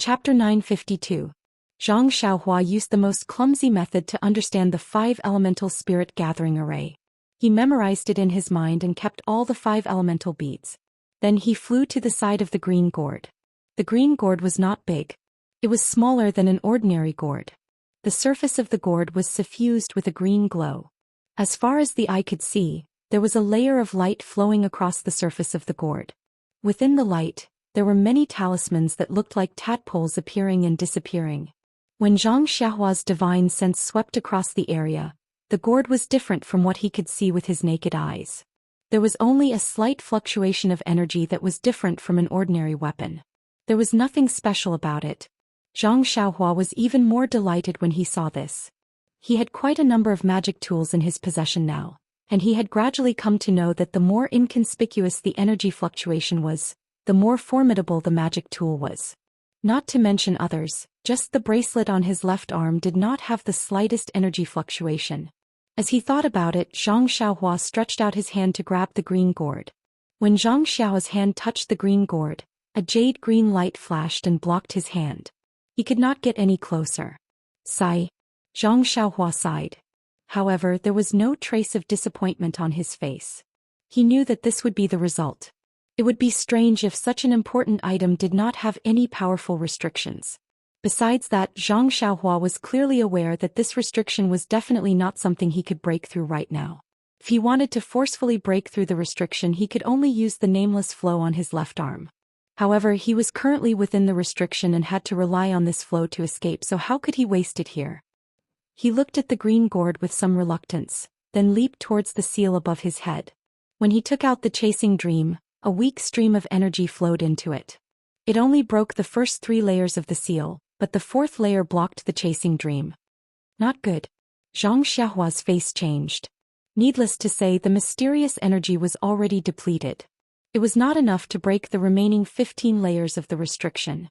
Chapter 952. Zhang Xiaohua used the most clumsy method to understand the 5 elemental spirit gathering array. He memorized it in his mind and kept all the 5 elemental beads. Then he flew to the side of the green gourd. The green gourd was not big. It was smaller than an ordinary gourd. The surface of the gourd was suffused with a green glow. As far as the eye could see, there was a layer of light flowing across the surface of the gourd. Within the light, there were many talismans that looked like tadpoles appearing and disappearing. When Zhang Xiaohua's divine sense swept across the area, the gourd was different from what he could see with his naked eyes. There was only a slight fluctuation of energy that was different from an ordinary weapon. There was nothing special about it. Zhang Xiaohua was even more delighted when he saw this. He had quite a number of magic tools in his possession now, and he had gradually come to know that the more inconspicuous the energy fluctuation was, the more formidable the magic tool was. Not to mention others, just the bracelet on his left arm did not have the slightest energy fluctuation. As he thought about it, Zhang Xiaohua stretched out his hand to grab the green gourd. When Zhang Xiaohua's hand touched the green gourd, a jade green light flashed and blocked his hand. He could not get any closer. Sigh. Zhang Xiaohua sighed. However, there was no trace of disappointment on his face. He knew that this would be the result. It would be strange if such an important item did not have any powerful restrictions. Besides that, Zhang Xiaohua was clearly aware that this restriction was definitely not something he could break through right now. If he wanted to forcefully break through the restriction, he could only use the nameless flow on his left arm. However, he was currently within the restriction and had to rely on this flow to escape, so how could he waste it here? He looked at the green gourd with some reluctance, then leaped towards the seal above his head. When he took out the chasing dream, a weak stream of energy flowed into it. It only broke the first 3 layers of the seal, but the 4th layer blocked the chasing dream. Not good. Zhang Xiaohua's face changed. Needless to say, the mysterious energy was already depleted. It was not enough to break the remaining 15 layers of the restriction.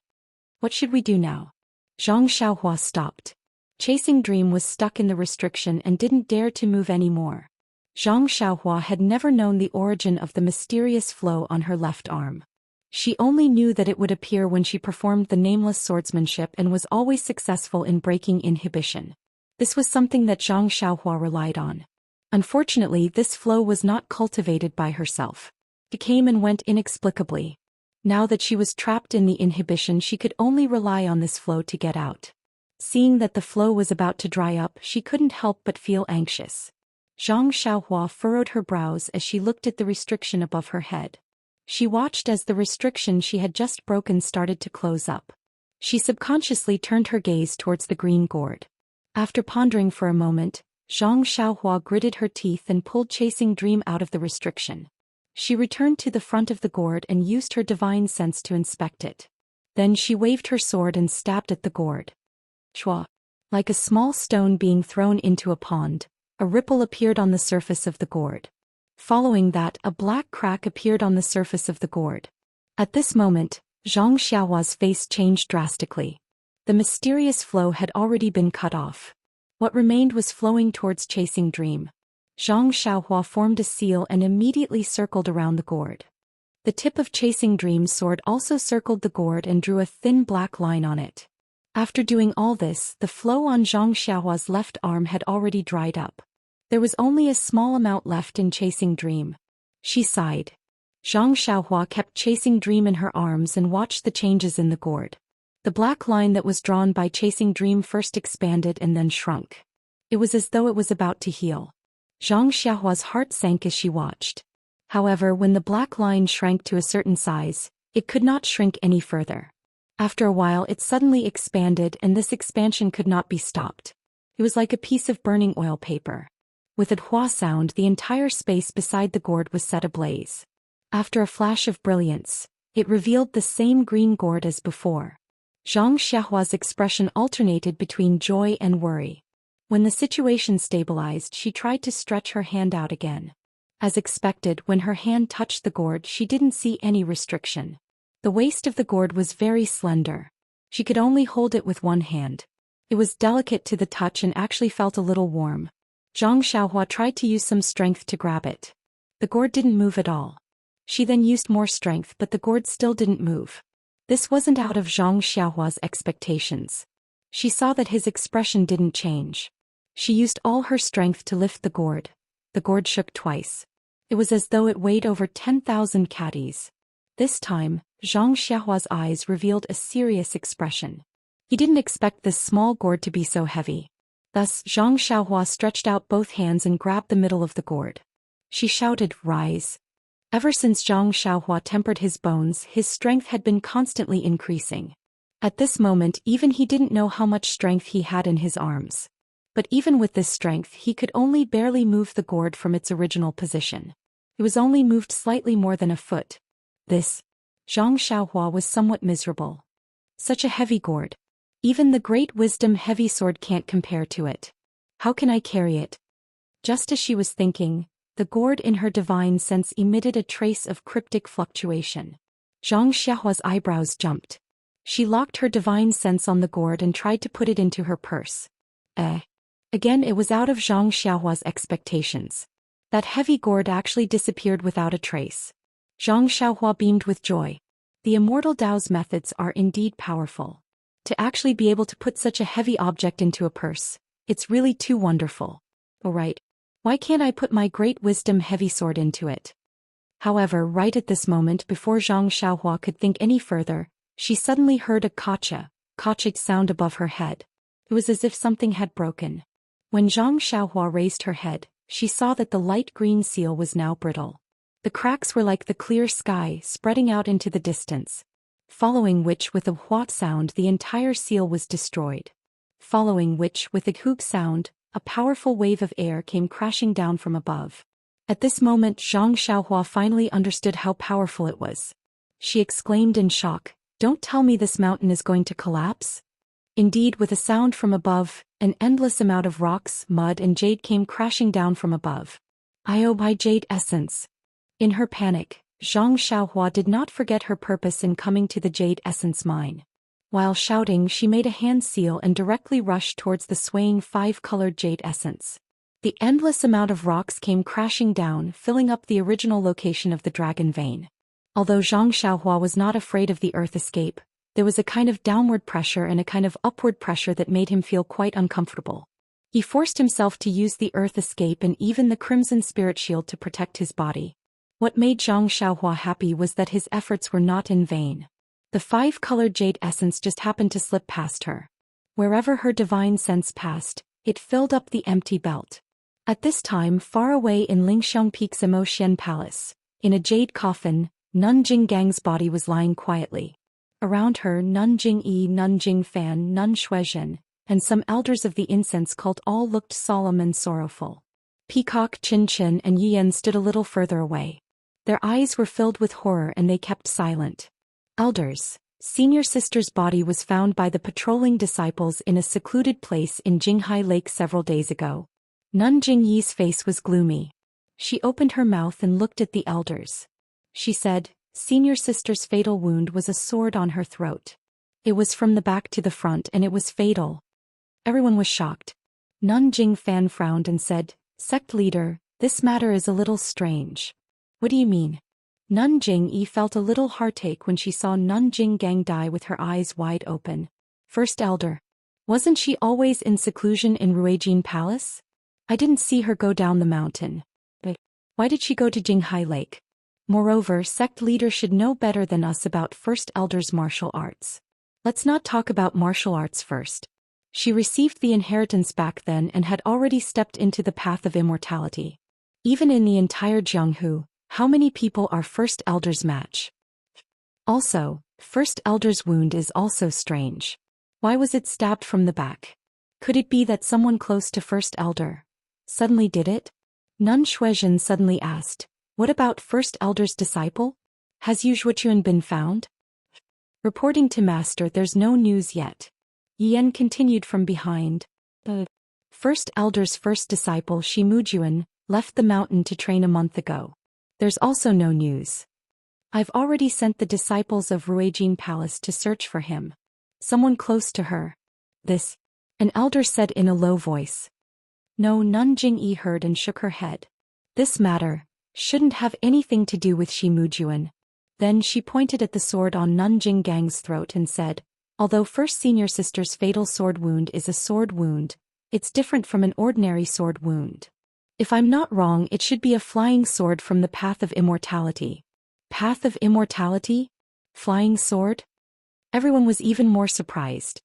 What should we do now? Zhang Xiaohua stopped. Chasing dream was stuck in the restriction and didn't dare to move anymore. Zhang Xiaohua had never known the origin of the mysterious flow on her left arm. She only knew that it would appear when she performed the nameless swordsmanship and was always successful in breaking inhibition. This was something that Zhang Xiaohua relied on. Unfortunately, this flow was not cultivated by herself. It came and went inexplicably. Now that she was trapped in the inhibition, she could only rely on this flow to get out. Seeing that the flow was about to dry up, she couldn't help but feel anxious. Zhang Xiaohua furrowed her brows as she looked at the restriction above her head. She watched as the restriction she had just broken started to close up. She subconsciously turned her gaze towards the green gourd. After pondering for a moment, Zhang Xiaohua gritted her teeth and pulled Chasing Dream out of the restriction. She returned to the front of the gourd and used her divine sense to inspect it. Then she waved her sword and stabbed at the gourd. Chua! Like a small stone being thrown into a pond, a ripple appeared on the surface of the gourd. Following that, a black crack appeared on the surface of the gourd. At this moment, Zhang Xiaohua's face changed drastically. The mysterious flow had already been cut off. What remained was flowing towards Chasing Dream. Zhang Xiaohua formed a seal and immediately circled around the gourd. The tip of Chasing Dream's sword also circled the gourd and drew a thin black line on it. After doing all this, the flow on Zhang Xiaohua's left arm had already dried up. There was only a small amount left in Chasing Dream. She sighed. Zhang Xiaohua kept Chasing Dream in her arms and watched the changes in the gourd. The black line that was drawn by Chasing Dream first expanded and then shrunk. It was as though it was about to heal. Zhang Xiaohua's heart sank as she watched. However, when the black line shrank to a certain size, it could not shrink any further. After a while, it suddenly expanded, and this expansion could not be stopped. It was like a piece of burning oil paper. With a hua sound, the entire space beside the gourd was set ablaze. After a flash of brilliance, it revealed the same green gourd as before. Zhang Xiaohua's expression alternated between joy and worry. When the situation stabilized, she tried to stretch her hand out again. As expected, when her hand touched the gourd, she didn't see any restriction. The waist of the gourd was very slender. She could only hold it with one hand. It was delicate to the touch and actually felt a little warm. Zhang Xiaohua tried to use some strength to grab it. The gourd didn't move at all. She then used more strength, but the gourd still didn't move. This wasn't out of Zhang Xiaohua's expectations. She saw that his expression didn't change. She used all her strength to lift the gourd. The gourd shook twice. It was as though it weighed over 10,000 caddies. This time, Zhang Xiaohua's eyes revealed a serious expression. He didn't expect this small gourd to be so heavy. Thus, Zhang Xiaohua stretched out both hands and grabbed the middle of the gourd. She shouted, "Rise." Ever since Zhang Xiaohua tempered his bones, his strength had been constantly increasing. At this moment, even he didn't know how much strength he had in his arms. But even with this strength, he could only barely move the gourd from its original position. It was only moved slightly more than a foot. Zhang Xiaohua was somewhat miserable. Such a heavy gourd. Even the great wisdom heavy sword can't compare to it. How can I carry it? Just as she was thinking, the gourd in her divine sense emitted a trace of cryptic fluctuation. Zhang Xiaohua's eyebrows jumped. She locked her divine sense on the gourd and tried to put it into her purse. Again it was out of Zhang Xiaohua's expectations. That heavy gourd actually disappeared without a trace. Zhang Xiaohua beamed with joy. The immortal Tao's methods are indeed powerful. To actually be able to put such a heavy object into a purse, it's really too wonderful. Alright, why can't I put my great wisdom heavy sword into it? However, right at this moment before Zhang Xiaohua could think any further, she suddenly heard a kacha sound above her head. It was as if something had broken. When Zhang Xiaohua raised her head, she saw that the light green seal was now brittle. The cracks were like the clear sky spreading out into the distance. Following which with a whaat sound the entire seal was destroyed. Following which with a hoog sound, a powerful wave of air came crashing down from above. At this moment Zhang Xiaohua finally understood how powerful it was. She exclaimed in shock, "Don't tell me this mountain is going to collapse?" Indeed, with a sound from above, an endless amount of rocks, mud and jade came crashing down from above. My jade essence. In her panic, Zhang Xiaohua did not forget her purpose in coming to the jade essence mine. While shouting, she made a hand seal and directly rushed towards the swaying 5-colored jade essence. The endless amount of rocks came crashing down, filling up the original location of the dragon vein. Although Zhang Xiaohua was not afraid of the earth escape, there was a kind of downward pressure and a kind of upward pressure that made him feel quite uncomfortable. He forced himself to use the earth escape and even the crimson spirit shield to protect his body. What made Zhang Xiaohua happy was that his efforts were not in vain. The 5-colored jade essence just happened to slip past her. Wherever her divine sense passed, it filled up the empty belt. At this time, far away in Lingxiang Peak's Emotian Palace, in a jade coffin, Nun Jinggang's body was lying quietly. Around her, Nun Jingyi, Nun Jingfan, Nun Shuizhen, and some elders of the incense cult all looked solemn and sorrowful. Peacock, Qin Qin, and Yiyan stood a little further away. Their eyes were filled with horror and they kept silent. Elders, senior sister's body was found by the patrolling disciples in a secluded place in Jinghai Lake several days ago. Nun Jingyi's face was gloomy. She opened her mouth and looked at the elders. She said, "Senior sister's fatal wound was a sword on her throat. It was from the back to the front and it was fatal." Everyone was shocked. Nun Jingfan frowned and said, "Sect leader, this matter is a little strange." "What do you mean?" Nun Jingyi felt a little heartache when she saw Nun Jinggang die with her eyes wide open. First elder. Wasn't she always in seclusion in Ruijin Palace? I didn't see her go down the mountain. But why did she go to Jinghai Lake? Moreover, sect leader should know better than us about first elder's martial arts. Let's not talk about martial arts first. She received the inheritance back then and had already stepped into the path of immortality. Even in the entire Jianghu, how many people are first elder's match? Also, first elder's wound is also strange. Why was it stabbed from the back? Could it be that someone close to first elder suddenly did it? Nun Shuizhen suddenly asked, "What about first elder's disciple? Has Yu Zhuochuan been found?" Reporting to master, there's no news yet. Yan continued from behind. The first elder's first disciple Shi Mujuan left the mountain to train a month ago. There's also no news. I've already sent the disciples of Ruijin Palace to search for him. Someone close to her. This, an elder said in a low voice. No, Nun Jingyi heard and shook her head. This matter shouldn't have anything to do with Shi Mujuan. Then she pointed at the sword on Nanjing Gang's throat and said, although First Senior Sister's fatal sword wound is a sword wound, it's different from an ordinary sword wound. If I'm not wrong, it should be a flying sword from the path of immortality. Path of immortality? Flying sword? Everyone was even more surprised.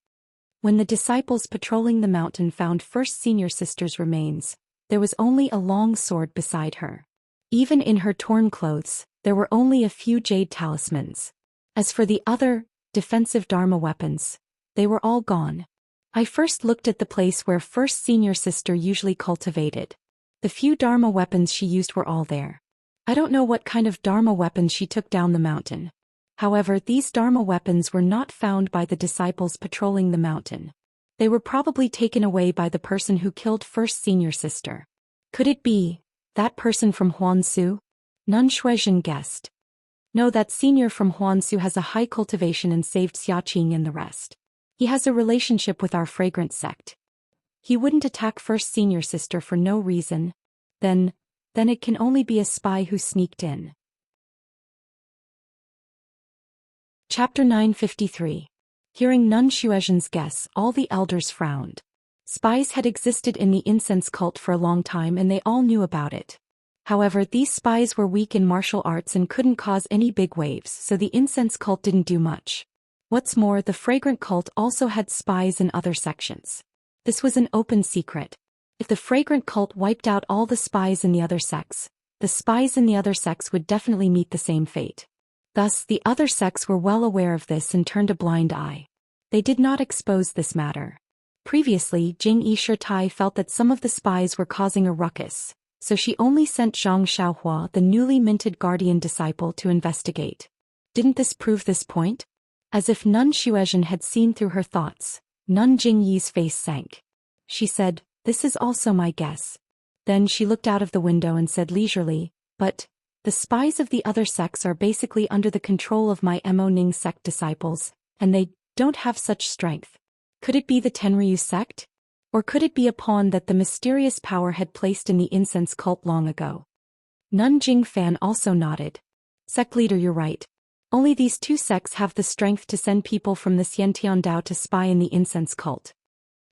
When the disciples patrolling the mountain found First Senior Sister's remains, there was only a long sword beside her. Even in her torn clothes, there were only a few jade talismans. As for the other, defensive Dharma weapons, they were all gone. I first looked at the place where First Senior Sister usually cultivated. The few Dharma weapons she used were all there. I don't know what kind of Dharma weapons she took down the mountain. However, these Dharma weapons were not found by the disciples patrolling the mountain. They were probably taken away by the person who killed First Senior Sister. Could it be that person from Huansu? Nun Shuizhen guessed. No, that senior from Huansu has a high cultivation and saved Xiaqing and the rest. He has a relationship with our fragrant sect. He wouldn't attack First Senior Sister for no reason. Then it can only be a spy who sneaked in. Chapter 953. Hearing Nun Shuizhen's guess, all the elders frowned. Spies had existed in the incense cult for a long time and they all knew about it. However, these spies were weak in martial arts and couldn't cause any big waves, so the incense cult didn't do much. What's more, the fragrant cult also had spies in other sections. This was an open secret. If the fragrant cult wiped out all the spies in the other sects, the spies in the other sects would definitely meet the same fate. Thus, the other sects were well aware of this and turned a blind eye. They did not expose this matter. Previously, Jing-Yi Shirtai felt that some of the spies were causing a ruckus, so she only sent Zhang Xiaohua, the newly minted guardian disciple, to investigate. Didn't this prove this point? As if Nun Shuizhen had seen through her thoughts, Nun Jingyi's face sank. She said, "This is also my guess." Then she looked out of the window and said leisurely, "But the spies of the other sects are basically under the control of my Mo Ning sect disciples, and they don't have such strength. Could it be the Tenryu sect? Or could it be a pawn that the mysterious power had placed in the incense cult long ago?" Nun Jingfan also nodded. "Sect leader, you're right. Only these two sects have the strength to send people from the Xiantian Dao to spy in the incense cult."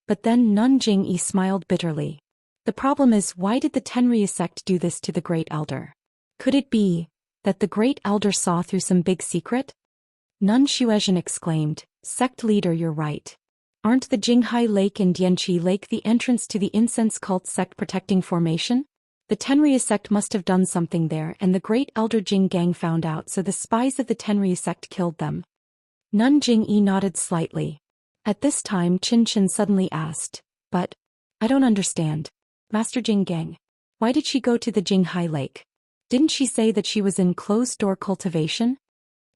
But then Nun Jingyi smiled bitterly. "The problem is, why did the Tenryu sect do this to the Great Elder? Could it be that the Great Elder saw through some big secret?" Nun Shuizhen exclaimed, "Sect leader, you're right. Aren't the Jinghai Lake and Dianqi Lake the entrance to the incense cult sect protecting formation? The Tenryu sect must have done something there, and the Great Elder Jing Gang found out, so the spies of the Tenryu sect killed them." Nun Jingyi nodded slightly. At this time Qin suddenly asked, "But I don't understand. Master Jing Gang, why did she go to the Jinghai Lake? Didn't she say that she was in closed-door cultivation?"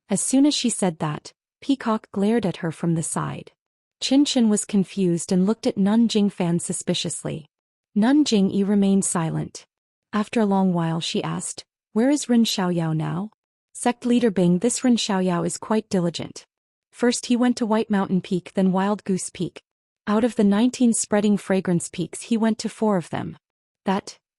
As soon as she said that, Peacock glared at her from the side. Qin was confused and looked at Nun Jingfan suspiciously. Nun Jingyi remained silent. After a long while she asked, "Where is Ren Xiaoyao now?" "Sect leader Bing, this Ren Xiaoyao is quite diligent. First he went to White Mountain Peak, then Wild Goose Peak. Out of the 19 spreading fragrance peaks he went to 4 of them.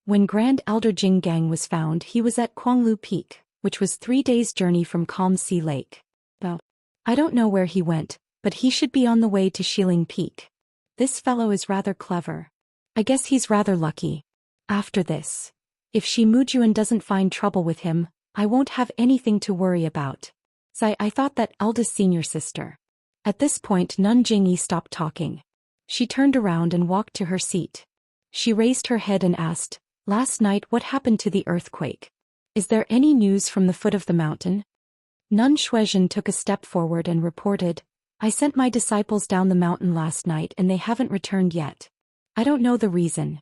When Grand Elder Jing Gang was found, he was at Kuanglu Peak, which was 3 days' journey from Calm Sea Lake. Well, I don't know where he went, but he should be on the way to Xiling Peak. This fellow is rather clever. I guess he's rather lucky. After this, if Shi Mujuan doesn't find trouble with him, I won't have anything to worry about. I thought that eldest senior sister." At this point Nun Jingyi stopped talking. She turned around and walked to her seat. She raised her head and asked, "Last night what happened to the earthquake? Is there any news from the foot of the mountain?" Nun Shuizhen took a step forward and reported, "I sent my disciples down the mountain last night and they haven't returned yet. I don't know the reason.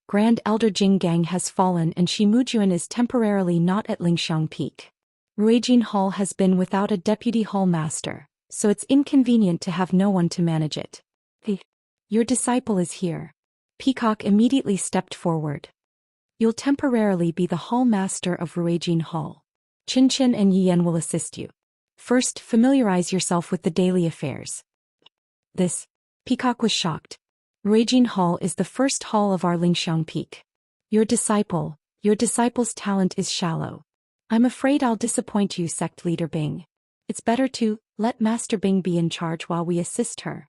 Grand Elder Jing Gang has fallen and Shi Mujuan is temporarily not at Lingxiang Peak. Ruijin Hall has been without a deputy hall master, so it's inconvenient to have no one to manage it. Your disciple is here." Peacock immediately stepped forward. "You'll temporarily be the hall master of Ruijin Hall. Qin and Yiyan will assist you. First, familiarize yourself with the daily affairs." This. Peacock was shocked. "Ruijin Hall is the first hall of our Lingxiang Peak. Your disciple's talent is shallow. I'm afraid I'll disappoint you, Sect Leader Bing. It's better to let Master Bing be in charge while we assist her.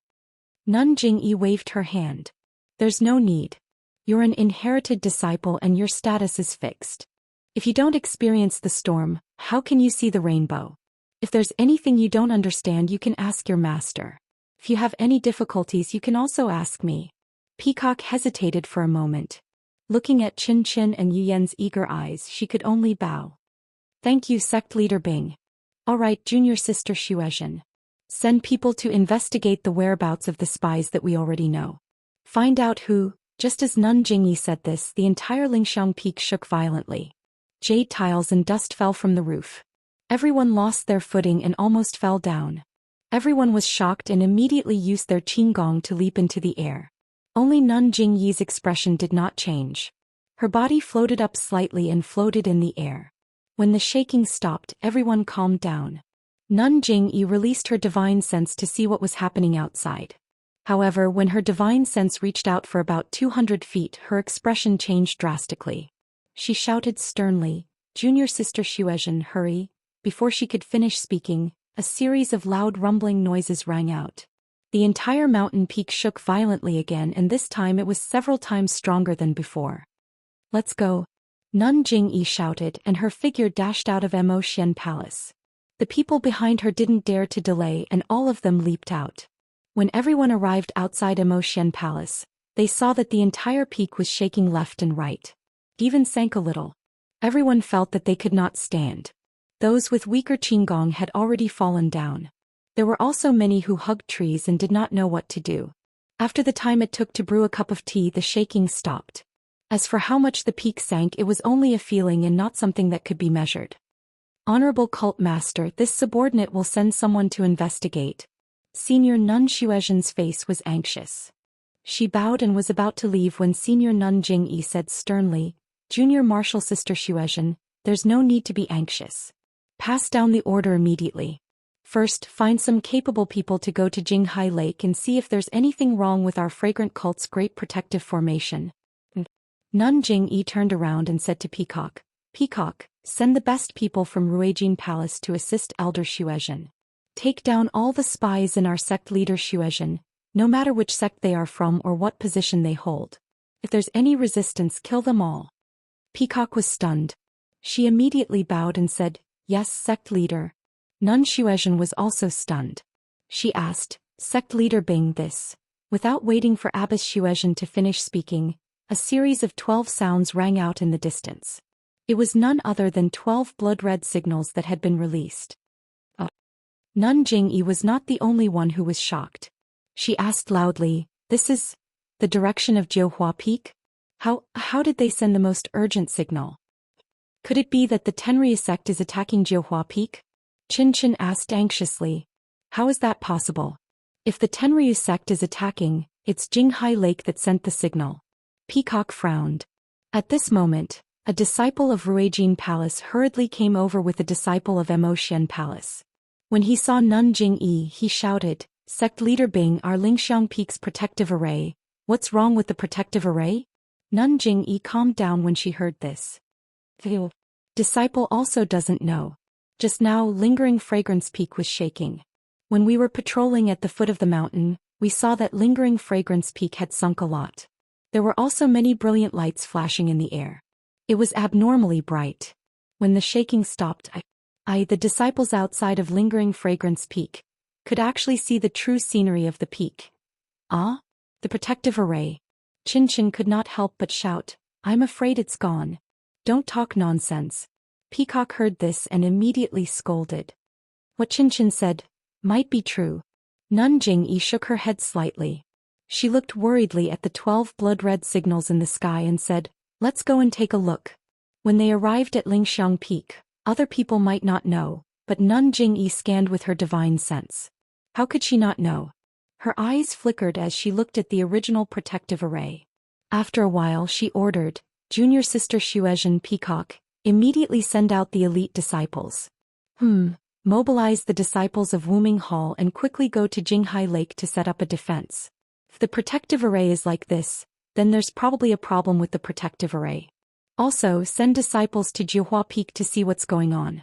Nun Jingyi waved her hand. There's no need. You're an inherited disciple and your status is fixed. If you don't experience the storm, how can you see the rainbow? If there's anything you don't understand, you can ask your master. If you have any difficulties, you can also ask me. Peacock hesitated for a moment. Looking at Qin Qin and Yu Yan's eager eyes, she could only bow. Thank you, Sect Leader Bing. All right, Junior Sister Xuezhen. Send people to investigate the whereabouts of the spies that we already know. Find out who. Just as Nun Jingyi said this, the entire Lingxiang Peak shook violently. Jade tiles and dust fell from the roof. Everyone lost their footing and almost fell down. Everyone was shocked and immediately used their qinggong to leap into the air. Only Nun Jingyi's expression did not change. Her body floated up slightly and floated in the air. When the shaking stopped, everyone calmed down. Nun Jingyi released her divine sense to see what was happening outside. However, when her divine sense reached out for about 200 feet, her expression changed drastically. She shouted sternly, "Junior Sister Xuezhen, hurry!" Before she could finish speaking, a series of loud rumbling noises rang out. The entire mountain peak shook violently again, and this time it was several times stronger than before. Let's go! Nun Jingyi shouted, and her figure dashed out of Mo Xian Palace. The people behind her didn't dare to delay, and all of them leaped out. When everyone arrived outside Mo Xian Palace, they saw that the entire peak was shaking left and right. Even sank a little. Everyone felt that they could not stand. Those with weaker qinggong had already fallen down. There were also many who hugged trees and did not know what to do. After the time it took to brew a cup of tea, the shaking stopped. As for how much the peak sank, it was only a feeling and not something that could be measured. Honorable Cult Master, this subordinate will send someone to investigate. Senior Nun Xuezhen's face was anxious. She bowed and was about to leave when Senior Nun Jingyi said sternly, "Junior Martial Sister Xuezhen, there's no need to be anxious. Pass down the order immediately. First, find some capable people to go to Jinghai Lake and see if there's anything wrong with our fragrant cult's great protective formation." Nun Jingyi turned around and said to Peacock, "Peacock, send the best people from Ruijin Palace to assist Elder Xuezhen. Take down all the spies in our sect leader Xuezhen, no matter which sect they are from or what position they hold. If there's any resistance, kill them all." Peacock was stunned. She immediately bowed and said, "Yes, sect leader." Nun Xuezhen was also stunned. She asked, "Sect leader Bing, this?" Without waiting for Abbess Xuezhen to finish speaking, a series of 12 sounds rang out in the distance. It was none other than 12 blood-red signals that had been released. Nun Jingyi was not the only one who was shocked. She asked loudly, "This is the direction of Jiuhua Peak? How did they send the most urgent signal? Could it be that the Tenryu sect is attacking Jiuhua Peak?" Qin Qin asked anxiously. "How is that possible? If the Tenryu sect is attacking, it's Jinghai Lake that sent the signal." Peacock frowned. At this moment, a disciple of Ruijin Palace hurriedly came over with a disciple of Mo Xian Palace. When he saw Nun Jingyi, he shouted, "Sect Leader Bing, our Lingxiang Peak's protective array. What's wrong with the protective array?" Nun Jingyi calmed down when she heard this. The disciple also doesn't know. Just now, Lingering Fragrance Peak was shaking. When we were patrolling at the foot of the mountain, we saw that Lingering Fragrance Peak had sunk a lot. There were also many brilliant lights flashing in the air. It was abnormally bright. When the shaking stopped, the disciples outside of Lingering Fragrance Peak, could actually see the true scenery of the peak. "Ah? The protective array." Qin Qin could not help but shout, "I'm afraid it's gone." "Don't talk nonsense." Peacock heard this and immediately scolded. What Qin Qin said might be true. Nun Jingyi shook her head slightly. She looked worriedly at the 12 blood-red signals in the sky and said, "Let's go and take a look." When they arrived at Lingxiang Peak, other people might not know, but Nun Jingyi scanned with her divine sense. How could she not know? Her eyes flickered as she looked at the original protective array. After a while she ordered, "Junior Sister Xuezhen, Peacock, immediately send out the elite disciples. Mobilize the disciples of Wuming Hall and quickly go to Jinghai Lake to set up a defense. If the protective array is like this, then there's probably a problem with the protective array. Also, send disciples to Jihua Peak to see what's going on.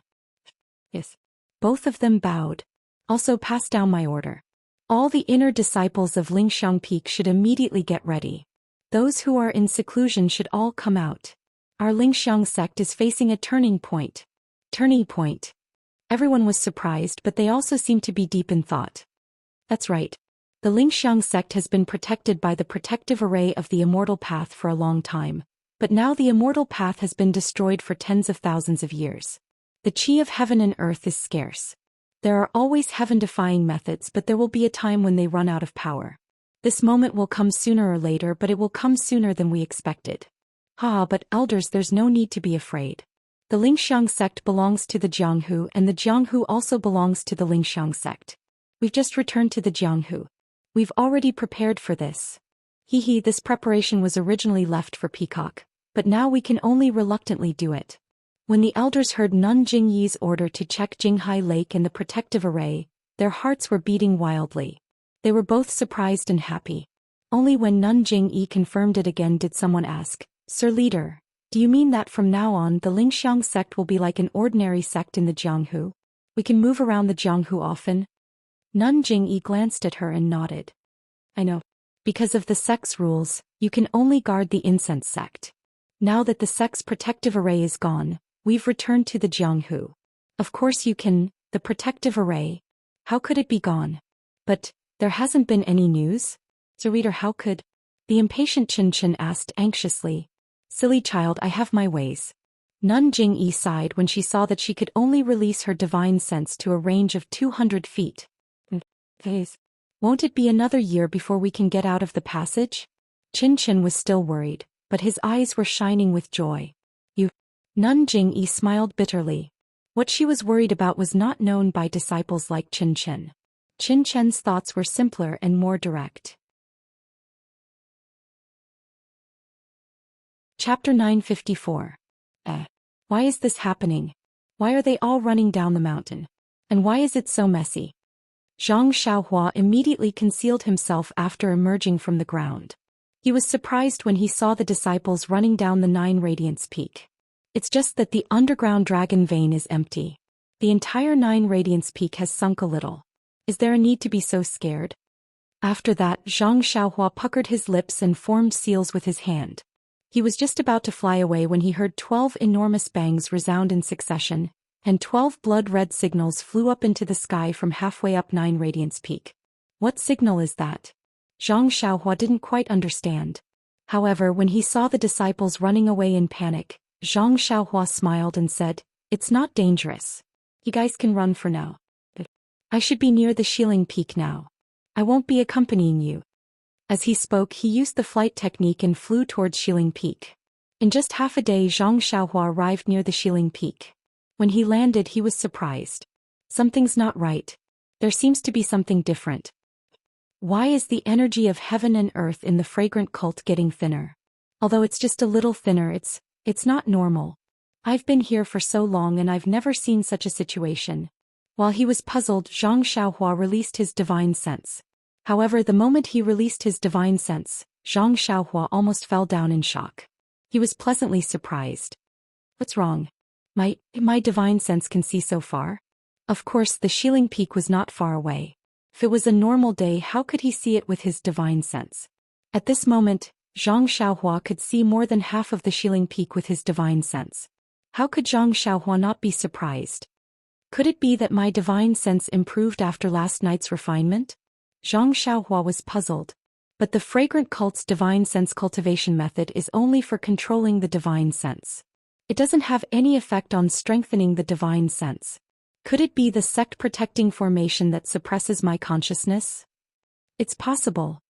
Yes. Both of them bowed. Also pass down my order. All the inner disciples of Lingxiang Peak should immediately get ready. Those who are in seclusion should all come out. Our Lingxiang sect is facing a turning point. Turning point. Everyone was surprised, but they also seemed to be deep in thought. That's right. The Lingxiang sect has been protected by the protective array of the Immortal Path for a long time, but now the Immortal Path has been destroyed for tens of thousands of years. The chi of heaven and earth is scarce. There are always heaven-defying methods, but there will be a time when they run out of power. This moment will come sooner or later, but it will come sooner than we expected. But elders, there's no need to be afraid. The Lingxiang sect belongs to the Jianghu, and the Jianghu also belongs to the Lingxiang sect. We've just returned to the Jianghu. We've already prepared for this. This preparation was originally left for Peacock, but now we can only reluctantly do it. When the elders heard Nun Jingyi's order to check Jinghai Lake and the protective array, their hearts were beating wildly. They were both surprised and happy. Only when Nun Jingyi confirmed it again did someone ask, "Sir Leader, do you mean that from now on the Lingxiang sect will be like an ordinary sect in the Jianghu? We can move around the Jianghu often?" Nun Jingyi glanced at her and nodded. "I know. Because of the sect's rules, you can only guard the incense sect. Now that the sect's protective array is gone, we've returned to the Jianghu. Of course you can, the protective array. How could it be gone? But there hasn't been any news? So reader, how could?" The impatient Chen Chen asked anxiously. "Silly child, I have my ways." Nun Jingyi sighed when she saw that she could only release her divine sense to a range of 200 feet. Won't it be another year before we can get out of the passage? Chen Chen was still worried, but his eyes were shining with joy. Nun Jingyi smiled bitterly. What she was worried about was not known by disciples like Chen Chen. Chen Chen's thoughts were simpler and more direct. Chapter 954. Why is this happening? Why are they all running down the mountain? And why is it so messy? Zhang Xiaohua immediately concealed himself after emerging from the ground. He was surprised when he saw the disciples running down the 9 Radiance Peak. It's just that the underground dragon vein is empty. The entire 9 Radiance Peak has sunk a little. Is there a need to be so scared? After that, Zhang Xiaohua puckered his lips and formed seals with his hand. He was just about to fly away when he heard 12 enormous bangs resound in succession, and 12 blood-red signals flew up into the sky from halfway up 9 Radiance Peak. What signal is that? Zhang Xiaohua didn't quite understand. However, when he saw the disciples running away in panic, Zhang Xiaohua smiled and said, "It's not dangerous. You guys can run for now. I should be near the Xiling Peak now. I won't be accompanying you." As he spoke, he used the flight technique and flew towards Xiling Peak. In just half a day, Zhang Xiaohua arrived near the Xiling Peak. When he landed, he was surprised. Something's not right. There seems to be something different. Why is the energy of heaven and earth in the fragrant cult getting thinner? Although it's just a little thinner, it's not normal. I've been here for so long and I've never seen such a situation. While he was puzzled, Zhang Xiaohua released his divine sense. However, the moment he released his divine sense, Zhang Xiaohua almost fell down in shock. He was pleasantly surprised. What's wrong? My divine sense can see so far? Of course, the Xiling Peak was not far away. If it was a normal day, how could he see it with his divine sense? At this moment, Zhang Xiaohua could see more than half of the Xiling Peak with his divine sense. How could Zhang Xiaohua not be surprised? Could it be that my divine sense improved after last night's refinement? Zhang Xiaohua was puzzled. But the fragrant cult's divine sense cultivation method is only for controlling the divine sense. It doesn't have any effect on strengthening the divine sense. Could it be the sect-protecting formation that suppresses my consciousness? It's possible.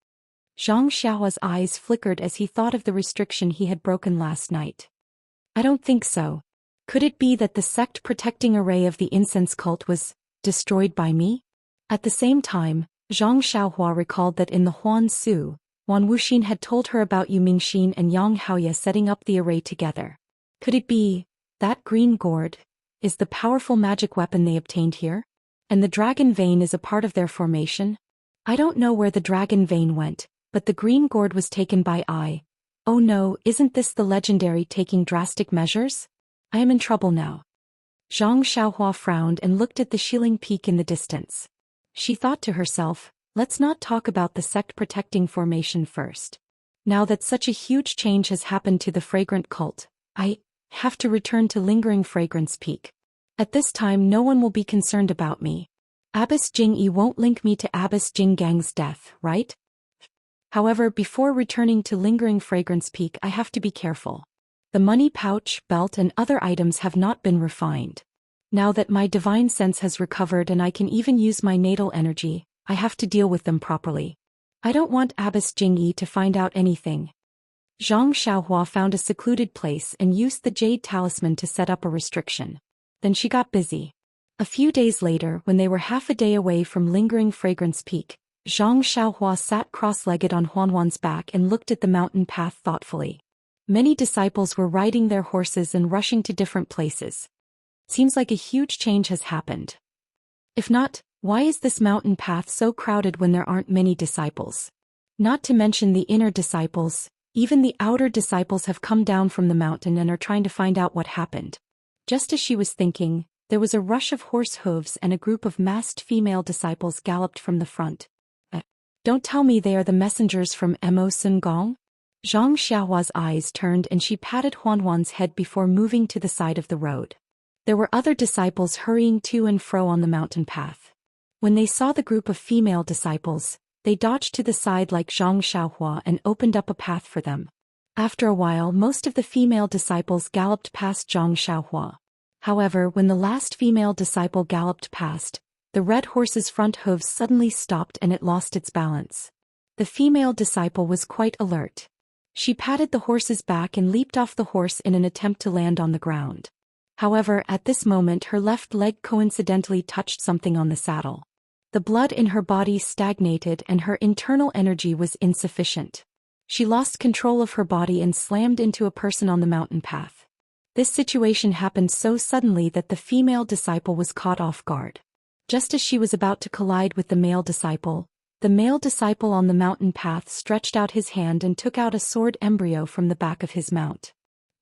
Zhang Xiaohua's eyes flickered as he thought of the restriction he had broken last night. I don't think so. Could it be that the sect-protecting array of the incense cult was destroyed by me? At the same time, Zhang Xiaohua recalled that in the Huan Su, Wan Wuxin had told her about Yu Mingxin and Yang Haoye setting up the array together. Could it be that green gourd is the powerful magic weapon they obtained here? And the dragon vein is a part of their formation? I don't know where the dragon vein went, but the green gourd was taken by Oh no, isn't this the legendary taking drastic measures? I am in trouble now. Zhang Xiaohua frowned and looked at the shieling peak in the distance. She thought to herself, let's not talk about the sect protecting formation first. Now that such a huge change has happened to the fragrant cult, I have to return to lingering fragrance peak. At this time no one will be concerned about me. Abbess Jingyi won't link me to Abbess Jinggang's death, right? However, before returning to lingering fragrance peak I have to be careful. The money pouch, belt and other items have not been refined. Now that my divine sense has recovered and I can even use my natal energy, I have to deal with them properly. I don't want Abbess Jingyi to find out anything. Zhang Xiaohua found a secluded place and used the jade talisman to set up a restriction. Then she got busy. A few days later, when they were half a day away from lingering fragrance peak, Zhang Xiaohua sat cross-legged on Huanhuan's back and looked at the mountain path thoughtfully. Many disciples were riding their horses and rushing to different places. Seems like a huge change has happened. If not, why is this mountain path so crowded when there aren't many disciples? Not to mention the inner disciples, even the outer disciples have come down from the mountain and are trying to find out what happened. Just as she was thinking, there was a rush of horse hooves and a group of masked female disciples galloped from the front. Don't tell me they are the messengers from Immerse Gong? Zhang Xiaohua's eyes turned and she patted Huanhuan's head before moving to the side of the road. There were other disciples hurrying to and fro on the mountain path. When they saw the group of female disciples, they dodged to the side like Zhang Xiaohua and opened up a path for them. After a while, most of the female disciples galloped past Zhang Xiaohua. However, when the last female disciple galloped past, the red horse's front hooves suddenly stopped and it lost its balance. The female disciple was quite alert. She patted the horse's back and leaped off the horse in an attempt to land on the ground. However, at this moment her left leg coincidentally touched something on the saddle. The blood in her body stagnated and her internal energy was insufficient. She lost control of her body and slammed into a person on the mountain path. This situation happened so suddenly that the female disciple was caught off guard. Just as she was about to collide with the male disciple on the mountain path stretched out his hand and took out a sword embryo from the back of his mount.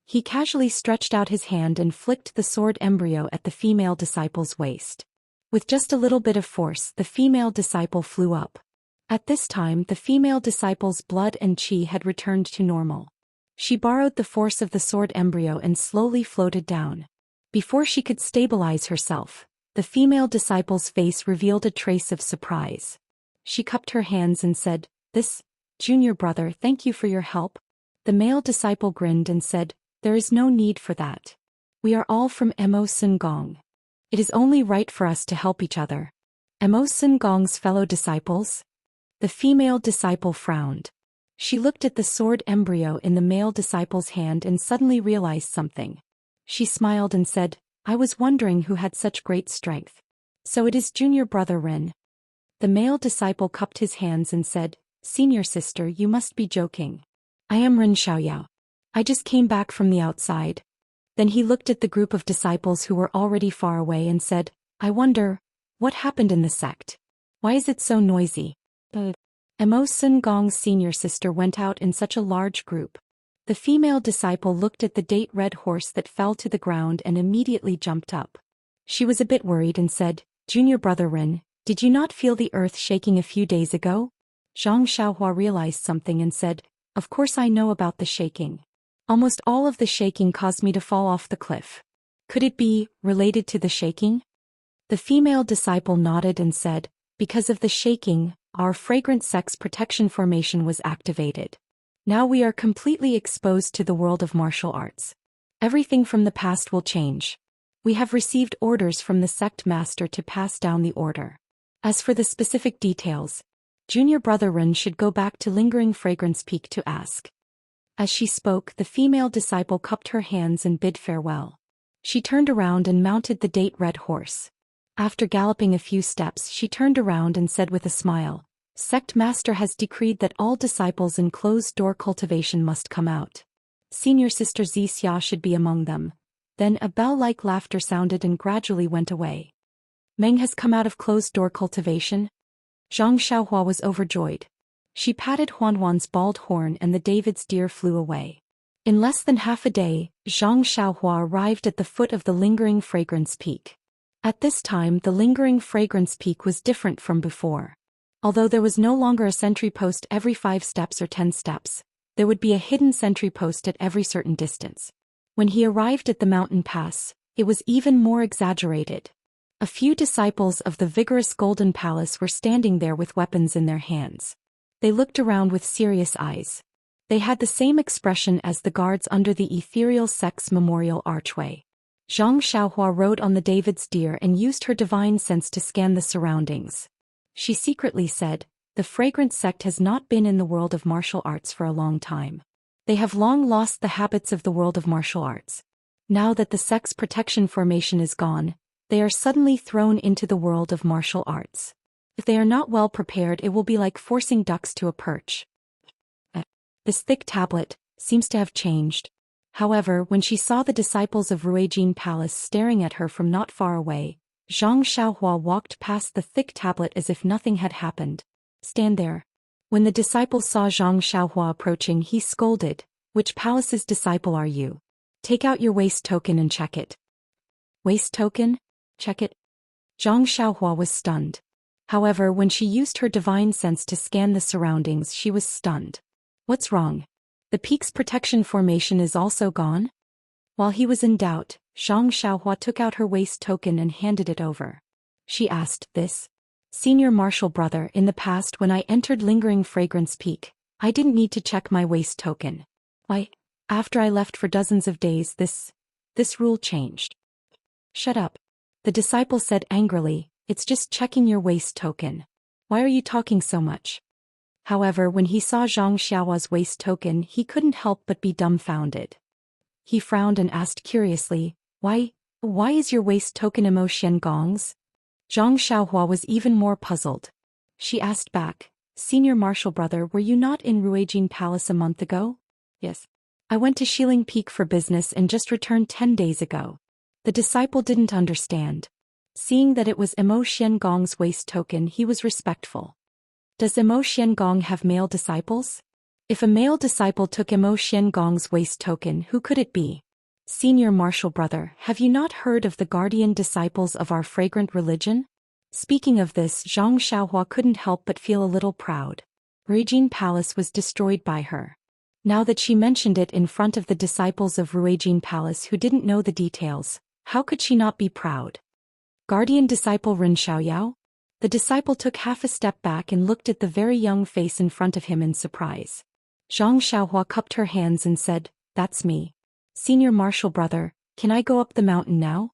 He casually stretched out his hand and flicked the sword embryo at the female disciple's waist. With just a little bit of force, the female disciple flew up. At this time, the female disciple's blood and qi had returned to normal. She borrowed the force of the sword embryo and slowly floated down. Before she could stabilize herself, the female disciple's face revealed a trace of surprise. She cupped her hands and said, "This, junior brother, thank you for your help." The male disciple grinned and said, "There is no need for that. We are all from Immerse Gong. It is only right for us to help each other." Immerse Gong's fellow disciples? The female disciple frowned. She looked at the sword embryo in the male disciple's hand and suddenly realized something. She smiled and said, "I was wondering who had such great strength. So it is junior brother Ren." The male disciple cupped his hands and said, "Senior sister, you must be joking. I am Ren Xiaoyao. I just came back from the outside." Then he looked at the group of disciples who were already far away and said, "I wonder, what happened in the sect? Why is it so noisy?" Immerse Gong's senior sister went out in such a large group. The female disciple looked at the date red horse that fell to the ground and immediately jumped up. She was a bit worried and said, "Junior brother Ren, did you not feel the earth shaking a few days ago?" Zhang Xiaohua realized something and said, "Of course I know about the shaking. Almost all of the shaking caused me to fall off the cliff. Could it be related to the shaking?" The female disciple nodded and said, "Because of the shaking, our fragrant sex protection formation was activated. Now we are completely exposed to the world of martial arts. Everything from the past will change. We have received orders from the sect master to pass down the order. As for the specific details, junior brother Ren should go back to lingering fragrance peak to ask." As she spoke, the female disciple cupped her hands and bid farewell. She turned around and mounted the date red horse. After galloping a few steps, she turned around and said with a smile, "Sect master has decreed that all disciples in closed-door cultivation must come out. Senior sister Zixia should be among them." Then a bell-like laughter sounded and gradually went away. "Meng has come out of closed-door cultivation?" Zhang Xiaohua was overjoyed. She patted Huanhuan's bald horn and the David's deer flew away. In less than half a day, Zhang Xiaohua arrived at the foot of the lingering fragrance peak. At this time the lingering fragrance peak was different from before. Although there was no longer a sentry post every 5 steps or 10 steps, there would be a hidden sentry post at every certain distance. When he arrived at the mountain pass, it was even more exaggerated. A few disciples of the vigorous Golden Palace were standing there with weapons in their hands. They looked around with serious eyes. They had the same expression as the guards under the ethereal sect's memorial archway. Zhang Xiaohua rode on the David's deer and used her divine sense to scan the surroundings. She secretly said, "The fragrant sect has not been in the world of martial arts for a long time. They have long lost the habits of the world of martial arts. Now that the sect's protection formation is gone, they are suddenly thrown into the world of martial arts. If they are not well prepared, it will be like forcing ducks to a perch." This thick tablet seems to have changed. However, when she saw the disciples of Ruijin Palace staring at her from not far away, Zhang Xiaohua walked past the thick tablet as if nothing had happened. "Stand there." When the disciple saw Zhang Xiaohua approaching, he scolded, "Which palace's disciple are you? Take out your waist token and check it." "Waist token? Check it?" Zhang Xiaohua was stunned. However, when she used her divine sense to scan the surroundings, she was stunned. "What's wrong? The peak's protection formation is also gone?" While he was in doubt, Zhang Xiaohua took out her waist token and handed it over. She asked, "This? Senior Martial Brother, in the past when I entered Lingering Fragrance Peak, I didn't need to check my waist token. Why, after I left for dozens of days this rule changed." "Shut up," the disciple said angrily, "it's just checking your waist token. Why are you talking so much?" However, when he saw Zhang Xiaohua's waist token, he couldn't help but be dumbfounded. He frowned and asked curiously, Why is your waist token Immerse Gong's?" Zhang Xiaohua was even more puzzled. She asked back, "Senior Martial Brother, were you not in Ruijin Palace a month ago?" "Yes. I went to Xiling Peak for business and just returned 10 days ago." The disciple didn't understand. Seeing that it was Immerse Gong's waist token, he was respectful. "Does Immerse Gong have male disciples?" If a male disciple took Immerse Gong's waist token, who could it be? "Senior Martial Brother, have you not heard of the guardian disciples of our fragrant religion?" Speaking of this, Zhang Xiaohua couldn't help but feel a little proud. Ruijin Palace was destroyed by her. Now that she mentioned it in front of the disciples of Ruijin Palace who didn't know the details, how could she not be proud? Guardian disciple Ren Xiaoyao? The disciple took half a step back and looked at the very young face in front of him in surprise. Zhang Xiaohua cupped her hands and said, "That's me. Senior Martial Brother, can I go up the mountain now?"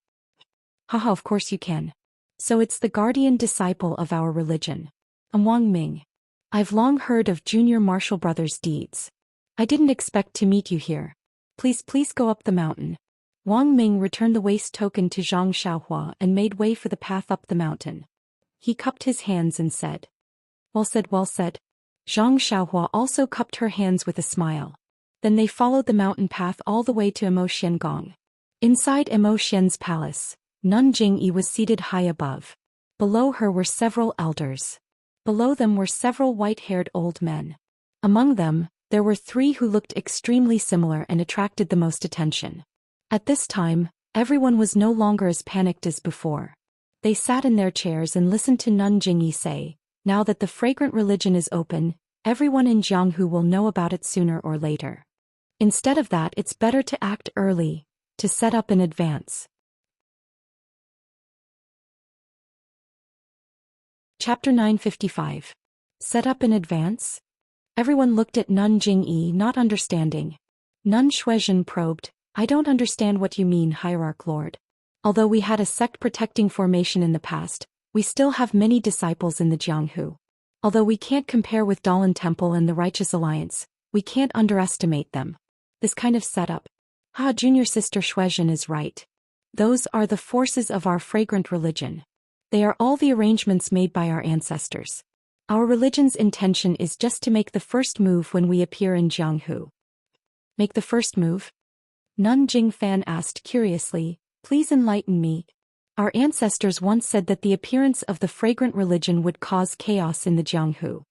"Haha, of course you can. So it's the guardian disciple of our religion. I'm Wang Ming. I've long heard of Junior Martial Brother's deeds. I didn't expect to meet you here. Please go up the mountain." Wang Ming returned the waist token to Zhang Xiaohua and made way for the path up the mountain. He cupped his hands and said, Well said, well said." Zhang Xiaohua also cupped her hands with a smile. Then they followed the mountain path all the way to Immerse Gong. Inside Immerse's palace, Nun Jingyi was seated high above. Below her were several elders. Below them were several white-haired old men. Among them, there were 3 who looked extremely similar and attracted the most attention. At this time, everyone was no longer as panicked as before. They sat in their chairs and listened to Nun Jingyi say, "Now that the fragrant religion is open, everyone in Jianghu will know about it sooner or later. Instead of that, it's better to act early, to set up in advance." Chapter 955. Set up in advance? Everyone looked at Nun Jingyi, not understanding. Nun Shuizhen probed, "I don't understand what you mean, Hierarch Lord. Although we had a sect-protecting formation in the past, we still have many disciples in the Jianghu. Although we can't compare with Dalan Temple and the Righteous Alliance, we can't underestimate them. This kind of setup. Junior Sister Shuizhen is right. Those are the forces of our fragrant religion. They are all the arrangements made by our ancestors. Our religion's intention is just to make the first move when we appear in Jianghu." "Make the first move?" Nun Jingfan asked curiously, "Please enlighten me. Our ancestors once said that the appearance of the fragrant religion would cause chaos in the Jianghu.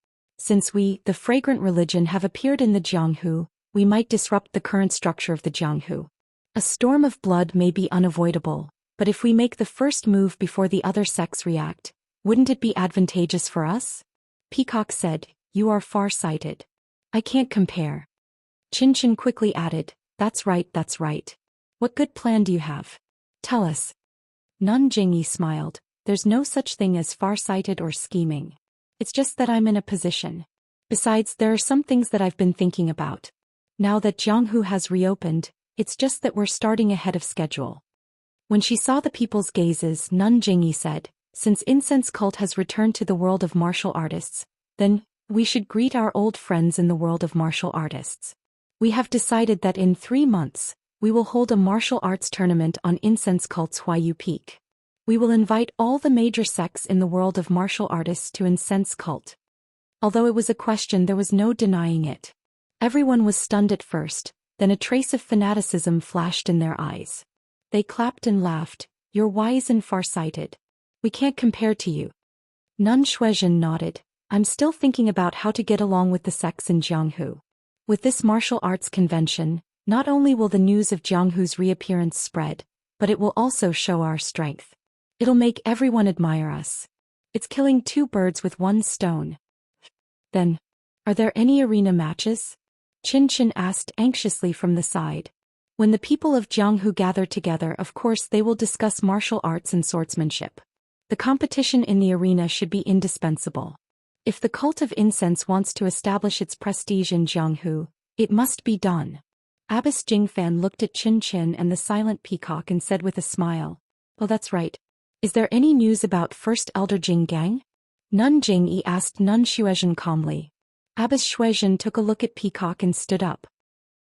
Since we, the fragrant religion, have appeared in the Jianghu, we might disrupt the current structure of the Jianghu. A storm of blood may be unavoidable, but if we make the first move before the other sects react, wouldn't it be advantageous for us? Peacock said, "You are far-sighted. I can't compare." Chin quickly added, that's right. What good plan do you have? Tell us." Nun Jingyi smiled, "There's no such thing as far-sighted or scheming. It's just that I'm in a position. Besides, there are some things that I've been thinking about. Now that Jianghu has reopened, it's just that we're starting ahead of schedule." When she saw the people's gazes, Nun Jingyi said, "Since incense cult has returned to the world of martial artists, then we should greet our old friends in the world of martial artists. We have decided that in 3 months, we will hold a martial arts tournament on incense cult's Huayu Peak. We will invite all the major sects in the world of martial artists to incense cult." Although it was a question, there was no denying it. Everyone was stunned at first, then a trace of fanaticism flashed in their eyes. They clapped and laughed. "You're wise and far-sighted. We can't compare to you." Nun Shuizhen nodded. "I'm still thinking about how to get along with the sects in Jianghu. With this martial arts convention, not only will the news of Jianghu's reappearance spread, but it will also show our strength. It'll make everyone admire us. It's killing 2 birds with 1 stone." "Then, are there any arena matches?" Chin asked anxiously from the side. When the people of Jianghu gather together, of course they will discuss martial arts and swordsmanship. The competition in the arena should be indispensable. If the cult of incense wants to establish its prestige in Jianghu, it must be done. Abbess Jingfan looked at Chin and the silent Peacock and said with a smile, "Oh, that's right. Is there any news about First Elder Jinggang?" Nun Jingyi asked Nun Shuizhen calmly. Abbess Shuizhen took a look at Peacock and stood up.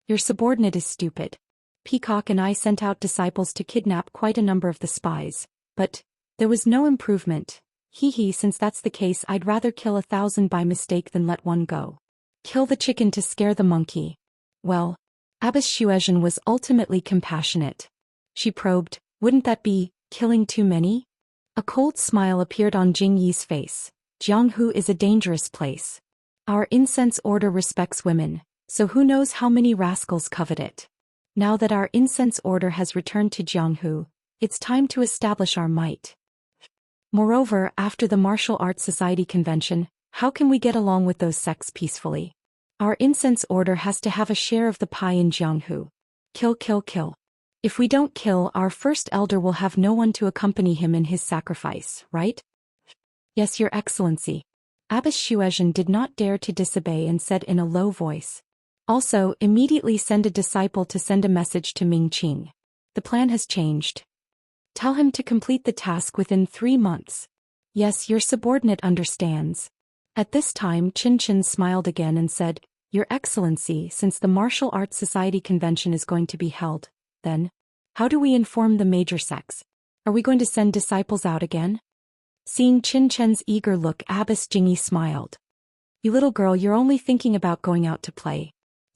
"Your subordinate is stupid. Peacock and I sent out disciples to kidnap quite a number of the spies, but there was no improvement. Since that's the case, I'd rather kill 1,000 by mistake than let one go. Kill the chicken to scare the monkey." Well, Abbess Shuizhen was ultimately compassionate. She probed, "Wouldn't that be killing too many?" A cold smile appeared on Jingyi's face. "Jianghu is a dangerous place. Our incense order respects women, so who knows how many rascals covet it. Now that our incense order has returned to Jianghu, it's time to establish our might. Moreover, after the Martial Arts Society convention, how can we get along with those sects peacefully? Our incense order has to have a share of the pie in Jianghu. Kill. If we don't kill, our first elder will have no one to accompany him in his sacrifice, right?" "Yes, Your Excellency." Abbess Shuizhen did not dare to disobey and said in a low voice. "Also, immediately send a disciple to send a message to Ming Qing. The plan has changed. Tell him to complete the task within 3 months. Yes, your subordinate understands." At this time Chin smiled again and said, "Your Excellency, since the Martial Arts Society convention is going to be held, then, how do we inform the major sects? Are we going to send disciples out again?" Seeing Chin eager look, Abbess Jingyi smiled. "You little girl, you're only thinking about going out to play.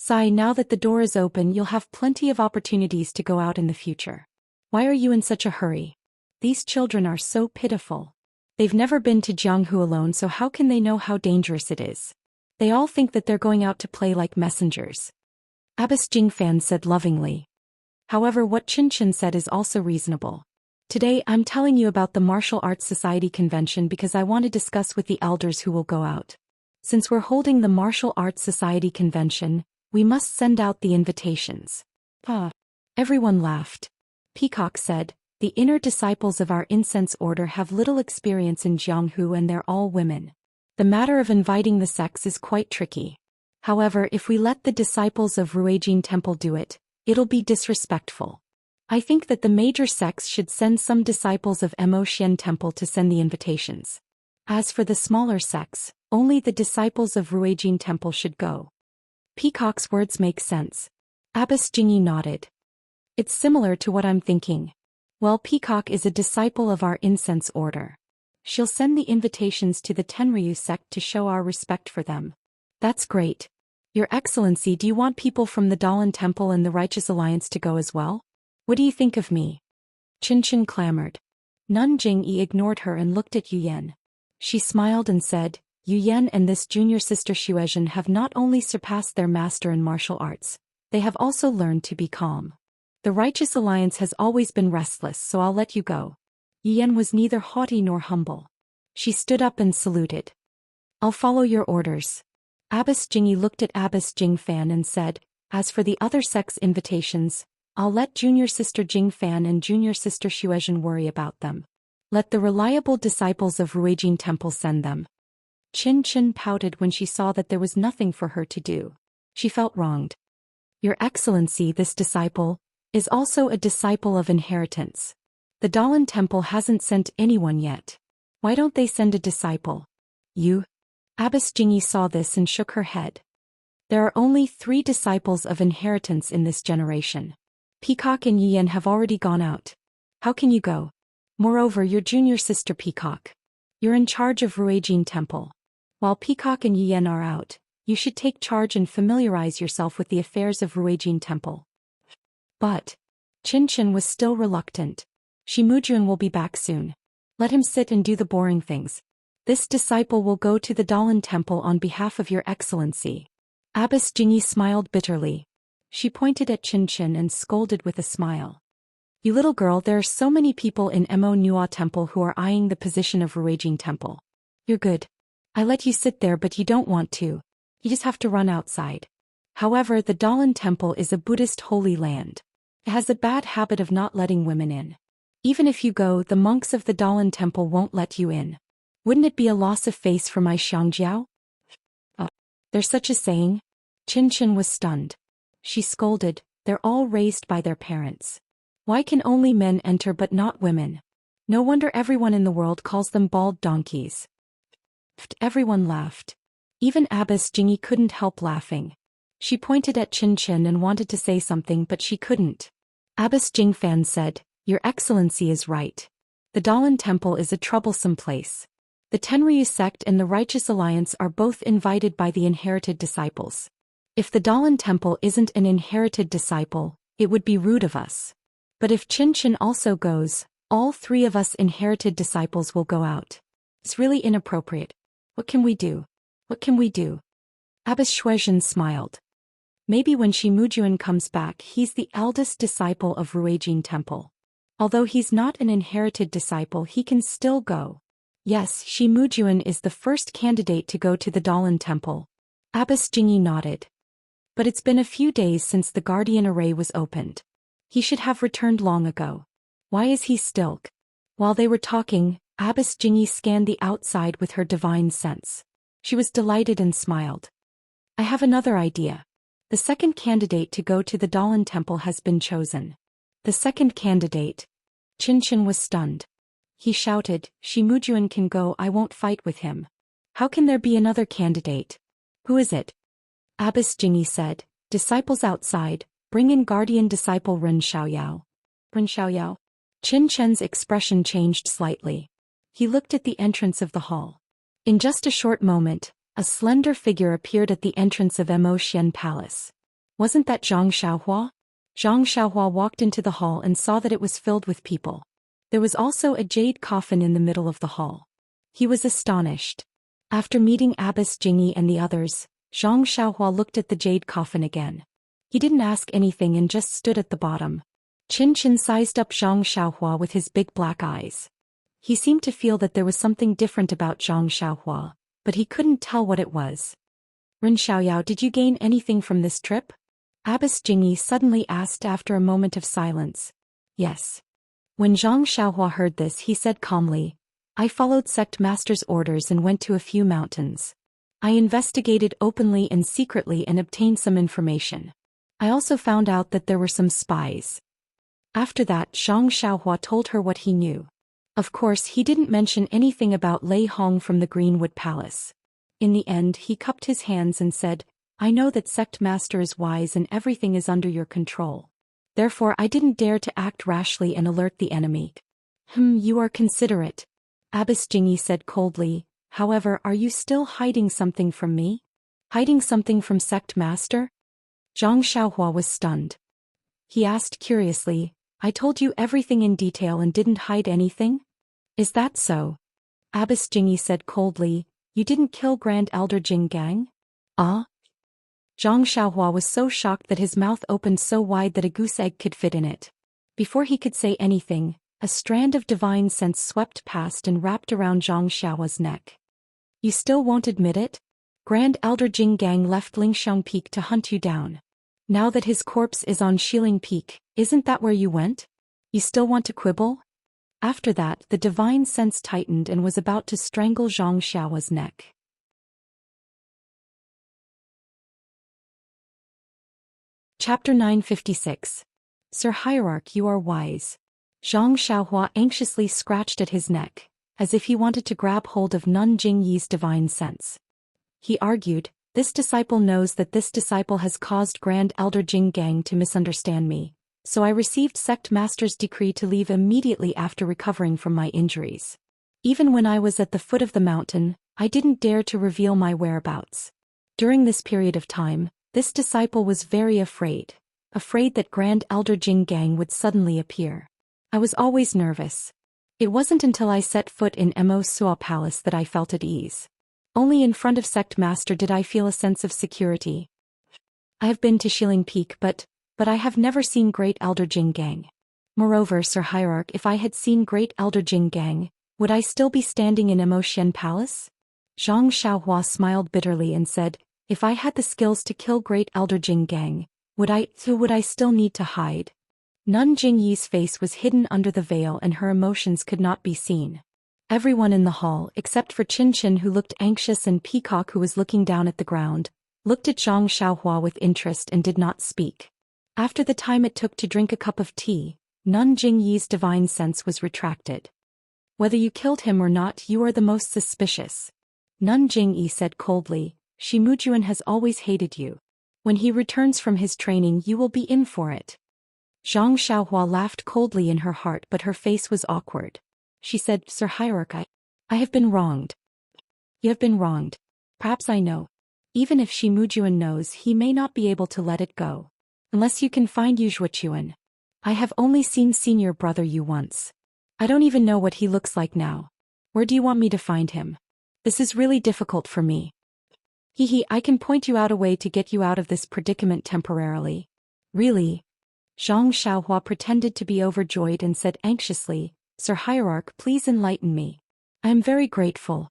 Now that the door is open, you'll have plenty of opportunities to go out in the future. Why are you in such a hurry? These children are so pitiful. They've never been to Jianghu alone, so how can they know how dangerous it is? They all think that they're going out to play like messengers." Abbess Jingfan said lovingly. However, what Chin said is also reasonable. "Today I'm telling you about the Martial Arts Society convention because I want to discuss with the elders who will go out. Since we're holding the Martial Arts Society convention, we must send out the invitations." Everyone laughed. Peacock said, "The inner disciples of our incense order have little experience in Jianghu and they're all women. The matter of inviting the sects is quite tricky. However, if we let the disciples of Ruijin Temple do it, it'll be disrespectful. I think that the major sects should send some disciples of Mo Xian Temple to send the invitations. As for the smaller sects, only the disciples of Ruijin Temple should go." Peacock's words make sense. Abbess Jingyi nodded. "It's similar to what I'm thinking. Well, Peacock is a disciple of our incense order. She'll send the invitations to the Tenryu sect to show our respect for them." "That's great. Your Excellency, do you want people from the Dalan Temple and the Righteous Alliance to go as well? What do you think of me?" Chin clamored. Nun Jingyi ignored her and looked at Yu Yan. She smiled and said, Yu Yan and this junior sister Xuezhen have not only surpassed their master in martial arts, they have also learned to be calm. The righteous alliance has always been restless, so I'll let you go. Yu Yan was neither haughty nor humble. She stood up and saluted. I'll follow your orders. Abbess Jingyi looked at Abbess Jingfan and said, as for the other sect's invitations, I'll let junior sister Jingfan and junior sister Xuezhen worry about them. Let the reliable disciples of Ruijin Temple send them. Qin Qin pouted when she saw that there was nothing for her to do. She felt wronged. Your Excellency, this disciple is also a disciple of inheritance. The Dalan Temple hasn't sent anyone yet. Why don't they send a disciple? You? Abbess Jingyi saw this and shook her head. There are only 3 disciples of inheritance in this generation. Peacock and Yiyan have already gone out. How can you go? Moreover, your junior sister Peacock. You're in charge of Ruijin Temple. While Peacock and Yiyan are out, you should take charge and familiarize yourself with the affairs of Ruijin Temple. But Qin Qin was still reluctant. Shi Mujun will be back soon. Let him sit and do the boring things. This disciple will go to the Dalan Temple on behalf of your Excellency. Abbess Jingyi smiled bitterly. She pointed at Qin Qin and scolded with a smile. You little girl, there are so many people in Mo Nua Temple who are eyeing the position of Ruijin Temple. You're good. I let you sit there, but you don't want to. You just have to run outside. However, the Dalan Temple is a Buddhist holy land. It has a bad habit of not letting women in. Even if you go, the monks of the Dalan Temple won't let you in. Wouldn't it be a loss of face for my Xiangjiao? There's such a saying? Qin Qin was stunned. She scolded, they're all raised by their parents. Why can only men enter but not women? No wonder everyone in the world calls them bald donkeys. Everyone laughed. Even Abbess Jingyi couldn't help laughing. She pointed at Qin Qin and wanted to say something, but she couldn't. Abbess Jingfan said, Your Excellency is right. The Dalan Temple is a troublesome place. The Tenryu sect and the Righteous Alliance are both invited by the inherited disciples. If the Dalan Temple isn't an inherited disciple, it would be rude of us. But if Qin Qin also goes, all 3 of us inherited disciples will go out. It's really inappropriate. What can we do? What can we do? Abbess Xuezhen smiled. Maybe when Shi Mujun comes back, he's the eldest disciple of Ruijin Temple. Although he's not an inherited disciple, he can still go. Yes, Shi Mujun is the first candidate to go to the Dalan Temple. Abbess Jingyi nodded. But it's been a few days since the Guardian Array was opened. He should have returned long ago. Why is he still? While they were talking, Abbess Jingyi scanned the outside with her divine sense. She was delighted and smiled. I have another idea. The second candidate to go to the Dalan Temple has been chosen. The second candidate? Qin Qin was stunned. He shouted, Shi Mujun can go, I won't fight with him. How can there be another candidate? Who is it? Abbess Jingyi said, Disciples outside, bring in guardian disciple Ren Xiaoyao. Ren Xiaoyao? Qin Qin's expression changed slightly. He looked at the entrance of the hall. In just a short moment, a slender figure appeared at the entrance of Mo Xian Palace. Wasn't that Zhang Xiaohua? Zhang Xiaohua walked into the hall and saw that it was filled with people. There was also a jade coffin in the middle of the hall. He was astonished. After meeting Abbess Jingyi and the others, Zhang Xiaohua looked at the jade coffin again. He didn't ask anything and just stood at the bottom. Qin Qin sized up Zhang Xiaohua with his big black eyes. He seemed to feel that there was something different about Zhang Xiaohua, but he couldn't tell what it was. Ren Xiaoyao, did you gain anything from this trip? Abbess Jingyi suddenly asked after a moment of silence. Yes. When Zhang Xiaohua heard this, he said calmly, I followed sect master's orders and went to a few mountains. I investigated openly and secretly and obtained some information. I also found out that there were some spies. After that, Zhang Xiaohua told her what he knew. Of course, he didn't mention anything about Lei Hong from the Greenwood Palace. In the end, he cupped his hands and said, I know that sect master is wise and everything is under your control. Therefore, I didn't dare to act rashly and alert the enemy. You are considerate. Abbess Jingyi said coldly, however, are you still hiding something from me? Hiding something from sect master? Zhang Xiaohua was stunned. He asked curiously, I told you everything in detail and didn't hide anything? Is that so? Abbess Jingyi said coldly, You didn't kill Grand Elder Jing Gang? Ah? Zhang Xiaohua was so shocked that his mouth opened so wide that a goose egg could fit in it. Before he could say anything, a strand of divine sense swept past and wrapped around Zhang Xiaohua's neck. You still won't admit it? Grand Elder Jing Gang left Lingxiang Peak to hunt you down. Now that his corpse is on Xiling Peak, isn't that where you went? You still want to quibble? After that, the divine sense tightened and was about to strangle Zhang Xiaohua's neck. Chapter 956. Sir Hierarch, you are wise. Zhang Xiaohua anxiously scratched at his neck, as if he wanted to grab hold of Nun Jingyi's divine sense. He argued, this disciple knows that this disciple has caused Grand Elder Jing Gang to misunderstand me, so I received Sect Master's decree to leave immediately after recovering from my injuries. Even when I was at the foot of the mountain, I didn't dare to reveal my whereabouts. During this period of time, this disciple was very afraid that Grand Elder Jing Gang would suddenly appear. I was always nervous. It wasn't until I set foot in Mo Sua Palace that I felt at ease. Only in front of Sect Master did I feel a sense of security. I have been to Xiling Peak but I have never seen Great Elder Jing Gang. Moreover, Sir Hierarch, if I had seen Great Elder Jing Gang, would I still be standing in Mo Xian Palace? Zhang Xiaohua smiled bitterly and said, if I had the skills to kill Great Elder Jing Gang, would I still need to hide? Nun Jingyi's face was hidden under the veil and her emotions could not be seen. Everyone in the hall, except for Qin Qin who looked anxious and Peacock who was looking down at the ground, looked at Zhang Xiaohua with interest and did not speak. After the time it took to drink a cup of tea, Nun Jingyi's divine sense was retracted. Whether you killed him or not, you are the most suspicious. Nun Jingyi said coldly, Shi Mujuan has always hated you. When he returns from his training you will be in for it. Zhang Xiaohua laughed coldly in her heart but her face was awkward. She said, Sir Hierarch, I have been wronged. You have been wronged. Perhaps I know. Even if Shi Mujuan knows, he may not be able to let it go. Unless you can find Yu Zhuochuan. I have only seen senior brother Yu once. I don't even know what he looks like now. Where do you want me to find him? This is really difficult for me. I can point you out a way to get you out of this predicament temporarily. Really? Zhang Xiaohua pretended to be overjoyed and said anxiously, Sir Hierarch, please enlighten me. I am very grateful.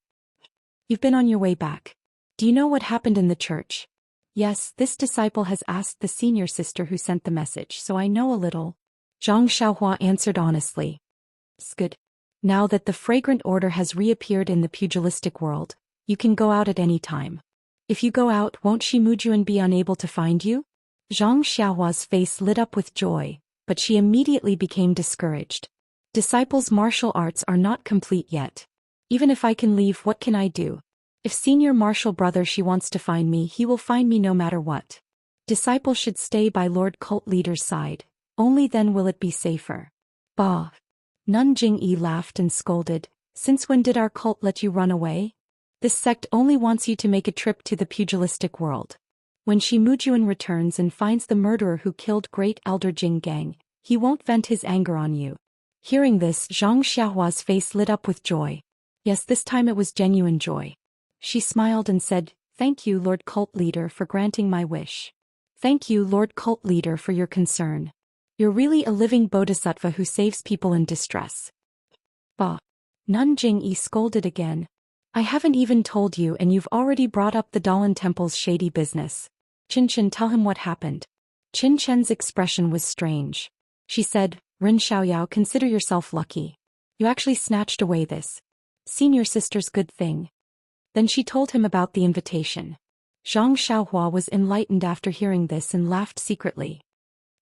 You've been on your way back. Do you know what happened in the church? Yes, this disciple has asked the senior sister who sent the message, so I know a little. Zhang Xiaohua answered honestly. It's good. Now that the fragrant order has reappeared in the pugilistic world, you can go out at any time. If you go out, won't Shi Mujuan be unable to find you? Zhang Xiaohua's face lit up with joy, but she immediately became discouraged. Disciples' martial arts are not complete yet. Even if I can leave, what can I do? If senior martial brother Shi wants to find me, he will find me no matter what. Disciple should stay by Lord Cult Leader's side, only then will it be safer. Bah! Nun Jingyi laughed and scolded, since when did our cult let you run away? This sect only wants you to make a trip to the pugilistic world. When Shi Mujuan returns and finds the murderer who killed Great Elder Jing Gang, he won't vent his anger on you. Hearing this, Zhang Xiaohua's face lit up with joy. Yes, this time it was genuine joy. She smiled and said, Thank you, Lord Cult Leader, for granting my wish. Thank you, Lord Cult Leader, for your concern. You're really a living bodhisattva who saves people in distress. Bah! Nun Jingyi scolded again. I haven't even told you and you've already brought up the Dalan Temple's shady business. Qin Qin, tell him what happened. Qin Chen's expression was strange. She said, Ren Xiaoyao, consider yourself lucky. You actually snatched away this senior sister's good thing. Then she told him about the invitation. Zhang Xiaohua was enlightened after hearing this and laughed secretly.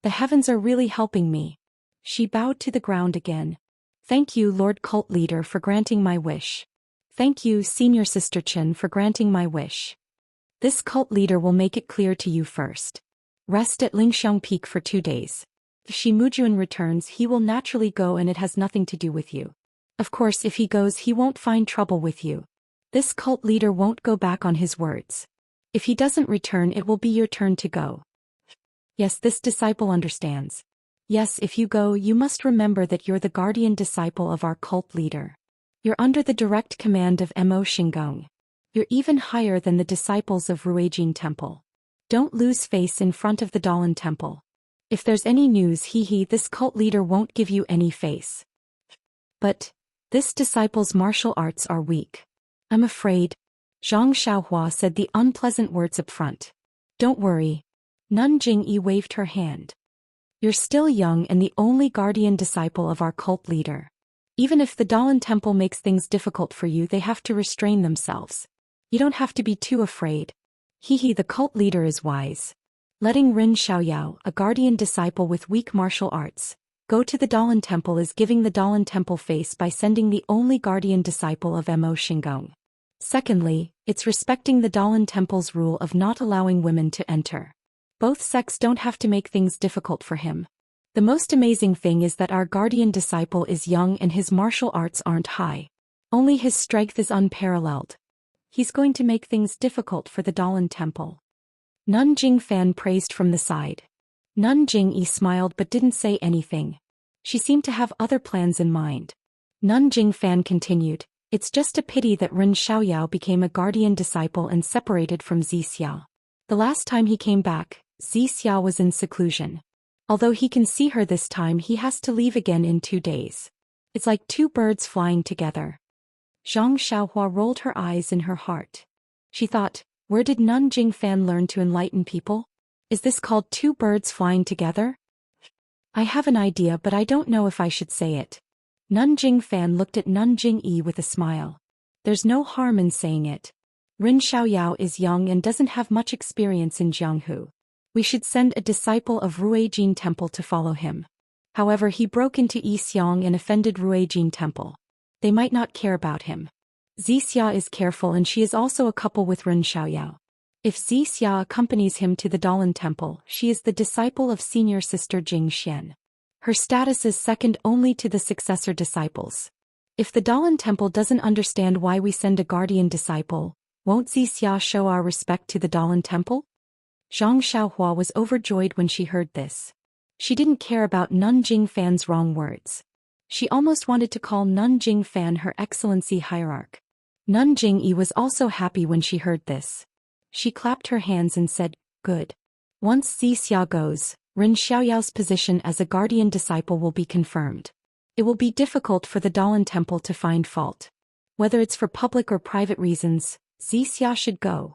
The heavens are really helping me. She bowed to the ground again. Thank you, Lord Cult Leader, for granting my wish. Thank you, Senior Sister Chen, for granting my wish. This cult leader will make it clear to you first. Rest at Lingxiang Peak for 2 days. If Shi Mujuan returns, he will naturally go and it has nothing to do with you. Of course, if he goes, he won't find trouble with you. This cult leader won't go back on his words. If he doesn't return, it will be your turn to go. Yes, this disciple understands. Yes, if you go, you must remember that you're the guardian disciple of our cult leader. You're under the direct command of Mo Xinggong. You're even higher than the disciples of Ruijin Temple. Don't lose face in front of the Dalan Temple. If there's any news, this cult leader won't give you any face. But this disciple's martial arts are weak. I'm afraid. Zhang Xiaohua said the unpleasant words up front. Don't worry. Nun Jingyi waved her hand. You're still young and the only guardian disciple of our cult leader. Even if the Dalan Temple makes things difficult for you, they have to restrain themselves. You don't have to be too afraid. The cult leader is wise. Letting Ren Xiaoyao, a guardian disciple with weak martial arts, go to the Dalan Temple is giving the Dalan Temple face by sending the only guardian disciple of Mo Xingong. Secondly, it's respecting the Dalan Temple's rule of not allowing women to enter. Both sects don't have to make things difficult for him. The most amazing thing is that our guardian disciple is young and his martial arts aren't high. Only his strength is unparalleled. He's going to make things difficult for the Dalan Temple. Nun Jingfan praised from the side. Nun Jingyi smiled but didn't say anything. She seemed to have other plans in mind. Nun Jingfan continued, it's just a pity that Ren Xiaoyao became a guardian disciple and separated from Zixia. The last time he came back, Zixia was in seclusion. Although he can see her this time, he has to leave again in 2 days. It's like two birds flying together. Zhang Xiaohua rolled her eyes in her heart. She thought, where did Nun Jingfan learn to enlighten people? Is this called two birds flying together? I have an idea, but I don't know if I should say it. Nun Jingfan looked at Nun Jingyi with a smile. There's no harm in saying it. Ren Xiaoyao is young and doesn't have much experience in Jianghu. We should send a disciple of Ruijin Temple to follow him. However, he broke into Yixiang and offended Ruijin Temple. They might not care about him. Zixia is careful and she is also a couple with Ren Xiaoyao. If Zixia accompanies him to the Dalan Temple, she is the disciple of senior sister Jing Xian. Her status is second only to the successor disciples. If the Dalan Temple doesn't understand why we send a guardian disciple, won't Zixia show our respect to the Dalan Temple? Zhang Xiaohua was overjoyed when she heard this. She didn't care about Nun Jingfan's wrong words. She almost wanted to call Nun Jingfan her excellency hierarch. Nun Jingyi was also happy when she heard this. She clapped her hands and said, good. Once Zixia goes, Ren Xiaoyao's position as a guardian disciple will be confirmed. It will be difficult for the Dalan Temple to find fault. Whether it's for public or private reasons, Zixia should go.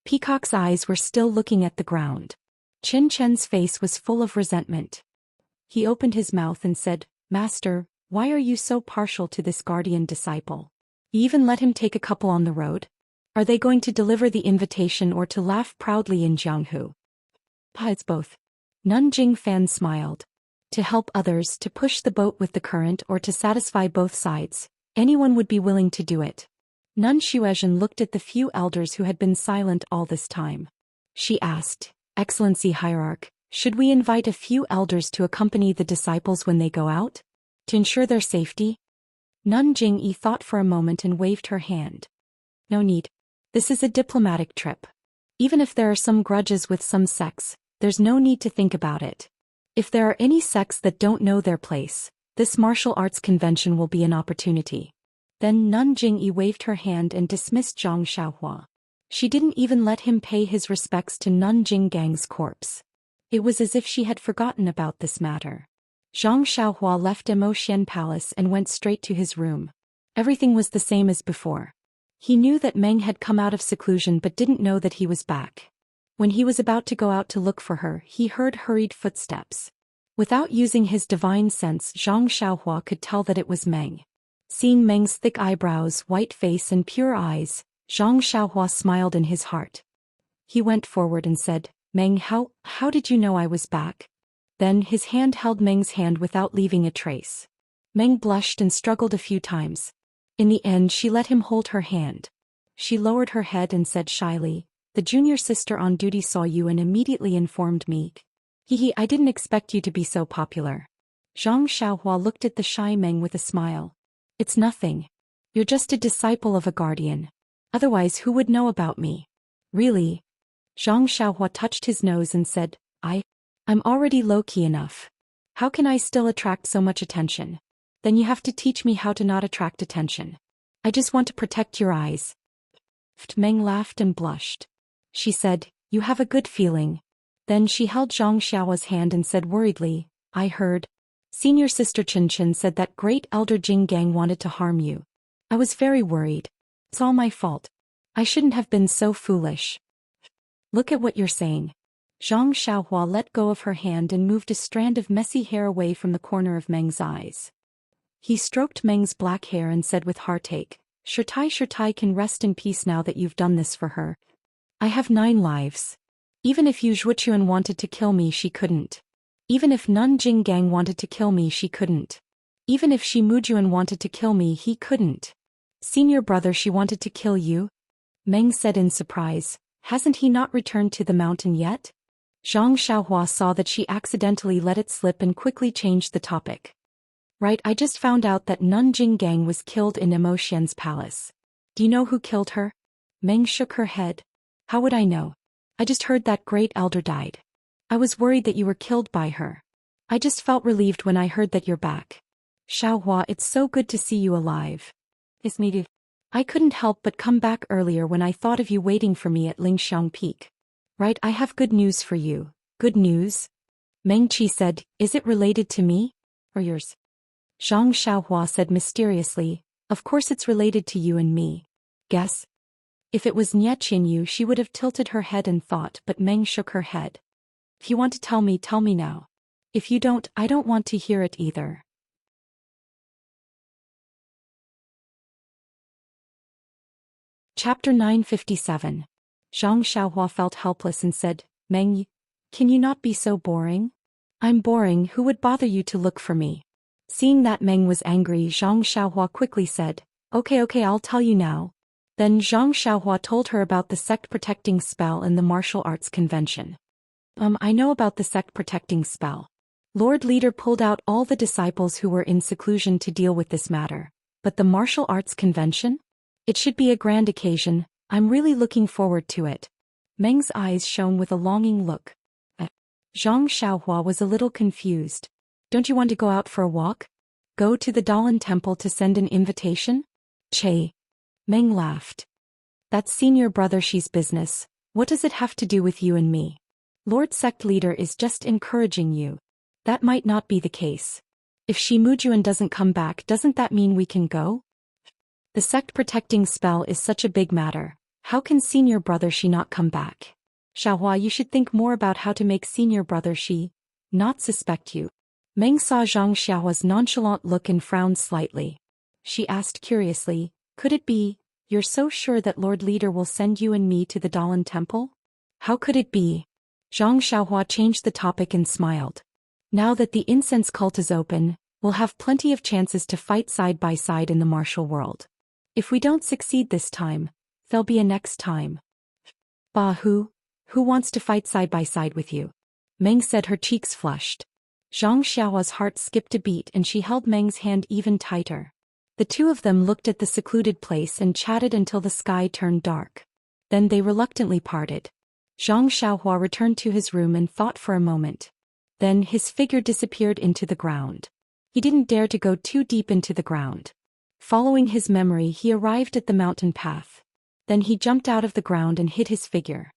Peacock's eyes were still looking at the ground. Chen Chen's face was full of resentment. He opened his mouth and said, Master, why are you so partial to this guardian disciple? You even let him take a couple on the road? Are they going to deliver the invitation or to laugh proudly in Jianghu? It's both. Nun Jingfan smiled. To help others, to push the boat with the current, or to satisfy both sides, anyone would be willing to do it. Nun Xuezhen looked at the few elders who had been silent all this time. She asked, Excellency Hierarch, should we invite a few elders to accompany the disciples when they go out? To ensure their safety? Nun Jingyi thought for a moment and waved her hand. No need. This is a diplomatic trip. Even if there are some grudges with some sects, there's no need to think about it. If there are any sects that don't know their place, this martial arts convention will be an opportunity. Then Nun Jingyi waved her hand and dismissed Zhang Xiaohua. She didn't even let him pay his respects to Nun Jinggang's corpse. It was as if she had forgotten about this matter. Zhang Xiaohua left Mo Xian Palace and went straight to his room. Everything was the same as before. He knew that Meng had come out of seclusion but didn't know that he was back. When he was about to go out to look for her, he heard hurried footsteps. Without using his divine sense, Zhang Xiaohua could tell that it was Meng. Seeing Meng's thick eyebrows, white face and pure eyes, Zhang Xiaohua smiled in his heart. He went forward and said, Meng, how did you know I was back? Then his hand held Meng's hand without leaving a trace. Meng blushed and struggled a few times. In the end, she let him hold her hand. She lowered her head and said shyly, the junior sister on duty saw you and immediately informed me. I didn't expect you to be so popular. Zhang Xiaohua looked at the shy Meng with a smile. It's nothing. You're just a disciple of a guardian. Otherwise, who would know about me? Really? Zhang Xiaohua touched his nose and said, I'm already low-key enough. How can I still attract so much attention? Then you have to teach me how to not attract attention. I just want to protect your eyes. Meng laughed and blushed. She said, "You have a good feeling." Then she held Zhang Xiao's hand and said worriedly, "I heard. Senior sister Chen said that great elder Jing Gang wanted to harm you. I was very worried. It's all my fault. I shouldn't have been so foolish." "Look at what you're saying." Zhang Xiaohua let go of her hand and moved a strand of messy hair away from the corner of Meng's eyes. He stroked Meng's black hair and said with heartache, Shirtai can rest in peace now that you've done this for her. I have 9 lives. Even if Yu Zhuochuan wanted to kill me, she couldn't. Even if Nun Jing Gang wanted to kill me, she couldn't. Even if Shi Mujuan wanted to kill me, he couldn't. Senior brother, she wanted to kill you? Meng said in surprise. Hasn't he not returned to the mountain yet? Zhang Xiaohua saw that she accidentally let it slip and quickly changed the topic. Right, I just found out that Nun Jing Gang was killed in Emotian's palace. Do you know who killed her? Meng shook her head. How would I know? I just heard that great elder died. I was worried that you were killed by her. I just felt relieved when I heard that you're back. Xiaohua, it's so good to see you alive. It's me too. I couldn't help but come back earlier when I thought of you waiting for me at Lingxiang Peak. Right, I have good news for you. Good news? Meng Qi said, is it related to me? Or yours? Zhang Xiaohua said mysteriously, of course it's related to you and me. Guess? If it was Nie Qinyu, she would have tilted her head and thought, but Meng shook her head. If you want to tell me now. If you don't, I don't want to hear it either. Chapter 957. Zhang Xiaohua felt helpless and said, Meng, can you not be so boring? I'm boring, who would bother you to look for me? Seeing that Meng was angry, Zhang Xiaohua quickly said, Okay, I'll tell you now. Then Zhang Xiaohua told her about the sect protecting spell and the martial arts convention. I know about the sect protecting spell. Lord Leader pulled out all the disciples who were in seclusion to deal with this matter. But the martial arts convention? It should be a grand occasion. I'm really looking forward to it. Meng's eyes shone with a longing look. Zhang Xiaohua was a little confused. Don't you want to go out for a walk? Go to the Dalan temple to send an invitation? Che. Meng laughed. That's senior brother Shi's business. What does it have to do with you and me? Lord Sect Leader is just encouraging you. That might not be the case. If Shi Mujuan doesn't come back, doesn't that mean we can go? The sect protecting spell is such a big matter. How can senior brother Shi not come back? Xiaohua, you should think more about how to make senior brother Shi not suspect you. Meng saw Zhang Xiaohua's nonchalant look and frowned slightly. She asked curiously, could it be, you're so sure that Lord Leader will send you and me to the Dalan temple? How could it be? Zhang Xiaohua changed the topic and smiled. Now that the incense cult is open, we'll have plenty of chances to fight side by side in the martial world. If we don't succeed this time, there'll be a next time. Bah, who wants to fight side by side with you? Meng said, her cheeks flushed. Zhang Xiaohua's heart skipped a beat and she held Meng's hand even tighter. The two of them looked at the secluded place and chatted until the sky turned dark. Then they reluctantly parted. Zhang Xiaohua returned to his room and thought for a moment. Then his figure disappeared into the ground. He didn't dare to go too deep into the ground. Following his memory, he arrived at the mountain path. Then he jumped out of the ground and hid his figure.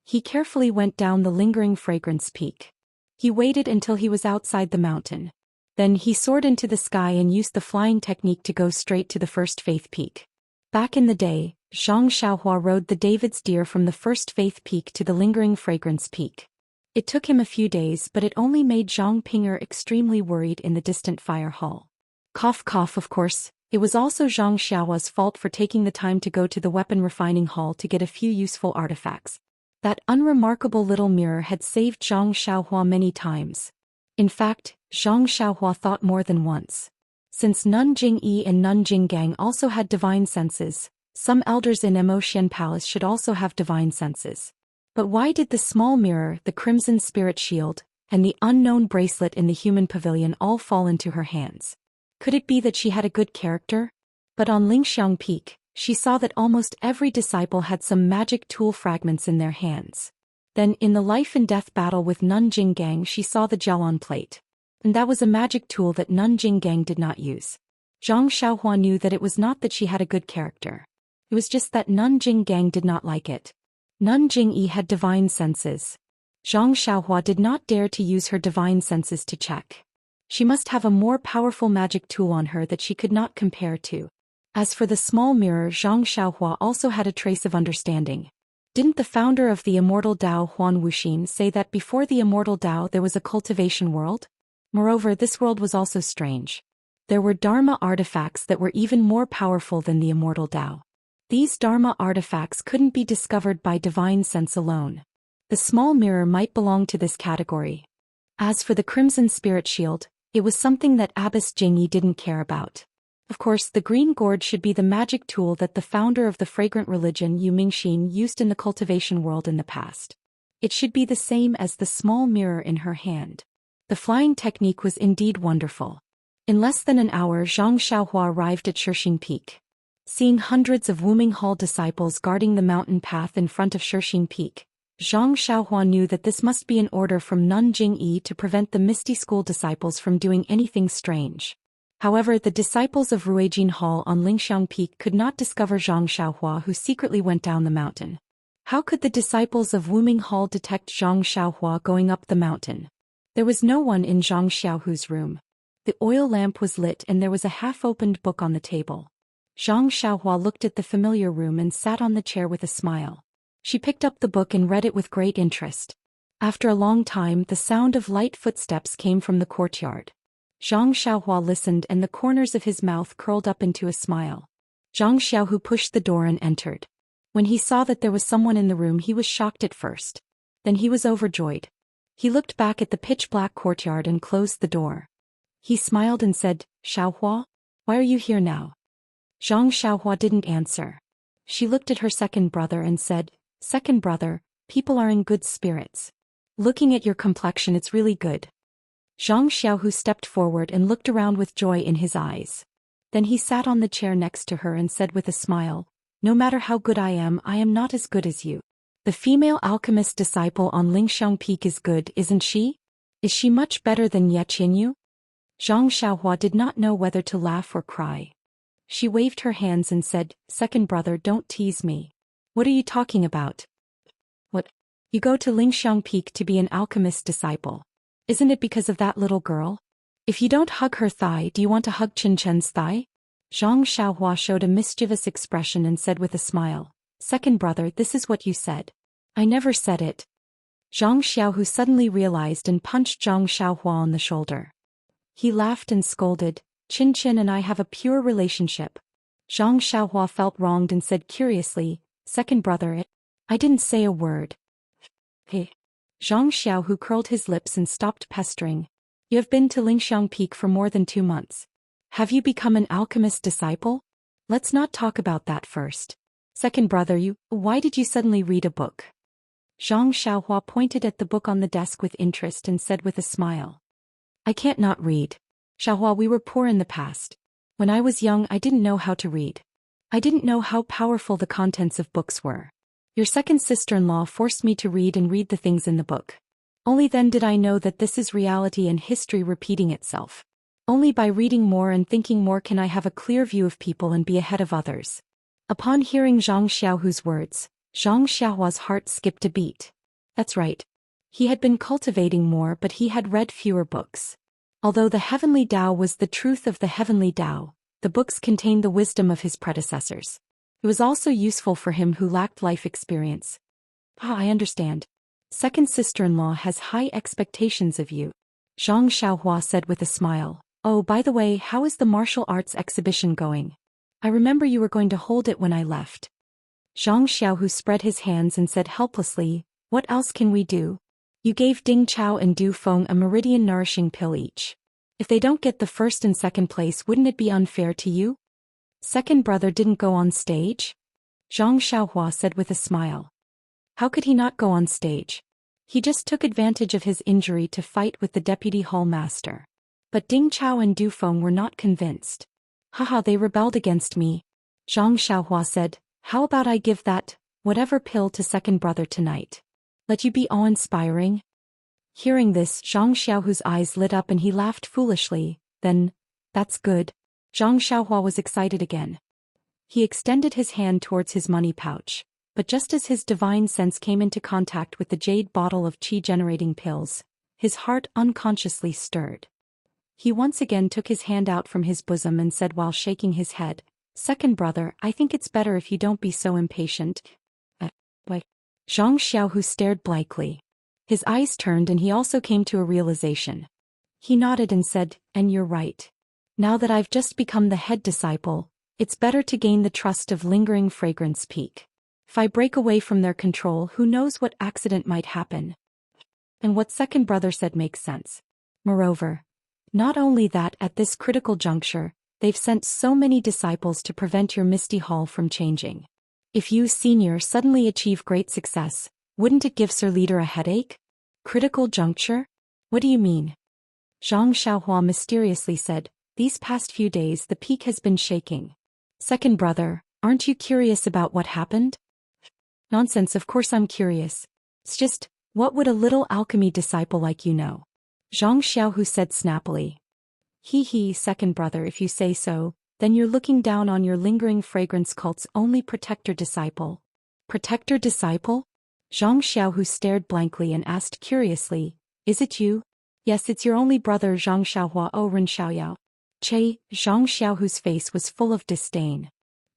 He carefully went down the lingering fragrance peak. He waited until he was outside the mountain. Then he soared into the sky and used the flying technique to go straight to the first faith peak. Back in the day, Zhang Xiaohua rode the David's deer from the first faith peak to the lingering fragrance peak. It took him a few days, but it only made Zhang Pinger extremely worried in the distant fire hall. Cough, of course, it was also Zhang Xiaohua's fault for taking the time to go to the weapon refining hall to get a few useful artifacts. That unremarkable little mirror had saved Zhang Xiaohua many times. In fact, Zhang Xiaohua thought more than once. Since Nun Jingyi and Nun Jinggang also had divine senses, some elders in Emotian Palace should also have divine senses. But why did the small mirror, the crimson spirit shield, and the unknown bracelet in the human pavilion all fall into her hands? Could it be that she had a good character? But on Lingxiang Peak, she saw that almost every disciple had some magic tool fragments in their hands. Then in the life and death battle with Nun Jinggang, she saw the Jialan plate. And that was a magic tool that Nun Jinggang did not use. Zhang Xiaohua knew that it was not that she had a good character. It was just that Nun Jinggang did not like it. Nun Jingyi had divine senses. Zhang Xiaohua did not dare to use her divine senses to check. She must have a more powerful magic tool on her that she could not compare to. As for the small mirror, Zhang Xiaohua also had a trace of understanding. Didn't the founder of the immortal Tao, Huan Wuxin, say that before the immortal Tao there was a cultivation world? Moreover, this world was also strange. There were Dharma artifacts that were even more powerful than the immortal Tao. These Dharma artifacts couldn't be discovered by divine sense alone. The small mirror might belong to this category. As for the Crimson Spirit Shield, it was something that Abbess Jingyi didn't care about. Of course, the green gourd should be the magic tool that the founder of the fragrant religion Yu Mingxin used in the cultivation world in the past. It should be the same as the small mirror in her hand. The flying technique was indeed wonderful. In less than an hour, Zhang Xiaohua arrived at Shixing Peak. Seeing hundreds of Wuming Hall disciples guarding the mountain path in front of Shixing Peak, Zhang Xiaohua knew that this must be an order from Nun Jingyi to prevent the Misty School disciples from doing anything strange. However, the disciples of Ruijin Hall on Lingxiang Peak could not discover Zhang Xiaohua, who secretly went down the mountain. How could the disciples of Wuming Hall detect Zhang Xiaohua going up the mountain? There was no one in Zhang Xiaohu's room. The oil lamp was lit and there was a half-opened book on the table. Zhang Xiaohua looked at the familiar room and sat on the chair with a smile. She picked up the book and read it with great interest. After a long time, the sound of light footsteps came from the courtyard. Zhang Xiaohua listened and the corners of his mouth curled up into a smile. Zhang Xiaohu pushed the door and entered. When he saw that there was someone in the room, he was shocked at first. Then he was overjoyed. He looked back at the pitch-black courtyard and closed the door. He smiled and said, "Xiaohua, why are you here now?" Zhang Xiaohua didn't answer. She looked at her second brother and said, "Second brother, people are in good spirits. Looking at your complexion, it's really good." Zhang Xiaohu stepped forward and looked around with joy in his eyes. Then he sat on the chair next to her and said with a smile, "No matter how good I am not as good as you. The female alchemist disciple on Lingxiang Peak is good, isn't she? Is she much better than Ye Qinyu?" Zhang Xiaohua did not know whether to laugh or cry. She waved her hands and said, "Second brother, don't tease me. What are you talking about? What? You go to Lingxiang Peak to be an alchemist disciple. Isn't it because of that little girl? If you don't hug her thigh, do you want to hug Qin Chen's thigh?" Zhang Xiaohua showed a mischievous expression and said with a smile, "Second brother, this is what you said." "I never said it." Zhang Xiaohu suddenly realized and punched Zhang Xiaohua on the shoulder. He laughed and scolded, "Qin Chen and I have a pure relationship." Zhang Xiaohua felt wronged and said curiously, "Second brother, I didn't say a word." Hey. Zhang Xiaohu curled his lips and stopped pestering. "You have been to Lingxiang Peak for more than 2 months. Have you become an alchemist disciple? Let's not talk about that first. Second brother, why did you suddenly read a book?" Zhang Xiaohua pointed at the book on the desk with interest and said with a smile, "I can't not read. Xiaohua, we were poor in the past. When I was young, I didn't know how to read. I didn't know how powerful the contents of books were. Your second sister-in-law forced me to read the things in the book. Only then did I know that this is reality and history repeating itself. Only by reading more and thinking more can I have a clear view of people and be ahead of others." Upon hearing Zhang Xiaohu's words, Zhang Xiaohua's heart skipped a beat. That's right. He had been cultivating more, but he had read fewer books. Although the heavenly Tao was the truth of the heavenly Tao, the books contained the wisdom of his predecessors. It was also useful for him who lacked life experience. I understand. Second sister-in-law has high expectations of you," Zhang Xiaohua said with a smile. "Oh, by the way, how is the martial arts exhibition going? I remember you were going to hold it when I left." Zhang Xiaohu spread his hands and said helplessly, "What else can we do? You gave Ding Chao and Du Feng a meridian nourishing pill each. If they don't get the first and second place, wouldn't it be unfair to you?" "Second brother didn't go on stage?" Zhang Xiaohua said with a smile. "How could he not go on stage? He just took advantage of his injury to fight with the deputy hall master. But Ding Chao and Du Feng were not convinced. Haha, they rebelled against me." Zhang Xiaohua said, "How about I give that, whatever pill to second brother tonight? Let you be awe-inspiring?" Hearing this, Zhang Xiaohu's eyes lit up and he laughed foolishly. Then, "That's good." Zhang Xiaohua was excited again. He extended his hand towards his money pouch, but just as his divine sense came into contact with the jade bottle of chi-generating pills, his heart unconsciously stirred. He once again took his hand out from his bosom and said while shaking his head, "Second brother, I think it's better if you don't be so impatient." What? Zhang Xiaohu stared blankly. His eyes turned and he also came to a realization. He nodded and said, "And you're right. Now that I've just become the head disciple, it's better to gain the trust of lingering fragrance peak. If I break away from their control, who knows what accident might happen." And what second brother said makes sense. Moreover, not only that at this critical juncture, they've sent so many disciples to prevent your Misty Hall from changing. If you, senior, suddenly achieve great success, wouldn't it give Sir Leader a headache? Critical juncture? What do you mean? Zhang Xiaohua mysteriously said, "These past few days the peak has been shaking. Second brother, aren't you curious about what happened?" "Nonsense, of course I'm curious. It's just, what would a little alchemy disciple like you know?" Zhang Xiaohu said snappily. He, second brother, if you say so, then you're looking down on your lingering fragrance cult's only protector disciple. Protector disciple? Zhang Xiaohu stared blankly and asked curiously, "Is it you?" "Yes, it's your only brother Zhang Xiaohua O Ren Xiaoyao." Che, Zhang Xiaohu's face was full of disdain.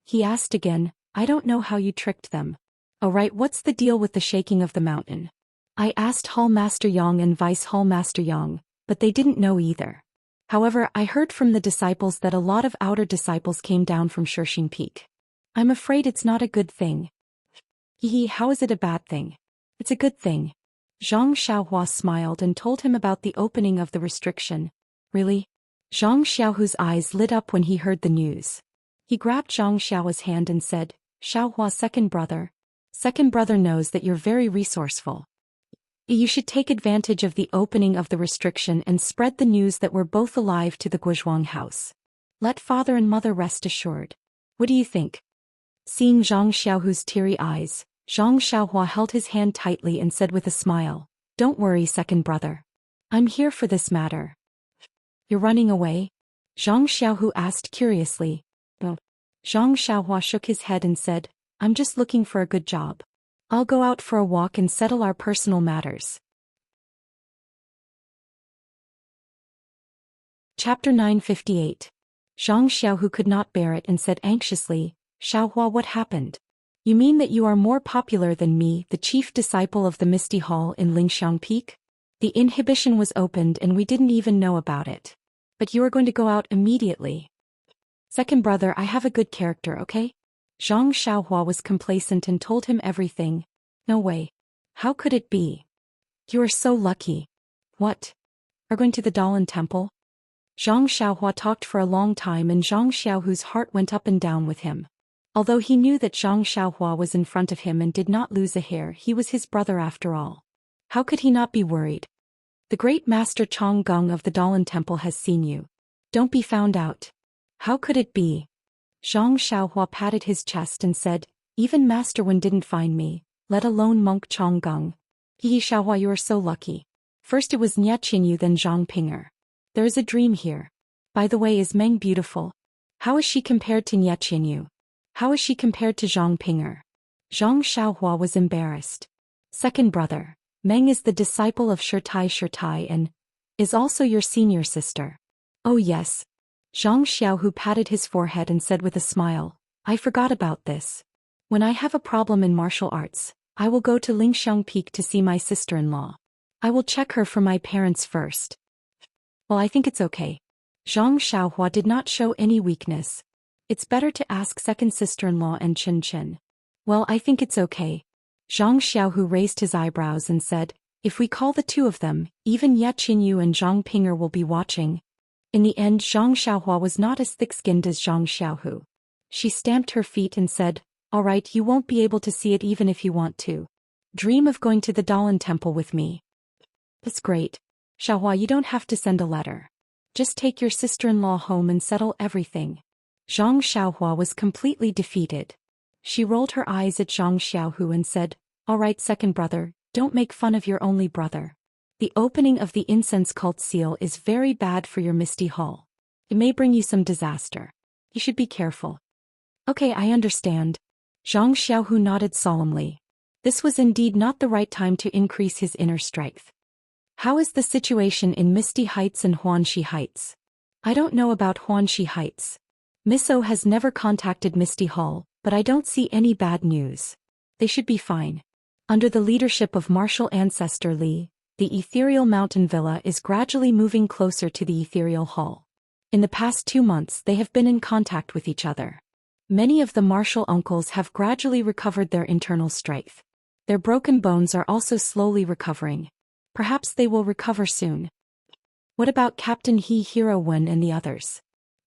He asked again, "I don't know how you tricked them." "Oh right, what's the deal with the shaking of the mountain?" "I asked Hall Master Yang and Vice Hall Master Yang, but they didn't know either. However, I heard from the disciples that a lot of outer disciples came down from Shirxing Peak. I'm afraid it's not a good thing." How is it a bad thing?" "It's a good thing." Zhang Xiaohua smiled and told him about the opening of the restriction. "Really?" Zhang Xiaohu's eyes lit up when he heard the news. He grabbed Zhang Xiaohua's hand and said, "Xiaohua, second brother. Second brother knows that you're very resourceful. You should take advantage of the opening of the restriction and spread the news that we're both alive to the Guozhuang house. Let father and mother rest assured. What do you think?" Seeing Zhang Xiaohu's teary eyes, Zhang Xiaohua held his hand tightly and said with a smile, "Don't worry, second brother. I'm here for this matter." "You're running away?" Zhang Xiaohu asked curiously. "Oh." Zhang Xiaohua shook his head and said, "I'm just looking for a good job. I'll go out for a walk and settle our personal matters." Chapter 958. Zhang Xiaohu could not bear it and said anxiously, "Xiaohua, what happened? You mean that you are more popular than me, the chief disciple of the Misty Hall in Lingxiang Peak? The inhibition was opened and we didn't even know about it. But you are going to go out immediately." "Second brother, I have a good character, okay?" Zhang Xiaohua was complacent and told him everything. "No way. How could it be? You are so lucky." "What? Are going to the Dalan temple?" Zhang Xiaohua talked for a long time and Zhang Xiaohu's heart went up and down with him. Although he knew that Zhang Xiaohua was in front of him and did not lose a hair, he was his brother after all. How could he not be worried? "The great master Chong Gong of the Dalan temple has seen you. Don't be found out." "How could it be?" Zhang Xiaohua patted his chest and said, "Even Master Wen didn't find me, let alone monk Chong Gong." Xiaohua, you are so lucky. First it was Nye Qinyu, then Zhang Pinger. There is a dream here. By the way, is Meng beautiful? How is she compared to Nye Qinyu? How is she compared to Zhang Pinger?" Zhang Xiaohua was embarrassed. "Second brother, Meng is the disciple of Shirtai and is also your senior sister." "Oh yes." Zhang Xiaohu patted his forehead and said with a smile, "I forgot about this. When I have a problem in martial arts, I will go to Lingxiang Peak to see my sister-in-law. I will check her for my parents first." "Well, I think it's okay." Zhang Xiaohua did not show any weakness. "It's better to ask second sister-in-law and Chen Chen." "Well, I think it's okay." Zhang Xiaohu raised his eyebrows and said, "If we call the two of them, even Nye Qinyu and Zhang Pinger will be watching." In the end, Zhang Xiaohua was not as thick-skinned as Zhang Xiaohu. She stamped her feet and said, "All right, you won't be able to see it even if you want to. Dream of going to the Dalan temple with me." "That's great. Xiaohua, you don't have to send a letter. Just take your sister-in-law home and settle everything." Zhang Xiaohua was completely defeated. She rolled her eyes at Zhang Xiaohu and said, "All right, second brother, don't make fun of your only brother. The opening of the incense cult seal is very bad for your Misty Hall. It may bring you some disaster. You should be careful." Okay, I understand. Zhang Xiaohu nodded solemnly. This was indeed not the right time to increase his inner strength. How is the situation in Misty Heights and Huanxi Heights? I don't know about Huanxi Heights. Miss O has never contacted Misty Hall, but I don't see any bad news. They should be fine. Under the leadership of martial ancestor Li, the ethereal mountain villa is gradually moving closer to the ethereal hall. In the past 2 months they have been in contact with each other. Many of the martial uncles have gradually recovered their internal strength. Their broken bones are also slowly recovering. Perhaps they will recover soon. What about Captain He Hero Wen and the others?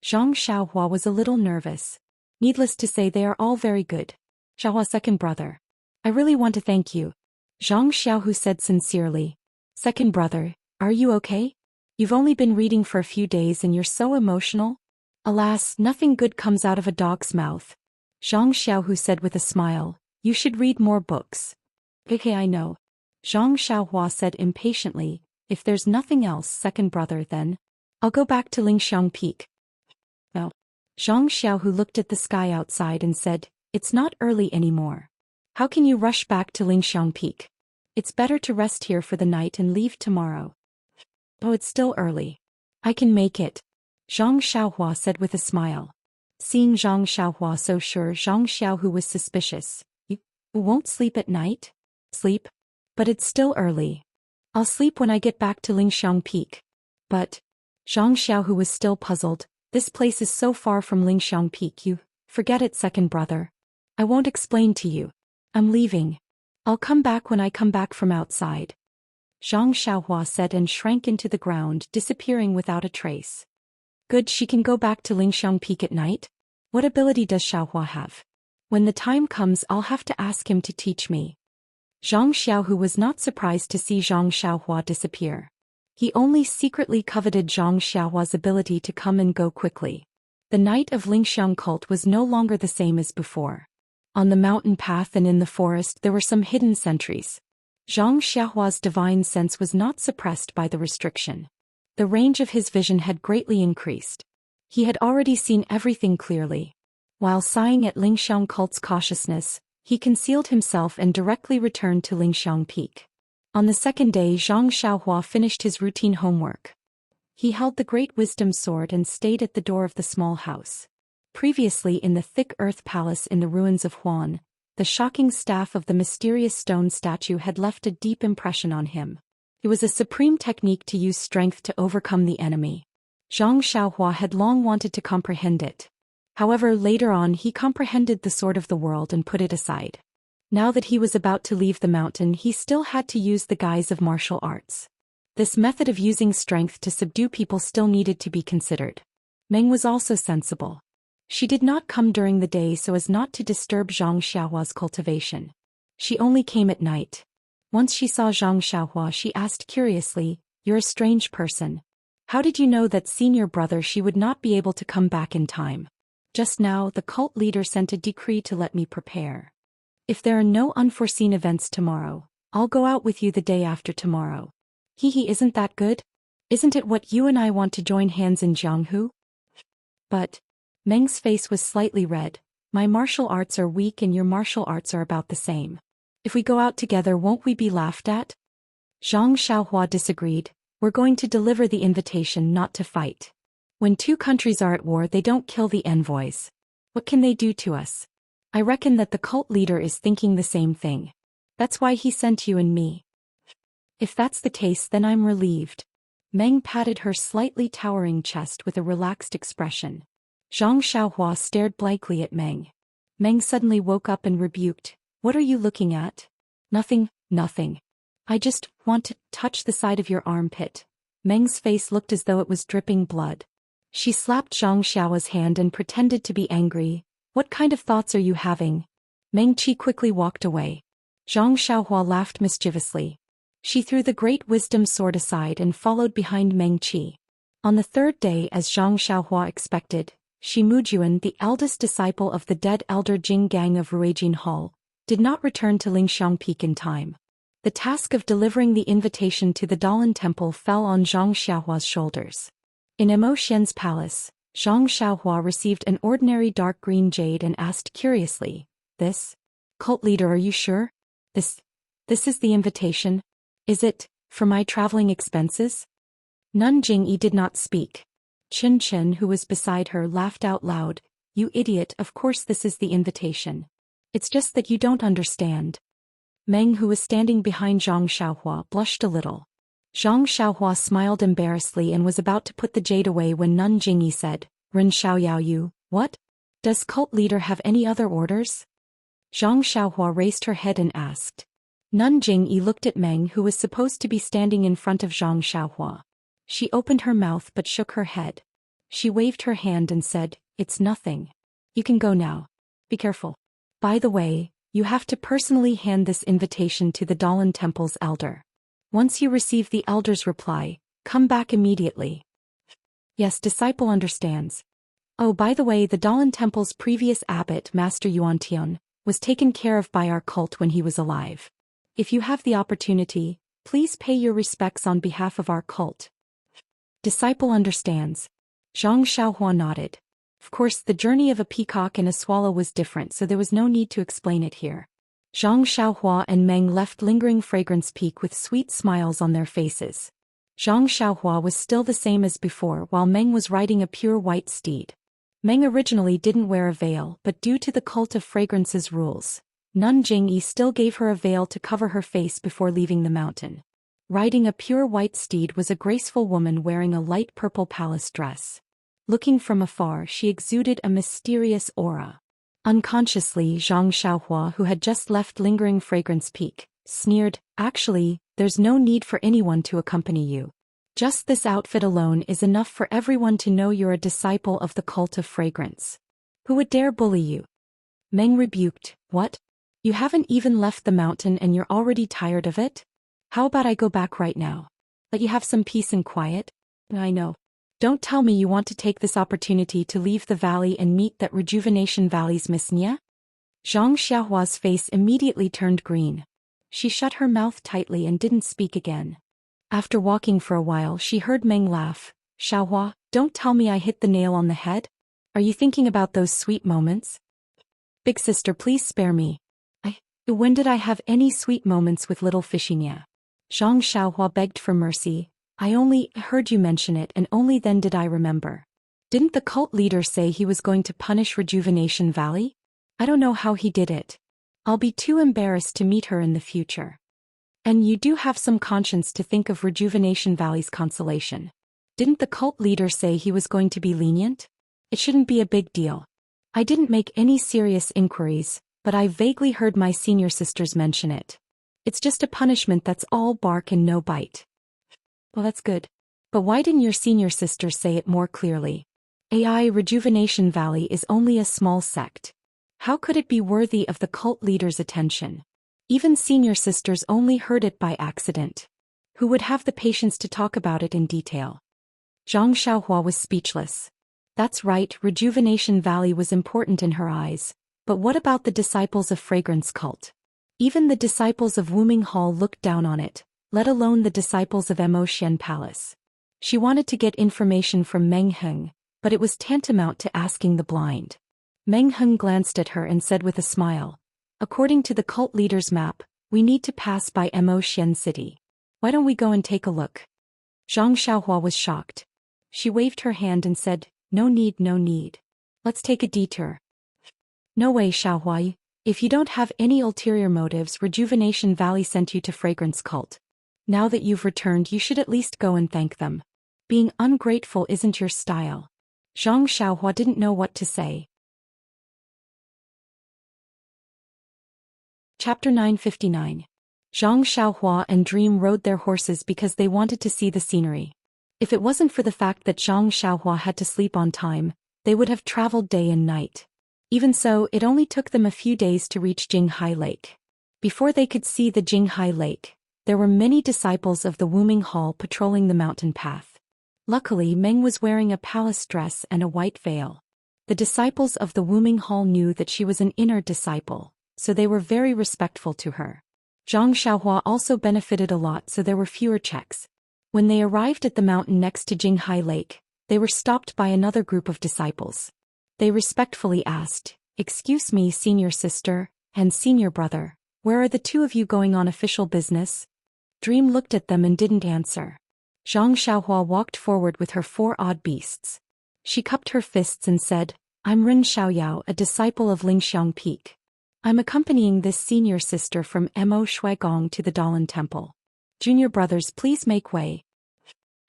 Zhang Xiaohua was a little nervous. Needless to say, they are all very good. Xiaohua's second brother. I really want to thank you. Zhang Xiaohu said sincerely. Second brother, are you okay? You've only been reading for a few days and you're so emotional? Alas, nothing good comes out of a dog's mouth. Zhang Xiaohu said with a smile. You should read more books. Okay, I know. Zhang Xiaohua said impatiently. If there's nothing else, second brother, then I'll go back to Lingxiang Peak. Oh. Zhang Xiaohu looked at the sky outside and said, it's not early anymore. How can you rush back to Lingxiang Peak? It's better to rest here for the night and leave tomorrow. Oh, it's still early. I can make it. Zhang Xiaohua said with a smile. Seeing Zhang Xiaohua so sure, Zhang Xiaohu was suspicious. You won't sleep at night? Sleep? But it's still early. I'll sleep when I get back to Lingxiang Peak. But Zhang Xiaohu was still puzzled. This place is so far from Lingxiang Peak. You forget it, second brother. I won't explain to you. I'm leaving. I'll come back when I come back from outside. Zhang Xiaohua said and shrank into the ground, disappearing without a trace. Good, she can go back to Lingxiang Peak at night? What ability does Xiaohua have? When the time comes, I'll have to ask him to teach me. Zhang Xiaohu was not surprised to see Zhang Xiaohua disappear. He only secretly coveted Zhang Xiaohua's ability to come and go quickly. The night of Lingxiang cult was no longer the same as before. On the mountain path and in the forest there were some hidden sentries. Zhang Xiaohua's divine sense was not suppressed by the restriction. The range of his vision had greatly increased. He had already seen everything clearly. While sighing at Lingxiang cult's cautiousness, he concealed himself and directly returned to Lingxiang Peak. On the second day, Zhang Xiaohua finished his routine homework. He held the great wisdom sword and stayed at the door of the small house. Previously in the thick earth palace in the ruins of Huan, the shocking staff of the mysterious stone statue had left a deep impression on him. It was a supreme technique to use strength to overcome the enemy. Zhang Xiaohua had long wanted to comprehend it. However, later on he comprehended the sword of the world and put it aside. Now that he was about to leave the mountain, he still had to use the guise of martial arts. This method of using strength to subdue people still needed to be considered. Meng was also sensible. She did not come during the day so as not to disturb Zhang Xiaohua's cultivation. She only came at night. Once she saw Zhang Xiaohua, she asked curiously, "You're a strange person. How did you know that senior brother she would not be able to come back in time?" Just now, the cult leader sent a decree to let me prepare. If there are no unforeseen events tomorrow, I'll go out with you the day after tomorrow. Isn't that good? Isn't it what you and I want to join hands in Jianghu? But Meng's face was slightly red. My martial arts are weak and your martial arts are about the same. If we go out together, won't we be laughed at? Zhang Xiaohua disagreed. We're going to deliver the invitation, not to fight. When two countries are at war, they don't kill the envoys. What can they do to us? I reckon that the cult leader is thinking the same thing. That's why he sent you and me. If that's the case, then I'm relieved. Meng patted her slightly towering chest with a relaxed expression. Zhang Xiaohua stared blankly at Meng. Meng suddenly woke up and rebuked. What are you looking at? Nothing, nothing. I just want to touch the side of your armpit. Meng's face looked as though it was dripping blood. She slapped Zhang Xiaohua's hand and pretended to be angry. What kind of thoughts are you having? Meng Qi quickly walked away. Zhang Xiaohua laughed mischievously. She threw the great wisdom sword aside and followed behind Meng Qi. On the third day, as Zhang Xiaohua expected, Shi Mujuan, the eldest disciple of the dead elder Jing Gang of Ruijin Hall, did not return to Lingxiang Peak in time. The task of delivering the invitation to the Dalan Temple fell on Zhang Xiaohua's shoulders. In Emo Xian's palace, Zhang Xiaohua received an ordinary dark green jade and asked curiously, "This? Cult leader, are you sure? This is the invitation? Is it for my traveling expenses?" Nun Jingyi did not speak. Chen Chen, who was beside her, laughed out loud. "You idiot, of course this is the invitation. It's just that you don't understand." Meng, who was standing behind Zhang Xiaohua, blushed a little. Zhang Xiaohua smiled embarrassedly and was about to put the jade away when Nun Jingyi said, "Ren Xiaoyao, what? Does cult leader have any other orders?" Zhang Xiaohua raised her head and asked. Nun Jingyi looked at Meng, who was supposed to be standing in front of Zhang Xiaohua. She opened her mouth but shook her head. She waved her hand and said, "It's nothing. You can go now. Be careful. By the way, you have to personally hand this invitation to the Dalan Temple's elder. Once you receive the elder's reply, come back immediately." "Yes, disciple understands. Oh, by the way, the Dalan Temple's previous abbot, Master Yuantian, was taken care of by our cult when he was alive. If you have the opportunity, please pay your respects on behalf of our cult." Disciple understands. Zhang Xiaohua nodded. Of course, the journey of a peacock and a swallow was different, so there was no need to explain it here. Zhang Xiaohua and Meng left Lingering Fragrance Peak with sweet smiles on their faces. Zhang Xiaohua was still the same as before, while Meng was riding a pure white steed. Meng originally didn't wear a veil, but due to the Cult of Fragrance's rules, Nun Jingyi still gave her a veil to cover her face before leaving the mountain. Riding a pure white steed was a graceful woman wearing a light purple palace dress. Looking from afar, she exuded a mysterious aura. Unconsciously, Zhang Xiaohua, who had just left Lingering Fragrance Peak, sneered, "Actually, there's no need for anyone to accompany you. Just this outfit alone is enough for everyone to know you're a disciple of the Cult of Fragrance. Who would dare bully you?" Meng rebuked, "What? You haven't even left the mountain and you're already tired of it? How about I go back right now? Let you have some peace and quiet?" "I know. Don't tell me you want to take this opportunity to leave the valley and meet that Rejuvenation Valley's Miss Nia?" Zhang Xiaohua's face immediately turned green. She shut her mouth tightly and didn't speak again. After walking for a while, she heard Meng laugh. "Xiaohua, don't tell me I hit the nail on the head? Are you thinking about those sweet moments?" "Big sister, please spare me. When did I have any sweet moments with little fishy Nia?" Zhang Xiaohua begged for mercy. "I only heard you mention it and only then did I remember. Didn't the cult leader say he was going to punish Rejuvenation Valley? I don't know how he did it. I'll be too embarrassed to meet her in the future. And you do have some conscience to think of Rejuvenation Valley's consolation. Didn't the cult leader say he was going to be lenient? It shouldn't be a big deal. I didn't make any serious inquiries, but I vaguely heard my senior sisters mention it. It's just a punishment that's all bark and no bite." "Well, that's good. But why didn't your senior sisters say it more clearly? Rejuvenation Valley is only a small sect. How could it be worthy of the cult leader's attention? Even senior sisters only heard it by accident. Who would have the patience to talk about it in detail?" Zhang Xiaohua was speechless. That's right, Rejuvenation Valley was important in her eyes, but what about the disciples of Fragrance Cult? Even the disciples of Wuming Hall looked down on it, let alone the disciples of Mo Palace. She wanted to get information from Meng Heng, but it was tantamount to asking the blind. Meng Heng glanced at her and said with a smile, "According to the cult leader's map, we need to pass by Mo City. Why don't we go and take a look?" Zhang Xiaohua was shocked. She waved her hand and said, "No need, no need. Let's take a detour." "No way, Xiaohua. If you don't have any ulterior motives, Rejuvenation Valley sent you to Fragrance Cult. Now that you've returned, you should at least go and thank them. Being ungrateful isn't your style." Zhang Xiaohua didn't know what to say. Chapter 959. Zhang Xiaohua and Dream rode their horses because they wanted to see the scenery. If it wasn't for the fact that Zhang Xiaohua had to sleep on time, they would have traveled day and night. Even so, it only took them a few days to reach Jinghai Lake. Before they could see the Jinghai Lake, there were many disciples of the Wuming Hall patrolling the mountain path. Luckily, Meng was wearing a palace dress and a white veil. The disciples of the Wuming Hall knew that she was an inner disciple, so they were very respectful to her. Zhang Xiaohua also benefited a lot, so there were fewer checks. When they arrived at the mountain next to Jinghai Lake, They were stopped by another group of disciples. They respectfully asked, "Excuse me, senior sister and senior brother, where are the two of you going on official business?" Dream looked at them and didn't answer. Zhang Xiaohua walked forward with her 4 odd beasts. She cupped her fists and said, "I'm Ren Xiaoyao, a disciple of Lingxiang Peak. I'm accompanying this senior sister from Mo Shuigong to the Dalan Temple. Junior brothers, please make way."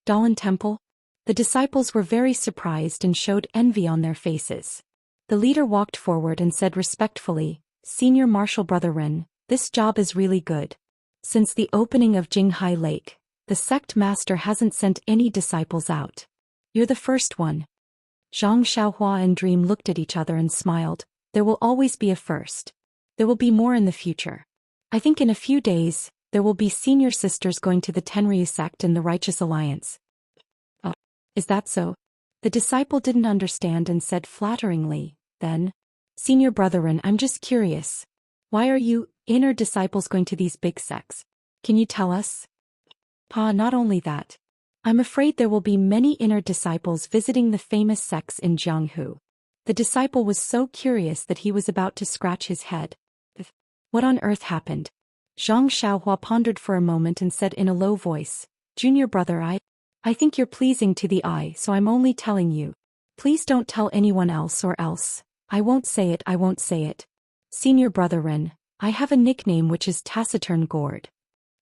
Dalan Temple? The disciples were very surprised and showed envy on their faces. The leader walked forward and said respectfully, "Senior Martial Brother Ren, this job is really good. Since the opening of Jinghai Lake, the sect master hasn't sent any disciples out. You're the first one." Zhang Xiaohua and Dream looked at each other and smiled. "There will always be a first. There will be more in the future. I think in a few days, there will be senior sisters going to the Tenryu sect in the Righteous Alliance." "Oh, is that so?" The disciple didn't understand and said flatteringly, then, "Senior brethren, I'm just curious. Why are you, inner disciples, going to these big sects? Can you tell us?" "Pa, not only that. I'm afraid there will be many inner disciples visiting the famous sects in Jianghu." The disciple was so curious that he was about to scratch his head. What on earth happened? Zhang Xiaohua pondered for a moment and said in a low voice, "Junior brother, I think you're pleasing to the eye, so I'm only telling you. Please don't tell anyone else or else. I won't say it. Senior brother Ren, I have a nickname which is Taciturn Gourd.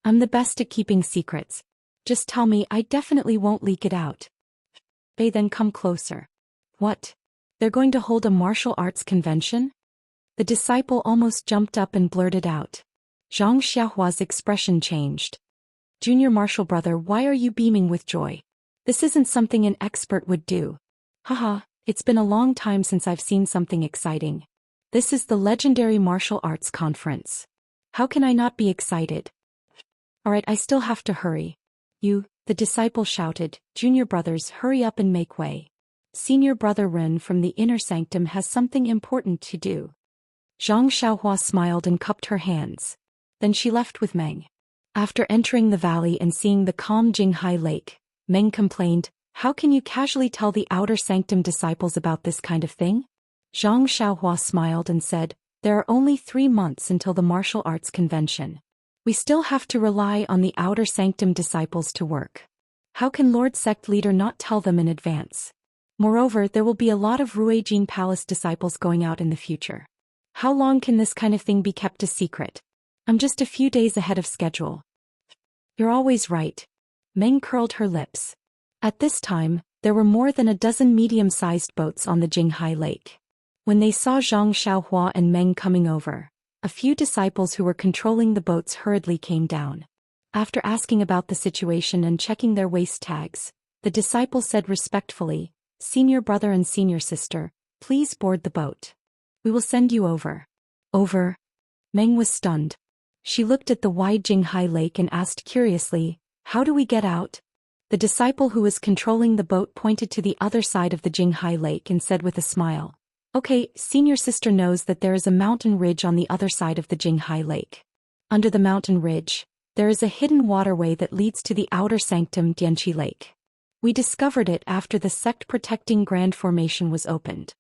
I'm the best at keeping secrets. Just tell me, I definitely won't leak it out." They then come closer. "What? They're going to hold a martial arts convention?" The disciple almost jumped up and blurted out. Zhang Xiaohua's expression changed. "Junior martial brother, why are you beaming with joy? This isn't something an expert would do. Haha, it's been a long time since I've seen something exciting. This is the legendary martial arts conference. How can I not be excited? Alright, I still have to hurry." The disciple shouted, "Junior brothers, hurry up and make way. Senior brother Ren from the inner sanctum has something important to do." Zhang Xiaohua smiled and cupped her hands. Then she left with Meng. After entering the valley and seeing the calm Jinghai Lake, Meng complained, "How can you casually tell the outer sanctum disciples about this kind of thing?" Zhang Xiaohua smiled and said, "There are only 3 months until the martial arts convention. We still have to rely on the outer sanctum disciples to work. How can Lord Sect Leader not tell them in advance? Moreover, there will be a lot of Ruijin Palace disciples going out in the future. How long can this kind of thing be kept a secret? I'm just a few days ahead of schedule." "You're always right." Meng curled her lips. At this time, there were more than a dozen medium-sized boats on the Jinghai Lake. When they saw Zhang Xiaohua and Meng coming over, a few disciples who were controlling the boats hurriedly came down. After asking about the situation and checking their waist tags, the disciple said respectfully, "Senior brother and senior sister, please board the boat. We will send you over." "Over?" Meng was stunned. She looked at the wide Jinghai Lake and asked curiously, "How do we get out?" The disciple who was controlling the boat pointed to the other side of the Jinghai Lake and said with a smile, "Okay, senior sister knows that there is a mountain ridge on the other side of the Jinghai Lake. Under the mountain ridge, there is a hidden waterway that leads to the outer sanctum Dianqi Lake. We discovered it after the sect-protecting Grand Formation was opened."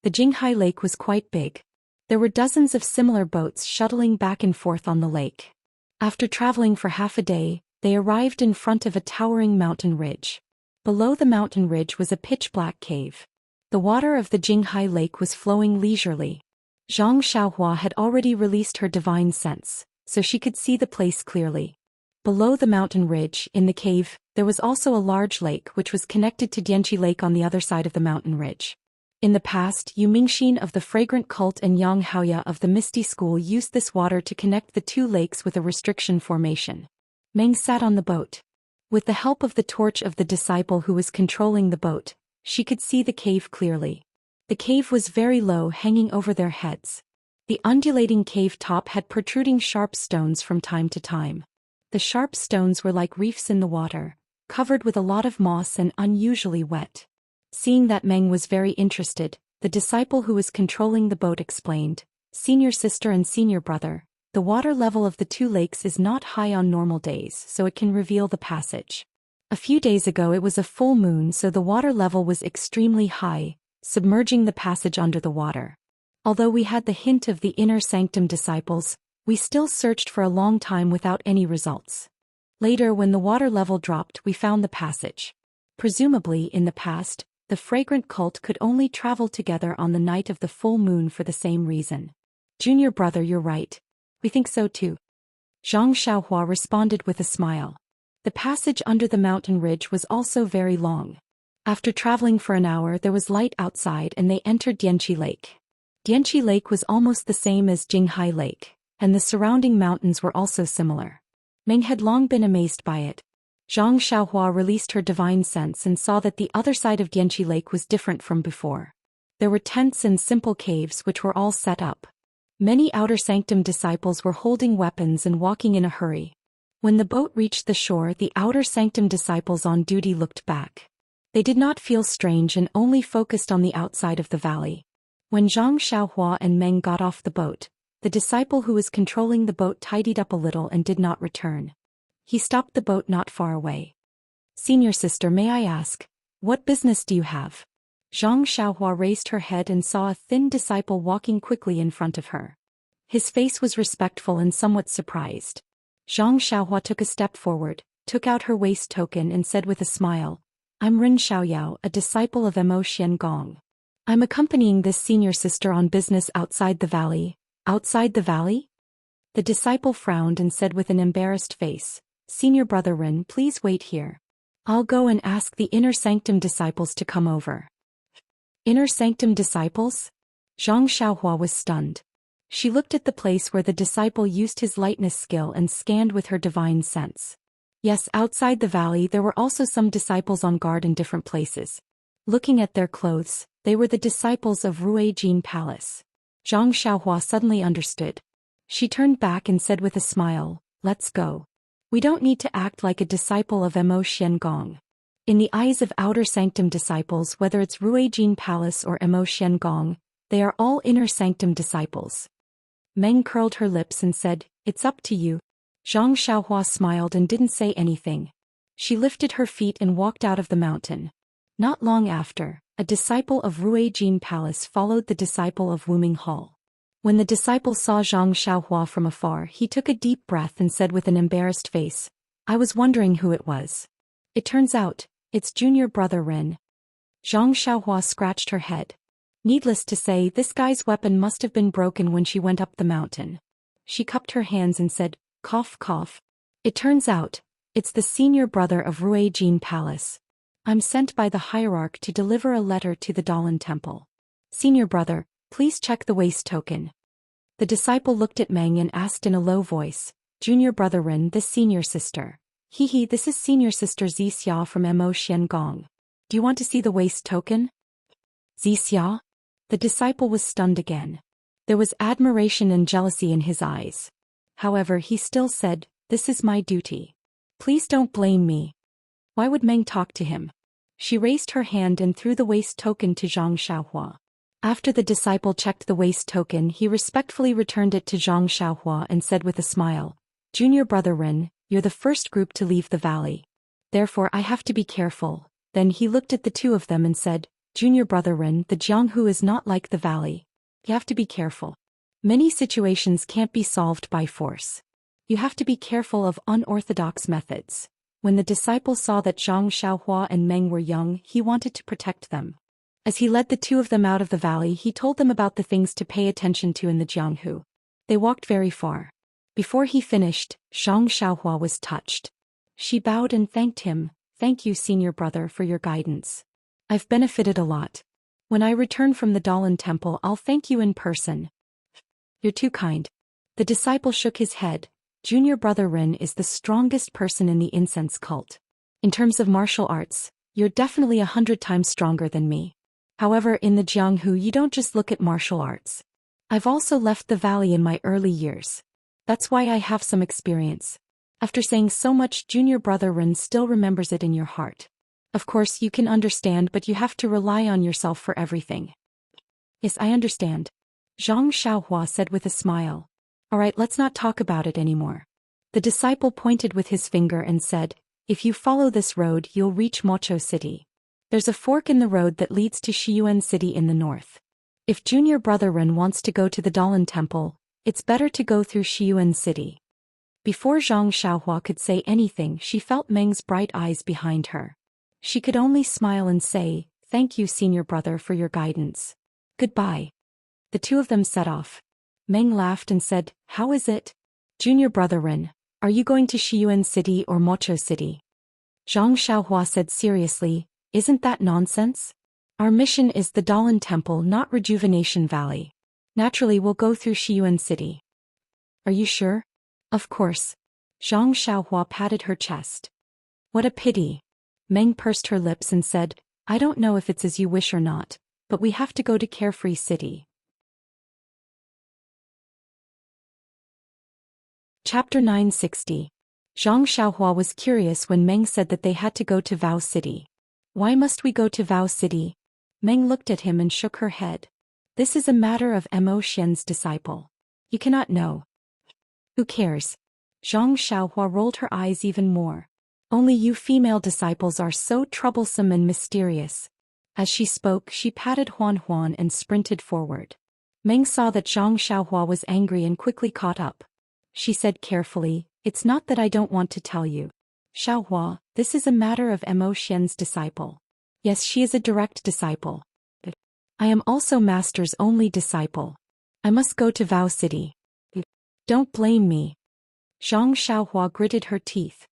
The Jinghai Lake was quite big. There were dozens of similar boats shuttling back and forth on the lake. After traveling for half a day, they arrived in front of a towering mountain ridge. Below the mountain ridge was a pitch-black cave. The water of the Jinghai Lake was flowing leisurely. Zhang Xiaohua had already released her divine sense, so she could see the place clearly. Below the mountain ridge, in the cave, there was also a large lake which was connected to Dianqi Lake on the other side of the mountain ridge. In the past, Yu Mingxin of the Fragrant Cult and Yang Haoya of the Misty School used this water to connect the 2 lakes with a restriction formation. Meng sat on the boat. With the help of the torch of the disciple who was controlling the boat, she could see the cave clearly. The cave was very low, hanging over their heads. The undulating cave top had protruding sharp stones from time to time. The sharp stones were like reefs in the water, covered with a lot of moss and unusually wet. Seeing that Meng was very interested, the disciple who was controlling the boat explained, "Senior sister and senior brother, the water level of the 2 lakes is not high on normal days, so it can reveal the passage. A few days ago it was a full moon, so the water level was extremely high, submerging the passage under the water. Although we had the hint of the inner sanctum disciples, we still searched for a long time without any results. Later, when the water level dropped, we found the passage. Presumably, in the past, the fragrant cult could only travel together on the night of the full moon for the same reason. Junior brother, you're right. We think so too. Zhang Xiaohua responded with a smile. The passage under the mountain ridge was also very long. After traveling for an hour, there was light outside and they entered Dianqi Lake. Dianqi Lake was almost the same as Jinghai Lake, and the surrounding mountains were also similar. Meng had long been amazed by it. Zhang Xiaohua released her divine sense and saw that the other side of Dianqi Lake was different from before. There were tents and simple caves which were all set up. Many outer sanctum disciples were holding weapons and walking in a hurry. When the boat reached the shore, the outer sanctum disciples on duty looked back. They did not feel strange and only focused on the outside of the valley. When Zhang Xiaohua and Meng got off the boat, the disciple who was controlling the boat tidied up a little and did not return. He stopped the boat not far away. Senior sister, may I ask, what business do you have? Zhang Xiaohua raised her head and saw a thin disciple walking quickly in front of her. His face was respectful and somewhat surprised. Zhang Xiaohua took a step forward, took out her waist token and said with a smile, I'm Ren Xiaoyao, a disciple of Mo Xiangong. I'm accompanying this senior sister on business outside the valley. Outside the valley? The disciple frowned and said with an embarrassed face, Senior brother Ren, please wait here. I'll go and ask the inner sanctum disciples to come over. Inner sanctum disciples? Zhang Xiaohua was stunned. She looked at the place where the disciple used his lightness skill and scanned with her divine sense. Yes, outside the valley there were also some disciples on guard in different places. Looking at their clothes, they were the disciples of Ruijin Palace. Zhang Xiaohua suddenly understood. She turned back and said with a smile, let's go. We don't need to act like a disciple of Mo Xiangong. In the eyes of outer sanctum disciples, whether it's Ruijin Palace or Mo Xiangong, they are all inner sanctum disciples. Meng curled her lips and said, it's up to you. Zhang Xiaohua smiled and didn't say anything. She lifted her feet and walked out of the mountain. Not long after, a disciple of Ruijin Palace followed the disciple of Wuming Hall. When the disciple saw Zhang Xiaohua from afar, he took a deep breath and said with an embarrassed face, I was wondering who it was. It turns out, it's junior brother Ren. Zhang Xiaohua scratched her head. Needless to say, this guy's weapon must have been broken when she went up the mountain. She cupped her hands and said, cough cough. It turns out, it's the senior brother of Ruijin Palace. I'm sent by the hierarch to deliver a letter to the Dalan Temple. Senior brother, please check the waist token. The disciple looked at Meng and asked in a low voice, Junior brother Ren, this senior sister. Hehe, this is senior sister Zixia from Mo Xiangong. Do you want to see the waist token? Zixia? The disciple was stunned again. There was admiration and jealousy in his eyes. However, he still said, this is my duty. Please don't blame me. Why would Meng talk to him? She raised her hand and threw the waist token to Zhang Xiaohua. After the disciple checked the waist token, he respectfully returned it to Zhang Xiaohua and said with a smile, Junior brother Ren, you're the first group to leave the valley. Therefore I have to be careful. Then he looked at the two of them and said, Junior brother Ren, the Jianghu is not like the valley. You have to be careful. Many situations can't be solved by force. You have to be careful of unorthodox methods. When the disciple saw that Zhang Xiaohua and Meng were young, he wanted to protect them. As he led the two of them out of the valley, he told them about the things to pay attention to in the Jianghu. They walked very far. Before he finished, Zhang Xiaohua was touched. She bowed and thanked him. Thank you, senior brother, for your guidance. I've benefited a lot. When I return from the Dalan Temple, I'll thank you in person. You're too kind. The disciple shook his head. Junior brother Ren is the strongest person in the incense cult. In terms of martial arts, you're definitely 100 times stronger than me. However, in the Jianghu you don't just look at martial arts. I've also left the valley in my early years. That's why I have some experience. After saying so much, junior brother Ren still remembers it in your heart. Of course you can understand, but you have to rely on yourself for everything. Yes, I understand. Zhang Xiaohua said with a smile. Alright, let's not talk about it anymore. The disciple pointed with his finger and said, If you follow this road, you'll reach Mocho City. There's a fork in the road that leads to Shiyuan City in the north. If junior brother Ren wants to go to the Dalan Temple, it's better to go through Shiyuan City. Before Zhang Xiaohua could say anything, she felt Meng's bright eyes behind her. She could only smile and say, "Thank you, senior brother, for your guidance. Goodbye." The two of them set off. Meng laughed and said, "How is it? Junior brother Ren, are you going to Shiyuan City or Mocho City?" Zhang Xiaohua said seriously, "Isn't that nonsense? Our mission is the Dalan Temple, not Rejuvenation Valley. Naturally we'll go through Shiyuan City." "Are you sure?" "Of course." Zhang Xiaohua patted her chest. "What a pity." Meng pursed her lips and said, "I don't know if it's as you wish or not, but we have to go to Carefree City." Chapter 960. Zhang Xiaohua was curious when Meng said that they had to go to Vow City. "Why must we go to Vow City?" Meng looked at him and shook her head. "This is a matter of Mo Xian's disciple. You cannot know." "Who cares?" Zhang Xiaohua rolled her eyes even more. "Only you female disciples are so troublesome and mysterious." As she spoke, she patted Huan Huan and sprinted forward. Meng saw that Zhang Xiaohua was angry and quickly caught up. She said carefully, "It's not that I don't want to tell you. Xiaohua, this is a matter of Mo Xian's disciple. Yes, she is a direct disciple. But I am also Master's only disciple. I must go to Vow City. Don't blame me." Zhang Xiaohua gritted her teeth.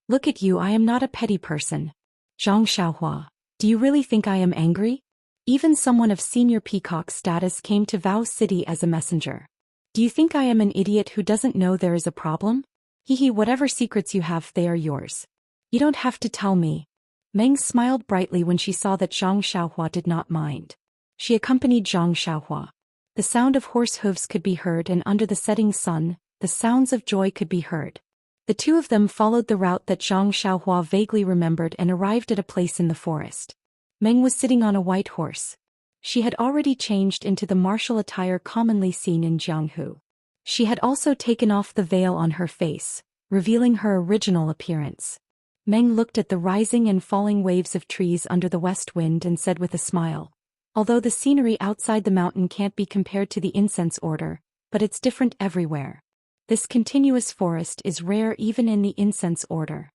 "Look at you, I am not a petty person. Zhang Xiaohua, do you really think I am angry? Even someone of senior peacock status came to Vow City as a messenger. Do you think I am an idiot who doesn't know there is a problem? Hehe, whatever secrets you have, they are yours. You don't have to tell me." Meng smiled brightly when she saw that Zhang Xiaohua did not mind. She accompanied Zhang Xiaohua. The sound of horse hooves could be heard, and under the setting sun, the sounds of joy could be heard. The two of them followed the route that Zhang Xiaohua vaguely remembered and arrived at a place in the forest. Meng was sitting on a white horse. She had already changed into the martial attire commonly seen in Jianghu. She had also taken off the veil on her face, revealing her original appearance. Meng looked at the rising and falling waves of trees under the west wind and said with a smile, "Although the scenery outside the mountain can't be compared to the incense order, but it's different everywhere. This continuous forest is rare even in the incense order."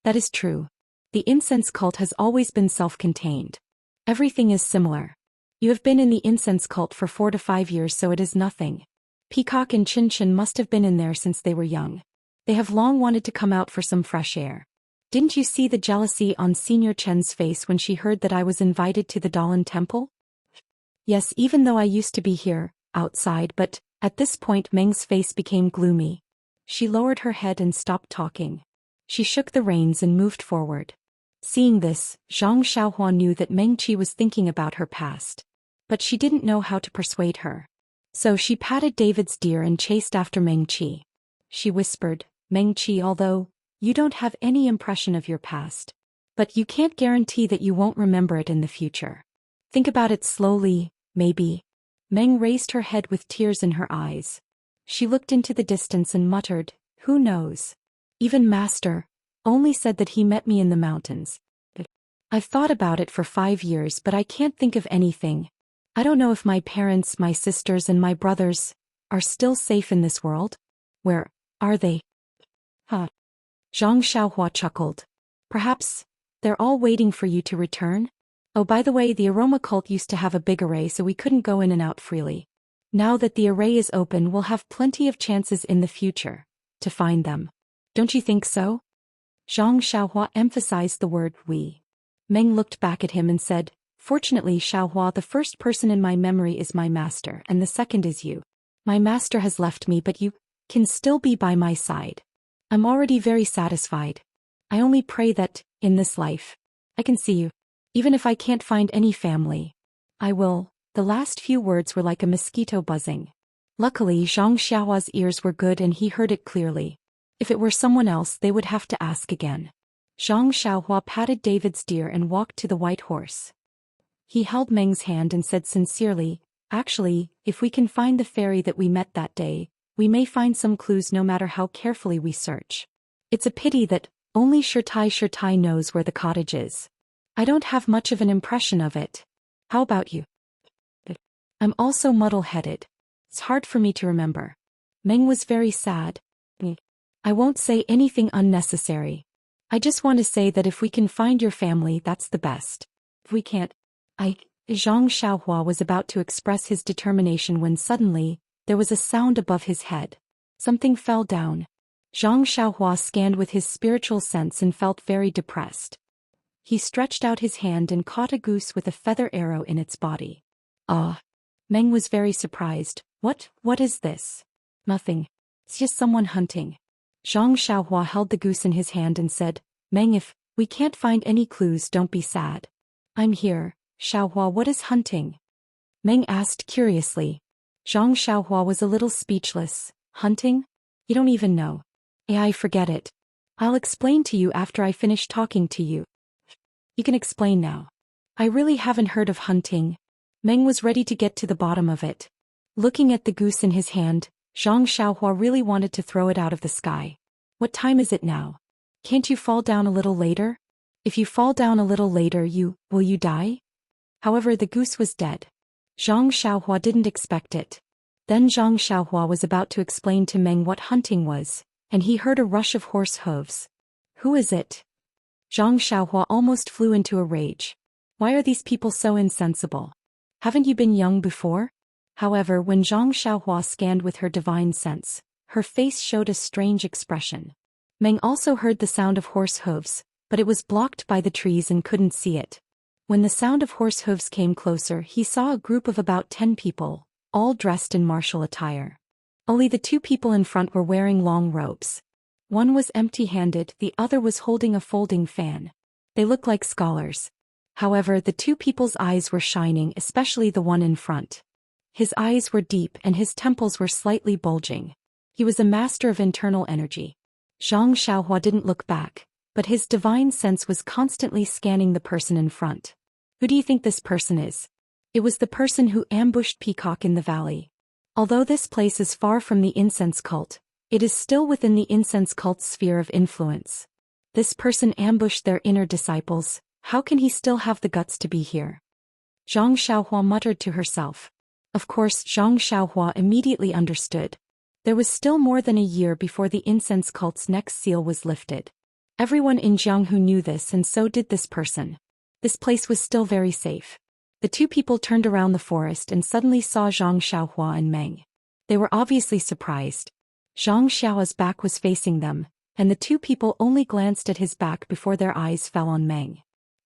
"That is true. The incense cult has always been self-contained. Everything is similar. You have been in the incense cult for 4 to 5 years, so it is nothing. Peacock and Chin must have been in there since they were young. They have long wanted to come out for some fresh air. Didn't you see the jealousy on Senior Chen's face when she heard that I was invited to the Dalan Temple?" "Yes, even though I used to be here, outside, but..." At this point Meng's face became gloomy. She lowered her head and stopped talking. She shook the reins and moved forward. Seeing this, Zhang Xiaohua knew that Meng Qi was thinking about her past. But she didn't know how to persuade her. So she patted David's deer and chased after Meng Qi. She whispered, "Meng Qi, although you don't have any impression of your past, but you can't guarantee that you won't remember it in the future. Think about it slowly, maybe." Meng raised her head with tears in her eyes. She looked into the distance and muttered, "Who knows? Even Master only said that he met me in the mountains. I've thought about it for 5 years, but I can't think of anything. I don't know if my parents, my sisters and my brothers are still safe in this world. Where are they?" "Huh." Zhang Xiaohua chuckled. "Perhaps they're all waiting for you to return? Oh, by the way, the aroma cult used to have a big array, so we couldn't go in and out freely. Now that the array is open, we'll have plenty of chances in the future to find them. Don't you think so?" Zhang Xiaohua emphasized the word we. Meng looked back at him and said, "Fortunately, Xiaohua, the first person in my memory is my master, and the second is you. My master has left me, but you can still be by my side. I'm already very satisfied. I only pray that, in this life, I can see you. Even if I can't find any family, I will." The last few words were like a mosquito buzzing. Luckily, Zhang Xiaohua's ears were good and he heard it clearly. If it were someone else, they would have to ask again. Zhang Xiaohua patted David's deer and walked to the white horse. He held Meng's hand and said sincerely, "Actually, if we can find the fairy that we met that day, we may find some clues no matter how carefully we search. It's a pity that Only Shirtai knows where the cottage is. I don't have much of an impression of it. How about you? I'm also muddle-headed. It's hard for me to remember. Meng was very sad. I won't say anything unnecessary. I just want to say that if we can find your family, that's the best. If we can't, Zhang Xiaohua was about to express his determination when suddenly, there was a sound above his head. Something fell down. Zhang Xiaohua scanned with his spiritual sense and felt very depressed. He stretched out his hand and caught a goose with a feather arrow in its body. Ah! Meng was very surprised. What is this? Nothing. It's just someone hunting. Zhang Xiaohua held the goose in his hand and said, Meng, if we can't find any clues, don't be sad. I'm here. Xiaohua, what is hunting? Meng asked curiously. Zhang Xiaohua was a little speechless. Hunting? You don't even know. I forget it. I'll explain to you after I finish talking to you. You can explain now. I really haven't heard of hunting. Meng was ready to get to the bottom of it. Looking at the goose in his hand, Zhang Xiaohua really wanted to throw it out of the sky. What time is it now? Can't you fall down a little later? If you fall down a little later, will you die? However, the goose was dead. Zhang Xiaohua didn't expect it. Then Zhang Xiaohua was about to explain to Meng what hunting was, and he heard a rush of horse hooves. Who is it? Zhang Xiaohua almost flew into a rage. Why are these people so insensible? Haven't you been young before? However, when Zhang Xiaohua scanned with her divine sense, her face showed a strange expression. Meng also heard the sound of horse hooves, but it was blocked by the trees and couldn't see it. When the sound of horse hooves came closer, he saw a group of about 10 people, all dressed in martial attire. Only the 2 people in front were wearing long robes. One was empty-handed, the other was holding a folding fan. They looked like scholars. However, the 2 people's eyes were shining, especially the one in front. His eyes were deep and his temples were slightly bulging. He was a master of internal energy. Zhang Xiaohua didn't look back, but his divine sense was constantly scanning the person in front. Who do you think this person is? It was the person who ambushed Peacock in the valley. Although this place is far from the incense cult, it is still within the incense cult's sphere of influence. This person ambushed their inner disciples. How can he still have the guts to be here? Zhang Xiaohua muttered to herself. Of course, Zhang Xiaohua immediately understood. There was still more than a year before the incense cult's next seal was lifted. Everyone in Jianghu knew this, and so did this person. This place was still very safe. The 2 people turned around the forest and suddenly saw Zhang Xiaohua and Meng. They were obviously surprised. Zhang Xiaohua's back was facing them, and the 2 people only glanced at his back before their eyes fell on Meng.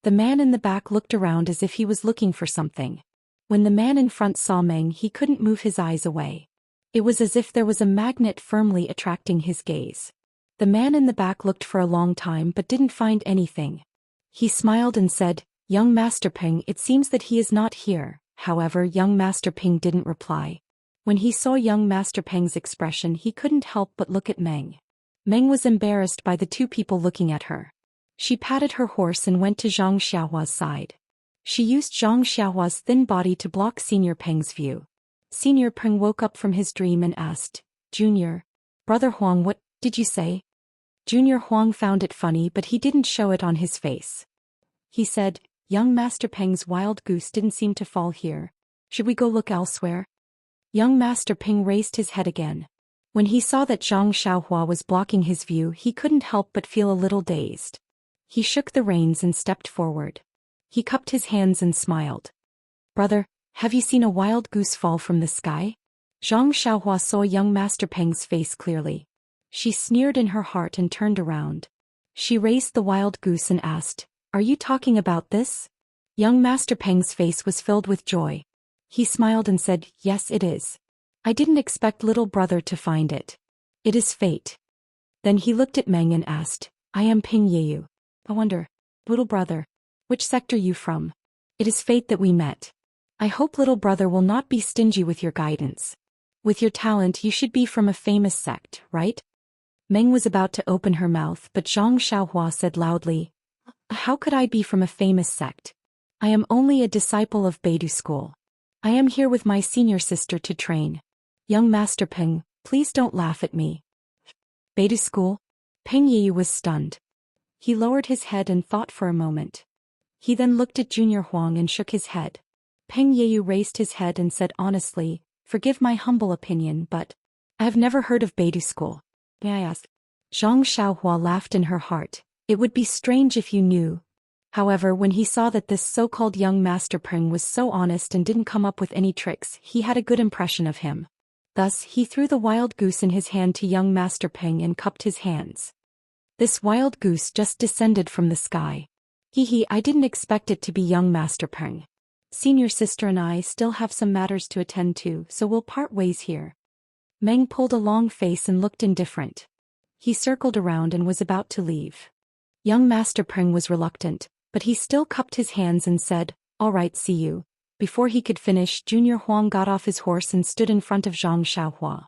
The man in the back looked around as if he was looking for something. When the man in front saw Meng, he couldn't move his eyes away. It was as if there was a magnet firmly attracting his gaze. The man in the back looked for a long time but didn't find anything. He smiled and said, Young Master Ping, it seems that he is not here. However, young Master Ping didn't reply. When he saw young Master Peng's expression, he couldn't help but look at Meng. Meng was embarrassed by the 2 people looking at her. She patted her horse and went to Zhang Xiaohua's side. She used Zhang Xiaohua's thin body to block Senior Peng's view. Senior Peng woke up from his dream and asked, Junior, Brother Huang, what did you say? Junior Huang found it funny, but he didn't show it on his face. He said, Young Master Peng's wild goose didn't seem to fall here. Should we go look elsewhere? Young Master Peng raised his head again. When he saw that Zhang Xiaohua was blocking his view, he couldn't help but feel a little dazed. He shook the reins and stepped forward. He cupped his hands and smiled. Brother, have you seen a wild goose fall from the sky? Zhang Xiaohua saw young Master Peng's face clearly. She sneered in her heart and turned around. She raised the wild goose and asked, Are you talking about this? Young Master Peng's face was filled with joy. He smiled and said, Yes, it is. I didn't expect little brother to find it. It is fate. Then he looked at Meng and asked, I am Ping Yeyu. I wonder, little brother, which sector you from? It is fate that we met. I hope little brother will not be stingy with your guidance. With your talent, you should be from a famous sect, right? Meng was about to open her mouth, but Zhang Xiaohua said loudly, How could I be from a famous sect? I am only a disciple of Beidou school. I am here with my senior sister to train. Young Master Peng, please don't laugh at me. Beidou school? Peng Yiyu was stunned. He lowered his head and thought for a moment. He then looked at Junior Huang and shook his head. Peng Yeyu raised his head and said honestly, "Forgive my humble opinion, but I have never heard of Beidou school. May I ask?" Zhang Xiaohua laughed in her heart. "It would be strange if you knew." However, when he saw that this so-called young Master Peng was so honest and didn't come up with any tricks, he had a good impression of him. Thus, he threw the wild goose in his hand to young Master Peng and cupped his hands. This wild goose just descended from the sky. I didn't expect it to be young Master Peng. Senior sister and I still have some matters to attend to, so we'll part ways here. Meng pulled a long face and looked indifferent. He circled around and was about to leave. Young Master Peng was reluctant, but he still cupped his hands and said, "All right, see you." Before he could finish, Junior Huang got off his horse and stood in front of Zhang Xiaohua.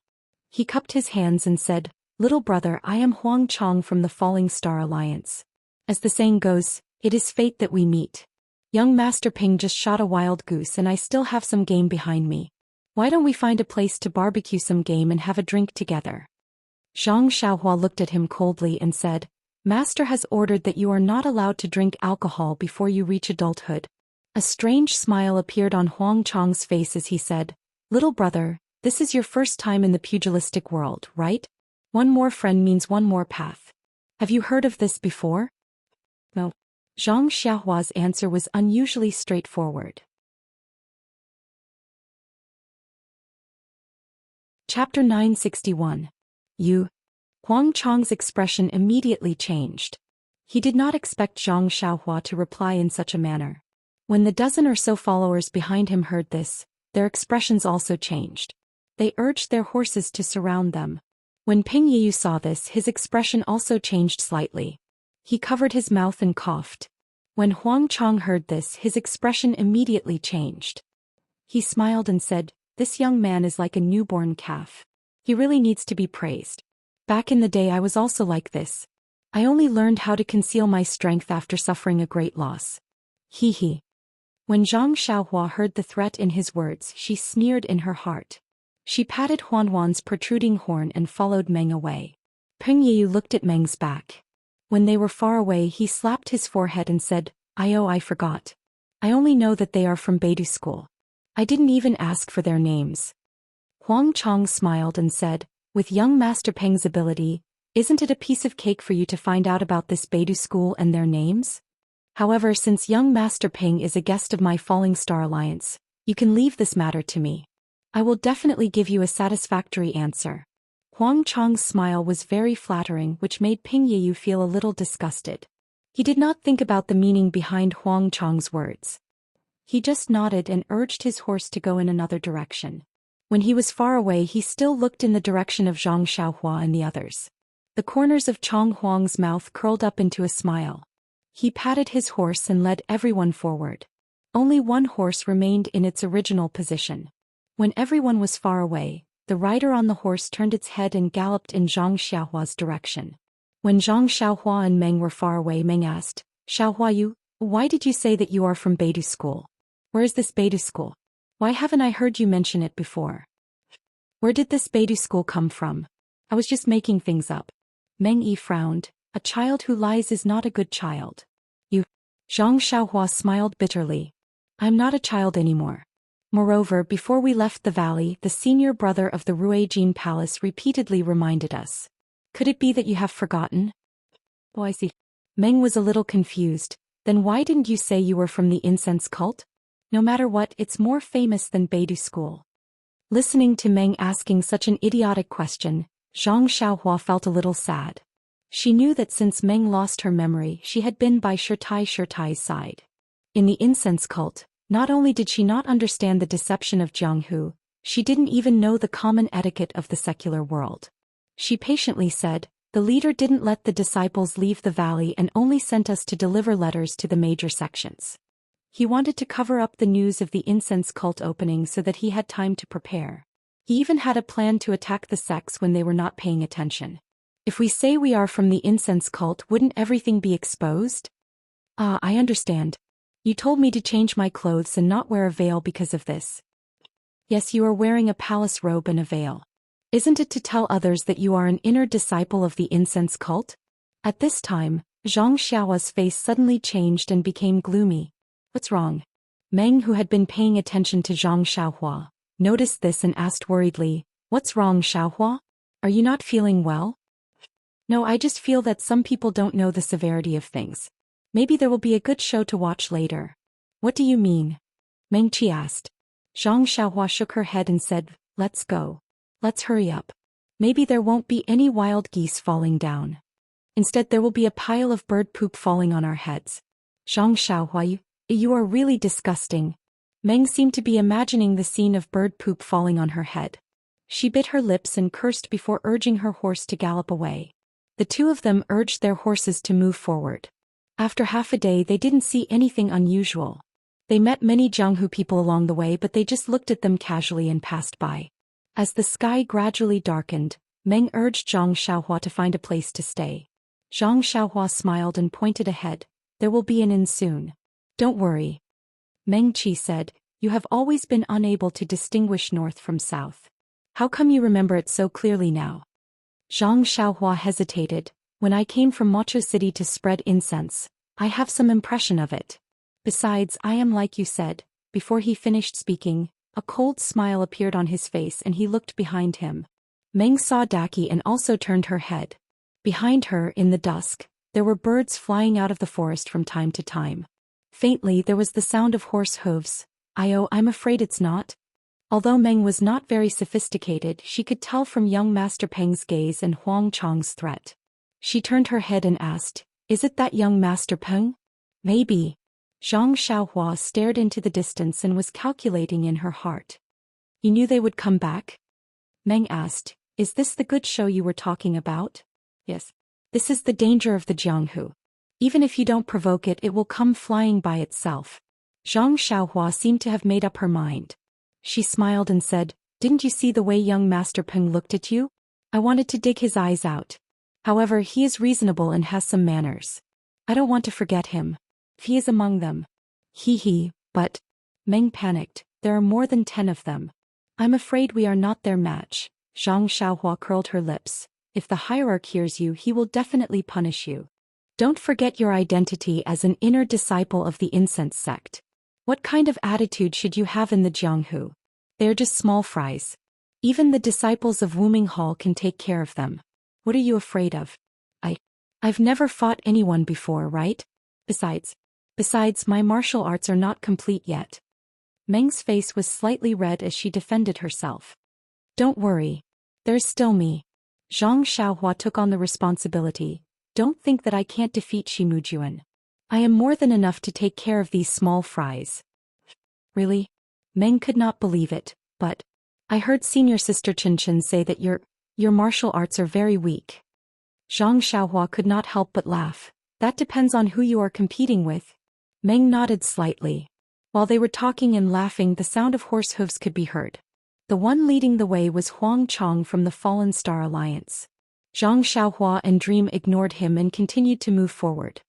He cupped his hands and said, "Little brother, I am Huang Chong from the Falling Star Alliance. As the saying goes, it is fate that we meet. Young Master Ping just shot a wild goose and I still have some game behind me. Why don't we find a place to barbecue some game and have a drink together?" Zhang Xiaohua looked at him coldly and said, "Master has ordered that you are not allowed to drink alcohol before you reach adulthood." A strange smile appeared on Huang Chong's face as he said, "Little brother, this is your first time in the pugilistic world, right? One more friend means one more path. Have you heard of this before?" No. Zhang Xiaohua's answer was unusually straightforward. Chapter 961. Huang Chong's expression immediately changed. He did not expect Zhang Xiaohua to reply in such a manner. When the dozen or so followers behind him heard this, their expressions also changed. They urged their horses to surround them. When Ping Yiyu saw this, his expression also changed slightly. He covered his mouth and coughed. When Huang Chong heard this, his expression immediately changed. He smiled and said, "This young man is like a newborn calf. He really needs to be praised. Back in the day I was also like this. I only learned how to conceal my strength after suffering a great loss." When Zhang Xiaohua heard the threat in his words, she sneered in her heart. She patted Huanhuan's protruding horn and followed Meng away. Peng Yiyu looked at Meng's back. When they were far away, he slapped his forehead and said, I forgot. I only know that they are from Beidou school. I didn't even ask for their names." Huang Chong smiled and said, "With young Master Peng's ability, isn't it a piece of cake for you to find out about this Beidou school and their names? However, since young Master Peng is a guest of my Falling Star Alliance, you can leave this matter to me. I will definitely give you a satisfactory answer." Huang Chong's smile was very flattering, which made Ping Yiyu feel a little disgusted. He did not think about the meaning behind Huang Chong's words. He just nodded and urged his horse to go in another direction. When he was far away, he still looked in the direction of Zhang Xiaohua and the others. The corners of Chong Huang's mouth curled up into a smile. He patted his horse and led everyone forward. Only one horse remained in its original position. When everyone was far away, the rider on the horse turned its head and galloped in Zhang Xiaohua's direction. When Zhang Xiaohua and Meng were far away, Meng asked, "Xiaohua, why did you say that you are from Beidou school? Where is this Beidou school? Why haven't I heard you mention it before? Where did this Beidou school come from? I was just making things up." Meng Yi frowned. "A child who lies is not a good child." Zhang Xiaohua smiled bitterly. "I'm not a child anymore. Moreover, before we left the valley, the senior brother of the Ruijin Palace repeatedly reminded us. Could it be that you have forgotten?" "Oh, I see." Meng was a little confused. "Then why didn't you say you were from the incense cult? No matter what, it's more famous than Beidou school." Listening to Meng asking such an idiotic question, Zhang Xiaohua felt a little sad. She knew that since Meng lost her memory, she had been by Shirtai's side. In the incense cult, not only did she not understand the deception of Jiang Hu, she didn't even know the common etiquette of the secular world. She patiently said, "The leader didn't let the disciples leave the valley and only sent us to deliver letters to the major sections. He wanted to cover up the news of the incense cult opening so that he had time to prepare. He even had a plan to attack the sects when they were not paying attention. If we say we are from the incense cult, wouldn't everything be exposed?" "Ah, I understand. You told me to change my clothes and not wear a veil because of this." "Yes, you are wearing a palace robe and a veil. Isn't it to tell others that you are an inner disciple of the incense cult?" At this time, Zhang Xiaohua's face suddenly changed and became gloomy. What's wrong? Meng, who had been paying attention to Zhang Xiaohua, noticed this and asked worriedly, "What's wrong, Xiaohua? Are you not feeling well?" "No, I just feel that some people don't know the severity of things. Maybe there will be a good show to watch later." "What do you mean?" Meng Qi asked. Zhang Xiaohua shook her head and said, "Let's go. Let's hurry up. Maybe there won't be any wild geese falling down. Instead there will be a pile of bird poop falling on our heads." "Zhang Xiaohua, you are really disgusting." Meng seemed to be imagining the scene of bird poop falling on her head. She bit her lips and cursed before urging her horse to gallop away. The two of them urged their horses to move forward. After half a day they didn't see anything unusual. They met many Jianghu people along the way, but they just looked at them casually and passed by. As the sky gradually darkened, Meng urged Zhang Xiaohua to find a place to stay. Zhang Xiaohua smiled and pointed ahead. "There will be an inn soon. Don't worry." Meng Qi said, "You have always been unable to distinguish north from south. How come you remember it so clearly now?" Zhang Xiaohua hesitated. "When I came from Mocho City to spread incense, I have some impression of it. Besides, I am like you said." Before he finished speaking, a cold smile appeared on his face and he looked behind him. Meng saw Daki and also turned her head. Behind her, in the dusk, there were birds flying out of the forest from time to time. Faintly there was the sound of horse hooves. I'm afraid it's not." Although Meng was not very sophisticated, she could tell from young Master Peng's gaze and Huang Chang's threat. She turned her head and asked, "Is it that young Master Peng?" "Maybe." Zhang Xiaohua stared into the distance and was calculating in her heart. "You knew they would come back?" Meng asked, "Is this the good show you were talking about?" "Yes. This is the danger of the Jianghu. Even if you don't provoke it, it will come flying by itself." Zhang Xiaohua seemed to have made up her mind. She smiled and said, "Didn't you see the way young Master Peng looked at you? I wanted to dig his eyes out. However, he is reasonable and has some manners. I don't want to forget him. If he is among them." He, but..." Meng panicked. "There are more than 10 of them. I'm afraid we are not their match." Zhang Xiaohua curled her lips. "If the hierarch hears you, he will definitely punish you. Don't forget your identity as an inner disciple of the incense sect. What kind of attitude should you have in the Jianghu? They're just small fries. Even the disciples of Wuming Hall can take care of them. What are you afraid of?" I've never fought anyone before, right? Besides, my martial arts are not complete yet." Meng's face was slightly red as she defended herself. "Don't worry. There's still me." Zhang Xiaohua took on the responsibility. "Don't think that I can't defeat Shimujuan. I am more than enough to take care of these small fries." "Really?" Meng could not believe it, "But I heard senior sister Qinchin say that your martial arts are very weak." Zhang Xiaohua could not help but laugh. "That depends on who you are competing with." Meng nodded slightly. While they were talking and laughing, the sound of horse hooves could be heard. The one leading the way was Huang Chang from the Fallen Star Alliance. Zhang Xiaohua and Dream ignored him and continued to move forward.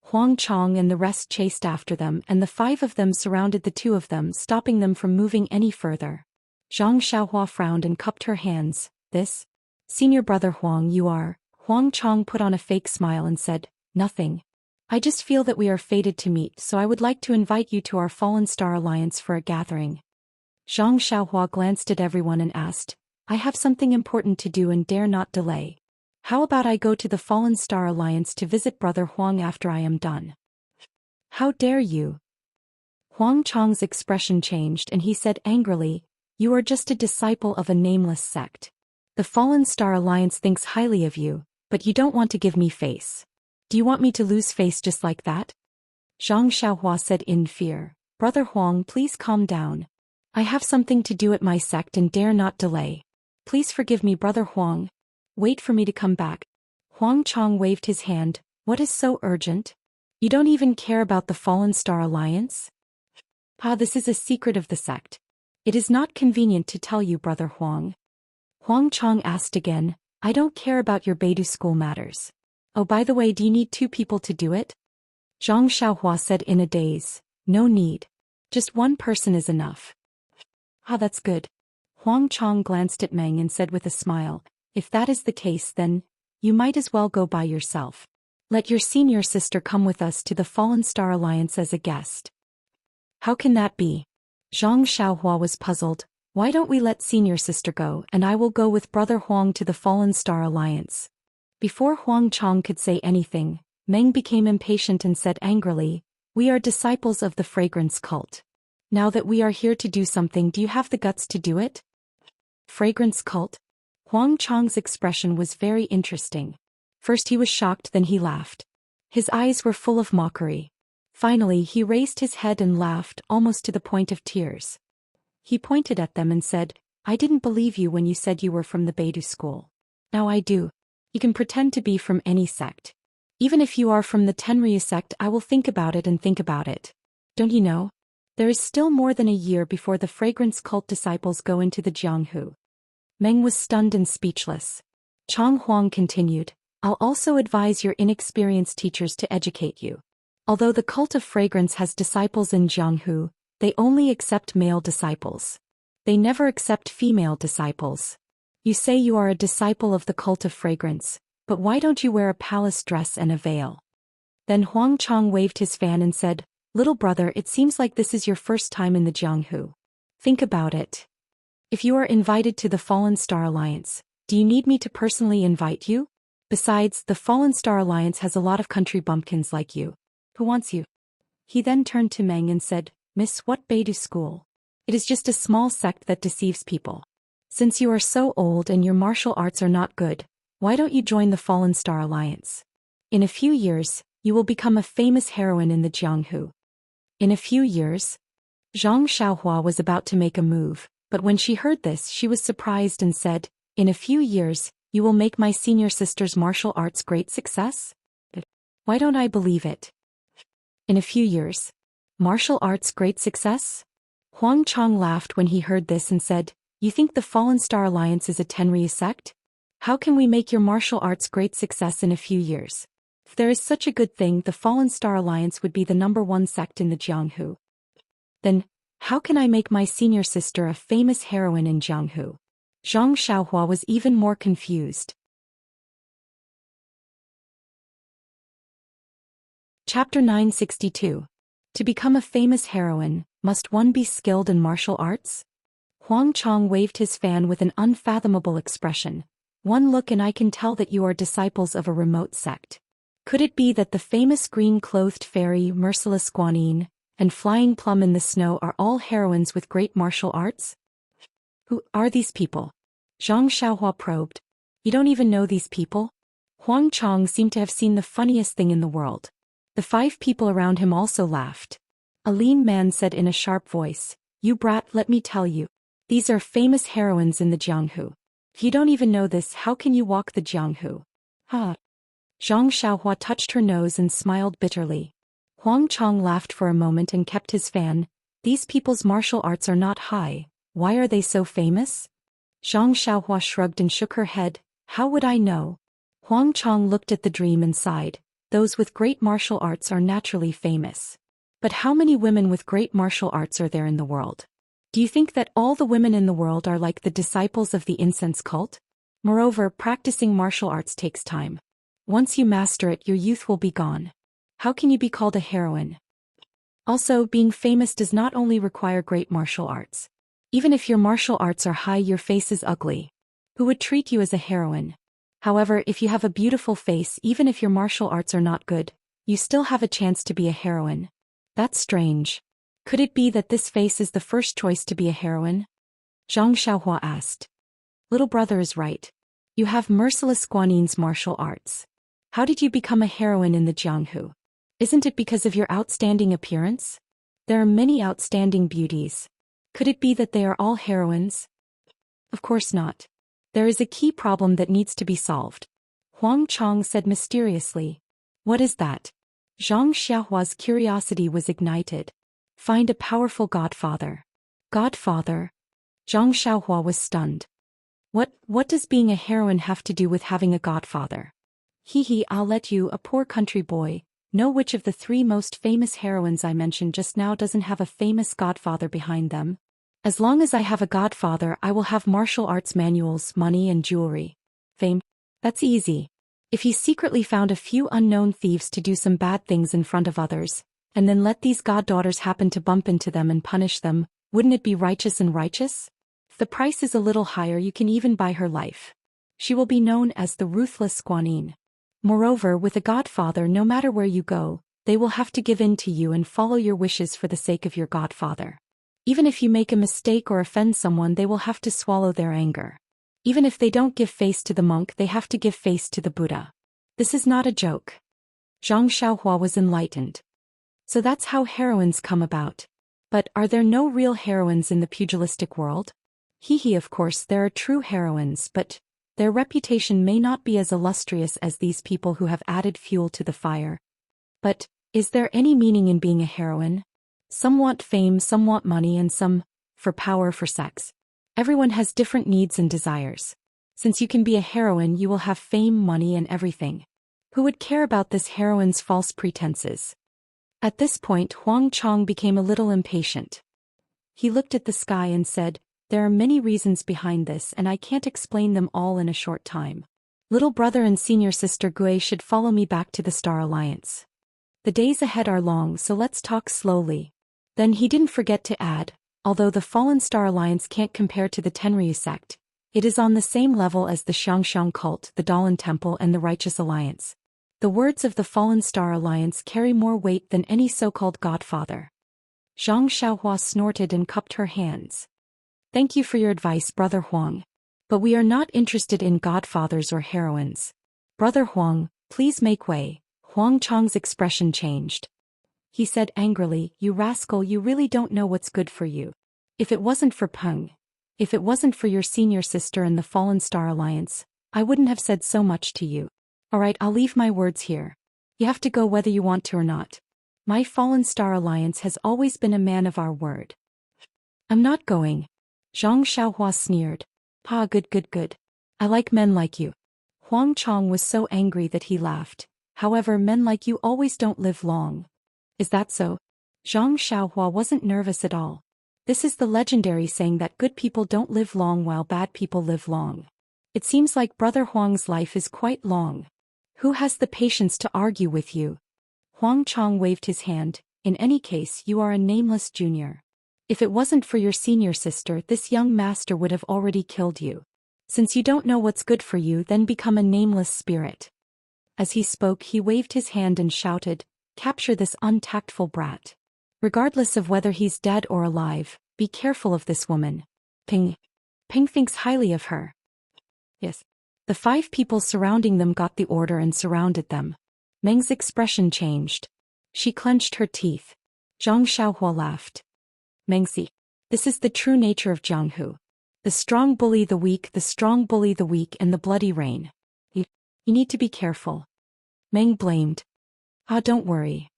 Huang Chang and the rest chased after them, and the 5 of them surrounded the 2 of them, stopping them from moving any further. Zhang Xiaohua frowned and cupped her hands. "This? Senior brother Huang, you are..." Huang Chang put on a fake smile and said, "Nothing. I just feel that we are fated to meet, so I would like to invite you to our Fallen Star Alliance for a gathering." Zhang Xiaohua glanced at everyone and asked, "I have something important to do and dare not delay. How about I go to the Fallen Star Alliance to visit Brother Huang after I am done?" "How dare you?" Huang Chang's expression changed and he said angrily, "You are just a disciple of a nameless sect. The Fallen Star Alliance thinks highly of you, but you don't want to give me face. Do you want me to lose face just like that?" Zhang Xiaohua said in fear, "Brother Huang, please calm down. I have something to do at my sect and dare not delay. Please forgive me, Brother Huang. Wait for me to come back." Huang Chang waved his hand. "What is so urgent? You don't even care about the Fallen Star Alliance?" This is a secret of the sect. It is not convenient to tell you, Brother Huang." Huang Chang asked again, "I don't care about your Beidou school matters. Oh, by the way, do you need 2 people to do it?" Zhang Xiaohua said in a daze, "No need. Just 1 person is enough." That's good." Huang Chang glanced at Meng and said with a smile, "If that is the case, then you might as well go by yourself. Let your senior sister come with us to the Fallen Star Alliance as a guest. How can that be? Zhang Xiaohua was puzzled. Why don't we let senior sister go and I will go with brother Huang to the Fallen Star Alliance? Before Huang Chong could say anything, Meng became impatient and said angrily, we are disciples of the fragrance cult. Now that we are here to do something, do you have the guts to do it? Fragrance cult? Huang Chong's expression was very interesting. First he was shocked, then he laughed. His eyes were full of mockery. Finally he raised his head and laughed, almost to the point of tears. He pointed at them and said, I didn't believe you when you said you were from the Beidou school. Now I do. You can pretend to be from any sect. Even if you are from the Tenryu sect, I will think about it and think about it. Don't you know? There is still more than a year before the fragrance cult disciples go into the Jianghu. Meng was stunned and speechless. Chong Huang continued, I'll also advise your inexperienced teachers to educate you. Although the cult of fragrance has disciples in Jianghu, they only accept male disciples. They never accept female disciples. You say you are a disciple of the cult of fragrance, but why don't you wear a palace dress and a veil? Then Huang Chong waved his fan and said, Little brother, it seems like this is your first time in the Jianghu. Think about it. If you are invited to the Fallen Star Alliance, do you need me to personally invite you? Besides, the Fallen Star Alliance has a lot of country bumpkins like you. Who wants you? He then turned to Meng and said, Miss, what Beidou school? It is just a small sect that deceives people. Since you are so old and your martial arts are not good, why don't you join the Fallen Star Alliance? In a few years, you will become a famous heroine in the Jianghu. In a few years? Zhang Xiaohua was about to make a move, but when she heard this she was surprised and said, In a few years, you will make my senior sister's martial arts great success? Why don't I believe it? In a few years. Martial arts great success? Huang Chong laughed when he heard this and said, You think the Fallen Star Alliance is a Tenryu sect? How can we make your martial arts great success in a few years? If there is such a good thing, the Fallen Star Alliance would be the #1 sect in the Jianghu. Then, how can I make my senior sister a famous heroine in Jianghu? Zhang Xiaohua was even more confused. Chapter 962. To become a famous heroine, must one be skilled in martial arts? Huang Chong waved his fan with an unfathomable expression. One look and I can tell that you are disciples of a remote sect. Could it be that the famous green-clothed fairy Merciless Guanyin and Flying Plum in the Snow are all heroines with great martial arts? Who are these people? Zhang Xiaohua probed. You don't even know these people? Huang Chong seemed to have seen the funniest thing in the world. The 5 people around him also laughed. A lean man said in a sharp voice, You brat, let me tell you. These are famous heroines in the Jianghu. If you don't even know this, how can you walk the Jianghu? Zhang Xiaohua touched her nose and smiled bitterly. Huang Chong laughed for a moment and kept his fan. These people's martial arts are not high. Why are they so famous? Zhang Xiaohua shrugged and shook her head. How would I know? Huang Chong looked at the dream and sighed. Those with great martial arts are naturally famous. But how many women with great martial arts are there in the world? Do you think that all the women in the world are like the disciples of the incense cult? Moreover, practicing martial arts takes time. Once you master it, your youth will be gone. How can you be called a heroine? Also, being famous does not only require great martial arts. Even if your martial arts are high, your face is ugly. Who would treat you as a heroine? However, if you have a beautiful face, even if your martial arts are not good, you still have a chance to be a heroine. That's strange. Could it be that this face is the first choice to be a heroine? Zhang Xiaohua asked. Little brother is right. You have Merciless Guanyin's martial arts. How did you become a heroine in the Jianghu? Isn't it because of your outstanding appearance? There are many outstanding beauties. Could it be that they are all heroines? Of course not. There is a key problem that needs to be solved. Huang Chong said mysteriously. What is that? Zhang Xiaohua's curiosity was ignited. Find a powerful godfather. Godfather? Zhang Xiaohua was stunned. What does being a heroine have to do with having a godfather? I'll let you, a poor country boy, know which of the 3 most famous heroines I mentioned just now doesn't have a famous godfather behind them. As long as I have a godfather, I will have martial arts manuals, money and jewelry. Fame? That's easy. If he secretly found a few unknown thieves to do some bad things in front of others, and then let these goddaughters happen to bump into them and punish them, wouldn't it be righteous and righteous? If the price is a little higher, you can even buy her life. She will be known as the ruthless Guanine. Moreover, with a godfather, no matter where you go, they will have to give in to you and follow your wishes for the sake of your godfather. Even if you make a mistake or offend someone, they will have to swallow their anger. Even if they don't give face to the monk, they have to give face to the Buddha. This is not a joke. Zhang Xiaohua was enlightened. So that's how heroines come about. But are there no real heroines in the pugilistic world? Of course there are true heroines, but their reputation may not be as illustrious as these people who have added fuel to the fire. But is there any meaning in being a heroine? Some want fame, some want money, and some for power, for sex. Everyone has different needs and desires. Since you can be a heroine, you will have fame, money, and everything. Who would care about this heroine's false pretenses? At this point, Huang Chong became a little impatient. He looked at the sky and said, "There are many reasons behind this, and I can't explain them all in a short time. Little brother and senior sister Gui should follow me back to the Star Alliance. The days ahead are long, so let's talk slowly." Then he didn't forget to add, although the Fallen Star Alliance can't compare to the Tenryu sect, it is on the same level as the Xiangxiang cult, the Dalan Temple, and the Righteous Alliance. The words of the Fallen Star Alliance carry more weight than any so-called godfather. Zhang Xiaohua snorted and cupped her hands. "Thank you for your advice, Brother Huang. But we are not interested in godfathers or heroines. Brother Huang, please make way." Huang Chong's expression changed. He said angrily, "You rascal, you really don't know what's good for you. If it wasn't for Peng, if it wasn't for your senior sister and the Fallen Star Alliance, I wouldn't have said so much to you. Alright, I'll leave my words here. You have to go whether you want to or not. My Fallen Star Alliance has always been a man of our word." "I'm not going." Zhang Xiaohua sneered. "Pa, good. I like men like you." Huang Chong was so angry that he laughed. "However, men like you always don't live long." "Is that so?" Zhang Xiaohua wasn't nervous at all. This is the legendary saying that good people don't live long while bad people live long. It seems like Brother Huang's life is quite long. Who has the patience to argue with you? Huang Chong waved his hand. "In any case, you are a nameless junior. If it wasn't for your senior sister, this young master would have already killed you. Since you don't know what's good for you, then become a nameless spirit." As he spoke, he waved his hand and shouted, "Capture this untactful brat. Regardless of whether he's dead or alive, be careful of this woman. Peng thinks highly of her." "Yes." The 5 people surrounding them got the order and surrounded them. Meng's expression changed. She clenched her teeth. Zhang Xiaohua laughed. "Mengzi, this is the true nature of Jianghu. The strong bully the weak, the strong bully the weak, and the bloody rain. You need to be careful." Meng blamed. "Ah, don't worry.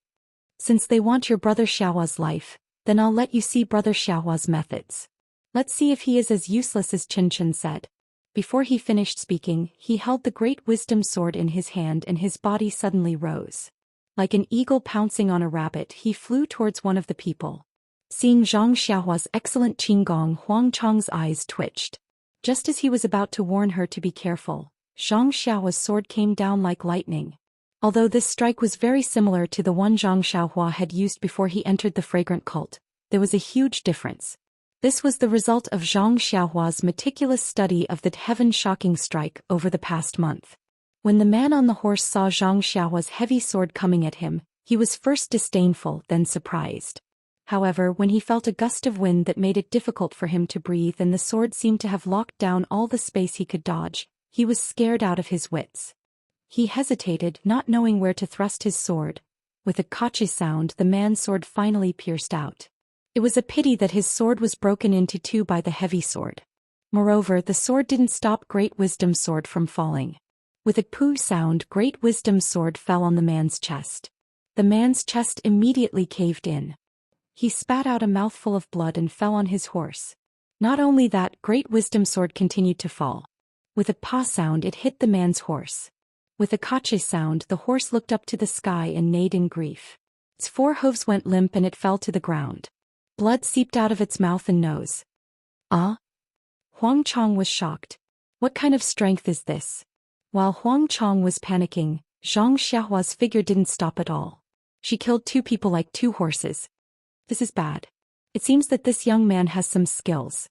Since they want your Brother Xiaohua's life, then I'll let you see Brother Xiaohua's methods. Let's see if he is as useless as Chen Chen said." Before he finished speaking, he held the great wisdom sword in his hand and his body suddenly rose. Like an eagle pouncing on a rabbit, he flew towards one of the people. Seeing Zhang Xiaohua's excellent qinggong, Huang Chong's eyes twitched. Just as he was about to warn her to be careful, Zhang Xiaohua's sword came down like lightning. Although this strike was very similar to the one Zhang Xiaohua had used before he entered the fragrant cult, there was a huge difference. This was the result of Zhang Xiaohua's meticulous study of the heaven-shocking strike over the past month. When the man on the horse saw Zhang Xiaohua's heavy sword coming at him, he was first disdainful, then surprised. However, when he felt a gust of wind that made it difficult for him to breathe and the sword seemed to have locked down all the space he could dodge, he was scared out of his wits. He hesitated, not knowing where to thrust his sword. With a kachi sound, the man's sword finally pierced out. It was a pity that his sword was broken into 2 by the heavy sword. Moreover, the sword didn't stop Great Wisdom's sword from falling. With a poo sound, Great Wisdom's sword fell on the man's chest. The man's chest immediately caved in. He spat out a mouthful of blood and fell on his horse. Not only that, Great Wisdom's sword continued to fall. With a pa sound, it hit the man's horse. With a kache sound, the horse looked up to the sky and neighed in grief. Its 4 hooves went limp and it fell to the ground. Blood seeped out of its mouth and nose. "Ah?" Huang Chong was shocked. "What kind of strength is this?" While Huang Chong was panicking, Zhang Xiaohua's figure didn't stop at all. She killed 2 people like 2 horses. This is bad. It seems that this young man has some skills.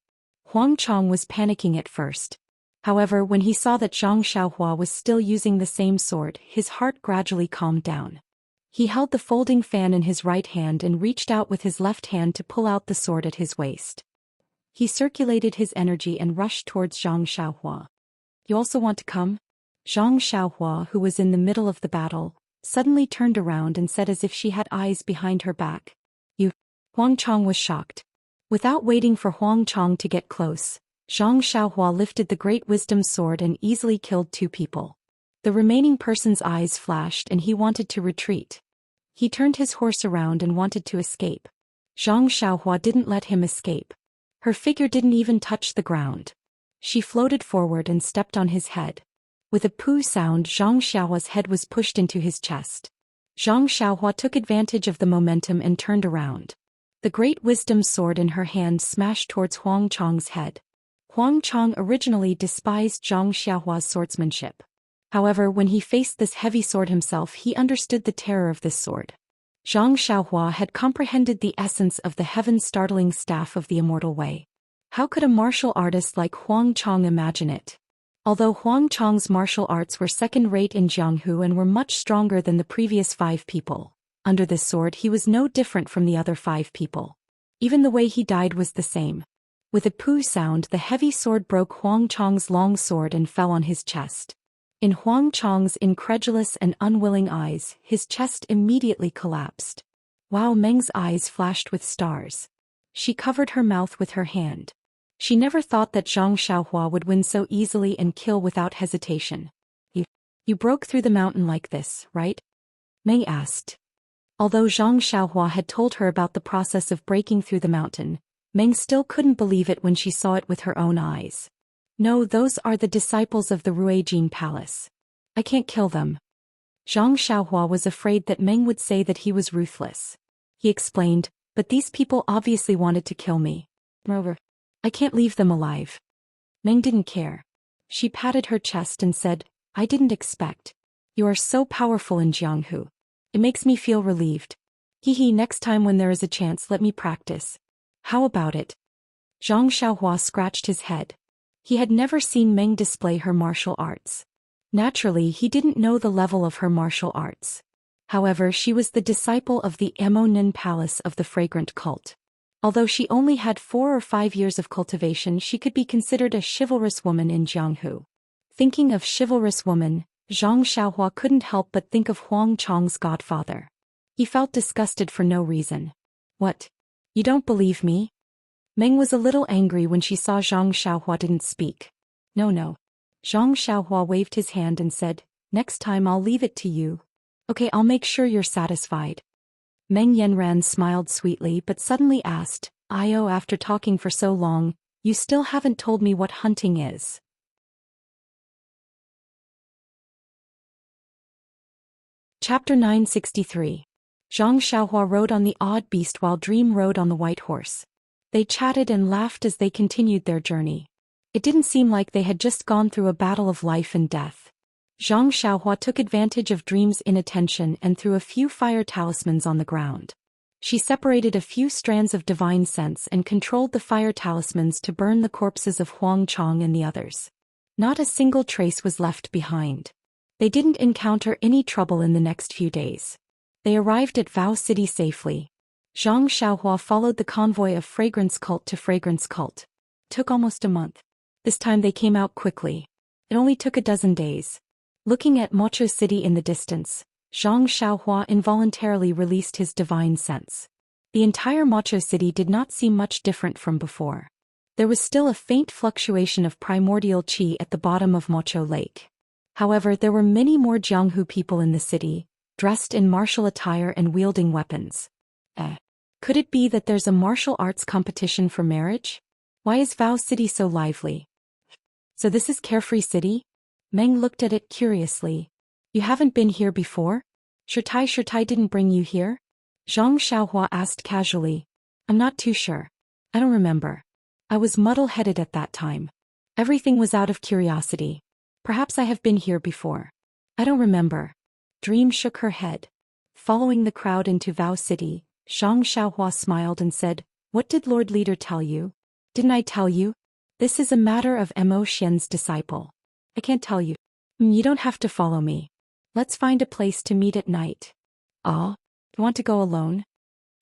Huang Chong was panicking at first. However, when he saw that Zhang Xiaohua was still using the same sword, his heart gradually calmed down. He held the folding fan in his right hand and reached out with his left hand to pull out the sword at his waist. He circulated his energy and rushed towards Zhang Xiaohua. You also want to come? Zhang Xiaohua, who was in the middle of the battle, suddenly turned around and said as if she had eyes behind her back. You. Huang Chong was shocked. Without waiting for Huang Chong to get close, Zhang Xiaohua lifted the Great Wisdom Sword and easily killed 2 people. The remaining person's eyes flashed and he wanted to retreat. He turned his horse around and wanted to escape. Zhang Xiaohua didn't let him escape. Her figure didn't even touch the ground. She floated forward and stepped on his head. With a poo sound, Zhang Xiaohua's head was pushed into his chest. Zhang Xiaohua took advantage of the momentum and turned around. The Great Wisdom Sword in her hand smashed towards Huang Chong's head. Huang Chong originally despised Zhang Xiaohua's swordsmanship. However, when he faced this heavy sword himself, he understood the terror of this sword. Zhang Xiaohua had comprehended the essence of the heaven-startling staff of the immortal way. How could a martial artist like Huang Chong imagine it? Although Huang Chong's martial arts were second-rate in Jianghu and were much stronger than the previous 5 people, under this sword he was no different from the other 5 people. Even the way he died was the same. With a poo sound, the heavy sword broke Huang Chong's long sword and fell on his chest. In Huang Chong's incredulous and unwilling eyes, his chest immediately collapsed. Wow, Meng's eyes flashed with stars. She covered her mouth with her hand. She never thought that Zhang Xiaohua would win so easily and kill without hesitation. You broke through the mountain like this, right? Meng asked. Although Zhang Xiaohua had told her about the process of breaking through the mountain, Meng still couldn't believe it when she saw it with her own eyes. No, those are the disciples of the Ruijin Palace. I can't kill them. Zhang Xiaohua was afraid that Meng would say that he was ruthless. He explained, but these people obviously wanted to kill me. Moreover, I can't leave them alive. Meng didn't care. She patted her chest and said, I didn't expect. You are so powerful in Jianghu. It makes me feel relieved. Next time when there is a chance let me practice. How about it? Zhang Xiaohua scratched his head. He had never seen Meng display her martial arts. Naturally, he didn't know the level of her martial arts. However, she was the disciple of the Emonin Palace of the Fragrant Cult. Although she only had 4 or 5 years of cultivation, she could be considered a chivalrous woman in Jianghu. Thinking of chivalrous woman, Zhang Xiaohua couldn't help but think of Huang Chong's godfather. He felt disgusted for no reason. What? You don't believe me? Meng was a little angry when she saw Zhang Xiaohua didn't speak. No. Zhang Xiaohua waved his hand and said, next time I'll leave it to you. Okay, I'll make sure you're satisfied. Meng Yanran smiled sweetly but suddenly asked, after talking for so long, you still haven't told me what hunting is. Chapter 963. Zhang Xiaohua rode on the odd beast while Dream rode on the white horse. They chatted and laughed as they continued their journey. It didn't seem like they had just gone through a battle of life and death. Zhang Xiaohua took advantage of Dream's inattention and threw a few fire talismans on the ground. She separated a few strands of divine sense and controlled the fire talismans to burn the corpses of Huang Chong and the others. Not a single trace was left behind. They didn't encounter any trouble in the next few days. They arrived at Vow City safely. Zhang Xiaohua followed the convoy of Fragrance Cult to Fragrance Cult. It took almost a month. This time they came out quickly. It only took a dozen days. Looking at Mocho City in the distance, Zhang Xiaohua involuntarily released his divine sense. The entire Mocho City did not seem much different from before. There was still a faint fluctuation of primordial qi at the bottom of Mocho Lake. However, there were many more Jianghu people in the city, dressed in martial attire and wielding weapons. Could it be that there's a martial arts competition for marriage? Why is Vow City so lively? So this is Carefree City? Meng looked at it curiously. You haven't been here before? Shirtai didn't bring you here? Zhang Xiaohua asked casually. I'm not too sure. I don't remember. I was muddle-headed at that time. Everything was out of curiosity. Perhaps I have been here before. I don't remember. Dream shook her head. Following the crowd into Vow City, Zhang Xiaohua smiled and said, "What did Lord Leader tell you?" "Didn't I tell you? This is a matter of Mo Xian's disciple. I can't tell you." You don't have to follow me. Let's find a place to meet at night." "Ah? You want to go alone?"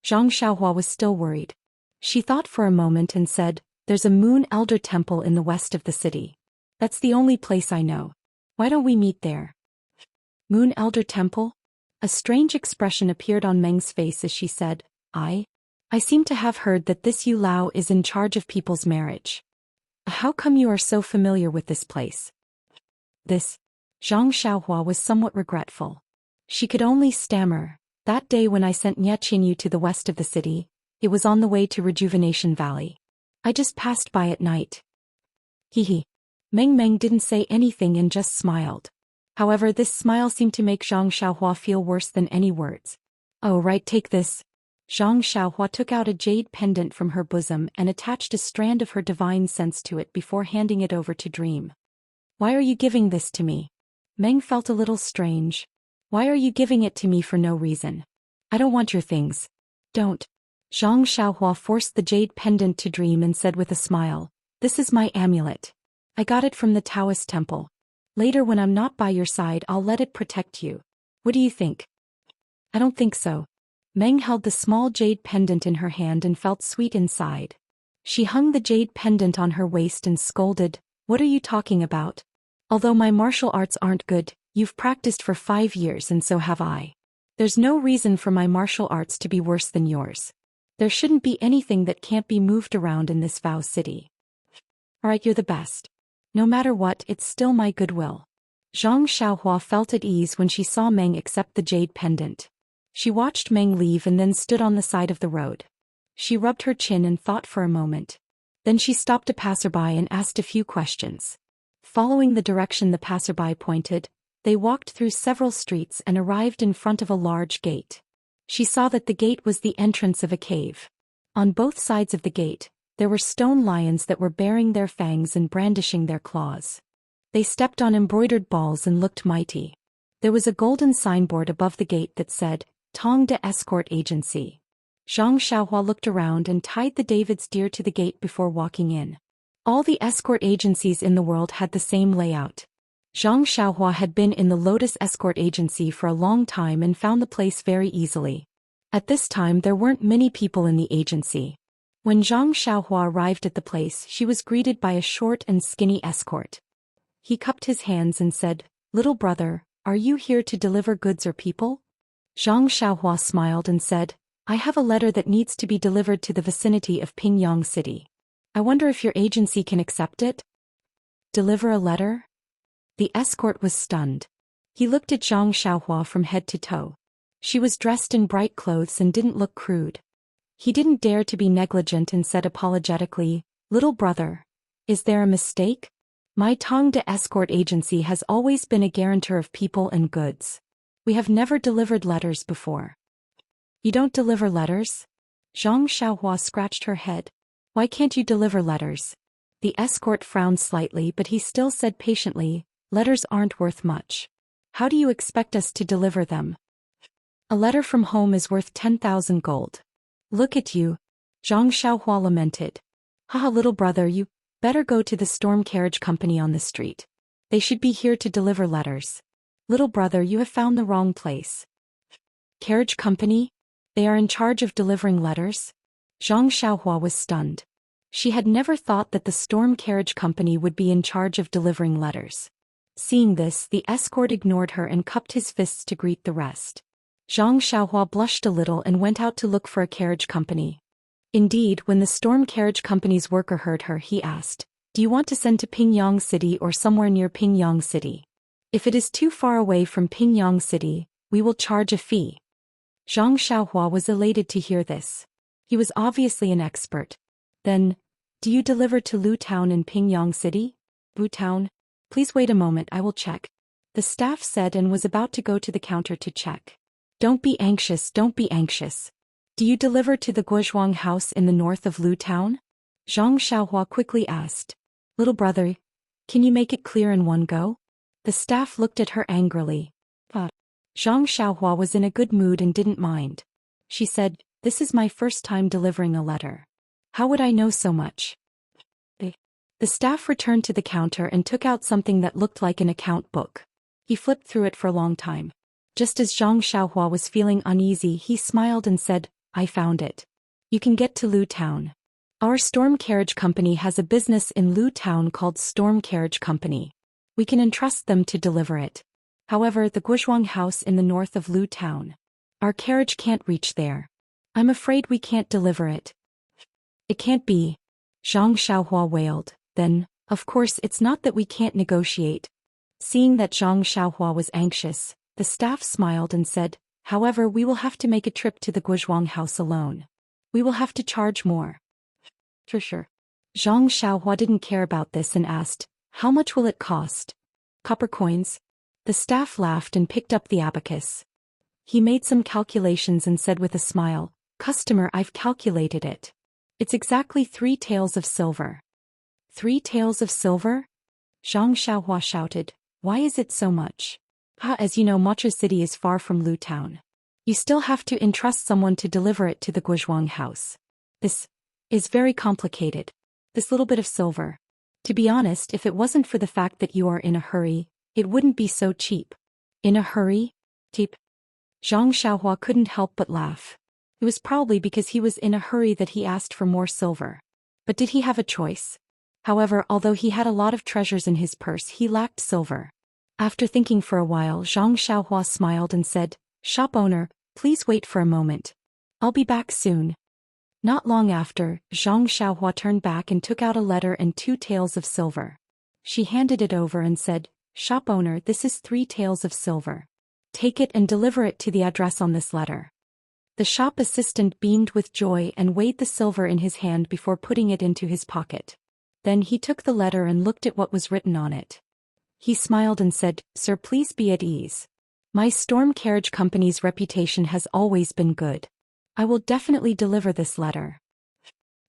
Zhang Xiaohua was still worried. She thought for a moment and said, "There's a Moon Elder Temple in the west of the city. That's the only place I know. Why don't we meet there?" "Moon Elder Temple?" A strange expression appeared on Meng's face as she said, I seem to have heard that this Yu Lao is in charge of people's marriage. How come you are so familiar with this place?" This. Zhang Xiaohua was somewhat regretful. She could only stammer, "That day when I sent Nye Qinyu to the west of the city, it was on the way to Rejuvenation Valley. I just passed by at night." Hee. Meng didn't say anything and just smiled. However, this smile seemed to make Zhang Xiaohua feel worse than any words. "Oh right, take this." Zhang Xiaohua took out a jade pendant from her bosom and attached a strand of her divine sense to it before handing it over to Dream. "Why are you giving this to me?" Meng felt a little strange. "Why are you giving it to me for no reason? I don't want your things." "Don't." Zhang Xiaohua forced the jade pendant to Dream and said with a smile, "This is my amulet. I got it from the Taoist temple. Later when I'm not by your side I'll let it protect you. What do you think?" "I don't think so." Meng held the small jade pendant in her hand and felt sweet inside. She hung the jade pendant on her waist and scolded, "What are you talking about? Although my martial arts aren't good, you've practiced for 5 years and so have I. There's no reason for my martial arts to be worse than yours. There shouldn't be anything that can't be moved around in this Vow City. Alright, you're the best. No matter what, it's still my goodwill." Zhang Xiaohua felt at ease when she saw Meng accept the jade pendant. She watched Meng leave and then stood on the side of the road. She rubbed her chin and thought for a moment. Then she stopped a passerby and asked a few questions. Following the direction the passerby pointed, they walked through several streets and arrived in front of a large gate. She saw that the gate was the entrance of a cave. On both sides of the gate, there were stone lions that were baring their fangs and brandishing their claws. They stepped on embroidered balls and looked mighty. There was a golden signboard above the gate that said, "Tong De Escort Agency." Zhang Xiaohua looked around and tied the David's deer to the gate before walking in. All the escort agencies in the world had the same layout. Zhang Xiaohua had been in the Lotus Escort Agency for a long time and found the place very easily. At this time there weren't many people in the agency. When Zhang Xiaohua arrived at the place, she was greeted by a short and skinny escort. He cupped his hands and said, "Little brother, are you here to deliver goods or people?" Zhang Xiaohua smiled and said, "I have a letter that needs to be delivered to the vicinity of Pingyang City. I wonder if your agency can accept it?" "Deliver a letter?" The escort was stunned. He looked at Zhang Xiaohua from head to toe. She was dressed in bright clothes and didn't look crude. He didn't dare to be negligent and said apologetically, "Little brother, is there a mistake? My Tong De Escort Agency has always been a guarantor of people and goods. We have never delivered letters before." "You don't deliver letters?" Zhang Xiaohua scratched her head. "Why can't you deliver letters?" The escort frowned slightly, but he still said patiently, "Letters aren't worth much. How do you expect us to deliver them? A letter from home is worth 10,000 gold. Look at you." Zhang Xiaohua lamented. "Haha, little brother, you better go to the storm carriage company on the street. They should be here to deliver letters. Little brother, you have found the wrong place." "Carriage company? They are in charge of delivering letters?" Zhang Xiaohua was stunned. She had never thought that the storm carriage company would be in charge of delivering letters. Seeing this, the escort ignored her and cupped his fists to greet the rest. Zhang Xiaohua blushed a little and went out to look for a carriage company. Indeed, when the storm carriage company's worker heard her, he asked, "Do you want to send to Pingyang City or somewhere near Pingyang City? If it is too far away from Pingyang City, we will charge a fee." Zhang Xiaohua was elated to hear this. He was obviously an expert. "Then, do you deliver to Lu Town in Pingyang City?" "Lu Town? Please wait a moment, I will check." The staff said and was about to go to the counter to check. Don't be anxious. Do you deliver to the Guozhuang house in the north of Lu Town?" Zhang Xiaohua quickly asked. "Little brother, can you make it clear in one go?" The staff looked at her angrily. Zhang Xiaohua was in a good mood and didn't mind. She said, "This is my first time delivering a letter. How would I know so much?" The staff returned to the counter and took out something that looked like an account book. He flipped through it for a long time. Just as Zhang Xiaohua was feeling uneasy, he smiled and said, "I found it. You can get to Lu Town. Our storm carriage company has a business in Lu Town called Storm Carriage Company. We can entrust them to deliver it. However, the Guozhuang house in the north of Lu Town. Our carriage can't reach there. I'm afraid we can't deliver it." "It can't be," Zhang Xiaohua wailed. "Then, of course it's not that we can't negotiate." Seeing that Zhang Xiaohua was anxious, the staff smiled and said, "However, we will have to make a trip to the Guozhuang house alone. We will have to charge more." "For sure." Zhang Xiaohua didn't care about this and asked, "How much will it cost?" "Copper coins." The staff laughed and picked up the abacus. He made some calculations and said with a smile, "Customer, I've calculated it. It's exactly 3 taels of silver." 3 taels of silver? Zhang Xiaohua shouted, "Why is it so much?" As you know, Mocha City is far from Lu Town. You still have to entrust someone to deliver it to the Guozhuang house. This is very complicated. This little bit of silver. To be honest, if it wasn't for the fact that you are in a hurry, it wouldn't be so cheap." "In a hurry? Cheap?" Zhang Xiaohua couldn't help but laugh. It was probably because he was in a hurry that he asked for more silver. But did he have a choice? However, although he had a lot of treasures in his purse, he lacked silver. After thinking for a while, Zhang Xiaohua smiled and said, "Shop owner, please wait for a moment. I'll be back soon." Not long after, Zhang Xiaohua turned back and took out a letter and 2 taels of silver. She handed it over and said, "Shop owner, this is 3 taels of silver. Take it and deliver it to the address on this letter." The shop assistant beamed with joy and weighed the silver in his hand before putting it into his pocket. Then he took the letter and looked at what was written on it. He smiled and said, "Sir, please be at ease. My storm carriage company's reputation has always been good. I will definitely deliver this letter."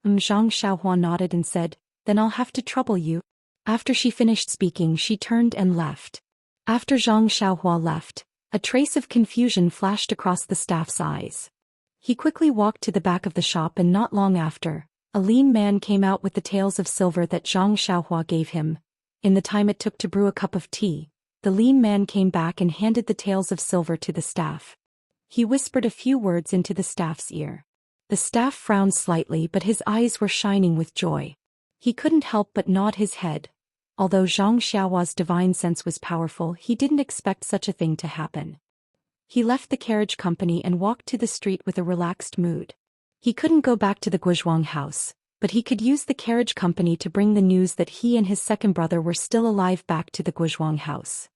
Zhang Xiaohua nodded and said, "Then I'll have to trouble you." After she finished speaking, she turned and left. After Zhang Xiaohua left, a trace of confusion flashed across the staff's eyes. He quickly walked to the back of the shop, and not long after, a lean man came out with the taels of silver that Zhang Xiaohua gave him. In the time it took to brew a cup of tea, the lean man came back and handed the taels of silver to the staff. He whispered a few words into the staff's ear. The staff frowned slightly, but his eyes were shining with joy. He couldn't help but nod his head. Although Zhang Xiaohua's divine sense was powerful, he didn't expect such a thing to happen. He left the carriage company and walked to the street with a relaxed mood. He couldn't go back to the Guozhuang house, but he could use the carriage company to bring the news that he and his second brother were still alive back to the Guozhuang house.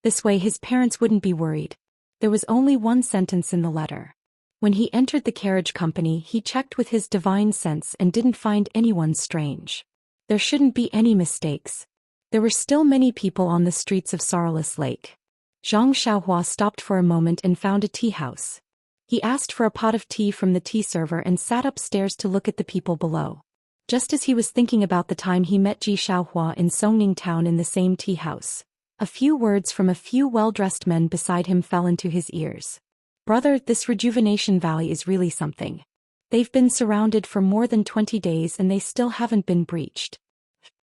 This way his parents wouldn't be worried. There was only one sentence in the letter. When he entered the carriage company, he checked with his divine sense and didn't find anyone strange. There shouldn't be any mistakes. There were still many people on the streets of Sorrowless Lake. Zhang Xiaohua stopped for a moment and found a tea house. He asked for a pot of tea from the tea server and sat upstairs to look at the people below. Just as he was thinking about the time he met Ji Xiaohua in Songning Town in the same tea house, a few words from a few well-dressed men beside him fell into his ears. "Brother, this Rejuvenation Valley is really something. They've been surrounded for more than 20 days and they still haven't been breached."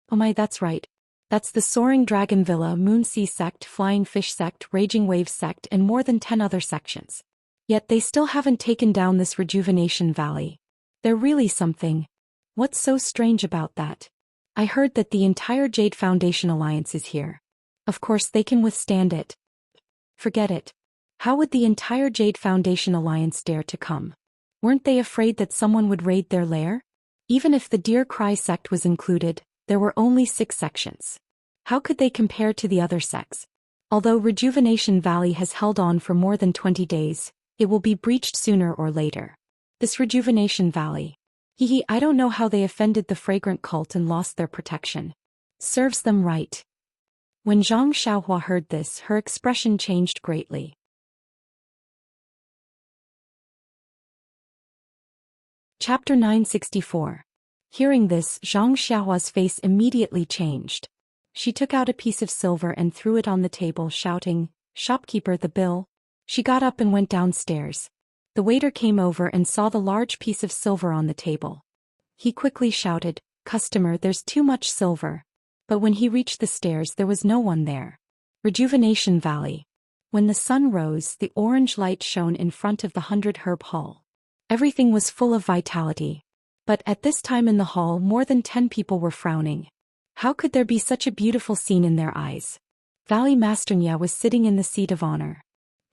"Oh my, that's right. That's the Soaring Dragon Villa, Moon Sea Sect, Flying Fish Sect, Raging Wave Sect, and more than 10 other sections. Yet they still haven't taken down this Rejuvenation Valley. They're really something. What's so strange about that? I heard that the entire Jade Foundation Alliance is here. Of course they can withstand it." "Forget it. How would the entire Jade Foundation Alliance dare to come? Weren't they afraid that someone would raid their lair? Even if the Deer Cry sect was included, there were only 6 sections. How could they compare to the other sects? Although Rejuvenation Valley has held on for more than 20 days, it will be breached sooner or later. This Rejuvenation Valley. I don't know how they offended the fragrant cult and lost their protection. Serves them right." When Zhang Xiaohua heard this, her expression changed greatly. Chapter 964. Hearing this, Zhang Xiaohua's face immediately changed. She took out a piece of silver and threw it on the table, shouting, "Shopkeeper, the bill." She got up and went downstairs. The waiter came over and saw the large piece of silver on the table. He quickly shouted, "Customer, there's too much silver." But when he reached the stairs, there was no one there. Rejuvenation Valley. When the sun rose, the orange light shone in front of the 100-herb hall. Everything was full of vitality. But at this time in the hall, more than 10 people were frowning. How could there be such a beautiful scene in their eyes? Valley Master Nya was sitting in the seat of honor.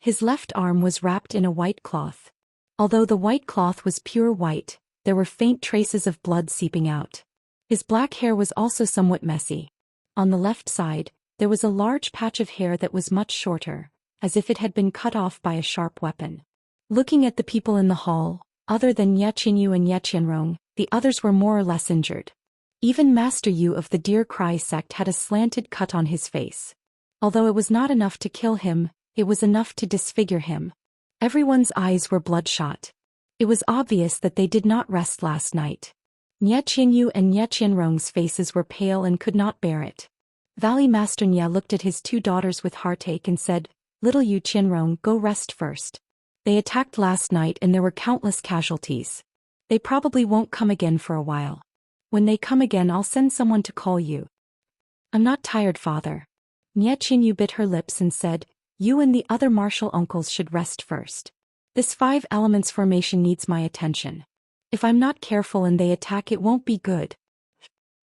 His left arm was wrapped in a white cloth. Although the white cloth was pure white, there were faint traces of blood seeping out. His black hair was also somewhat messy. On the left side, there was a large patch of hair that was much shorter, as if it had been cut off by a sharp weapon. Looking at the people in the hall, other than Nye Qinyu and Nye Qianrong, the others were more or less injured. Even Master Yu of the Deer Cry sect had a slanted cut on his face. Although it was not enough to kill him, it was enough to disfigure him. Everyone's eyes were bloodshot. It was obvious that they did not rest last night. Nye Qinyu and Nye Qianrong's faces were pale and could not bear it. Valley Master Nye looked at his 2 daughters with heartache and said, "Little Yu Qianrong, go rest first. They attacked last night and there were countless casualties. They probably won't come again for a while. When they come again, I'll send someone to call you." "I'm not tired, father." Nye Qinyu bit her lips and said, "You and the other martial uncles should rest first. This 5 elements formation needs my attention. If I'm not careful and they attack, it won't be good."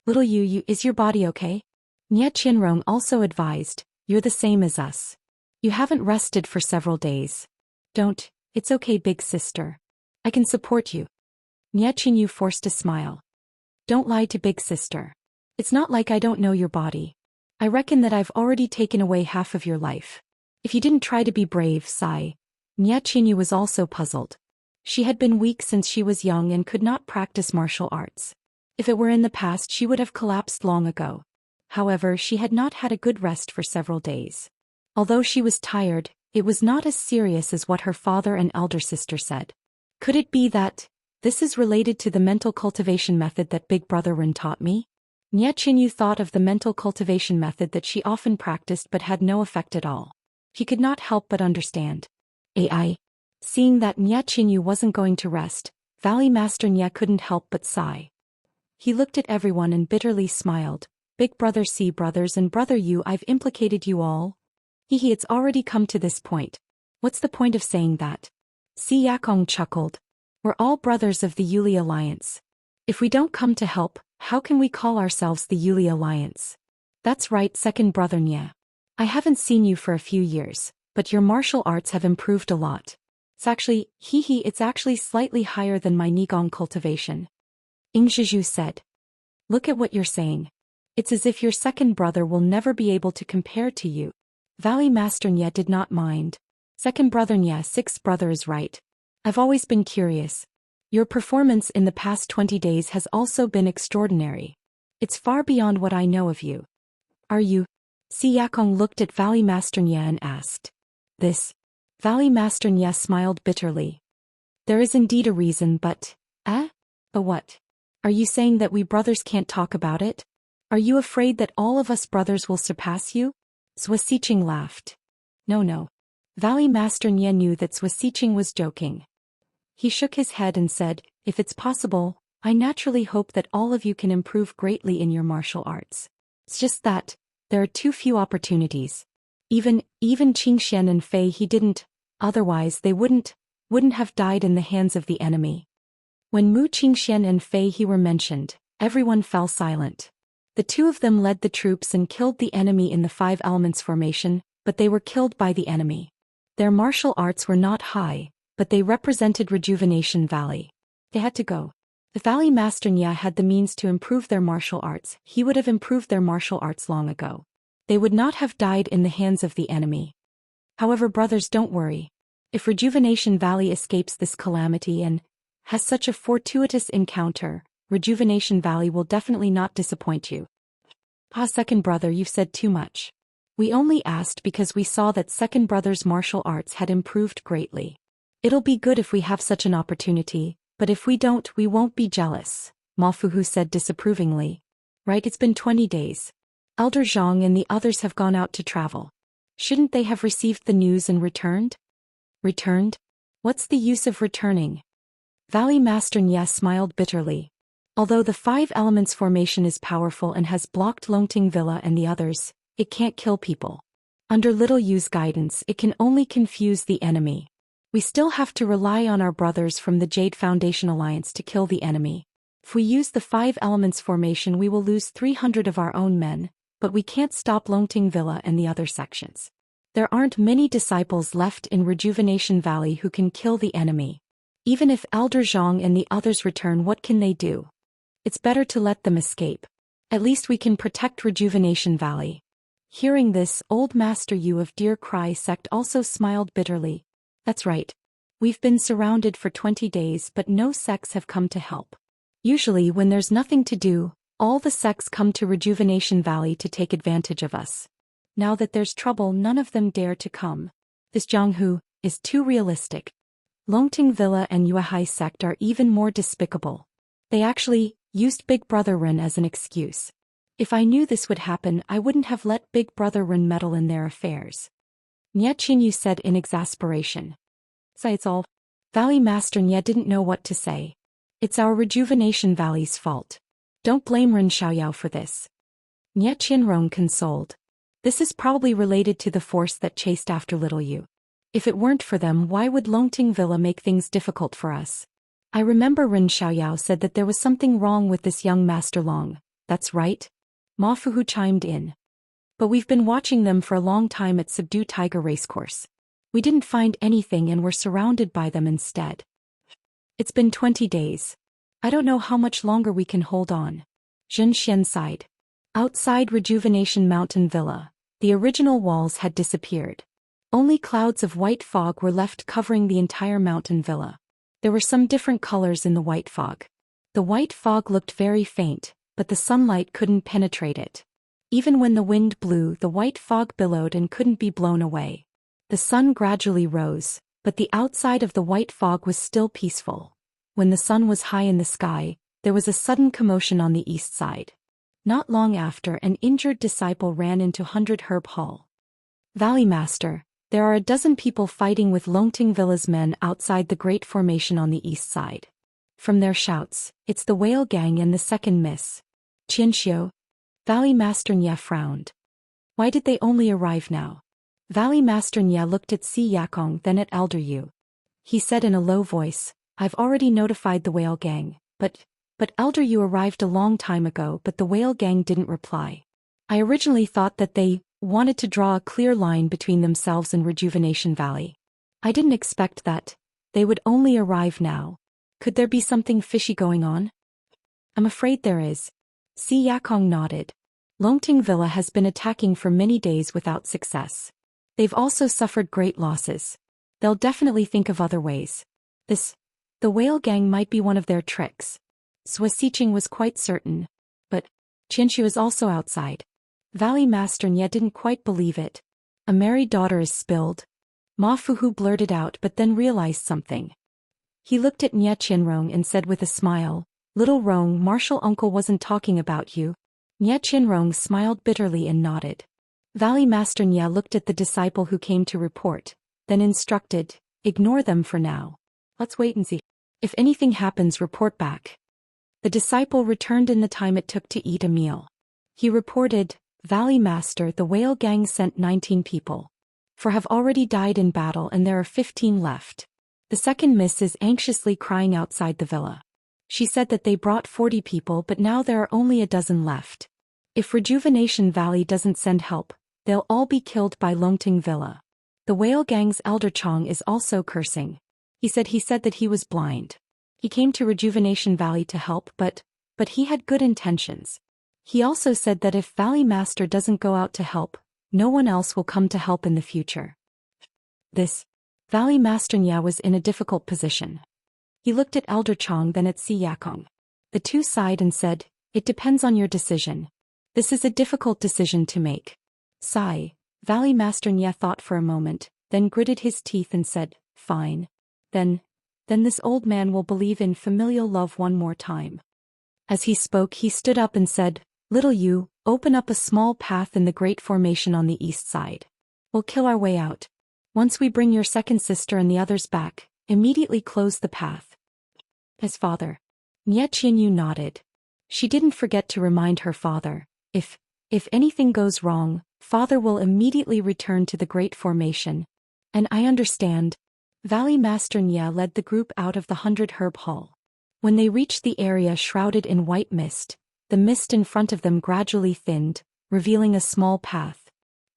"Little Yu, is your body okay?" Nye Qianrong also advised, "You're the same as us. You haven't rested for several days. Don't, it's okay, big sister. I can support you." Nye Qinyu forced a smile. "Don't lie to big sister. It's not like I don't know your body. I reckon that I've already taken away half of your life. If you didn't try to be brave, sigh." Nye Qinyu was also puzzled. She had been weak since she was young and could not practice martial arts. If it were in the past, she would have collapsed long ago. However, she had not had a good rest for several days. Although she was tired, it was not as serious as what her father and elder sister said. Could it be that this is related to the mental cultivation method that Big Brother Ren taught me? Nye Qinyu thought of the mental cultivation method that she often practiced but had no effect at all. He could not help but understand. AI. Seeing that Nye Qinyu wasn't going to rest, Valley Master Nye couldn't help but sigh. He looked at everyone and bitterly smiled. "Big Brother C brothers and Brother Yu, I've implicated you all. Hehe, it's already come to this point. What's the point of saying that?" Si Yakong chuckled. "We're all brothers of the Yuli Alliance. If we don't come to help, how can we call ourselves the Yuli Alliance?" "That's right, second brother Nye. I haven't seen you for a few years, but your martial arts have improved a lot. It's actually slightly higher than my Nigong cultivation." Ingzhizhu said. "Look at what you're saying. It's as if your second brother will never be able to compare to you." Valley Master Nye did not mind. "Second brother Nye, sixth brother is right. I've always been curious. Your performance in the past 20 days has also been extraordinary. It's far beyond what I know of you. Are you?" Si Yakong looked at Valley Master Nye and asked. "This?" Valley Master Nye smiled bitterly. "There is indeed a reason, but... But what? Are you saying that we brothers can't talk about it? Are you afraid that all of us brothers will surpass you?" Swasiching laughed. No. Valley Master Nye knew that Swasiching was joking. He shook his head and said, "If it's possible, I naturally hope that all of you can improve greatly in your martial arts. It's just that there are too few opportunities. Even Qingxian and Fei, he didn't, otherwise they wouldn't have died in the hands of the enemy." When Mu Qingxian and Fei he were mentioned, everyone fell silent. The 2 of them led the troops and killed the enemy in the 5 elements formation, but they were killed by the enemy. Their martial arts were not high, but they represented Rejuvenation Valley. They had to go. If Valley Master Nye had the means to improve their martial arts, he would have improved their martial arts long ago. They would not have died in the hands of the enemy. However, brothers, don't worry. If Rejuvenation Valley escapes this calamity and has such a fortuitous encounter, Rejuvenation Valley will definitely not disappoint you." Second brother, you've said too much. We only asked because we saw that second brother's martial arts had improved greatly. It'll be good if we have such an opportunity, but if we don't, we won't be jealous, Mafuhu said disapprovingly. Right, it's been 20 days. Elder Zhang and the others have gone out to travel. Shouldn't they have received the news and returned? Returned? What's the use of returning? Valley Master Nye smiled bitterly. Although the five elements formation is powerful and has blocked Longting Villa and the others, it can't kill people. Under Little Yu's guidance, it can only confuse the enemy. We still have to rely on our brothers from the Jade Foundation Alliance to kill the enemy. If we use the five elements formation, we will lose 300 of our own men, but we can't stop Longting Villa and the other sections. There aren't many disciples left in Rejuvenation Valley who can kill the enemy. Even if Elder Zhang and the others return, what can they do? It's better to let them escape. At least we can protect Rejuvenation Valley. Hearing this, Old Master Yu of Deer Cry sect also smiled bitterly. That's right. We've been surrounded for 20 days, but no sects have come to help. Usually when there's nothing to do, all the sects come to Rejuvenation Valley to take advantage of us. Now that there's trouble, none of them dare to come. This Jiang Hu is too realistic. Longting Villa and Yuehai sect are even more despicable. They actually used Big Brother Ren as an excuse. If I knew this would happen, I wouldn't have let Big Brother Ren meddle in their affairs. Nye Qinyu said in exasperation. Say it's all. Valley Master Nye didn't know what to say. It's our Rejuvenation Valley's fault. Don't blame Ren Xiaoyao for this. Nye Qinrong consoled. This is probably related to the force that chased after Little Yu. If it weren't for them, why would Longting Villa make things difficult for us? I remember Ren Xiaoyao said that there was something wrong with this young Master Long. That's right. Ma Fuhu chimed in. But we've been watching them for a long time at Subdue Tiger Racecourse. We didn't find anything and were surrounded by them instead. It's been 20 days. I don't know how much longer we can hold on. Zhen Xian sighed. Outside Rejuvenation Mountain Villa, the original walls had disappeared. Only clouds of white fog were left covering the entire mountain villa. There were some different colors in the white fog. The white fog looked very faint, but the sunlight couldn't penetrate it. Even when the wind blew, the white fog billowed and couldn't be blown away. The sun gradually rose, but the outside of the white fog was still peaceful. When the sun was high in the sky, there was a sudden commotion on the east side. Not long after, an injured disciple ran into 100 Herb Hall. Valley Master, there are a dozen people fighting with Longting Villa's men outside the Great Formation on the east side. From their shouts, it's the Whale Gang and the second miss. Qianxiu. Valley Master Nye frowned. Why did they only arrive now? Valley Master Nye looked at Si Yakong, then at Elder Yu. He said in a low voice, I've already notified the Whale Gang, but Elder Yu arrived a long time ago, but the Whale Gang didn't reply. I originally thought that they wanted to draw a clear line between themselves and Rejuvenation Valley. I didn't expect that they would only arrive now. Could there be something fishy going on? I'm afraid there is. Si Yakong nodded. Longting Villa has been attacking for many days without success. They've also suffered great losses. They'll definitely think of other ways. The Whale Gang might be one of their tricks. Sui Siqing was quite certain. But Qianxiu is also outside. Valley Master Nye didn't quite believe it. A married daughter is spilled. Ma Fuhu blurted out, but then realized something. He looked at Nye Qinrong and said with a smile, Little Rong, Martial Uncle wasn't talking about you. Nye Qinrong smiled bitterly and nodded. Valley Master Nye looked at the disciple who came to report, then instructed, ignore them for now. Let's wait and see. If anything happens, report back. The disciple returned in the time it took to eat a meal. He reported, Valley Master, the Whale Gang sent 19 people. 4 have already died in battle and there are 15 left. The second miss is anxiously crying outside the villa. She said that they brought 40 people, but now there are only a dozen left. If Rejuvenation Valley doesn't send help, they'll all be killed by Longting Villa. The Whale Gang's Elder Chong is also cursing. He said that he was blind. He came to Rejuvenation Valley to help, but he had good intentions. He also said that if Valley Master doesn't go out to help, no one else will come to help in the future. Valley Master Nye was in a difficult position. He looked at Elder Chong, then at Si Yakong. The two sighed and said, it depends on your decision. This is a difficult decision to make. Sigh. Valley Master Nye thought for a moment, then gritted his teeth and said, fine. Then this old man will believe in familial love one more time. As he spoke, he stood up and said, Little Yu, Open up a small path in the Great Formation on the east side. We'll kill our way out. Once we bring your second sister and the others back, immediately close the path. His father. Nie Qianyu nodded. She didn't forget to remind her father, if anything goes wrong, father will immediately return to the Great Formation. And I understand. Valley Master Nie led the group out of the 100 Herb Hall. When they reached the area shrouded in white mist, the mist in front of them gradually thinned, revealing a small path.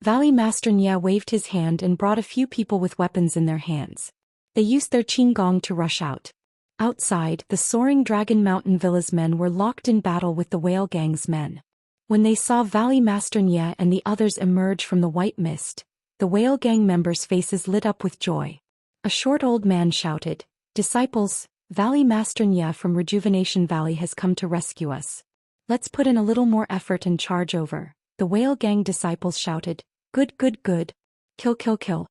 Valley Master Nie waved his hand and brought a few people with weapons in their hands. They used their qinggong to rush out. Outside, the Soaring Dragon Mountain Villa's men were locked in battle with the Whale Gang's men. When they saw Valley Master Nie and the others emerge from the white mist, the Whale Gang members' faces lit up with joy. A short old man shouted, "Disciples, Valley Master Nie from Rejuvenation Valley has come to rescue us. Let's put in a little more effort and charge over." The Whale Gang disciples shouted, "Good, good, good. Kill, kill, kill."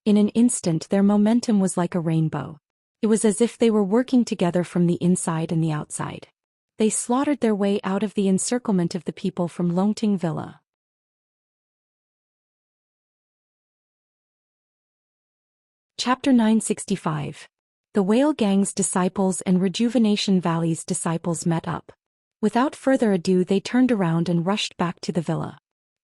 In an instant their momentum was like a rainbow. It was as if they were working together from the inside and the outside. They slaughtered their way out of the encirclement of the people from Longting Villa. Chapter 965. The Whale Gang's disciples and Rejuvenation Valley's disciples met up. Without further ado they turned around and rushed back to the villa.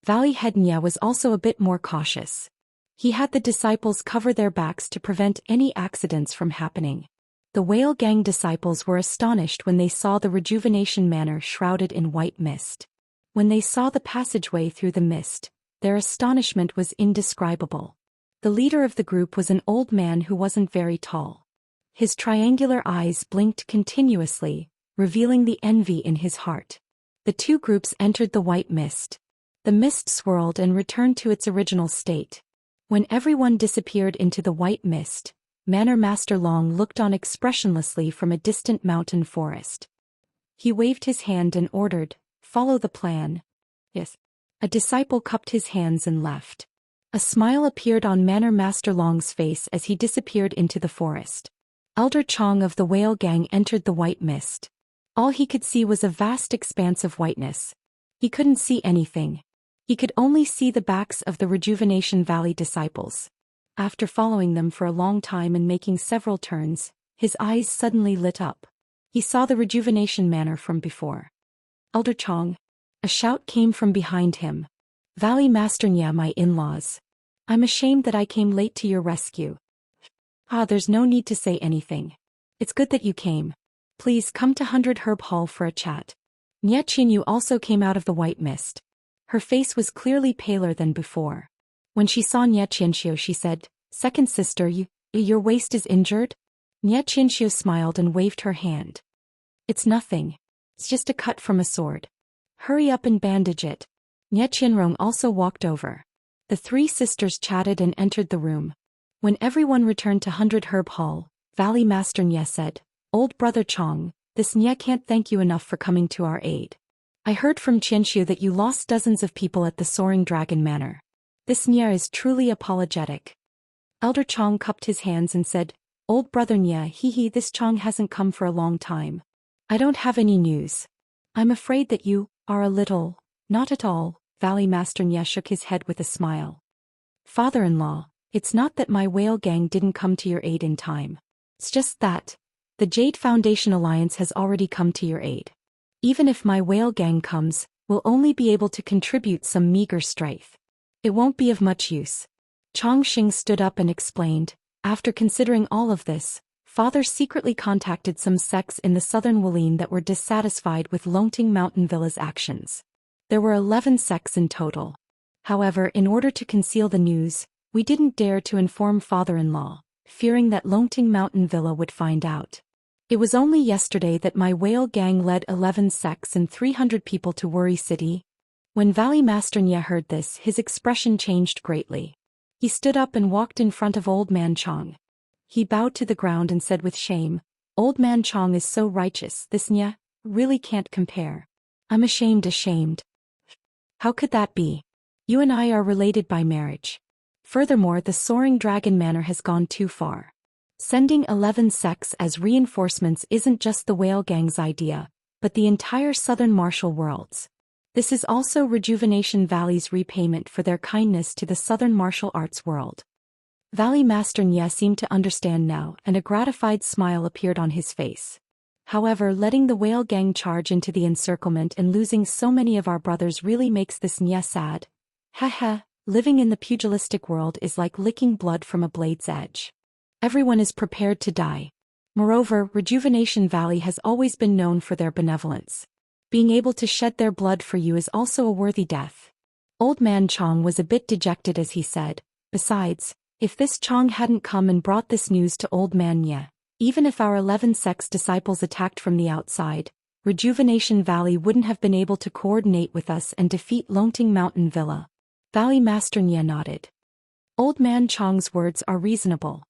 Valley Head Nie was also a bit more cautious. He had the disciples cover their backs to prevent any accidents from happening. The Whale Gang disciples were astonished when they saw the Rejuvenation Manor shrouded in white mist. When they saw the passageway through the mist, their astonishment was indescribable. The leader of the group was an old man who wasn't very tall. His triangular eyes blinked continuously, revealing the envy in his heart. The two groups entered the white mist. The mist swirled and returned to its original state. When everyone disappeared into the white mist, Manor Master Long looked on expressionlessly from a distant mountain forest. He waved his hand and ordered, "Follow the plan." Yes. A disciple cupped his hands and left. A smile appeared on Manor Master Long's face as he disappeared into the forest. Elder Chong of the Whale Gang entered the white mist. All he could see was a vast expanse of whiteness. He couldn't see anything. He could only see the backs of the Rejuvenation Valley disciples. After following them for a long time and making several turns, his eyes suddenly lit up. He saw the Rejuvenation Manor from before. "Elder Chong." A shout came from behind him. "Valley Master Nie, my in-laws. I'm ashamed that I came late to your rescue." "Ah, there's no need to say anything. It's good that you came. Please come to 100 Herb Hall for a chat." Nie Qianyu also came out of the white mist. Her face was clearly paler than before. When she saw Nie Qianxiu she said, "Second sister, your waist is injured?" Nie Qianxiu smiled and waved her hand. "It's nothing. It's just a cut from a sword. Hurry up and bandage it." Nie Qianrong also walked over. The three sisters chatted and entered the room. When everyone returned to 100 Herb Hall, Valley Master Nie said, "Old brother Chong, this Nie can't thank you enough for coming to our aid. I heard from Qianxiu that you lost dozens of people at the Soaring Dragon Manor. This Nie is truly apologetic." Elder Chong cupped his hands and said, "Old brother Nie, this Chong hasn't come for a long time. I don't have any news. I'm afraid that you are a little." "Not at all." Valley Master Nie shook his head with a smile. "Father-in-law, it's not that my Whale Gang didn't come to your aid in time. It's just that the Jade Foundation Alliance has already come to your aid. Even if my Whale Gang comes, we'll only be able to contribute some meager strength. It won't be of much use." Chong Xing stood up and explained, "After considering all of this, Father secretly contacted some sects in the southern Walline that were dissatisfied with Longting Mountain Villa's actions. There were 11 sects in total. However, in order to conceal the news, we didn't dare to inform father-in-law, fearing that Longting Mountain Villa would find out. It was only yesterday that my Whale Gang led 11 sects and 300 people to Worry City." When Valley Master Nie heard this, his expression changed greatly. He stood up and walked in front of Old Man Chong. He bowed to the ground and said with shame, "Old Man Chong is so righteous, this Nie really can't compare. I'm ashamed. How could that be? You and I are related by marriage. Furthermore, the Soaring Dragon Manor has gone too far. Sending 11 sects as reinforcements isn't just the Whale Gang's idea, but the entire southern martial world's. This is also Rejuvenation Valley's repayment for their kindness to the Southern martial arts world. Valley Master Nya seemed to understand now, and a gratified smile appeared on his face. However, letting the whale gang charge into the encirclement and losing so many of our brothers really makes this Nya sad. Haha, living in the pugilistic world is like licking blood from a blade's edge. Everyone is prepared to die. Moreover, Rejuvenation Valley has always been known for their benevolence. Being able to shed their blood for you is also a worthy death. Old Man Chong was a bit dejected as he said, besides, if this Chong hadn't come and brought this news to Old Man Nya, even if our 11 sects disciples attacked from the outside, Rejuvenation Valley wouldn't have been able to coordinate with us and defeat Longting Mountain Villa. Valley Master Nya nodded. Old Man Chong's words are reasonable.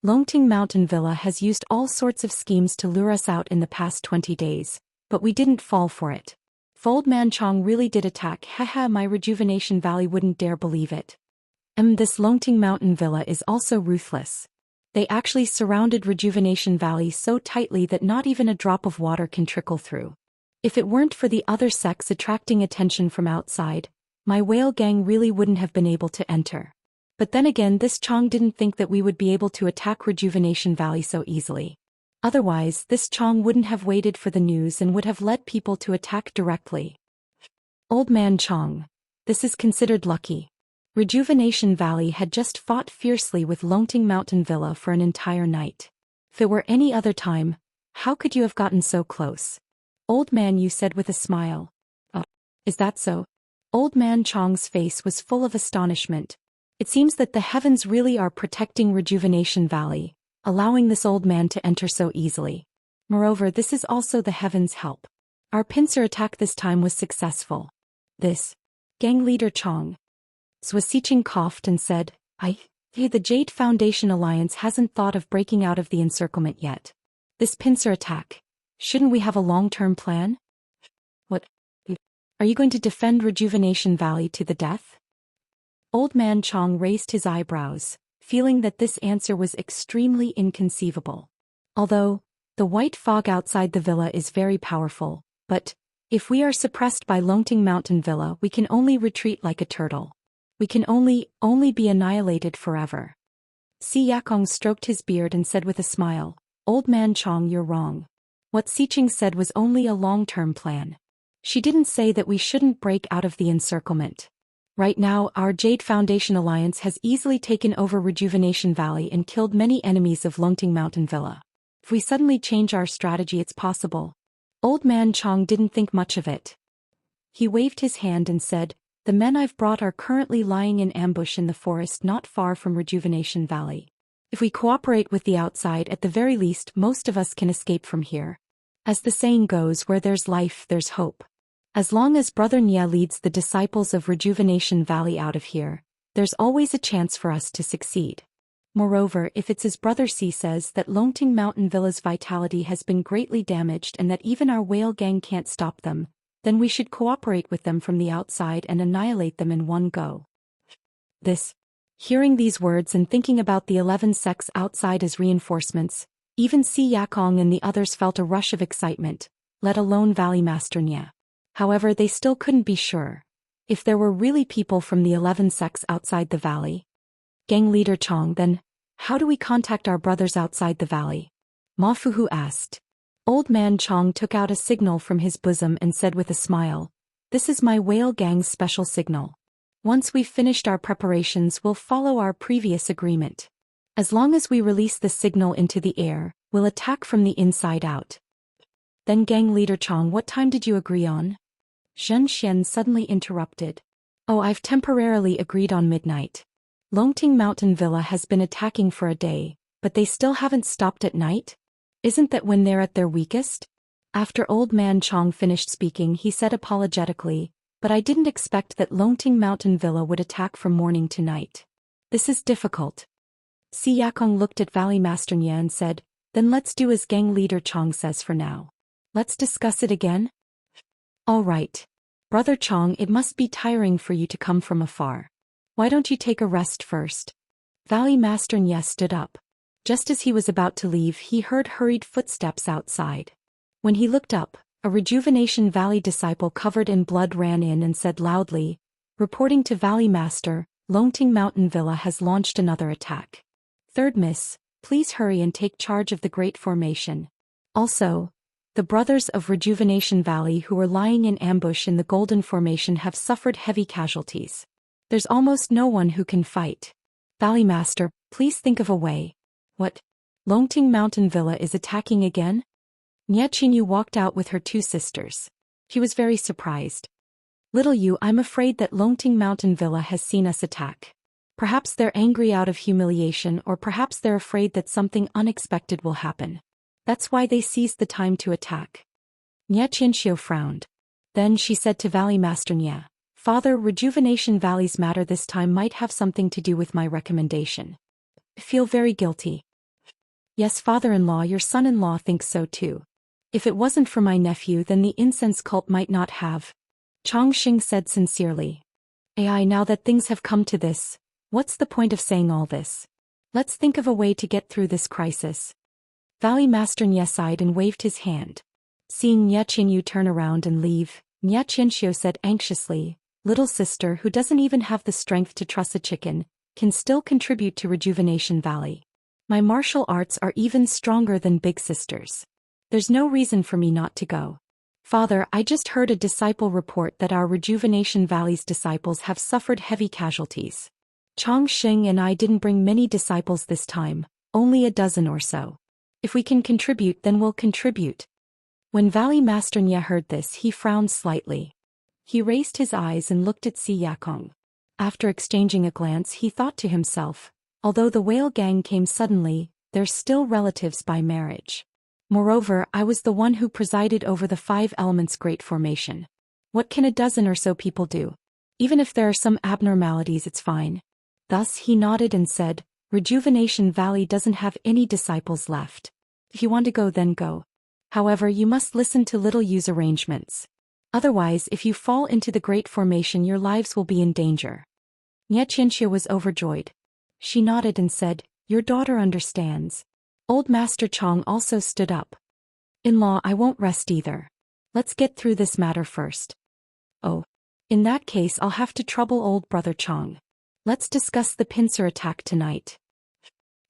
Longting Mountain Villa has used all sorts of schemes to lure us out in the past 20 days, but we didn't fall for it. If Old Man Chong really did attack, haha, my Rejuvenation Valley wouldn't dare believe it. This Longting Mountain Villa is also ruthless. They actually surrounded Rejuvenation Valley so tightly that not even a drop of water can trickle through. If it weren't for the other sects attracting attention from outside, my whale gang really wouldn't have been able to enter. But then again, this Chong didn't think that we would be able to attack Rejuvenation Valley so easily. Otherwise, this Chong wouldn't have waited for the news and would have led people to attack directly. Old Man Chong. This is considered lucky. Rejuvenation Valley had just fought fiercely with Longting Mountain Villa for an entire night. If it were any other time, how could you have gotten so close? Old Man Yu said with a smile. Oh, is that so? Old Man Chong's face was full of astonishment. It seems that the heavens really are protecting Rejuvenation Valley, allowing this old man to enter so easily. Moreover, this is also the heavens' help. Our pincer attack this time was successful. This. Gang leader Chong. Swasiching coughed and said, the Jade Foundation Alliance hasn't thought of breaking out of the encirclement yet. This pincer attack. Shouldn't we have a long-term plan? What? Are you going to defend Rejuvenation Valley to the death? Old Man Chong raised his eyebrows, feeling that this answer was extremely inconceivable. Although, the white fog outside the villa is very powerful, but, if we are suppressed by Longting Mountain Villa, we can only retreat like a turtle. We can only be annihilated forever. Si Yakong stroked his beard and said with a smile, Old Man Chong, you're wrong. What Siching said was only a long-term plan. She didn't say that we shouldn't break out of the encirclement. Right now, our Jade Foundation Alliance has easily taken over Rejuvenation Valley and killed many enemies of Longting Mountain Villa. If we suddenly change our strategy, it's possible. Old Man Chong didn't think much of it. He waved his hand and said, the men I've brought are currently lying in ambush in the forest not far from Rejuvenation Valley. If we cooperate with the outside, at the very least, most of us can escape from here. As the saying goes, where there's life, there's hope. As long as Brother Nya leads the disciples of Rejuvenation Valley out of here, there's always a chance for us to succeed. Moreover, if it's as Brother C says that Longting Mountain Villa's vitality has been greatly damaged and that even our whale gang can't stop them, then we should cooperate with them from the outside and annihilate them in one go. Hearing these words and thinking about the 11 sects outside as reinforcements, even Si Yakong and the others felt a rush of excitement, let alone Valley Master Nya. However, they still couldn't be sure. If there were really people from the 11 sects outside the valley? Gang leader Chong, then, how do we contact our brothers outside the valley? Ma Fuhu asked. Old Man Chong took out a signal from his bosom and said with a smile, this is my whale gang's special signal. Once we've finished our preparations, we'll follow our previous agreement. As long as we release the signal into the air, we'll attack from the inside out. Then gang leader Chong, what time did you agree on? Zhen Xian suddenly interrupted. Oh, I've temporarily agreed on midnight. Longting Mountain Villa has been attacking for a day, but they still haven't stopped at night? Isn't that when they're at their weakest? After Old Man Chong finished speaking, he said apologetically, but I didn't expect that Longting Mountain Villa would attack from morning to night. This is difficult. Si Yakong looked at Valley Master Nya and said, then let's do as gang leader Chong says for now. Let's discuss it again? All right. Brother Chong, it must be tiring for you to come from afar. Why don't you take a rest first? Valley Master Nya stood up. Just as he was about to leave, he heard hurried footsteps outside. When he looked up, A Rejuvenation Valley disciple covered in blood ran in and said loudly, reporting to Valley Master, Longting Mountain Villa has launched another attack. Third Miss, please hurry and take charge of the Great Formation. Also, the brothers of Rejuvenation Valley who were lying in ambush in the Golden Formation have suffered heavy casualties. There's almost no one who can fight. Valley Master, please think of a way. What? Longting Mountain Villa is attacking again? Niechinyu walked out with her two sisters. He was very surprised. Little you, I'm afraid that Longting Mountain Villa has seen us attack. Perhaps they're angry out of humiliation, or perhaps they're afraid that something unexpected will happen. That's why they seized the time to attack. Niechinshio frowned. Then she said to Valley Master Nie, Father, Rejuvenation Valley's matter this time might have something to do with my recommendation. I feel very guilty. Yes, father-in-law, your son-in-law thinks so too. If it wasn't for my nephew, then the incense cult might not have. Chongqing said sincerely. Ai, now that things have come to this, what's the point of saying all this? Let's think of a way to get through this crisis. Valley Master Nie sighed and waved his hand. Seeing Niechinyu turn around and leave, Niechinshio said anxiously, little sister who doesn't even have the strength to truss a chicken, can still contribute to Rejuvenation Valley. My martial arts are even stronger than big sister's. There's no reason for me not to go. Father, I just heard a disciple report that our Rejuvenation Valley's disciples have suffered heavy casualties. Chongqing and I didn't bring many disciples this time, only a dozen or so. If we can contribute, then we'll contribute. When Valley Master Nie heard this, he frowned slightly. He raised his eyes and looked at Si Yakong. After exchanging a glance, he thought to himself, although the whale gang came suddenly, they're still relatives by marriage. Moreover, I was the one who presided over the 5 elements Great Formation. What can a dozen or so people do? Even if there are some abnormalities, it's fine. Thus he nodded and said, Rejuvenation Valley doesn't have any disciples left. If you want to go, then go. However, you must listen to Little Yu's arrangements. Otherwise, if you fall into the Great Formation, your lives will be in danger. Niechinshio was overjoyed. She nodded and said, Your daughter understands. Old Master Chong also stood up. In-law, I won't rest either. Let's get through this matter first. Oh. In that case, I'll have to trouble old brother Chong. Let's discuss the pincer attack tonight.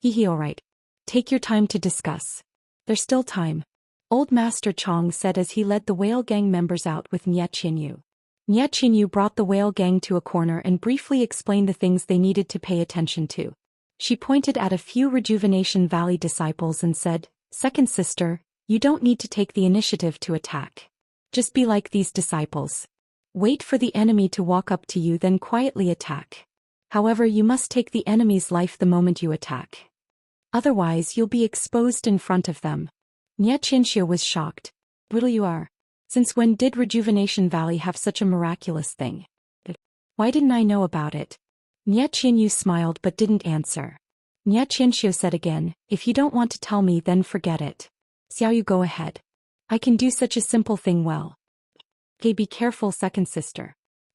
Hehe, alright. Take your time to discuss. There's still time. Old Master Chong said as he led the whale gang members out with Niechinyu. Niechinyu brought the whale gang to a corner and briefly explained the things they needed to pay attention to. She pointed at a few Rejuvenation Valley disciples and said, Second sister, you don't need to take the initiative to attack. Just be like these disciples. Wait for the enemy to walk up to you, then quietly attack. However, you must take the enemy's life the moment you attack. Otherwise, you'll be exposed in front of them. Niechinshio was shocked. Little you are. Since when did Rejuvenation Valley have such a miraculous thing? Why didn't I know about it? Niechinyu smiled but didn't answer. Niechinshio said again, If you don't want to tell me, then forget it. Xiaoyu, go ahead. I can do such a simple thing well. Okay, be careful, second sister.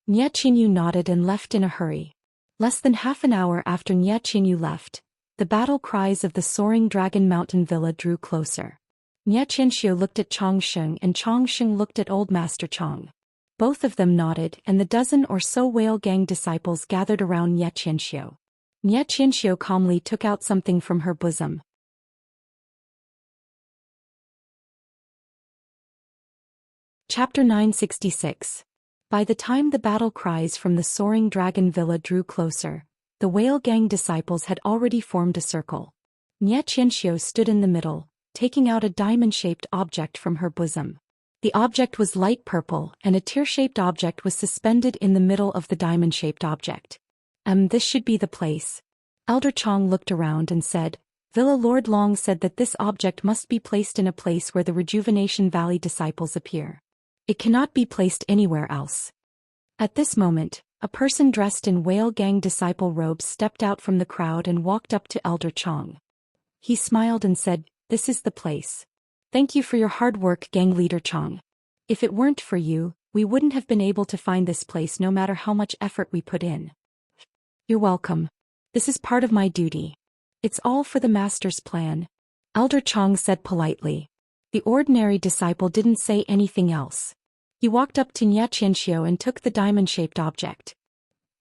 Niechinyu nodded and left in a hurry. Less than half an hour after Niechinyu left, the battle cries of the soaring Dragon Mountain Villa drew closer. Niechinshio looked at Chongqing and Chongqing looked at Old Master Chong. Both of them nodded, and the dozen or so whale gang disciples gathered around Niechinshio. Niechinshio calmly took out something from her bosom. Chapter 966. By the time the battle cries from the soaring dragon villa drew closer, the whale gang disciples had already formed a circle. Niechinshio stood in the middle, taking out a diamond-shaped object from her bosom. The object was light purple, and a tear-shaped object was suspended in the middle of the diamond-shaped object. This should be the place. Elder Chong looked around and said, Villa Lord Long said that this object must be placed in a place where the Rejuvenation Valley disciples appear. It cannot be placed anywhere else. At this moment, a person dressed in whale gang disciple robes stepped out from the crowd and walked up to Elder Chong. He smiled and said, This is the place. Thank you for your hard work, gang leader Chong. If it weren't for you, we wouldn't have been able to find this place no matter how much effort we put in. You're welcome. This is part of my duty. It's all for the master's plan. Elder Chong said politely. The ordinary disciple didn't say anything else. He walked up to Nye Qianxiu and took the diamond-shaped object.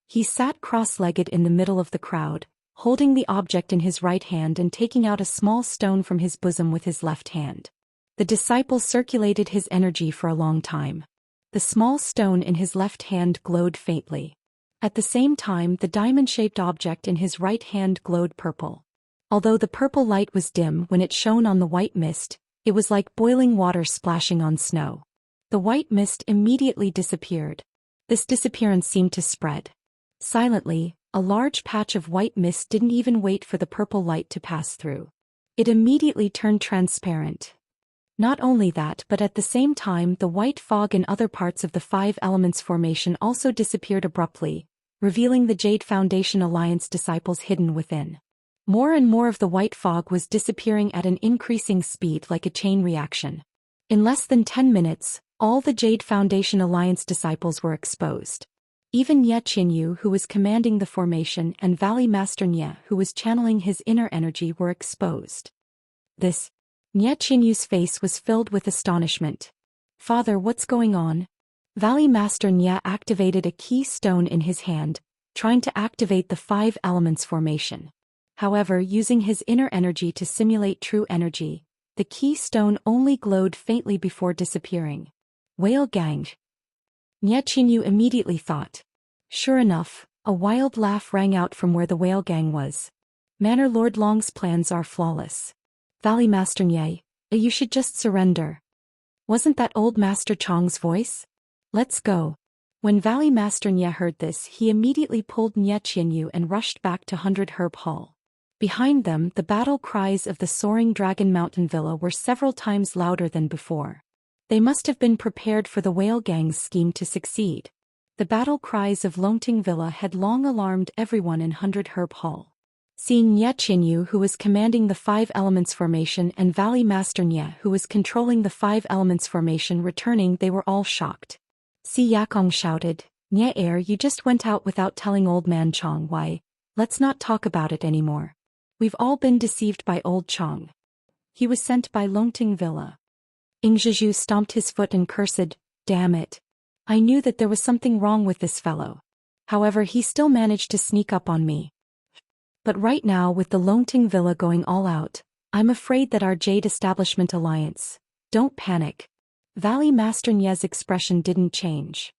He sat cross-legged in the middle of the crowd, holding the object in his right hand and taking out a small stone from his bosom with his left hand. The disciple circulated his energy for a long time. The small stone in his left hand glowed faintly. At the same time, the diamond-shaped object in his right hand glowed purple. Although the purple light was dim when it shone on the white mist, it was like boiling water splashing on snow. The white mist immediately disappeared. This disappearance seemed to spread. Silently, a large patch of white mist didn't even wait for the purple light to pass through. It immediately turned transparent. Not only that, but at the same time the white fog in other parts of the Five Elements formation also disappeared abruptly, revealing the Jade Foundation Alliance disciples hidden within. More and more of the white fog was disappearing at an increasing speed like a chain reaction. In less than 10 minutes, all the Jade Foundation Alliance disciples were exposed. Even Nye Qianyu, who was commanding the formation, and Valley Master Nye, who was channeling his inner energy, were exposed. Nye Qianyu's face was filled with astonishment. "Father, what's going on?" Valley Master Nye activated a key stone in his hand, trying to activate the Five Elements formation. However, using his inner energy to simulate true energy, the key stone only glowed faintly before disappearing. Whale Gang. Nye Qianyu immediately thought. Sure enough, a wild laugh rang out from where the Whale Gang was. Manor Lord Long's plans are flawless. Valley Master Nye, you should just surrender. Wasn't that old Master Chong's voice? Let's go. When Valley Master Nye heard this, he immediately pulled Nye Qianyu and rushed back to 100 Herb Hall. Behind them, the battle cries of the soaring Dragon Mountain Villa were several times louder than before. They must have been prepared for the Whale Gang's scheme to succeed. The battle cries of Longting Villa had long alarmed everyone in 100 Herb Hall. Seeing Nye Qianyu, who was commanding the Five Elements formation, and Valley Master Nye, who was controlling the Five Elements formation, returning, they were all shocked. Si Yakong shouted, "Nye you just went out without telling Old Man Chong. Why? Let's not talk about it anymore. We've all been deceived by Old Chong. He was sent by Longting Villa." Ingzhizhu stomped his foot and cursed, "Damn it. I knew that there was something wrong with this fellow. However, he still managed to sneak up on me. But right now, with the Longting Villa going all out, I'm afraid that our Jade Establishment Alliance." "Don't panic." Valley Master Nye's expression didn't change.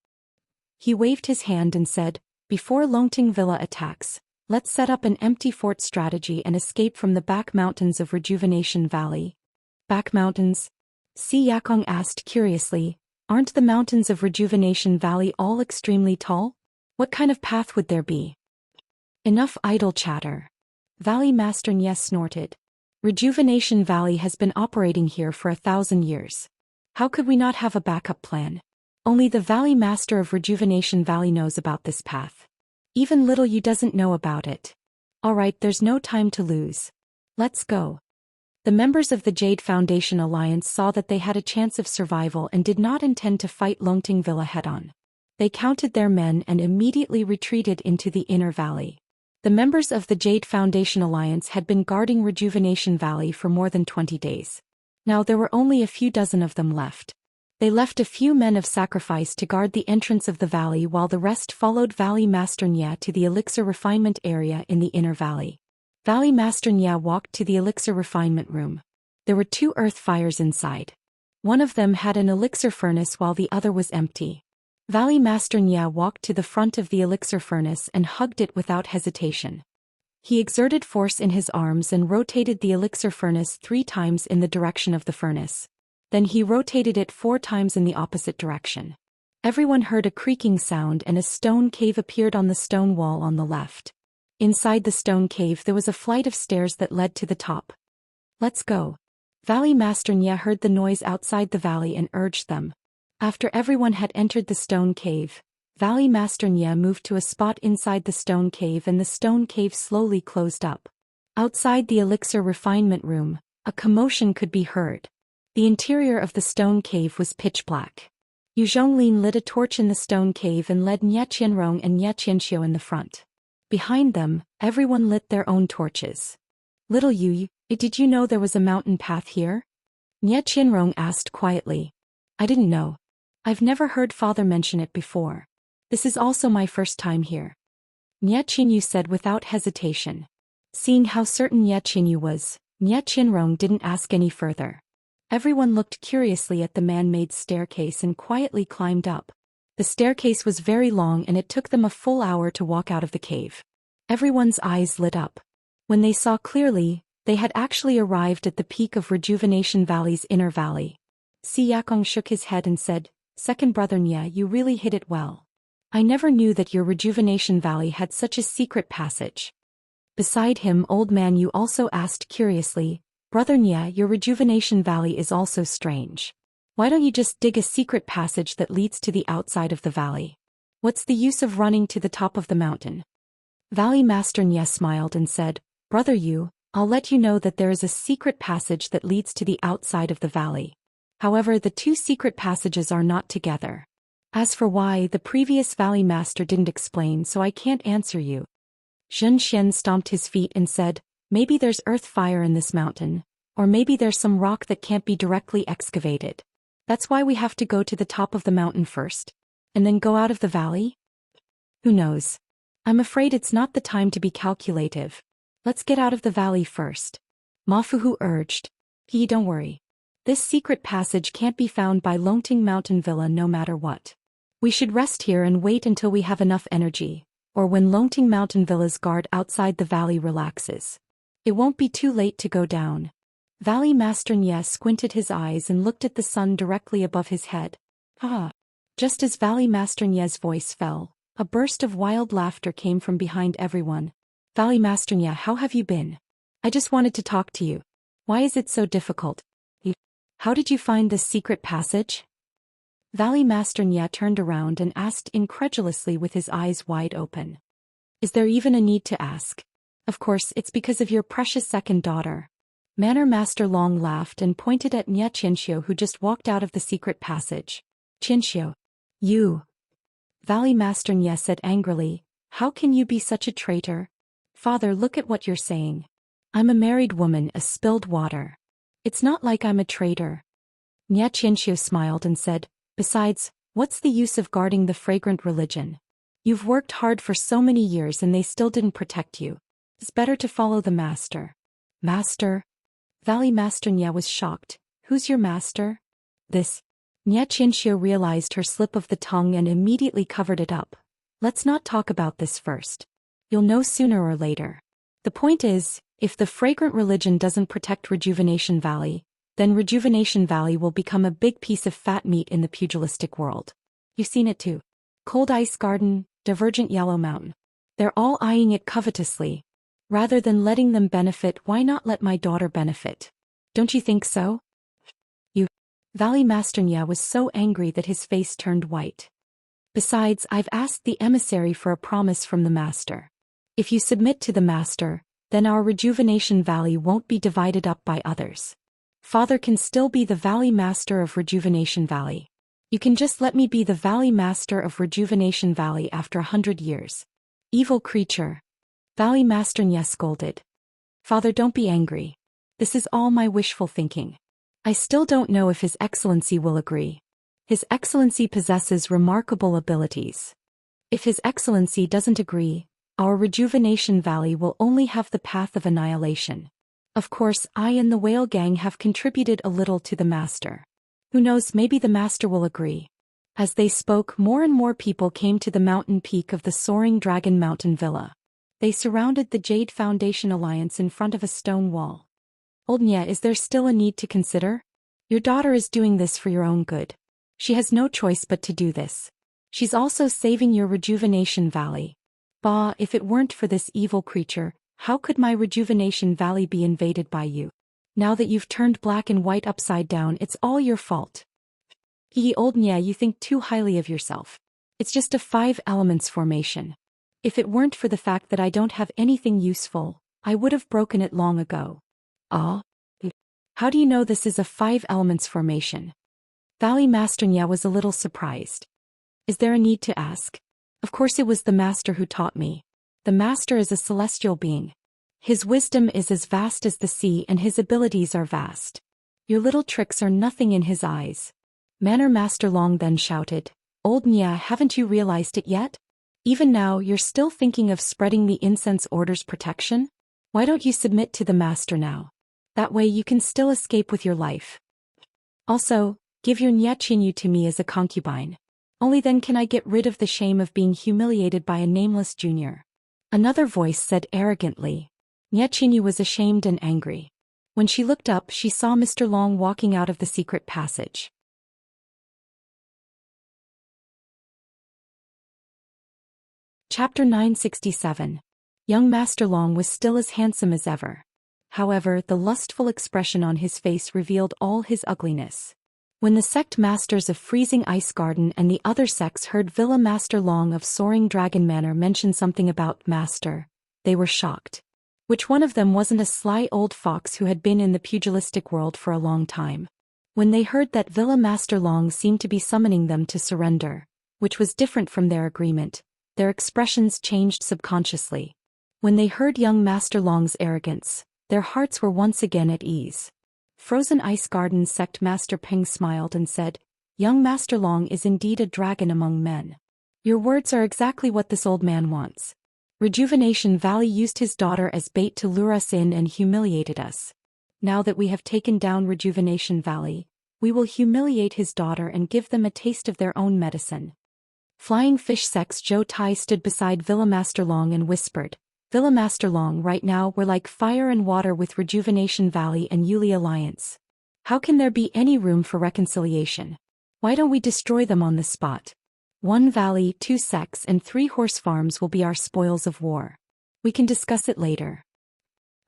He waved his hand and said, "Before Longting Villa attacks, let's set up an empty fort strategy and escape from the back mountains of Rejuvenation Valley." "Back mountains?" Si Yakong asked curiously. "Aren't the mountains of Rejuvenation Valley all extremely tall? What kind of path would there be?" "Enough idle chatter." Valley Master Nye snorted. "Rejuvenation Valley has been operating here for 1,000 years. How could we not have a backup plan? Only the Valley Master of Rejuvenation Valley knows about this path. Even little you doesn't know about it. Alright, there's no time to lose. Let's go." The members of the Jade Foundation Alliance saw that they had a chance of survival and did not intend to fight Longting Villa head-on. They counted their men and immediately retreated into the inner valley. The members of the Jade Foundation Alliance had been guarding Rejuvenation Valley for more than 20 days. Now there were only a few dozen of them left. They left a few men of sacrifice to guard the entrance of the valley while the rest followed Valley Master Nye to the elixir refinement area in the inner valley. Valley Master Nye walked to the elixir refinement room. There were 2 earth fires inside. One of them had an elixir furnace while the other was empty. Valley Master Nye walked to the front of the elixir furnace and hugged it without hesitation. He exerted force in his arms and rotated the elixir furnace 3 times in the direction of the furnace. Then he rotated it 4 times in the opposite direction. Everyone heard a creaking sound and a stone cave appeared on the stone wall on the left. Inside the stone cave there was a flight of stairs that led to the top. "Let's go." Valley Master Nye heard the noise outside the valley and urged them. After everyone had entered the stone cave, Valley Master Nye moved to a spot inside the stone cave and the stone cave slowly closed up. Outside the elixir refinement room, a commotion could be heard. The interior of the stone cave was pitch black. Yu Zhonglin lit a torch in the stone cave and led Nye Qianrong and Nye Qianxiu in the front. Behind them, everyone lit their own torches. "Little Yu, did you know there was a mountain path here?" Nye Qianrong asked quietly. I didn't know. I've never heard father mention it before. This is also my first time here. Nye Qinyu said without hesitation. Seeing how certain Nye Qinyu was, Nye Qianrong didn't ask any further. Everyone looked curiously at the man-made staircase and quietly climbed up. The staircase was very long and it took them a full hour to walk out of the cave. Everyone's eyes lit up. When they saw clearly, they had actually arrived at the peak of Rejuvenation Valley's inner valley. Si Yakong shook his head and said, Second brother Nye, you really hit it well. I never knew that your Rejuvenation Valley had such a secret passage. Beside him, old man Yu also asked curiously, Brother Nye, your Rejuvenation Valley is also strange. Why don't you just dig a secret passage that leads to the outside of the valley? What's the use of running to the top of the mountain? Valley Master Nye smiled and said, Brother Yu, I'll let you know that there is a secret passage that leads to the outside of the valley. However, the two secret passages are not together. As for why, the previous Valley Master didn't explain, so I can't answer you. Zhen Xian stomped his feet and said, Maybe there's earth fire in this mountain, or maybe there's some rock that can't be directly excavated. That's why we have to go to the top of the mountain first, and then go out of the valley? Who knows? I'm afraid it's not the time to be calculative. Let's get out of the valley first. Ma Fuhu urged. Don't worry. This secret passage can't be found by Longting Mountain Villa no matter what. We should rest here and wait until we have enough energy, or when Longting Mountain Villa's guard outside the valley relaxes. It won't be too late to go down. Valley Master Nye squinted his eyes and looked at the sun directly above his head. Ah! Just as Valley Master Nye's voice fell, a burst of wild laughter came from behind everyone. Valley Master Nye, how have you been? I just wanted to talk to you. Why is it so difficult? How did you find this secret passage? Valley Master Nye turned around and asked incredulously with his eyes wide open. Is there even a need to ask? Of course, it's because of your precious second daughter. Manor Master Long laughed and pointed at Nye Qianxiu, who just walked out of the secret passage. Qianxiu. You. Valley Master Nye said angrily, how can you be such a traitor? Father, look at what you're saying. I'm a married woman, a spilled water. It's not like I'm a traitor. Nye Qianxiu smiled and said, besides, what's the use of guarding the fragrant religion? You've worked hard for so many years and they still didn't protect you. It's better to follow the master. Master? Valley Master Nye was shocked. Who's your master? This. Nye Qianxiu realized her slip of the tongue and immediately covered it up. Let's not talk about this first. You'll know sooner or later. The point is, if the fragrant religion doesn't protect Rejuvenation Valley, then Rejuvenation Valley will become a big piece of fat meat in the pugilistic world. You've seen it too. Cold Ice Garden, Divergent Yellow Mountain. They're all eyeing it covetously. Rather than letting them benefit, why not let my daughter benefit? Don't you think so? You. Valley Master Nye was so angry that his face turned white. Besides, I've asked the emissary for a promise from the master. If you submit to the master, then our Rejuvenation Valley won't be divided up by others. Father can still be the Valley Master of Rejuvenation Valley. You can just let me be the Valley Master of Rejuvenation Valley after 100 years. Evil creature. Valley Master Nye scolded. Father, don't be angry. This is all my wishful thinking. I still don't know if His Excellency will agree. His Excellency possesses remarkable abilities. If His Excellency doesn't agree, our Rejuvenation Valley will only have the path of annihilation. Of course, I and the Whale Gang have contributed a little to the Master. Who knows, maybe the Master will agree. As they spoke, more and more people came to the mountain peak of the Soaring Dragon Mountain Villa. They surrounded the Jade Foundation Alliance in front of a stone wall. Old Nye, is there still a need to consider? Your daughter is doing this for your own good. She has no choice but to do this. She's also saving your Rejuvenation Valley. Bah, if it weren't for this evil creature, how could my Rejuvenation Valley be invaded by you? Now that you've turned black and white upside down, it's all your fault. Old Nye, you think too highly of yourself. It's just a 5 elements formation. If it weren't for the fact that I don't have anything useful, I would have broken it long ago. Ah? How do you know this is a 5 elements formation? Valley Master Nye was a little surprised. Is there a need to ask? Of course it was the Master who taught me. The Master is a celestial being. His wisdom is as vast as the sea and his abilities are vast. Your little tricks are nothing in his eyes. Manor Master Long then shouted, Old Nya, haven't you realized it yet? Even now you're still thinking of spreading the incense order's protection? Why don't you submit to the master now? That way you can still escape with your life. Also, give your Nya Qinyu to me as a concubine. Only then can I get rid of the shame of being humiliated by a nameless junior. Another voice said arrogantly. Nya Qinyu was ashamed and angry. When she looked up, she saw Mr. Long walking out of the secret passage. Chapter 967. Young Master Long was still as handsome as ever. However, the lustful expression on his face revealed all his ugliness. When the sect masters of Freezing Ice Garden and the other sects heard Villa Master Long of Soaring Dragon Manor mention something about Master, they were shocked. Which one of them wasn't a sly old fox who had been in the pugilistic world for a long time? When they heard that Villa Master Long seemed to be summoning them to surrender, which was different from their agreement, their expressions changed subconsciously. When they heard young Master Long's arrogance, their hearts were once again at ease. Frozen Ice Garden sect Master Ping smiled and said, Young Master Long is indeed a dragon among men. Your words are exactly what this old man wants. Rejuvenation Valley used his daughter as bait to lure us in and humiliated us. Now that we have taken down Rejuvenation Valley, we will humiliate his daughter and give them a taste of their own medicine. Flying Fish Sect's Zhou Tai stood beside Villa Master Long and whispered, Villa Master Long, right now we're like fire and water with Rejuvenation Valley and Yuli Alliance. How can there be any room for reconciliation? Why don't we destroy them on the spot? 1 valley, 2 sects and 3 horse farms will be our spoils of war. We can discuss it later.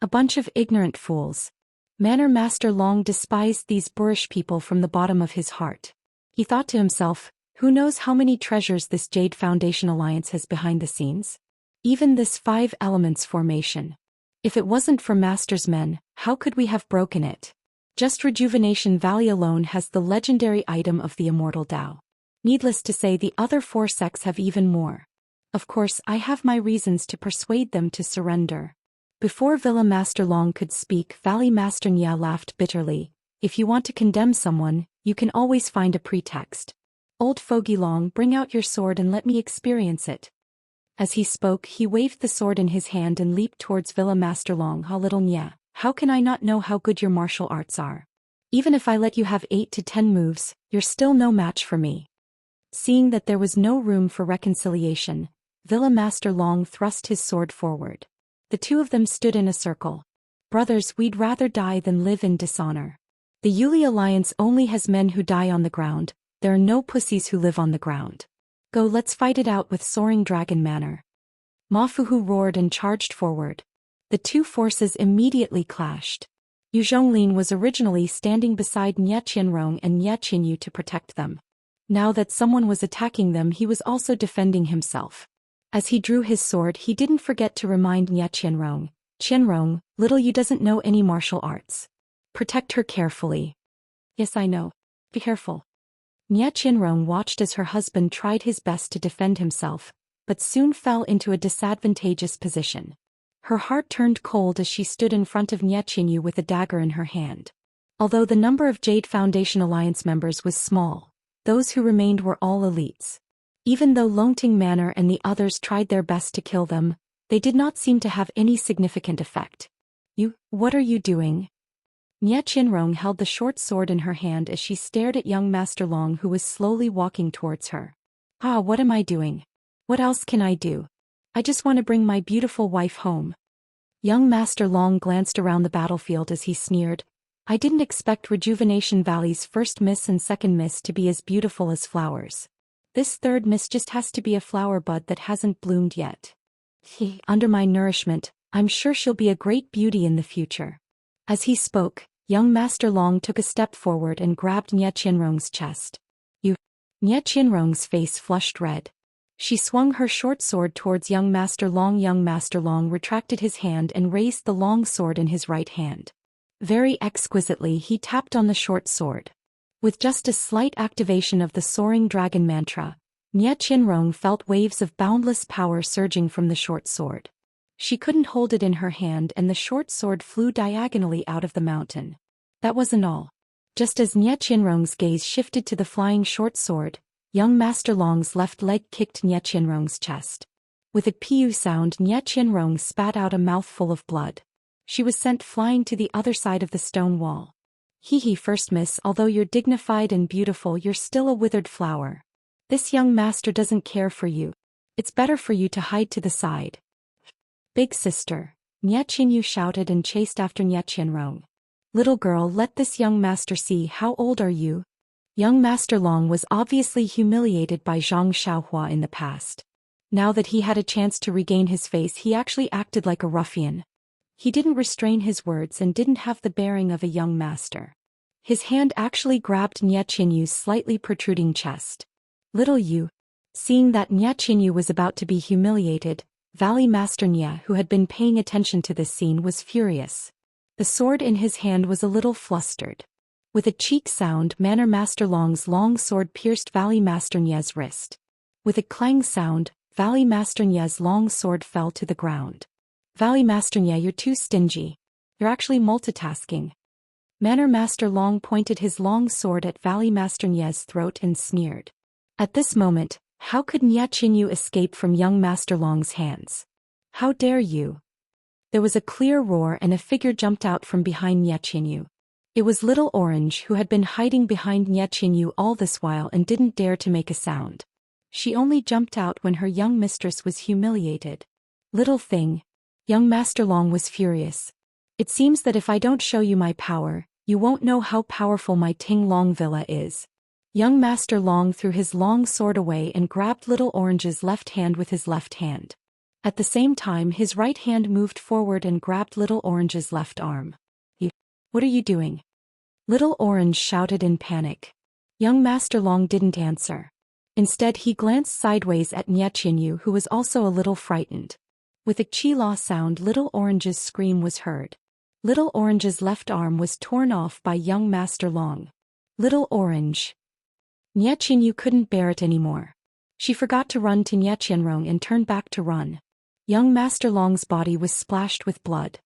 A bunch of ignorant fools. Manor Master Long despised these boorish people from the bottom of his heart. He thought to himself, who knows how many treasures this Jade Foundation Alliance has behind the scenes? Even this 5 elements formation. If it wasn't for Master's men, how could we have broken it? Just Rejuvenation Valley alone has the legendary item of the Immortal Tao. Needless to say, the other 4 sects have even more. Of course, I have my reasons to persuade them to surrender. Before Villa Master Long could speak, Valley Master Nya laughed bitterly. If you want to condemn someone, you can always find a pretext. Old Fogey Long, bring out your sword and let me experience it. As he spoke, he waved the sword in his hand and leaped towards Villa Master Long. Ha, little Nya, how can I not know how good your martial arts are? Even if I let you have 8 to 10 moves, you're still no match for me. Seeing that there was no room for reconciliation, Villa Master Long thrust his sword forward. The 2 of them stood in a circle. Brothers, we'd rather die than live in dishonor. The Yuli Alliance only has men who die on the ground. There are no pussies who live on the ground. Go, let's fight it out with Soaring Dragon Manor. Mafuhu roared and charged forward. The 2 forces immediately clashed. Yu Zhonglin was originally standing beside Nya Qianrong and Nya Qinyu to protect them. Now that someone was attacking them, he was also defending himself. As he drew his sword, he didn't forget to remind Nya Qianrong, Qianrong, little you doesn't know any martial arts. Protect her carefully. Yes, I know. Be careful. Nya Qianrong watched as her husband tried his best to defend himself, but soon fell into a disadvantageous position. Her heart turned cold as she stood in front of Nya Qinyu with a dagger in her hand. Although the number of Jade Foundation Alliance members was small, those who remained were all elites. Even though Longting Manor and the others tried their best to kill them, they did not seem to have any significant effect. What are you doing? Nya Qianrong held the short sword in her hand as she stared at young Master Long, who was slowly walking towards her. Ah, what am I doing? What else can I do? I just want to bring my beautiful wife home. Young Master Long glanced around the battlefield as he sneered. I didn't expect Rejuvenation Valley's first miss and second miss to be as beautiful as flowers. This third miss just has to be a flower bud that hasn't bloomed yet. Under my nourishment, I'm sure she'll be a great beauty in the future. As he spoke, young Master Long took a step forward and grabbed Nya Qianrong's chest. Nya Qianrong's face flushed red. She swung her short sword towards young Master Long. Young Master Long retracted his hand and raised the long sword in his right hand. Very exquisitely he tapped on the short sword. With just a slight activation of the Soaring Dragon mantra, Nya Qianrong felt waves of boundless power surging from the short sword. She couldn't hold it in her hand and the short sword flew diagonally out of the mountain. That wasn't all. Just as Nye Qianrong's gaze shifted to the flying short sword, young Master Long's left leg kicked Nye Qianrong's chest. With a piu sound, Nye Qianrong spat out a mouthful of blood. She was sent flying to the other side of the stone wall. Hee, first miss, although you're dignified and beautiful, you're still a withered flower. This young master doesn't care for you. It's better for you to hide to the side. Big sister, Nye Qinyu shouted and chased after Nye Qianrong. Little girl, let this young master see. How old are you? Young Master Long was obviously humiliated by Zhang Xiaohua in the past. Now that he had a chance to regain his face, he actually acted like a ruffian. He didn't restrain his words and didn't have the bearing of a young master. His hand actually grabbed Nye Qinyu's slightly protruding chest. Little you. Seeing that Nye Qinyu was about to be humiliated, Valley Master Nye, who had been paying attention to this scene, was furious. The sword in his hand was a little flustered. With a cheek sound, Manor Master Long's long sword pierced Valley Master Nye's wrist. With a clang sound, Valley Master Nye's long sword fell to the ground. Valley Master Nye, you're too stingy. You're actually multitasking. Manor Master Long pointed his long sword at Valley Master Nye's throat and sneered. At this moment, how could Nye Qinyu escape from young Master Long's hands? How dare you? There was a clear roar and a figure jumped out from behind Nye Qinyu. It was Little Orange, who had been hiding behind Nye Qinyu all this while and didn't dare to make a sound. She only jumped out when her young mistress was humiliated. Little thing. Young Master Long was furious. It seems that if I don't show you my power, you won't know how powerful my Ting Long Villa is. Young Master Long threw his long sword away and grabbed Little Orange's left hand with his left hand. At the same time, his right hand moved forward and grabbed Little Orange's left arm. What are you doing? Little Orange shouted in panic. Young Master Long didn't answer. Instead, he glanced sideways at Nye Qinyu, who was also a little frightened. With a chi-la sound, Little Orange's scream was heard. Little Orange's left arm was torn off by young Master Long. Little Orange. Nye Qinyu couldn't bear it anymore. She forgot to run to Nye Qianrong and turned back to run. Young Master Long's body was splashed with blood.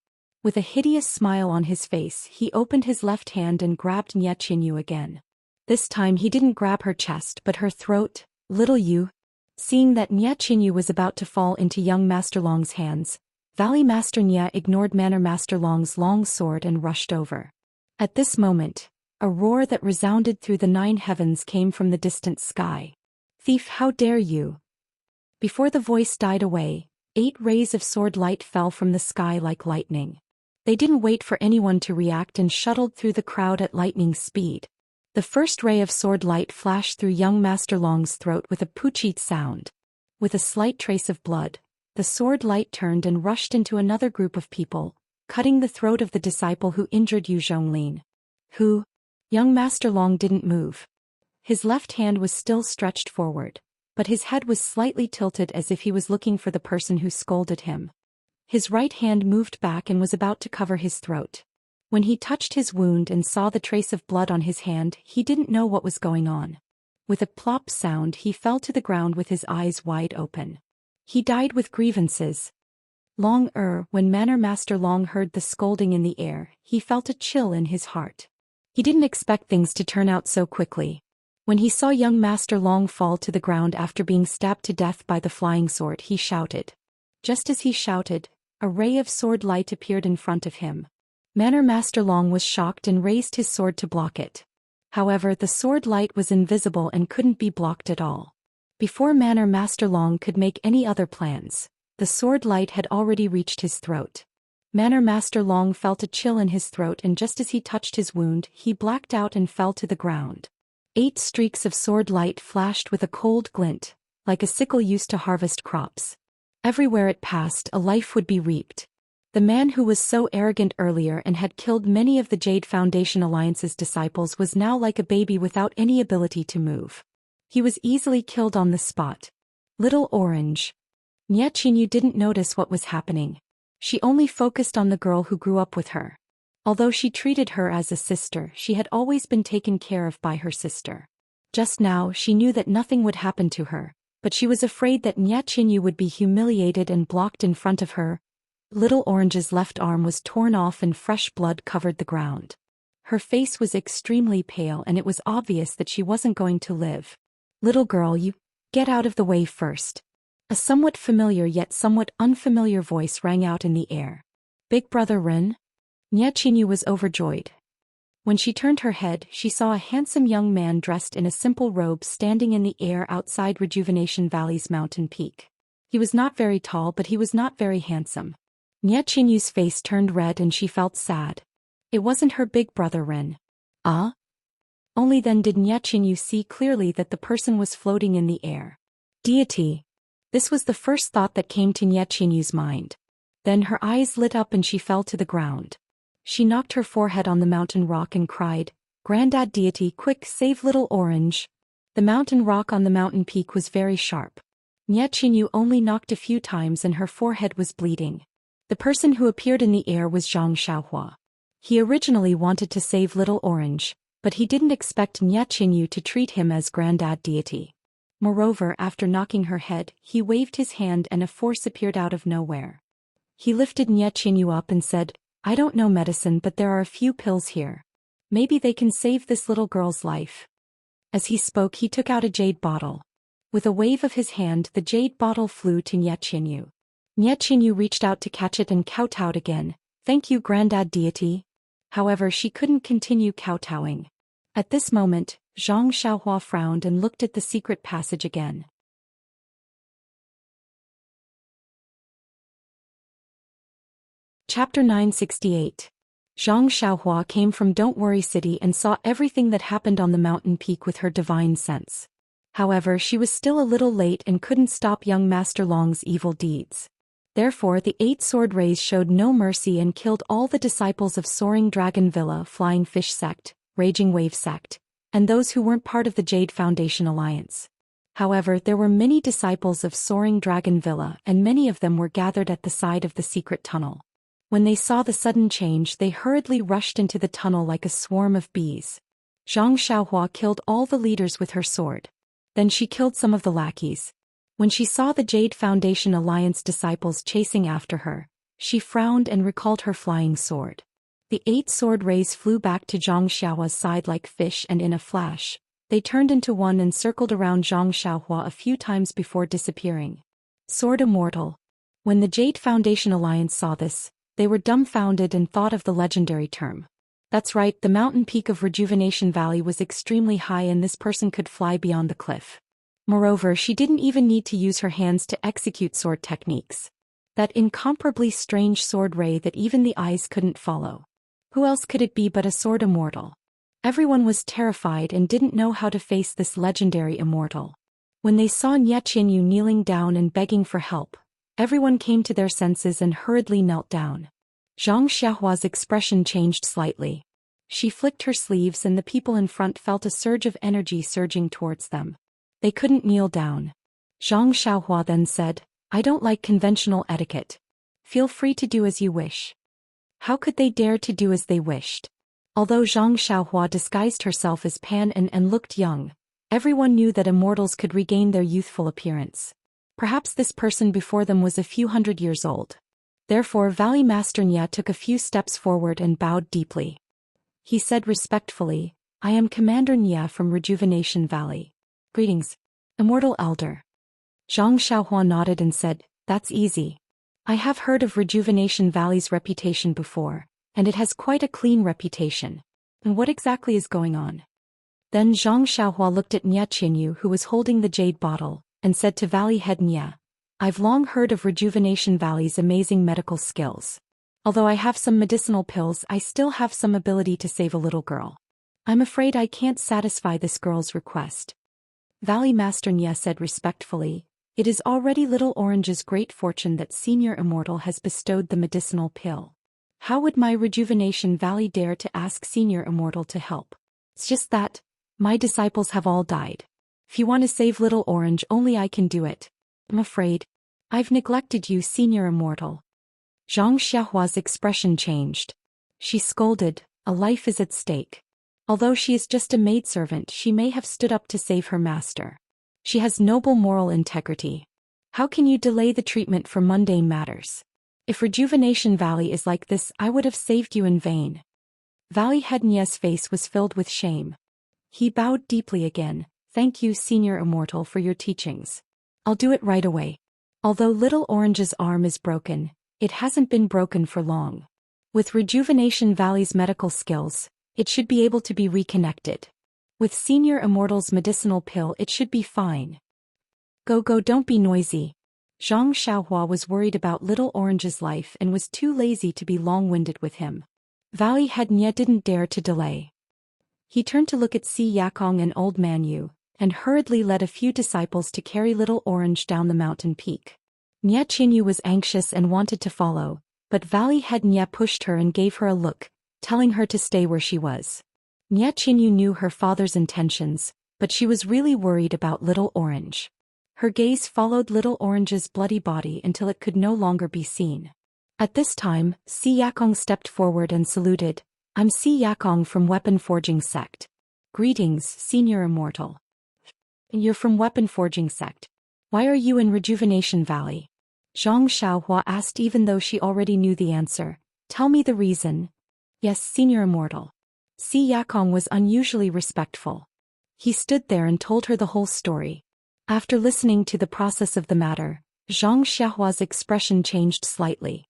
With a hideous smile on his face, he opened his left hand and grabbed Nye Qinyu again. This time he didn't grab her chest but her throat. Little you. Seeing that Nye Qinyu was about to fall into young Master Long's hands, Valley Master Nye ignored Manor Master Long's long sword and rushed over. At this moment, a roar that resounded through the 9 heavens came from the distant sky. Thief, how dare you! Before the voice died away, 8 rays of sword light fell from the sky like lightning. They didn't wait for anyone to react and shuttled through the crowd at lightning speed. The first ray of sword light flashed through young Master Long's throat with a poochit sound. With a slight trace of blood, the sword light turned and rushed into another group of people, cutting the throat of the disciple who injured Yu Zhonglin. Who? Young Master Long didn't move. His left hand was still stretched forward, but his head was slightly tilted as if he was looking for the person who scolded him. His right hand moved back and was about to cover his throat. When he touched his wound and saw the trace of blood on his hand, he didn't know what was going on. With a plop sound, he fell to the ground with his eyes wide open. He died with grievances. When Manor Master Long heard the scolding in the air, he felt a chill in his heart. He didn't expect things to turn out so quickly. When he saw young Master Long fall to the ground after being stabbed to death by the flying sword, he shouted. Just as he shouted, a ray of sword light appeared in front of him. Manor Master Long was shocked and raised his sword to block it. However, the sword light was invisible and couldn't be blocked at all. Before Manor Master Long could make any other plans, the sword light had already reached his throat. Manor Master Long felt a chill in his throat, and just as he touched his wound, he blacked out and fell to the ground. 8 streaks of sword light flashed with a cold glint, like a sickle used to harvest crops. Everywhere it passed, a life would be reaped. The man who was so arrogant earlier and had killed many of the Jade Foundation Alliance's disciples was now like a baby without any ability to move. He was easily killed on the spot. Little Orange. Nye Qinyu didn't notice what was happening. She only focused on the girl who grew up with her. Although she treated her as a sister, she had always been taken care of by her sister. Just now, she knew that nothing would happen to her, but she was afraid that Nye Qinyu would be humiliated and blocked in front of her. Little Orange's left arm was torn off and fresh blood covered the ground. Her face was extremely pale and it was obvious that she wasn't going to live. "Little girl, you get out of the way first." A somewhat familiar yet somewhat unfamiliar voice rang out in the air. "Big Brother Rin?" Nye Qingyu was overjoyed. When she turned her head, she saw a handsome young man dressed in a simple robe standing in the air outside Rejuvenation Valley's mountain peak. He was not very tall, but he was not very handsome. Nye Qingyu's face turned red and she felt sad. It wasn't her big brother Rin. Ah? Only then did Nye Qingyu see clearly that the person was floating in the air. Deity. This was the first thought that came to Nye Qingyu's mind. Then her eyes lit up and she fell to the ground. She knocked her forehead on the mountain rock and cried, "Granddad Deity, quick, save little orange." The mountain rock on the mountain peak was very sharp. Nye Qingyu only knocked a few times and her forehead was bleeding. The person who appeared in the air was Zhang Xiaohua. He originally wanted to save little orange, but he didn't expect Nye Qingyu to treat him as Granddad Deity. Moreover, after knocking her head, he waved his hand and a force appeared out of nowhere. He lifted Nye Qingyu up and said, "I don't know medicine, but there are a few pills here. Maybe they can save this little girl's life." As he spoke, he took out a jade bottle. With a wave of his hand, the jade bottle flew to Nye Qingyu. Nye Qingyu reached out to catch it and kowtowed again. "Thank you, Granddad Deity." However, she couldn't continue kowtowing. At this moment, Zhang Xiaohua frowned and looked at the secret passage again. Chapter 968. Zhang Xiaohua came from Don't Worry City and saw everything that happened on the mountain peak with her divine sense. However, she was still a little late and couldn't stop young Master Long's evil deeds. Therefore, the 8 sword rays showed no mercy and killed all the disciples of Soaring Dragon Villa, Flying Fish Sect, Raging Wave Sect, and those who weren't part of the Jade Foundation Alliance. However, there were many disciples of Soaring Dragon Villa and many of them were gathered at the side of the secret tunnel. When they saw the sudden change, they hurriedly rushed into the tunnel like a swarm of bees. Zhang Xiaohua killed all the leaders with her sword. Then she killed some of the lackeys. When she saw the Jade Foundation Alliance disciples chasing after her, she frowned and recalled her flying sword. The 8 sword rays flew back to Zhang Xiaohua's side like fish and in a flash, they turned into one and circled around Zhang Xiaohua a few times before disappearing. Sword immortal. When the Jade Foundation Alliance saw this, they were dumbfounded and thought of the legendary term. That's right, the mountain peak of Rejuvenation Valley was extremely high and this person could fly beyond the cliff. Moreover, she didn't even need to use her hands to execute sword techniques. That incomparably strange sword ray that even the eyes couldn't follow. Who else could it be but a sword immortal? Everyone was terrified and didn't know how to face this legendary immortal. When they saw Nye Qingyu kneeling down and begging for help, everyone came to their senses and hurriedly knelt down. Zhang Xiaohua's expression changed slightly. She flicked her sleeves and the people in front felt a surge of energy surging towards them. They couldn't kneel down. Zhang Xiaohua then said, "I don't like conventional etiquette. Feel free to do as you wish." How could they dare to do as they wished? Although Zhang Xiaohua disguised herself as Pan and looked young, everyone knew that immortals could regain their youthful appearance. Perhaps this person before them was a few hundred years old. Therefore, Valley Master Nye took a few steps forward and bowed deeply. He said respectfully, "I am Commander Nye from Rejuvenation Valley. Greetings, Immortal Elder." Zhang Xiaohua nodded and said, "That's easy. I have heard of Rejuvenation Valley's reputation before, and it has quite a clean reputation. And what exactly is going on?" Then Zhang Xiaohua looked at Nye Qingyu, who was holding the jade bottle, and said to Valley Head Nye, "I've long heard of Rejuvenation Valley's amazing medical skills. Although I have some medicinal pills, I still have some ability to save a little girl. I'm afraid I can't satisfy this girl's request." Valley Master Nye said respectfully, "It is already Little Orange's great fortune that Senior Immortal has bestowed the medicinal pill. How would my Rejuvenation Valley dare to ask Senior Immortal to help? It's just that my disciples have all died. If you want to save Little Orange, only I can do it. I'm afraid I've neglected you, Senior Immortal." Zhang Xiaohua's expression changed. She scolded, "A life is at stake. Although she is just a maidservant, she may have stood up to save her master. She has noble moral integrity. How can you delay the treatment for mundane matters? If Rejuvenation Valley is like this, I would have saved you in vain." Valley Head Nye's face was filled with shame. He bowed deeply again. Thank you, Senior Immortal, for your teachings. I'll do it right away. Although Little Orange's arm is broken, it hasn't been broken for long. With Rejuvenation Valley's medical skills, it should be able to be reconnected. With Senior Immortal's medicinal pill, it should be fine. Go, don't be noisy. Zhang Xiaohua was worried about Little Orange's life and was too lazy to be long-winded with him. Valley Head Nye didn't dare to delay. He turned to look at Si Yakong and Old Man Yu, and hurriedly led a few disciples to carry Little Orange down the mountain peak. Nye Qinyu was anxious and wanted to follow, but Valley Head Nye pushed her and gave her a look, telling her to stay where she was. Nye Qinyu knew her father's intentions, but she was really worried about Little Orange. Her gaze followed Little Orange's bloody body until it could no longer be seen. At this time, Si Yakong stepped forward and saluted. I'm Si Yakong from Weapon Forging Sect. Greetings, Senior Immortal. You're from Weapon Forging Sect. Why are you in Rejuvenation Valley? Zhang Xiaohua asked, even though she already knew the answer. Tell me the reason. Yes, Senior Immortal. Si Yakong was unusually respectful. He stood there and told her the whole story. After listening to the process of the matter, Zhang Xiaohua's expression changed slightly.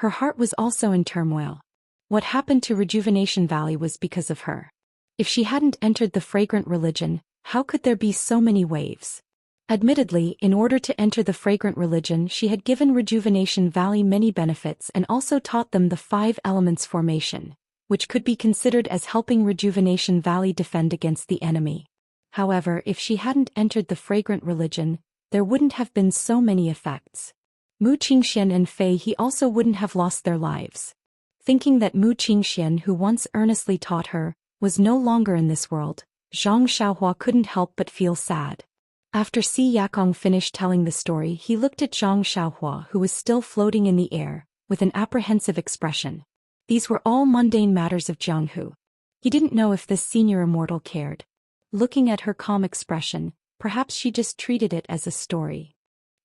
Her heart was also in turmoil. What happened to Rejuvenation Valley was because of her. If she hadn't entered the fragrant religion, how could there be so many waves? Admittedly, in order to enter the fragrant religion, she had given Rejuvenation Valley many benefits and also taught them the 5 elements formation, which could be considered as helping Rejuvenation Valley defend against the enemy. However, if she hadn't entered the fragrant religion, there wouldn't have been so many effects. Mu Qingxian and Fei He also wouldn't have lost their lives. Thinking that Mu Qingxian, who once earnestly taught her, was no longer in this world, Zhang Xiaohua couldn't help but feel sad. After Si Yakong finished telling the story, he looked at Zhang Xiaohua, who was still floating in the air, with an apprehensive expression. These were all mundane matters of Jianghu. He didn't know if this Senior Immortal cared. Looking at her calm expression, perhaps she just treated it as a story.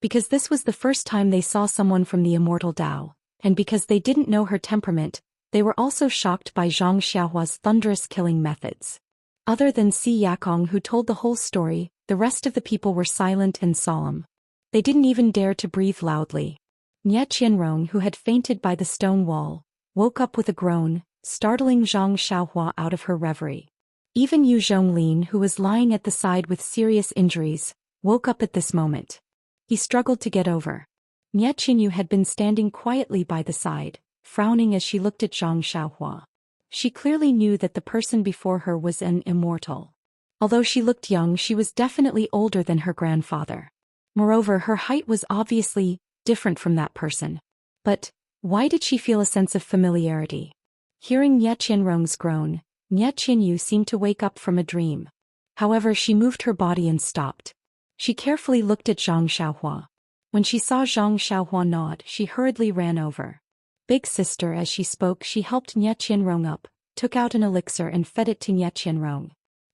Because this was the first time they saw someone from the Immortal Tao, and because they didn't know her temperament, they were also shocked by Zhang Xiaohua's thunderous killing methods. Other than Si Yakong, who told the whole story, the rest of the people were silent and solemn. They didn't even dare to breathe loudly. Nye Qianrong, who had fainted by the stone wall, woke up with a groan, startling Zhang Xiaohua out of her reverie. Even Yu Zhonglin, who was lying at the side with serious injuries, woke up at this moment. He struggled to get over. Nye Qinyu had been standing quietly by the side, frowning as she looked at Zhang Xiaohua. She clearly knew that the person before her was an immortal. Although she looked young, she was definitely older than her grandfather. Moreover, her height was obviously different from that person. But why did she feel a sense of familiarity? Hearing Nye Qianrong's groan, Nye Qinyu seemed to wake up from a dream. However, she moved her body and stopped. She carefully looked at Zhang Xiaohua. When she saw Zhang Xiaohua nod, she hurriedly ran over. Big sister, as she spoke, she helped Nye Qianrong up, took out an elixir and fed it to Nye Qianrong.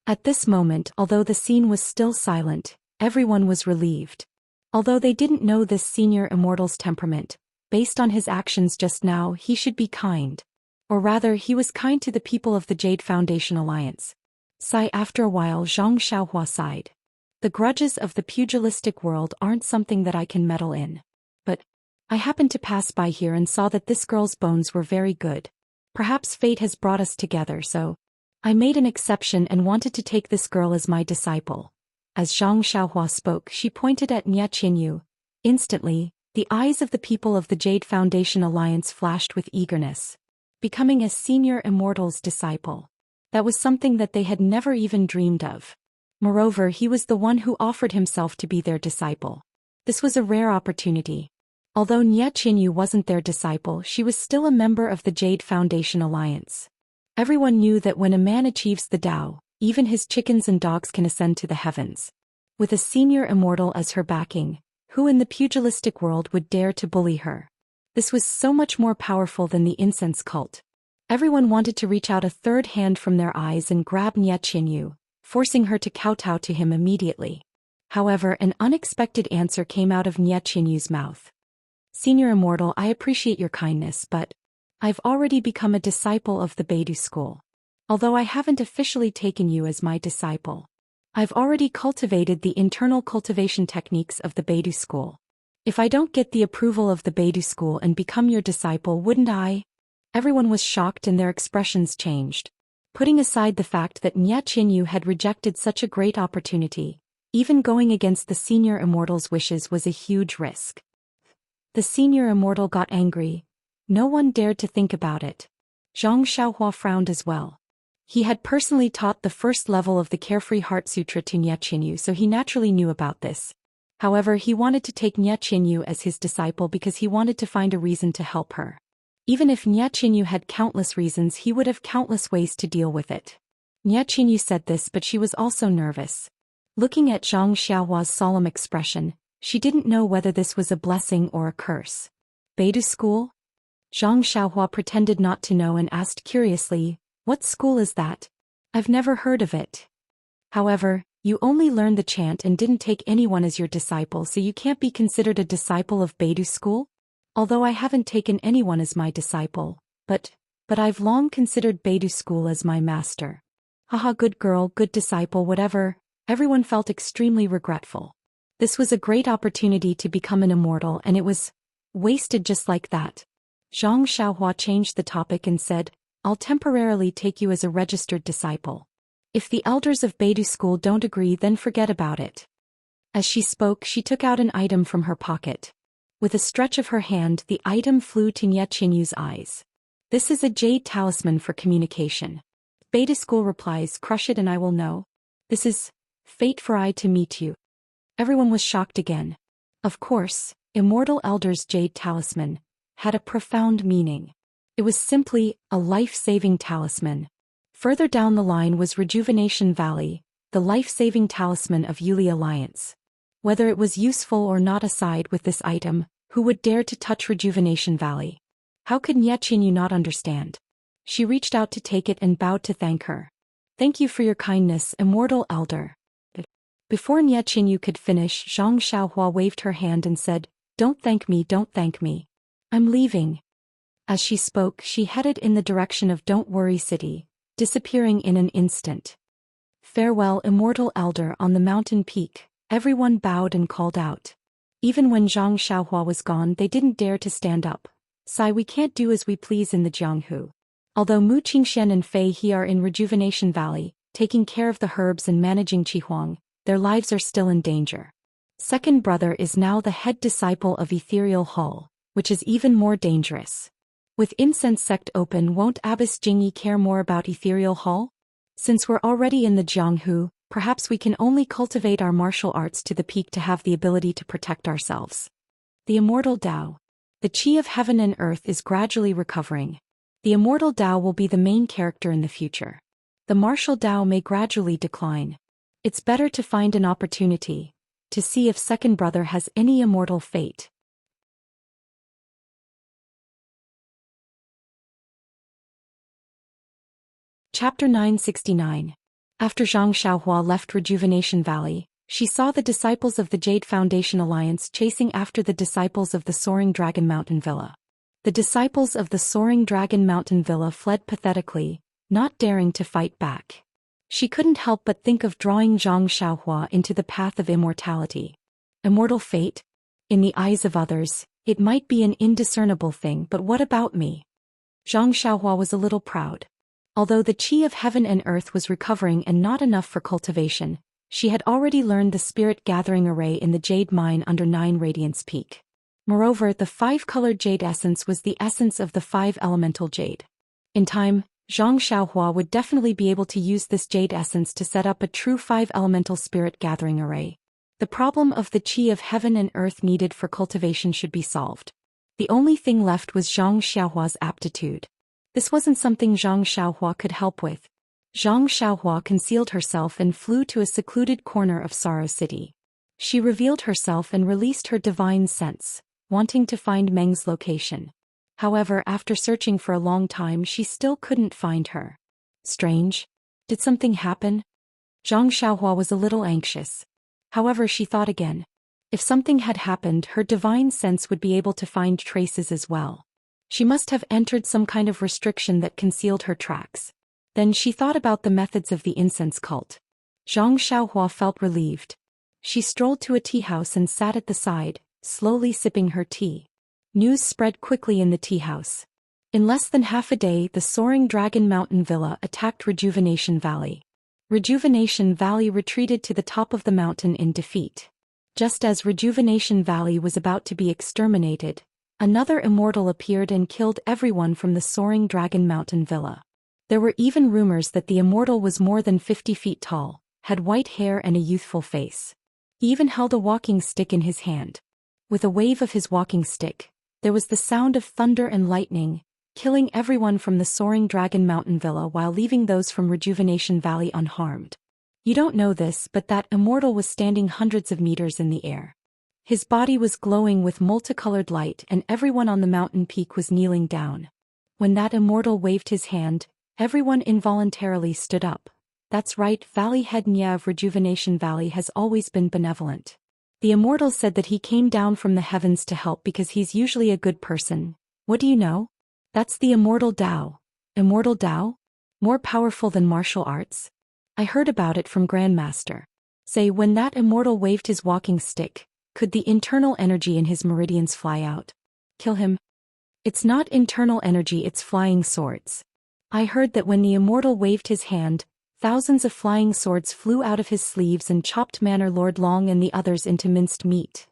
At this moment, although the scene was still silent, everyone was relieved. Although they didn't know this Senior Immortal's temperament, based on his actions just now, he should be kind. Or rather, he was kind to the people of the Jade Foundation Alliance. Sigh. After a while, Zhang Xiaohua sighed. The grudges of the pugilistic world aren't something that I can meddle in. But I happened to pass by here and saw that this girl's bones were very good. Perhaps fate has brought us together, so I made an exception and wanted to take this girl as my disciple. As Zhang Xiaohua spoke, she pointed at Nye Qinyu. Instantly, the eyes of the people of the Jade Foundation Alliance flashed with eagerness. Becoming a Senior Immortal's disciple. That was something that they had never even dreamed of. Moreover, he was the one who offered himself to be their disciple. This was a rare opportunity. Although Nye Qinyu wasn't their disciple, she was still a member of the Jade Foundation Alliance. Everyone knew that when a man achieves the Tao, even his chickens and dogs can ascend to the heavens. With a Senior Immortal as her backing, who in the pugilistic world would dare to bully her? This was so much more powerful than the incense cult. Everyone wanted to reach out a third hand from their eyes and grab Nye Qinyu, forcing her to kowtow to him immediately. However, an unexpected answer came out of Nye Qinyu's mouth. Senior Immortal, I appreciate your kindness, but I've already become a disciple of the Beidou school. although I haven't officially taken you as my disciple. I've already cultivated the internal cultivation techniques of the Beidou school. If I don't get the approval of the Beidou school and become your disciple, wouldn't I? Everyone was shocked and their expressions changed. Putting aside the fact that Nye Qinyu had rejected such a great opportunity, even going against the senior immortal's wishes was a huge risk. The senior immortal got angry. No one dared to think about it. Zhang Xiaohua frowned as well. He had personally taught the first level of the Carefree Heart Sutra to Nye Qinyu, so he naturally knew about this. However, he wanted to take Nye Qinyu as his disciple because he wanted to find a reason to help her. Even if Nye Qinyu had countless reasons, he would have countless ways to deal with it. Nye Qinyu said this, but she was also nervous. Looking at Zhang Xiaohua's solemn expression, she didn't know whether this was a blessing or a curse. Beidou school? Zhang Xiaohua pretended not to know and asked curiously, "What school is that? I've never heard of it." However, you only learned the chant and didn't take anyone as your disciple, so you can't be considered a disciple of Beidou school? Although I haven't taken anyone as my disciple, but I've long considered Beidou school as my master. Haha, good girl, good disciple, whatever. Everyone felt extremely regretful. This was a great opportunity to become an immortal, and it was wasted just like that. Zhang Xiaohua changed the topic and said, "I'll temporarily take you as a registered disciple. If the elders of Beidou school don't agree, then forget about it." As she spoke, she took out an item from her pocket. With a stretch of her hand, the item flew to Nye Qinyu's eyes. "This is a jade talisman for communication." Beidou school replies, "Crush it and I will know. This is fate for I to meet you." Everyone was shocked again. Of course, Immortal Elder's jade talisman had a profound meaning. It was simply a life-saving talisman. Further down the line was Rejuvenation Valley, the life-saving talisman of Yuli Alliance. Whether it was useful or not aside with this item, who would dare to touch Rejuvenation Valley? How could Nye Qinyu not understand? She reached out to take it and bowed to thank her. "Thank you for your kindness, Immortal Elder." Before Nye Qinyu could finish, Zhang Xiaohua waved her hand and said, "Don't thank me, don't thank me. I'm leaving." As she spoke, she headed in the direction of Don't Worry City, disappearing in an instant. "Farewell, Immortal Elder." On the mountain peak, everyone bowed and called out. Even when Zhang Xiaohua was gone, they didn't dare to stand up. "Sai, we can't do as we please in the Jianghu." Although Mu Qingxian and Fei He are in Rejuvenation Valley, taking care of the herbs and managing Qihuang, their lives are still in danger. Second brother is now the head disciple of Ethereal Hull, which is even more dangerous. With Incense Sect open, won't Abbess Jingyi care more about Ethereal Hull? Since we're already in the Jianghu, perhaps we can only cultivate our martial arts to the peak to have the ability to protect ourselves. The Immortal Tao. The Qi of Heaven and Earth is gradually recovering. The Immortal Tao will be the main character in the future. The martial Tao may gradually decline. It's better to find an opportunity to see if second brother has any immortal fate. Chapter 969. After Zhang Xiaohua left Rejuvenation Valley, she saw the disciples of the Jade Foundation Alliance chasing after the disciples of the Soaring Dragon Mountain Villa. The disciples of the Soaring Dragon Mountain Villa fled pathetically, not daring to fight back. She couldn't help but think of drawing Zhang Xiaohua into the path of immortality. Immortal fate? In the eyes of others, it might be an indiscernible thing, but what about me? Zhang Xiaohua was a little proud. Although the Qi of Heaven and Earth was recovering and not enough for cultivation, she had already learned the spirit gathering array in the jade mine under 9 Radiance Peak. Moreover, the 5-colored jade essence was the essence of the 5 elemental jade. In time, Zhang Xiaohua would definitely be able to use this jade essence to set up a true 5 elemental spirit gathering array. The problem of the Qi of Heaven and Earth needed for cultivation should be solved. The only thing left was Zhang Xiaohua's aptitude. This wasn't something Zhang Xiaohua could help with. Zhang Xiaohua concealed herself and flew to a secluded corner of Sorrow City. She revealed herself and released her divine sense, wanting to find Meng's location. However, after searching for a long time, she still couldn't find her. Strange. Did something happen? Zhang Xiaohua was a little anxious. However, she thought again. If something had happened, her divine sense would be able to find traces as well. She must have entered some kind of restriction that concealed her tracks. Then she thought about the methods of the incense cult. Zhang Xiaohua felt relieved. She strolled to a tea house and sat at the side, slowly sipping her tea. News spread quickly in the tea house. In less than half a day, the soaring Dragon Mountain Villa attacked Rejuvenation Valley. Rejuvenation Valley retreated to the top of the mountain in defeat. Just as Rejuvenation Valley was about to be exterminated, another immortal appeared and killed everyone from the soaring Dragon Mountain Villa. There were even rumors that the immortal was more than 50 feet tall, had white hair and a youthful face. He even held a walking stick in his hand. With a wave of his walking stick, there was the sound of thunder and lightning, killing everyone from the soaring Dragon Mountain Villa while leaving those from Rejuvenation Valley unharmed. You don't know this, but that immortal was standing hundreds of meters in the air. His body was glowing with multicolored light and everyone on the mountain peak was kneeling down. When that immortal waved his hand, everyone involuntarily stood up. That's right, Valley Head Nya of Rejuvenation Valley has always been benevolent. The immortal said that he came down from the heavens to help because he's usually a good person. What do you know? That's the immortal Tao. Immortal Tao? More powerful than martial arts? I heard about it from Grandmaster. Say, when that immortal waved his walking stick, could the internal energy in his meridians fly out? Kill him? It's not internal energy, it's flying swords. I heard that when the immortal waved his hand, thousands of flying swords flew out of his sleeves and chopped Manor Lord Long and the others into minced meat.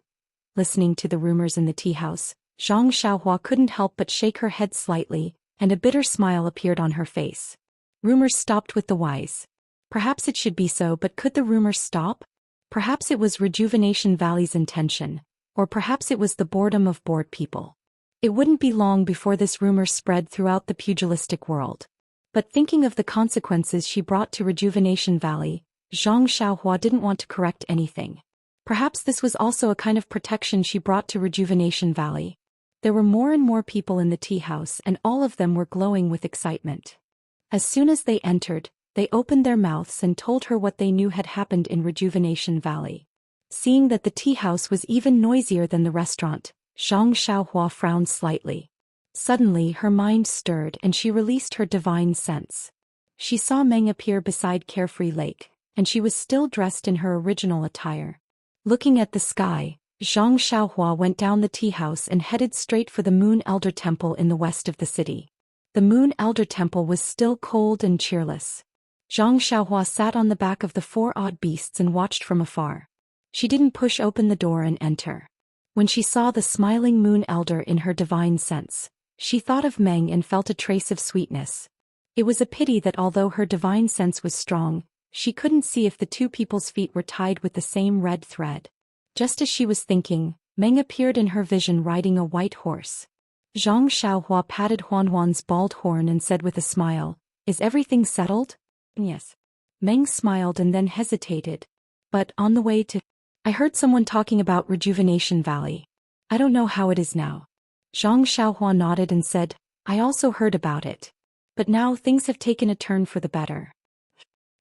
Listening to the rumors in the tea house, Zhang Xiaohua couldn't help but shake her head slightly, and a bitter smile appeared on her face. Rumors stopped with the wise. Perhaps it should be so, but could the rumors stop? Perhaps it was Rejuvenation Valley's intention, or perhaps it was the boredom of bored people. It wouldn't be long before this rumor spread throughout the pugilistic world. But thinking of the consequences she brought to Rejuvenation Valley, Zhang Xiaohua didn't want to correct anything. Perhaps this was also a kind of protection she brought to Rejuvenation Valley. There were more and more people in the tea house and all of them were glowing with excitement. As soon as they entered, they opened their mouths and told her what they knew had happened in Rejuvenation Valley. Seeing that the tea house was even noisier than the restaurant, Zhang Xiaohua frowned slightly. Suddenly her mind stirred and she released her divine sense. She saw Meng appear beside Carefree Lake, and she was still dressed in her original attire. Looking at the sky, Zhang Xiaohua went down the tea house and headed straight for the Moon Elder Temple in the west of the city. The Moon Elder Temple was still cold and cheerless. Zhang Xiaohua sat on the back of the four odd beasts and watched from afar. She didn't push open the door and enter. When she saw the smiling Moon Elder in her divine sense, she thought of Meng and felt a trace of sweetness. It was a pity that although her divine sense was strong, she couldn't see if the two people's feet were tied with the same red thread. Just as she was thinking, Meng appeared in her vision riding a white horse. Zhang Xiaohua patted Huanhuan's bald horn and said with a smile, "Is everything settled?" "Yes." Meng smiled and then hesitated. "But on the way to... I heard someone talking about Rejuvenation Valley. I don't know how it is now." Zhang Xiaohua nodded and said, "I also heard about it. But now things have taken a turn for the better."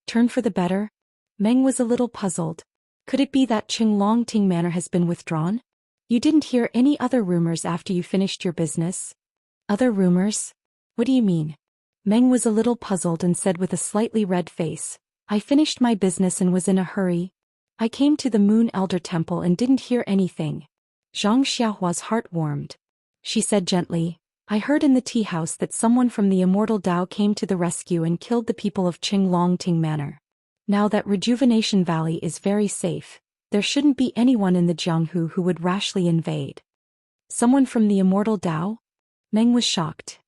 Turn for the better? Meng was a little puzzled. Could it be that Qinglongting Manor has been withdrawn? You didn't hear any other rumors after you finished your business? Other rumors? What do you mean? Meng was a little puzzled and said with a slightly red face, "I finished my business and was in a hurry. I came to the Moon Elder Temple and didn't hear anything." Zhang Xiaohua's heart warmed. She said gently, "I heard in the tea house that someone from the immortal Tao came to the rescue and killed the people of Qinglongting Manor. Now that Rejuvenation Valley is very safe, there shouldn't be anyone in the Jianghu who would rashly invade." "Someone from the immortal Tao?" Meng was shocked.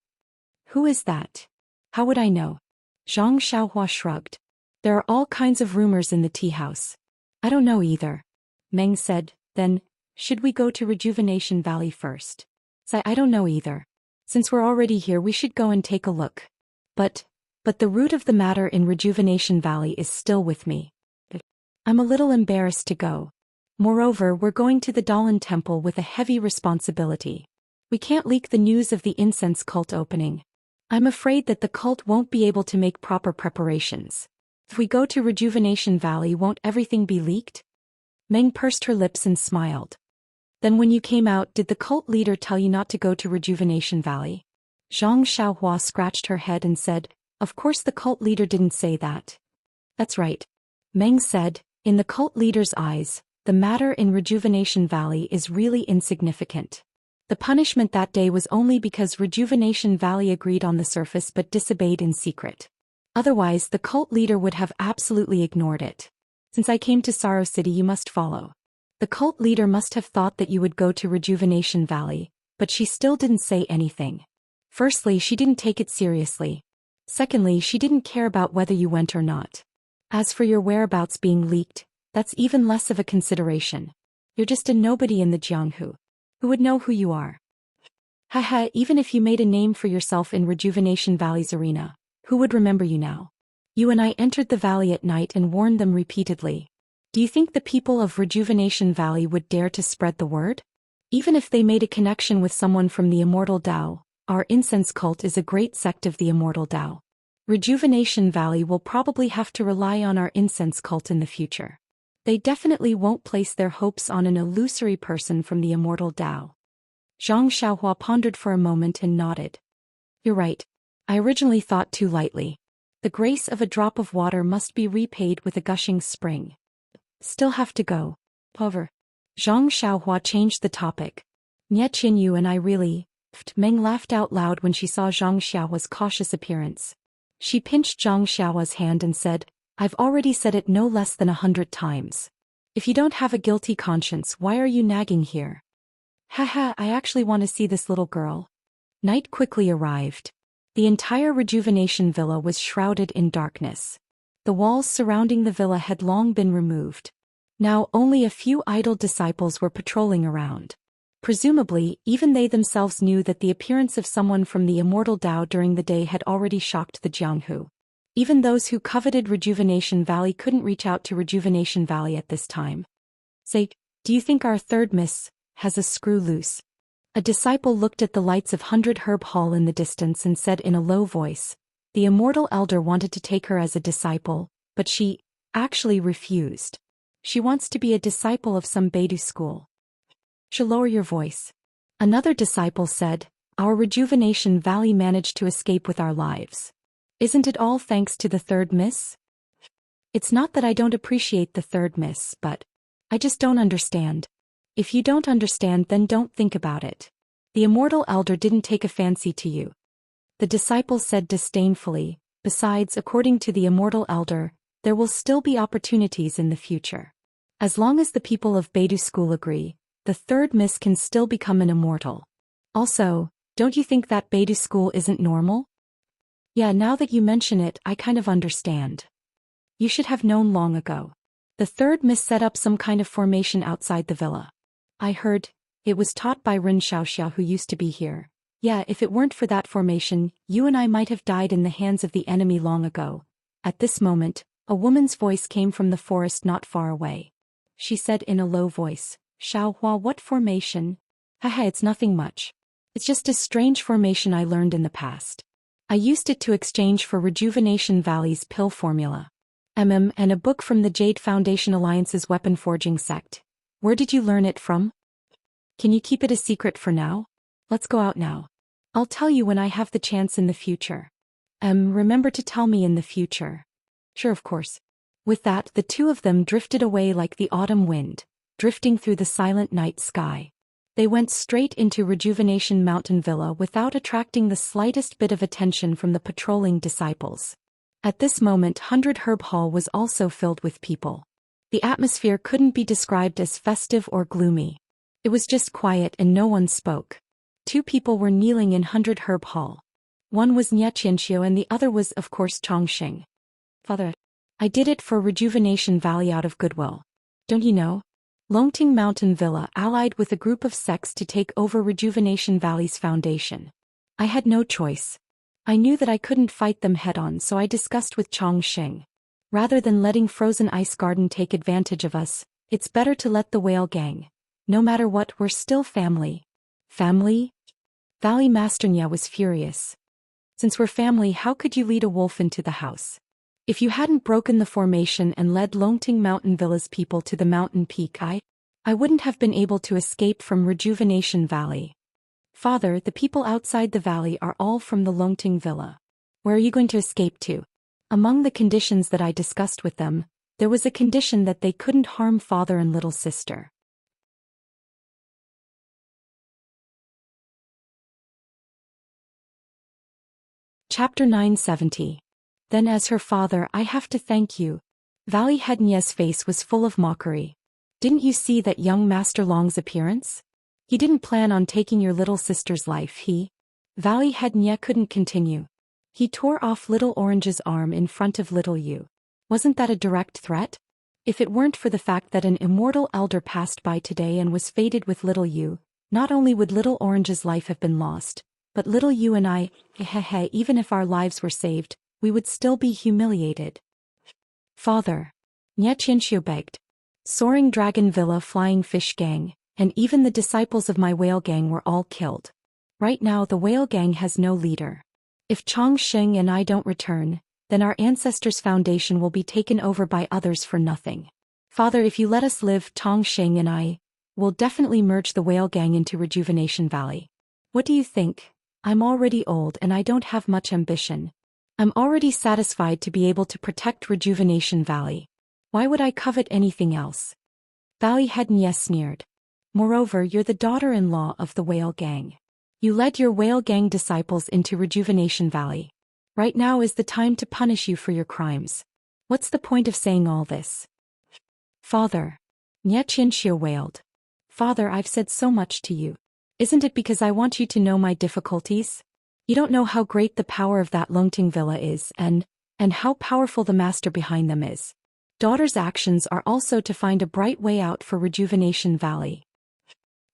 "Who is that? How would I know?" Zhang Xiaohua shrugged. "There are all kinds of rumors in the tea house." "I don't know either." Meng said, "Then, should we go to Rejuvenation Valley first?" "I don't know either. Since we're already here we should go and take a look. But the root of the matter in Rejuvenation Valley is still with me. I'm a little embarrassed to go. Moreover, we're going to the Dalan Temple with a heavy responsibility. We can't leak the news of the incense cult opening. I'm afraid that the cult won't be able to make proper preparations. If we go to Rejuvenation Valley, won't everything be leaked?" Meng pursed her lips and smiled. "Then when you came out, did the cult leader tell you not to go to Rejuvenation Valley?" Zhang Xiaohua scratched her head and said, Of course the cult leader didn't say that. That's right. Meng said, in the cult leader's eyes, the matter in Rejuvenation Valley is really insignificant. The punishment that day was only because Rejuvenation Valley agreed on the surface but disobeyed in secret. Otherwise, the cult leader would have absolutely ignored it. Since I came to Sorrow City, you must follow. The cult leader must have thought that you would go to Rejuvenation Valley, but she still didn't say anything. Firstly, she didn't take it seriously. Secondly, she didn't care about whether you went or not. As for your whereabouts being leaked, that's even less of a consideration. You're just a nobody in the Jianghu. Who would know who you are? Haha, even if you made a name for yourself in Rejuvenation Valley's arena, who would remember you now? You and I entered the valley at night and warned them repeatedly. Do you think the people of Rejuvenation Valley would dare to spread the word? Even if they made a connection with someone from the Immortal Tao, our incense cult is a great sect of the Immortal Tao. Rejuvenation Valley will probably have to rely on our incense cult in the future. They definitely won't place their hopes on an illusory person from the Immortal Tao. Zhang Xiaohua pondered for a moment and nodded. You're right. I originally thought too lightly. The grace of a drop of water must be repaid with a gushing spring. Still have to go. However, Zhang Xiaohua changed the topic. Nie Qin Yu and I really... Meng laughed out loud when she saw Zhang Xiaohua's cautious appearance. She pinched Zhang Xiaohua's hand and said, I've already said it no less than 100 times. If you don't have a guilty conscience, why are you nagging here? Haha, I actually want to see this little girl. Night quickly arrived. The entire Rejuvenation Villa was shrouded in darkness. The walls surrounding the villa had long been removed. Now only a few idle disciples were patrolling around. Presumably, even they themselves knew that the appearance of someone from the Immortal Tao during the day had already shocked the Jianghu. Even those who coveted Rejuvenation Valley couldn't reach out to Rejuvenation Valley at this time. Say, do you think our third miss has a screw loose? A disciple looked at the lights of 100 Herb Hall in the distance and said in a low voice, the Immortal Elder wanted to take her as a disciple, but she actually refused. She wants to be a disciple of some Beidou school. She'll lower your voice. Another disciple said, our Rejuvenation Valley managed to escape with our lives. Isn't it all thanks to the third miss? It's not that I don't appreciate the third miss, but I just don't understand. If you don't understand, then don't think about it. The Immortal Elder didn't take a fancy to you. The disciple said disdainfully, besides, according to the Immortal Elder, there will still be opportunities in the future. As long as the people of Beidou School agree, the third miss can still become an immortal. Also, don't you think that Beidou School isn't normal? Yeah, now that you mention it, I kind of understand. You should have known long ago. The third miss set up some kind of formation outside the villa. I heard, it was taught by Ren Xiaoxia who used to be here. Yeah, if it weren't for that formation, you and I might have died in the hands of the enemy long ago. At this moment, a woman's voice came from the forest not far away. She said in a low voice, Xiaohua, what formation? Haha, it's nothing much. It's just a strange formation I learned in the past. I used it to exchange for Rejuvenation Valley's pill formula. And a book from the Jade Foundation Alliance's weapon forging sect. Where did you learn it from? Can you keep it a secret for now? Let's go out now. I'll tell you when I have the chance in the future. Remember to tell me in the future. Sure, of course. With that, the two of them drifted away like the autumn wind, drifting through the silent night sky. They went straight into Rejuvenation Mountain Villa without attracting the slightest bit of attention from the patrolling disciples. At this moment, 100 Herb Hall was also filled with people. The atmosphere couldn't be described as festive or gloomy. It was just quiet and no one spoke. Two people were kneeling in 100 Herb Hall. One was Nie Qianxiu and the other was, of course, Chongqing. Father, I did it for Rejuvenation Valley out of goodwill. Don't you know? Longting Mountain Villa allied with a group of sects to take over Rejuvenation Valley's foundation. I had no choice. I knew that I couldn't fight them head-on, so I discussed with Chongqing. Rather than letting Frozen Ice Garden take advantage of us, it's better to let the Whale Gang. No matter what, we're still family. Family? Valley Master Nya was furious. Since we're family, how could you lead a wolf into the house? If you hadn't broken the formation and led Longting Mountain Villa's people to the mountain peak, I wouldn't have been able to escape from Rejuvenation Valley. Father, the people outside the valley are all from the Longting Villa. Where are you going to escape to? Among the conditions that I discussed with them, there was a condition that they couldn't harm father and little sister. Chapter 970. Then as her father I have to thank you. Valley Hednye's face was full of mockery. Didn't you see that young Master Long's appearance? He didn't plan on taking your little sister's life, Valley Hednye couldn't continue. He tore off Little Orange's arm in front of Little Yu. Wasn't that a direct threat? If it weren't for the fact that an immortal elder passed by today and was fated with Little Yu, not only would Little Orange's life have been lost, but Little Yu and I, even if our lives were saved, we would still be humiliated. Father. Nye Qianxiu begged. Soaring Dragon Villa Flying Fish Gang, and even the disciples of my whale gang were all killed. Right now the whale gang has no leader. If Chongqing and I don't return, then our ancestors' foundation will be taken over by others for nothing. Father, if you let us live, Chongqing and I will definitely merge the whale gang into Rejuvenation Valley. What do you think? I'm already old and I don't have much ambition. I'm already satisfied to be able to protect Rejuvenation Valley. Why would I covet anything else? Valley Hednye sneered. Moreover, you're the daughter-in-law of the whale gang. You led your whale gang disciples into Rejuvenation Valley. Right now is the time to punish you for your crimes. What's the point of saying all this? Father. Nye Qianxiu wailed. Father, I've said so much to you. Isn't it because I want you to know my difficulties? You don't know how great the power of that Longting Villa is and how powerful the master behind them is. Daughter's actions are also to find a bright way out for Rejuvenation Valley.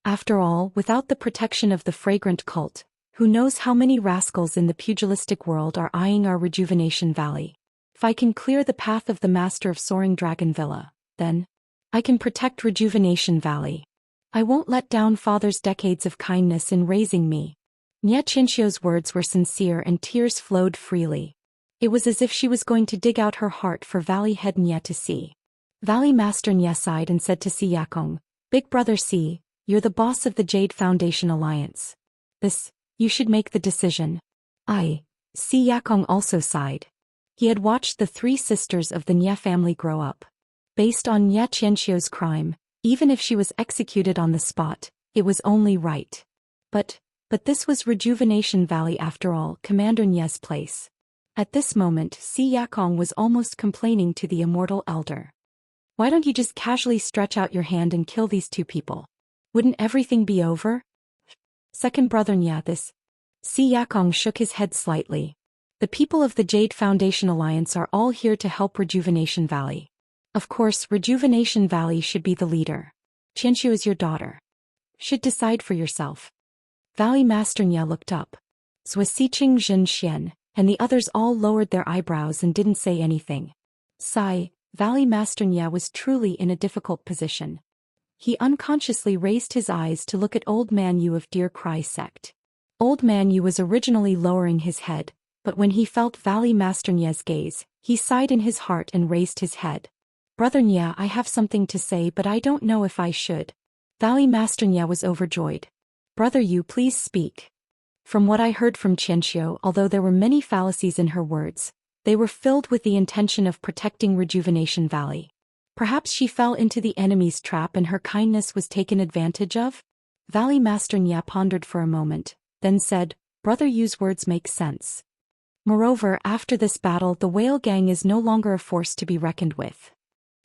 After all, without the protection of the fragrant cult, who knows how many rascals in the pugilistic world are eyeing our Rejuvenation Valley? If I can clear the path of the master of Soaring Dragon Villa, then I can protect Rejuvenation Valley. I won't let down father's decades of kindness in raising me. Nye Qianxiu's words were sincere and tears flowed freely. It was as if she was going to dig out her heart for Valley Head Nye to see. Valley Master Nye sighed and said to Si Yakong, Big brother Si, you're the boss of the Jade Foundation Alliance. You should make the decision. Si Yakong also sighed. He had watched the three sisters of the Nye family grow up. Based on Nye Qianxiu's crime, even if she was executed on the spot, it was only right. But this was Rejuvenation Valley after all, Commander Nye's place. At this moment, Si Yakong was almost complaining to the immortal elder. Why don't you just casually stretch out your hand and kill these two people? Wouldn't everything be over? Second brother Nye, Si Yakong shook his head slightly. The people of the Jade Foundation Alliance are all here to help Rejuvenation Valley. Of course, Rejuvenation Valley should be the leader. Qianxiu is your daughter. Should decide for yourself. Valley Master Nye looked up. Zui Siqing Zhen Xian, and the others all lowered their eyebrows and didn't say anything. Valley Master Nye was truly in a difficult position. He unconsciously raised his eyes to look at Old Man Yu of Deer Cry Sect. Old Man Yu was originally lowering his head, but when he felt Valley Master Nye's gaze, he sighed in his heart and raised his head. Brother Nye, I have something to say but I don't know if I should. Valley Master Nye was overjoyed. Brother Yu, please speak. From what I heard from Qianxiu, although there were many fallacies in her words, they were filled with the intention of protecting Rejuvenation Valley. Perhaps she fell into the enemy's trap and her kindness was taken advantage of? Valley Master Nye pondered for a moment, then said, Brother Yu's words make sense. Moreover, after this battle the whale gang is no longer a force to be reckoned with.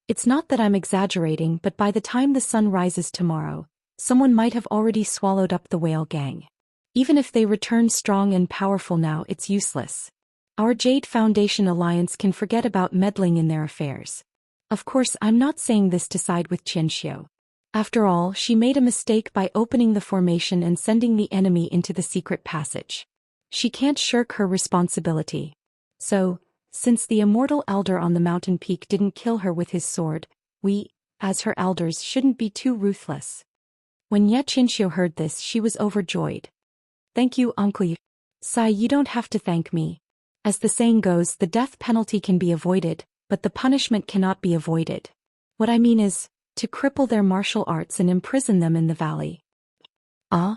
It's not that I'm exaggerating, but by the time the sun rises tomorrow, someone might have already swallowed up the whale gang. Even if they return strong and powerful now, it's useless. Our Jade Foundation Alliance can forget about meddling in their affairs. Of course, I'm not saying this to side with Qianxiu. After all, she made a mistake by opening the formation and sending the enemy into the secret passage. She can't shirk her responsibility. So, since the immortal elder on the mountain peak didn't kill her with his sword, we, as her elders, shouldn't be too ruthless. When Nye Qianxiu heard this, she was overjoyed. Thank you, Uncle Yu. You don't have to thank me. As the saying goes, the death penalty can be avoided, but the punishment cannot be avoided. What I mean is, to cripple their martial arts and imprison them in the valley. Nye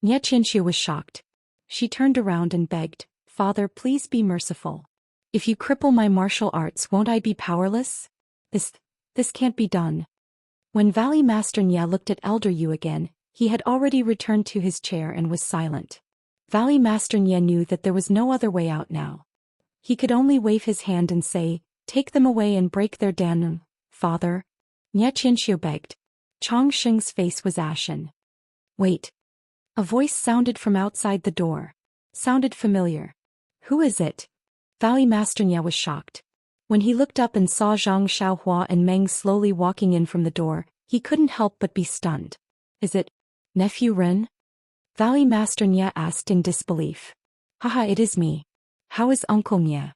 Qianxiu was shocked. She turned around and begged, Father, please be merciful. If you cripple my martial arts, won't I be powerless? This can't be done. When Valley Master Nya looked at Elder Yu again, he had already returned to his chair and was silent. Valley Master Nya knew that there was no other way out now. He could only wave his hand and say, "Take them away and break their danum, Father." Nya Qianxiu begged. Chong Sheng's face was ashen. Wait. A voice sounded from outside the door. Sounded familiar. Who is it? Valley Master Nya was shocked. When he looked up and saw Zhang Xiaohua and Meng slowly walking in from the door, he couldn't help but be stunned. Is it Nephew Ren? Valley Master Nya asked in disbelief. Haha, it is me. How is Uncle Nya?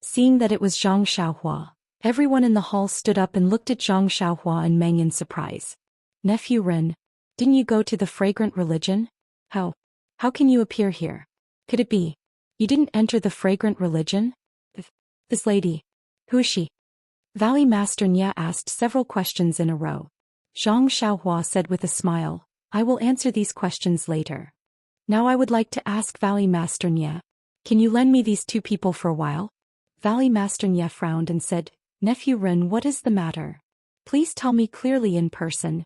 Seeing that it was Zhang Xiaohua, everyone in the hall stood up and looked at Zhang Xiaohua and Meng in surprise. Nephew Ren, didn't you go to the fragrant religion? How can you appear here? Could it be you didn't enter the fragrant religion? This lady, who is she? Valley Master Nya asked several questions in a row. Zhang Xiaohua said with a smile, I will answer these questions later. Now I would like to ask Valley Master Nya, can you lend me these two people for a while? Valley Master Nya frowned and said, Nephew Ren, what is the matter? Please tell me clearly in person.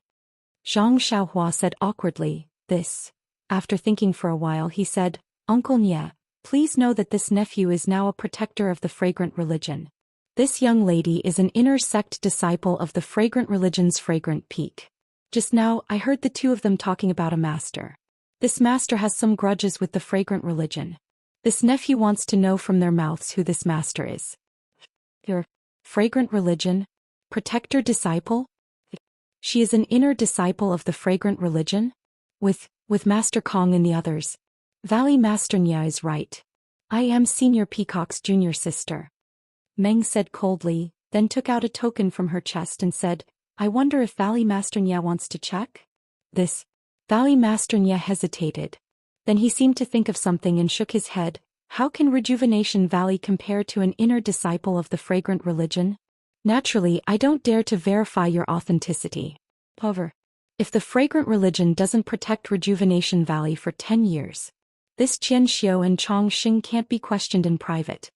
Zhang Xiaohua said awkwardly, this. After thinking for a while he said, Uncle Nya, please know that this nephew is now a protector of the fragrant religion. This young lady is an inner sect disciple of the fragrant religion's fragrant peak. Just now, I heard the two of them talking about a master. This master has some grudges with the fragrant religion. This nephew wants to know from their mouths who this master is. Your fragrant religion? Protector disciple? She is an inner disciple of the fragrant religion? With Master Kong and the others. Valley Master Nya is right. I am Senior Peacock's junior sister. Meng said coldly, then took out a token from her chest and said, I wonder if Valley Master Nya wants to check? This. Valley Master Nya hesitated. Then he seemed to think of something and shook his head. How can Rejuvenation Valley compare to an inner disciple of the fragrant religion? Naturally, I don't dare to verify your authenticity. However, if the fragrant religion doesn't protect Rejuvenation Valley for 10 years, this Qian Xiu and Chong Xing can't be questioned in private.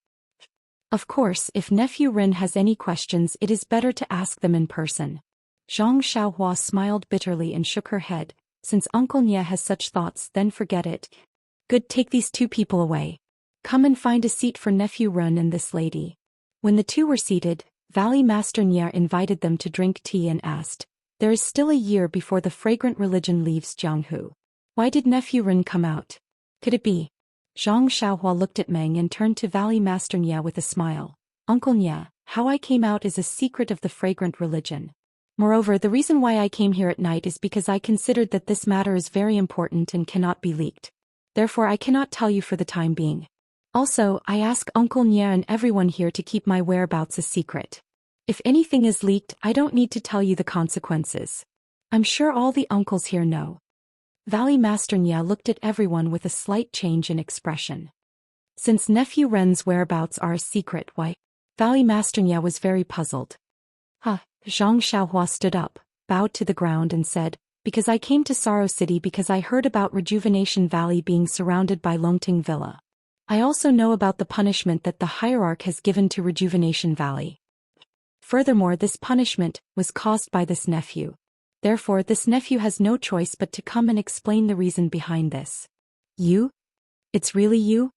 Of course, if Nephew Ren has any questions, it is better to ask them in person. Zhang Xiaohua smiled bitterly and shook her head. Since Uncle Nya has such thoughts, then forget it. Good, take these two people away. Come and find a seat for Nephew Ren and this lady. When the two were seated, Valley Master Nya invited them to drink tea and asked, there is still a year before the fragrant religion leaves Jianghu. Why did Nephew Ren come out? Could it be? Zhang Xiaohua looked at Meng and turned to Valley Master Nya with a smile. Uncle Nya, how I came out is a secret of the fragrant religion. Moreover, the reason why I came here at night is because I considered that this matter is very important and cannot be leaked. Therefore I cannot tell you for the time being. Also, I ask Uncle Nya and everyone here to keep my whereabouts a secret. If anything is leaked, I don't need to tell you the consequences. I'm sure all the uncles here know. Valley Master Nya looked at everyone with a slight change in expression. Since Nephew Ren's whereabouts are a secret, why? Valley Master Nya was very puzzled. Zhang Xiaohua stood up, bowed to the ground and said, because I came to Sorrow City because I heard about Rejuvenation Valley being surrounded by Longting Villa. I also know about the punishment that the hierarch has given to Rejuvenation Valley. Furthermore, this punishment was caused by this nephew. Therefore, this nephew has no choice but to come and explain the reason behind this. You? It's really you?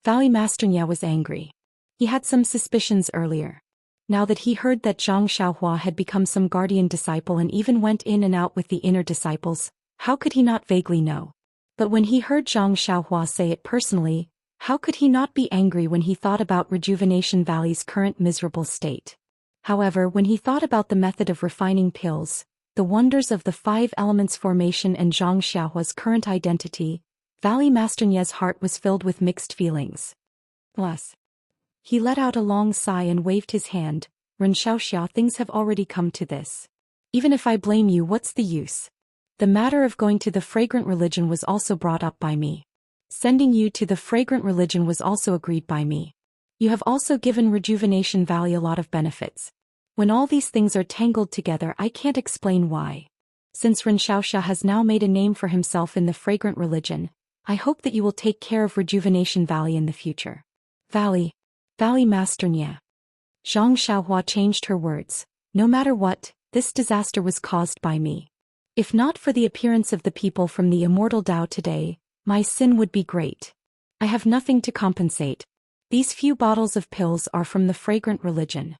Valley Master Nya was angry. He had some suspicions earlier. Now that he heard that Zhang Xiaohua had become some guardian disciple and even went in and out with the inner disciples, how could he not vaguely know? But when he heard Zhang Xiaohua say it personally, how could he not be angry when he thought about Rejuvenation Valley's current miserable state? However, when he thought about the method of refining pills, the wonders of the 5 elements formation and Zhang Xiaohua's current identity, Valley Master Nya's heart was filled with mixed feelings. Plus, he let out a long sigh and waved his hand. Ren Xiaoxia, things have already come to this. Even if I blame you, what's the use? The matter of going to the fragrant religion was also brought up by me. Sending you to the fragrant religion was also agreed by me. You have also given Rejuvenation Valley a lot of benefits. When all these things are tangled together, I can't explain why. Since Ren Xiaoxia has now made a name for himself in the fragrant religion, I hope that you will take care of Rejuvenation Valley in the future. Valley Master Nya. Zhang Xiaohua changed her words. No matter what, this disaster was caused by me. If not for the appearance of the people from the immortal Tao today, my sin would be great. I have nothing to compensate. These few bottles of pills are from the fragrant religion.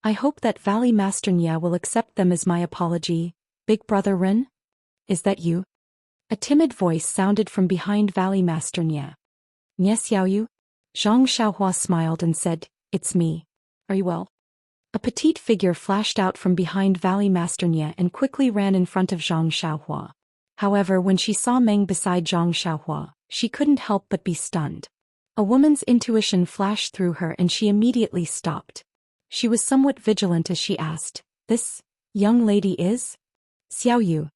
I hope that Valley Master Nya will accept them as my apology. Big Brother Ren? Is that you? A timid voice sounded from behind Valley Master Nya. Nye Xiaoyu? Zhang Xiaohua smiled and said, It's me. Are you well? A petite figure flashed out from behind Valley Master Nya and quickly ran in front of Zhang Xiaohua. However, when she saw Meng beside Zhang Xiaohua, she couldn't help but be stunned. A woman's intuition flashed through her and she immediately stopped. She was somewhat vigilant as she asked, This young lady is? Xiaoyu.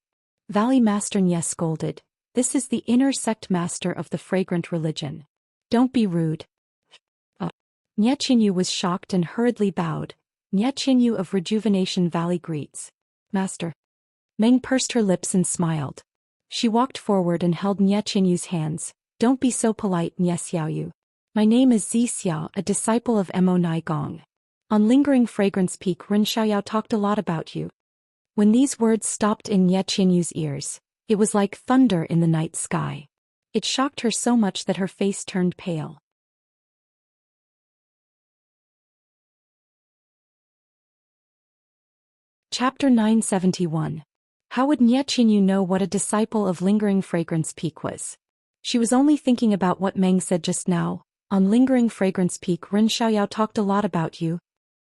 Valley Master Nya scolded. This is the inner sect master of the fragrant religion. Don't be rude. Nye Qinyu was shocked and hurriedly bowed. Nye Qinyu of Rejuvenation Valley greets. Master. Meng pursed her lips and smiled. She walked forward and held Nye Qinyu's hands. Don't be so polite, Nye Xiaoyu. My name is Zi Xiao, a disciple of Mo Nai Gong. On Lingering Fragrance Peak, Ren Xiaoyao talked a lot about you. When these words stopped in Nye Qinyu's ears, it was like thunder in the night sky. It shocked her so much that her face turned pale. Chapter 971. How would Nye Qinyu know what a disciple of Lingering Fragrance Peak was? She was only thinking about what Meng said just now. On Lingering Fragrance Peak, Ren Xiaoyao talked a lot about you.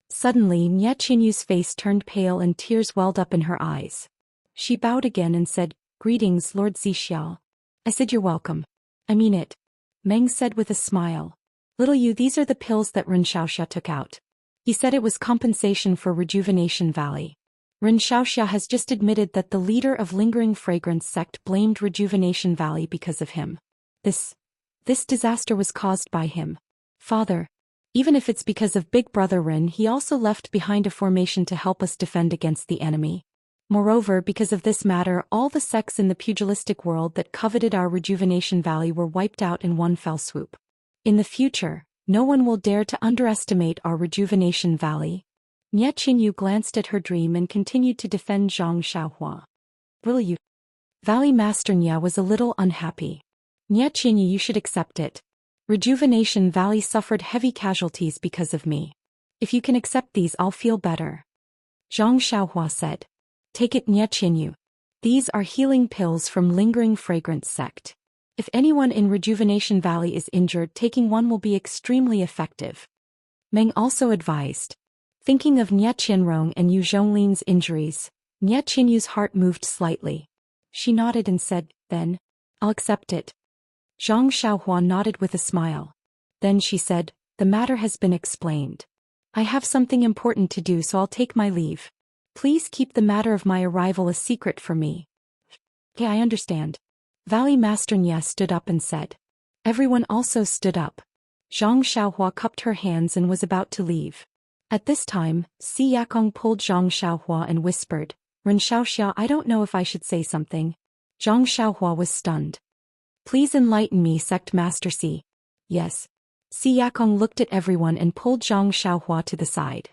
Suddenly, Nye Qinyu's face turned pale and tears welled up in her eyes. She bowed again and said, Greetings, Lord Zixiao. I said you're welcome. I mean it. Meng said with a smile. Little you, these are the pills that Ren Xiaoxia took out. He said it was compensation for Rejuvenation Valley. Ren Xiaoxia has just admitted that the leader of Lingering Fragrance sect blamed Rejuvenation Valley because of him. This disaster was caused by him. Father. Even if it's because of Big Brother Ren, he also left behind a formation to help us defend against the enemy. Moreover, because of this matter, all the sects in the pugilistic world that coveted our Rejuvenation Valley were wiped out in one fell swoop. In the future, no one will dare to underestimate our Rejuvenation Valley. Nye Qinyu glanced at her dream and continued to defend Zhang Xiaohua. Will you? Valley Master Nya was a little unhappy. Nye Qinyu, you should accept it. Rejuvenation Valley suffered heavy casualties because of me. If you can accept these, I'll feel better. Zhang Xiaohua said. Take it, Nye Qinyu. These are healing pills from Lingering Fragrance sect. If anyone in Rejuvenation Valley is injured, taking one will be extremely effective. Meng also advised. Thinking of Nye Qianrong and Yu Zhonglin's injuries, Nye Qinyu's heart moved slightly. She nodded and said, Then, I'll accept it. Zhang Xiaohua nodded with a smile. Then she said, The matter has been explained. I have something important to do, so I'll take my leave. Please keep the matter of my arrival a secret for me. Okay, I understand. Valley Master Nya stood up and said. Everyone also stood up. Zhang Xiaohua cupped her hands and was about to leave. At this time, Si Yakong pulled Zhang Xiaohua and whispered, Ren Xiaoxia, I don't know if I should say something. Zhang Xiaohua was stunned. Please enlighten me, Sect Master Si. Yes. Si Yakong looked at everyone and pulled Zhang Xiaohua to the side.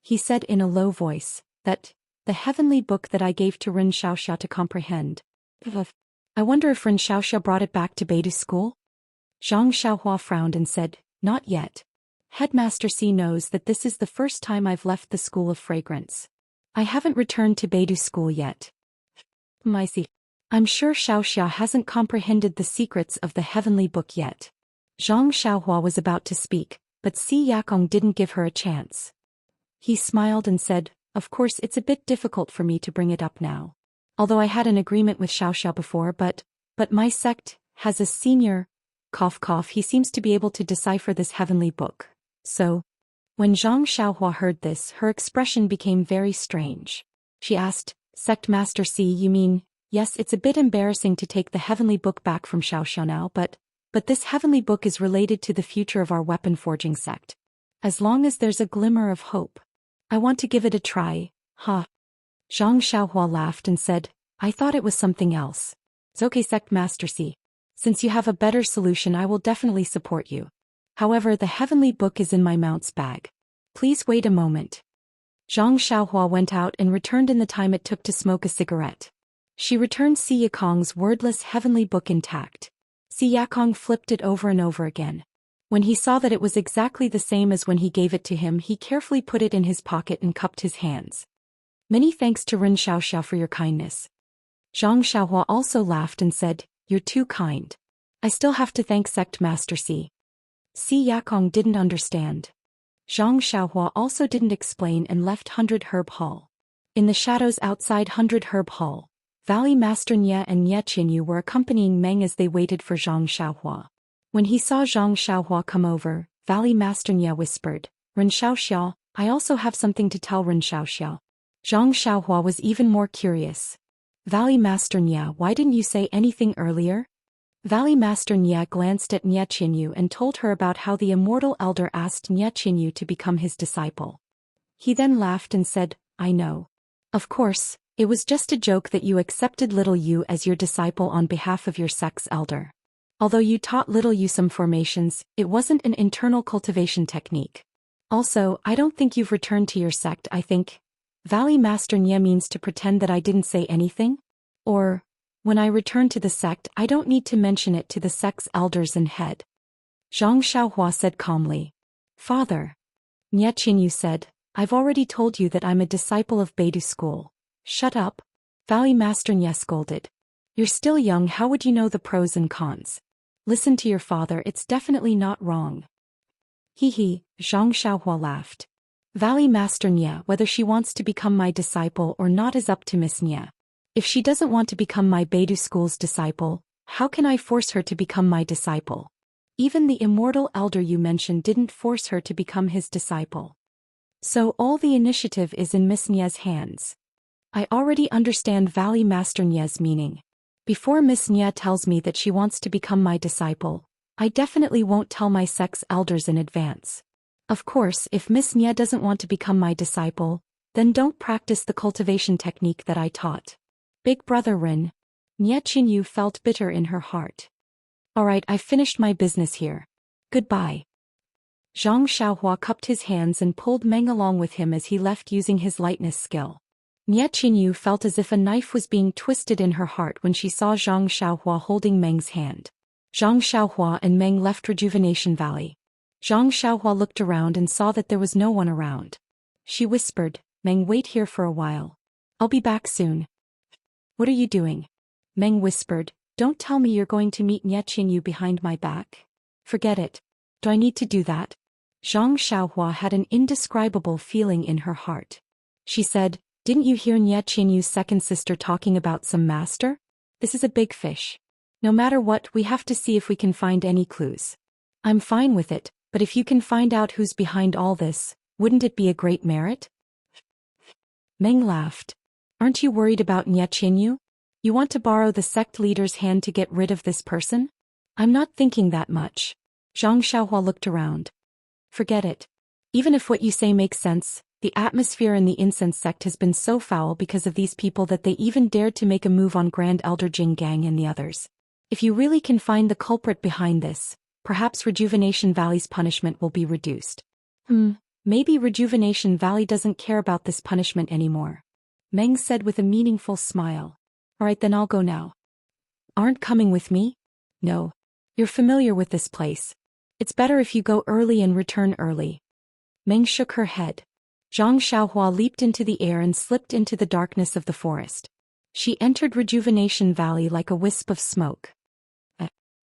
He said in a low voice, that, the heavenly book that I gave to Ren Xiaoxia to comprehend. I wonder if Ren Xiaoxia brought it back to Beidou school? Zhang Xiaohua frowned and said, Not yet. Headmaster C knows that this is the first time I've left the School of Fragrance. I haven't returned to Beidou school yet. I see. I'm sure Xiaoxia hasn't comprehended the secrets of the heavenly book yet. Zhang Xiaohua was about to speak, but Si Yakong didn't give her a chance. He smiled and said, Of course it's a bit difficult for me to bring it up now. Although I had an agreement with Xiaoxia before, but my sect has a senior, he seems to be able to decipher this heavenly book. So, when Zhang Xiaohua heard this, her expression became very strange. She asked, Sect Master C, you mean, yes, it's a bit embarrassing to take the heavenly book back from Xiaoxia now, but this heavenly book is related to the future of our weapon forging sect. As long as there's a glimmer of hope, I want to give it a try, huh? Zhang Xiaohua laughed and said, I thought it was something else. It's okay, Sect Master C. Since you have a better solution, I will definitely support you. However, the heavenly book is in my mount's bag. Please wait a moment. Zhang Xiaohua went out and returned in the time it took to smoke a cigarette. She returned Si Yakong's wordless heavenly book intact. Si Yakong flipped it over and over again. When he saw that it was exactly the same as when he gave it to him, he carefully put it in his pocket and cupped his hands. Many thanks to Ren Xiaoxiao for your kindness. Zhang Xiaohua also laughed and said, You're too kind. I still have to thank Sect Master Si. Si Yakong didn't understand. Zhang Xiaohua also didn't explain and left 100 Herb Hall. In the shadows outside 100 Herb Hall, Valley Master Nye and Nye Qinyu were accompanying Meng as they waited for Zhang Xiaohua. When he saw Zhang Xiaohua come over, Valley Master Nye whispered, Ren Xiaoxiao, I also have something to tell Ren Xiaoxiao. Zhang Xiaohua was even more curious. Valley Master Nye, why didn't you say anything earlier? Valley Master Nye glanced at Nye Qinyu and told her about how the immortal elder asked Nye Qinyu to become his disciple. He then laughed and said, I know. Of course, it was just a joke that you accepted little Yu as your disciple on behalf of your sect's elder. Although you taught little Yu some formations, it wasn't an internal cultivation technique. Also, I don't think you've returned to your sect. I think Valley Master Nye means to pretend that I didn't say anything? Or, when I return to the sect, I don't need to mention it to the sect's elders and head. Zhang Xiaohua said calmly. Father. Nye Qinyu said, I've already told you that I'm a disciple of Beidou school. Shut up. Valley Master Nye scolded. You're still young, how would you know the pros and cons? Listen to your father, it's definitely not wrong. Hee, Zhang Xiaohua laughed. Valley Master Nye, whether she wants to become my disciple or not is up to Miss Nye. If she doesn't want to become my Beidou school's disciple, how can I force her to become my disciple? Even the immortal elder you mentioned didn't force her to become his disciple. So all the initiative is in Miss Nye's hands. I already understand Valley Master Nye's meaning. Before Miss Nye tells me that she wants to become my disciple, I definitely won't tell my sect's elders in advance. Of course, if Miss Nye doesn't want to become my disciple, then don't practice the cultivation technique that I taught. Big brother Rin. Nye Qinyu felt bitter in her heart. Alright, I've finished my business here. Goodbye. Zhang Xiaohua cupped his hands and pulled Meng along with him as he left using his lightness skill. Nye Qinyu felt as if a knife was being twisted in her heart when she saw Zhang Xiaohua holding Meng's hand. Zhang Xiaohua and Meng left Rejuvenation Valley. Zhang Xiaohua looked around and saw that there was no one around. She whispered, Meng, wait here for a while. I'll be back soon. What are you doing? Meng whispered, don't tell me you're going to meet Nye Qinyu behind my back. Forget it. Do I need to do that? Zhang Xiaohua had an indescribable feeling in her heart. She said, didn't you hear Nye Qinyu's second sister talking about some master? This is a big fish. No matter what, we have to see if we can find any clues. I'm fine with it, but if you can find out who's behind all this, wouldn't it be a great merit? Meng laughed. Aren't you worried about Nye Qinyu? You want to borrow the sect leader's hand to get rid of this person? I'm not thinking that much. Zhang Xiaohua looked around. Forget it. Even if what you say makes sense, the atmosphere in the incense sect has been so foul because of these people that they even dared to make a move on Grand Elder Jing Gang and the others. If you really can find the culprit behind this, perhaps Rejuvenation Valley's punishment will be reduced. Maybe Rejuvenation Valley doesn't care about this punishment anymore. Meng said with a meaningful smile. Alright, then I'll go now. Aren't coming with me? No. You're familiar with this place. It's better if you go early and return early. Meng shook her head. Zhang Xiaohua leaped into the air and slipped into the darkness of the forest. She entered Rejuvenation Valley like a wisp of smoke.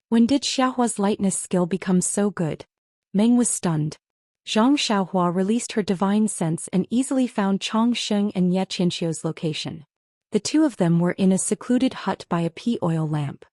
When did Xiaohua's lightness skill become so good? Meng was stunned. Zhang Xiaohua released her divine sense and easily found Chong Sheng and Nye Qinxiu's location. The two of them were in a secluded hut by a pea oil lamp.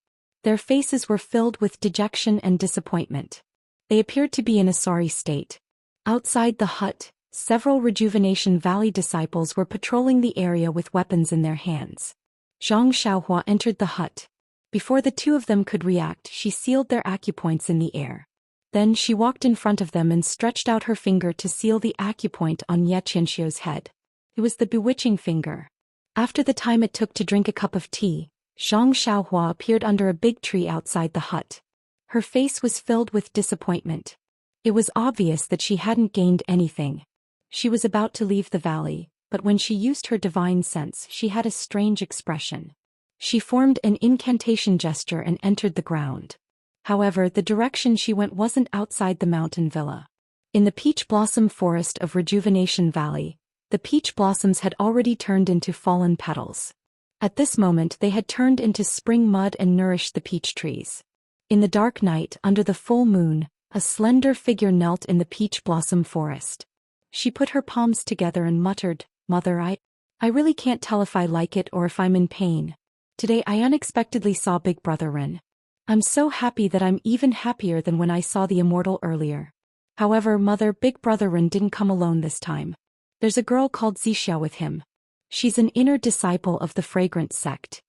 Their faces were filled with dejection and disappointment. They appeared to be in a sorry state. Outside the hut, several Rejuvenation Valley disciples were patrolling the area with weapons in their hands. Zhang Xiaohua entered the hut. Before the two of them could react, she sealed their acupoints in the air. Then she walked in front of them and stretched out her finger to seal the acupoint on Nye Qinxiu's head. It was the bewitching finger. After the time it took to drink a cup of tea, Zhang Xiaohua appeared under a big tree outside the hut. Her face was filled with disappointment. It was obvious that she hadn't gained anything. She was about to leave the valley, but when she used her divine sense, she had a strange expression. She formed an incantation gesture and entered the ground. However, the direction she went wasn't outside the mountain villa. In the peach blossom forest of Rejuvenation Valley, the peach blossoms had already turned into fallen petals. At this moment they had turned into spring mud and nourished the peach trees. In the dark night, under the full moon, a slender figure knelt in the peach blossom forest. She put her palms together and muttered, "Mother, I really can't tell if I like it or if I'm in pain. Today I unexpectedly saw Big Brother Ren. I'm so happy that I'm even happier than when I saw the immortal earlier. However, Mother, Big Brother Ren didn't come alone this time. There's a girl called Zixia with him. She's an inner disciple of the fragrance sect.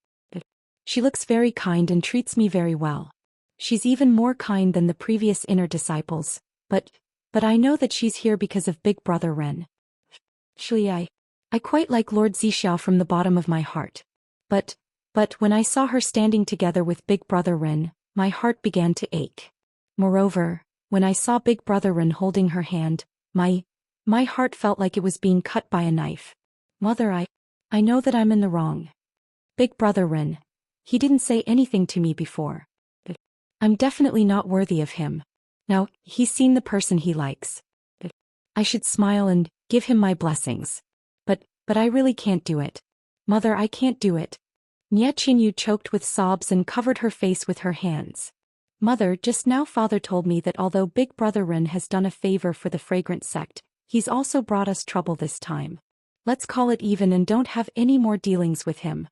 She looks very kind and treats me very well. She's even more kind than the previous inner disciples, but I know that she's here because of Big Brother Ren. Actually, I quite like Lord Zixia from the bottom of my heart. But when I saw her standing together with Big Brother Ren, my heart began to ache. Moreover, when I saw Big Brother Ren holding her hand, my heart felt like it was being cut by a knife. Mother, I know that I'm in the wrong. Big Brother Ren, he didn't say anything to me before. I'm definitely not worthy of him. Now, he's seen the person he likes. I should smile and give him my blessings. But I really can't do it. Mother, I can't do it. Nie Qinyu choked with sobs and covered her face with her hands. Mother, just now Father told me that although Big Brother Ren has done a favor for the fragrance sect, he's also brought us trouble this time. Let's call it even and don't have any more dealings with him.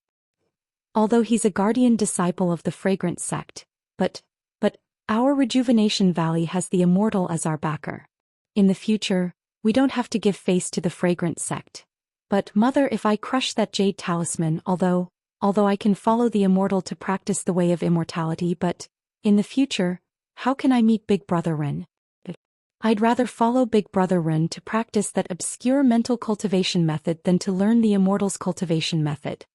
Although he's a guardian disciple of the fragrance sect, but our Rejuvenation Valley has the immortal as our backer. In the future, we don't have to give face to the fragrance sect. But Mother, if I crush that jade talisman, although I can follow the immortal to practice the way of immortality, but in the future, how can I meet Big Brother Ren? I'd rather follow Big Brother Ren to practice that obscure mental cultivation method than to learn the immortal's cultivation method.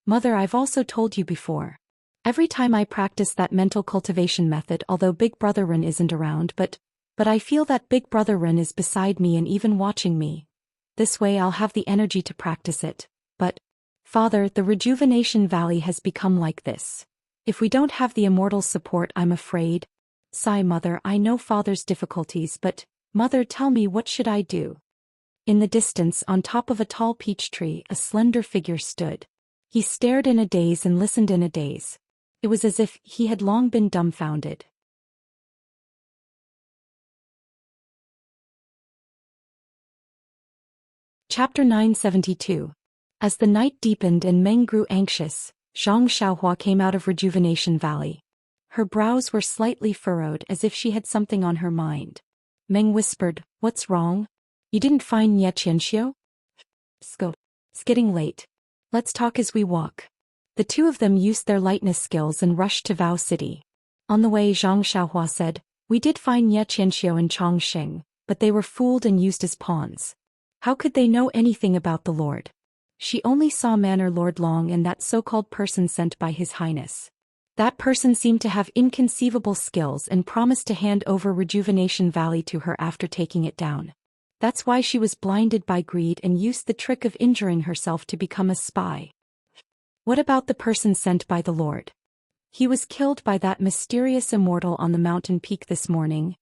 Mother, I've also told you before. Every time I practice that mental cultivation method, although Big Brother Ren isn't around, but I feel that Big Brother Ren is beside me and even watching me. This way I'll have the energy to practice it. But, Father, the Rejuvenation Valley has become like this. If we don't have the immortal's support, I'm afraid. Sigh, Mother, I know Father's difficulties, but, Mother, tell me, what should I do? In the distance, on top of a tall peach tree, a slender figure stood. He stared in a daze and listened in a daze. It was as if he had long been dumbfounded. Chapter 972. As the night deepened and Meng grew anxious, Zhang Xiaohua came out of Rejuvenation Valley. Her brows were slightly furrowed as if she had something on her mind. Meng whispered, "What's wrong? You didn't find Nie Qianxiu?" It's getting late. Let's talk as we walk." The two of them used their lightness skills and rushed to Vao City. On the way, Zhang Xiaohua said, "We did find Nie Qianxiu and Chongqing, but they were fooled and used as pawns. How could they know anything about the Lord? She only saw Manor Lord Long and that so-called person sent by His Highness. That person seemed to have inconceivable skills and promised to hand over Rejuvenation Valley to her after taking it down. That's why she was blinded by greed and used the trick of injuring herself to become a spy. What about the person sent by the Lord? He was killed by that mysterious immortal on the mountain peak this morning.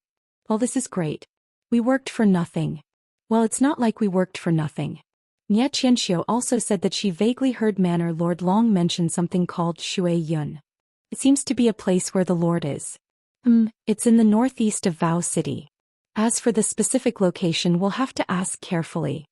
Well, this is great. We worked for nothing. Well, it's not like we worked for nothing. Nie Qianxiu also said that she vaguely heard Manor Lord Long mention something called Shui Yun. It seems to be a place where the Lord is. It's in the northeast of Vao City. As for the specific location, we'll have to ask carefully.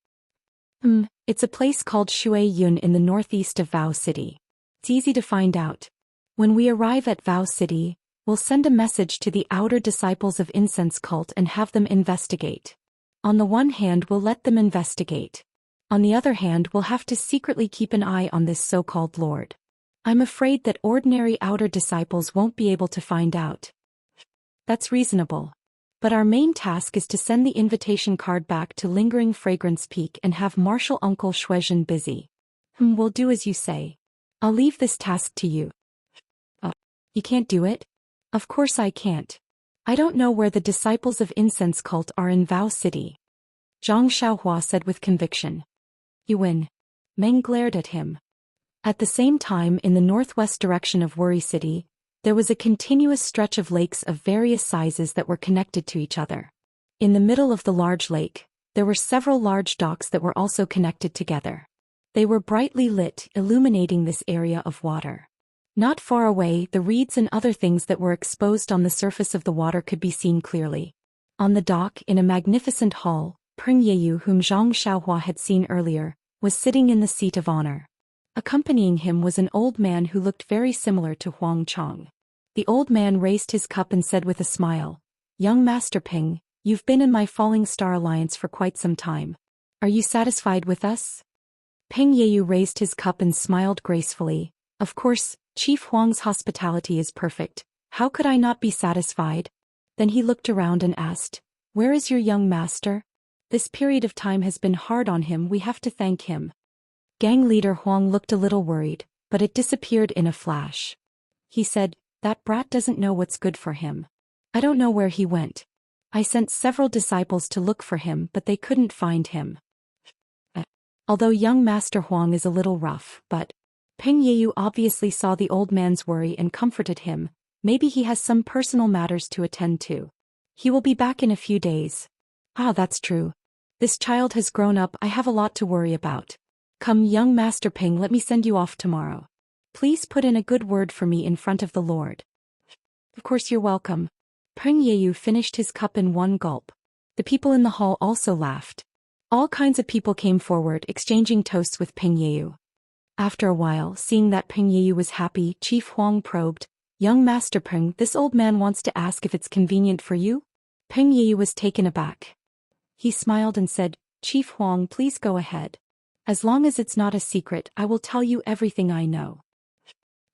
It's a place called Shui Yun in the northeast of Vao City. It's easy to find out. When we arrive at Vao City, we'll send a message to the outer disciples of Incense Cult and have them investigate. On the one hand, we'll let them investigate. On the other hand, we'll have to secretly keep an eye on this so-called Lord. I'm afraid that ordinary outer disciples won't be able to find out. That's reasonable. But our main task is to send the invitation card back to Lingering Fragrance Peak and have Marshal Uncle Shuizhen busy. We'll do as you say. I'll leave this task to you. You can't do it? Of course I can't. I don't know where the disciples of incense cult are in Vow City. Zhang Xiaohua said with conviction. You win. Meng glared at him. At the same time, in the northwest direction of Worry City, there was a continuous stretch of lakes of various sizes that were connected to each other. In the middle of the large lake, there were several large docks that were also connected together. They were brightly lit, illuminating this area of water. Not far away, the reeds and other things that were exposed on the surface of the water could be seen clearly. On the dock, in a magnificent hall, Peng Yeyu, whom Zhang Xiaohua had seen earlier, was sitting in the seat of honor. Accompanying him was an old man who looked very similar to Huang Chong. The old man raised his cup and said with a smile, Young Master Peng, you've been in my Falling Star Alliance for quite some time. Are you satisfied with us? Peng Yeyu raised his cup and smiled gracefully. Of course, Chief Huang's hospitality is perfect. How could I not be satisfied? Then he looked around and asked, Where is your young master? This period of time has been hard on him, we have to thank him. Gang leader Huang looked a little worried, but it disappeared in a flash. He said, That brat doesn't know what's good for him. I don't know where he went. I sent several disciples to look for him, but they couldn't find him. Although young Master Huang is a little rough, but Peng Yeyu obviously saw the old man's worry and comforted him. Maybe he has some personal matters to attend to. He will be back in a few days. Ah, that's true. This child has grown up, I have a lot to worry about. Come, young Master Peng, let me send you off tomorrow. Please put in a good word for me in front of the Lord. Of course you're welcome. Peng Yeyu finished his cup in one gulp. The people in the hall also laughed. All kinds of people came forward, exchanging toasts with Peng Yeyu. After a while, seeing that Peng Yeyu was happy, Chief Huang probed, Young Master Peng, this old man wants to ask if it's convenient for you? Peng Yeyu was taken aback. He smiled and said, Chief Huang, please go ahead. As long as it's not a secret, I will tell you everything I know.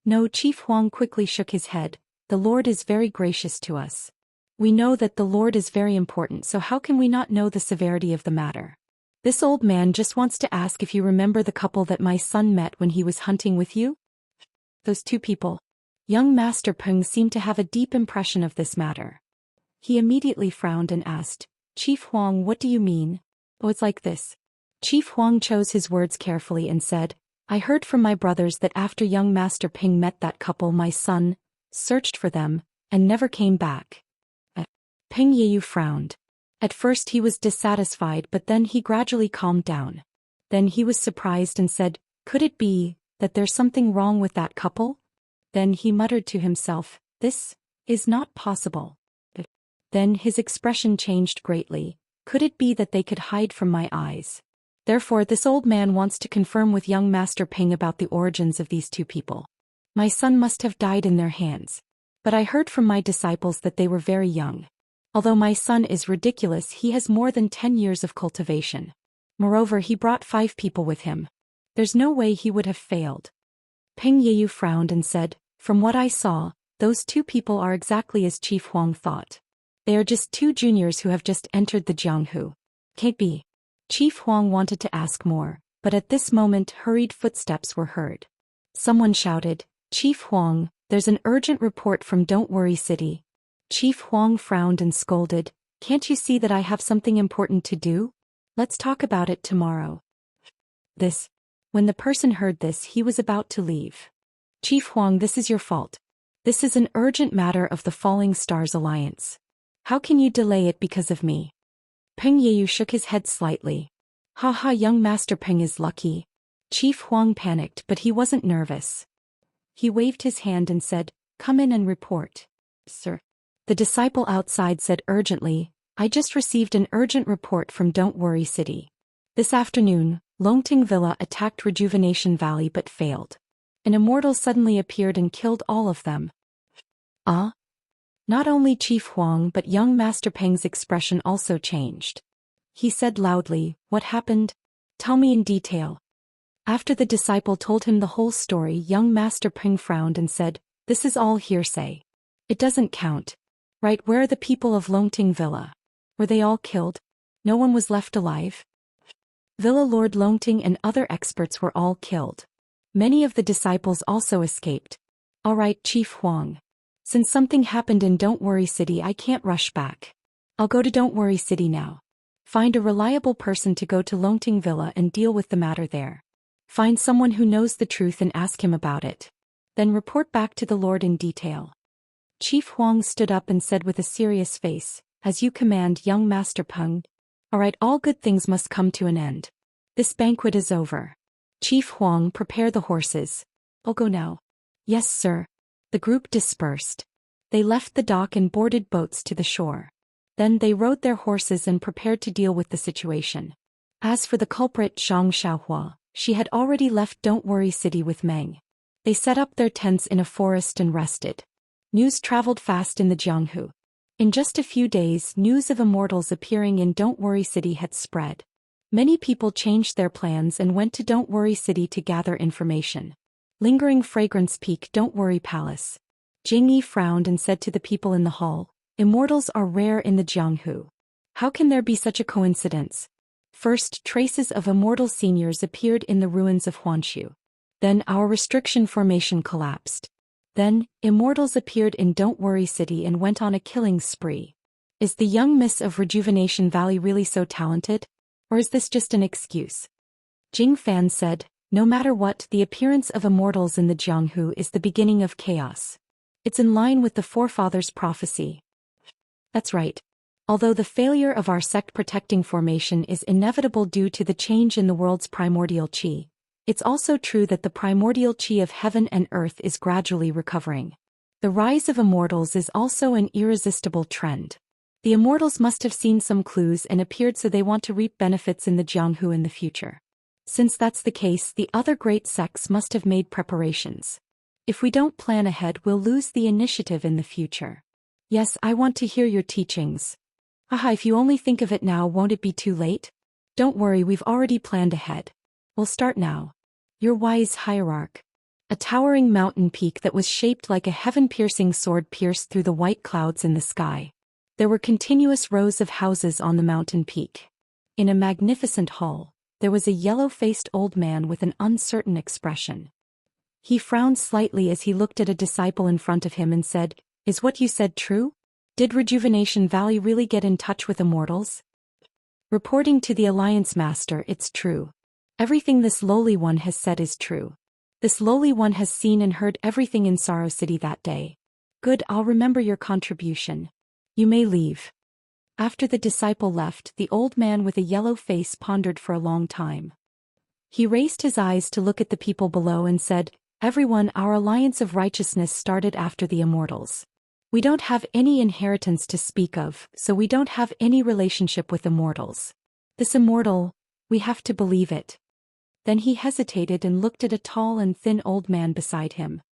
No, Chief Huang quickly shook his head. The Lord is very gracious to us. We know that the Lord is very important, so how can we not know the severity of the matter? This old man just wants to ask if you remember the couple that my son met when he was hunting with you? Those two people. Young Master Peng seemed to have a deep impression of this matter. He immediately frowned and asked, Chief Huang, what do you mean? Oh, it's like this. Chief Huang chose his words carefully and said, I heard from my brothers that after young Master Peng met that couple, my son searched for them and never came back. Peng Yeyu frowned. At first he was dissatisfied, but then he gradually calmed down. Then he was surprised and said, Could it be that there's something wrong with that couple? Then he muttered to himself, This is not possible. Then his expression changed greatly. Could it be that they could hide from my eyes? Therefore this old man wants to confirm with young Master Peng about the origins of these two people. My son must have died in their hands. But I heard from my disciples that they were very young. Although my son is ridiculous, he has more than 10 years of cultivation. Moreover, he brought 5 people with him. There's no way he would have failed. Peng Yeyu frowned and said, From what I saw, those 2 people are exactly as Chief Huang thought. They are just 2 juniors who have just entered the Jianghu. Can't be. Chief Huang wanted to ask more, but at this moment hurried footsteps were heard. Someone shouted, Chief Huang, there's an urgent report from Don't Worry City. Chief Huang frowned and scolded, Can't you see that I have something important to do? Let's talk about it tomorrow. When the person heard this, he was about to leave. Chief Huang, this is your fault. This is an urgent matter of the Falling Stars Alliance. How can you delay it because of me? Peng Yeyu shook his head slightly. Haha, young Master Peng is lucky. Chief Huang panicked, but he wasn't nervous. He waved his hand and said, Come in and report. Sir. The disciple outside said urgently, I just received an urgent report from Don't Worry City. This afternoon, Longting Villa attacked Rejuvenation Valley but failed. An immortal suddenly appeared and killed all of them. Not only Chief Huang but young Master Peng's expression also changed. He said loudly, What happened? Tell me in detail. After the disciple told him the whole story, young Master Peng frowned and said, This is all hearsay. It doesn't count. Right, where are the people of Longting Villa? Were they all killed? No one was left alive? Villa Lord Longting and other experts were all killed. Many of the disciples also escaped. All right, Chief Huang. Since something happened in Don't Worry City, I can't rush back. I'll go to Don't Worry City now. Find a reliable person to go to Longting Villa and deal with the matter there. Find someone who knows the truth and ask him about it. Then report back to the Lord in detail. Chief Huang stood up and said with a serious face, As you command, young Master Peng. All right, all good things must come to an end. This banquet is over. Chief Huang, prepare the horses. I'll go now. Yes, sir. The group dispersed. They left the dock and boarded boats to the shore. Then they rode their horses and prepared to deal with the situation. As for the culprit Zhang Xiaohua, she had already left Don't Worry City with Meng. They set up their tents in a forest and rested. News traveled fast in the Jianghu. In just a few days, news of immortals appearing in Don't Worry City had spread. Many people changed their plans and went to Don't Worry City to gather information. Lingering Fragrance Peak, Don't Worry Palace. Jing Yi frowned and said to the people in the hall, Immortals are rare in the Jianghu. How can there be such a coincidence? First, traces of immortal seniors appeared in the ruins of Huanshu. Then our restriction formation collapsed. Then, immortals appeared in Don't Worry City and went on a killing spree. Is the young miss of Rejuvenation Valley really so talented? Or is this just an excuse? Jing Fan said, No matter what, the appearance of immortals in the Jianghu is the beginning of chaos. It's in line with the forefathers' prophecy. That's right. Although the failure of our sect-protecting formation is inevitable due to the change in the world's primordial qi, it's also true that the primordial qi of heaven and earth is gradually recovering. The rise of immortals is also an irresistible trend. The immortals must have seen some clues and appeared, so they want to reap benefits in the Jianghu in the future. Since that's the case, the other great sects must have made preparations. If we don't plan ahead, we'll lose the initiative in the future. Yes, I want to hear your teachings. Aha, if you only think of it now, won't it be too late? Don't worry, we've already planned ahead. We'll start now. Your wise hierarch. A towering mountain peak that was shaped like a heaven-piercing sword pierced through the white clouds in the sky. There were continuous rows of houses on the mountain peak. In a magnificent hall, there was a yellow-faced old man with an uncertain expression. He frowned slightly as he looked at a disciple in front of him and said, Is what you said true? Did Rejuvenation Valley really get in touch with immortals? Reporting to the Alliance Master, it's true. Everything this lowly one has said is true. This lowly one has seen and heard everything in Sorrow City that day. Good, I'll remember your contribution. You may leave. After the disciple left, the old man with a yellow face pondered for a long time. He raised his eyes to look at the people below and said, Everyone, our alliance of righteousness started after the immortals. We don't have any inheritance to speak of, so we don't have any relationship with immortals. This immortal, we have to believe it. Then he hesitated and looked at a tall and thin old man beside him.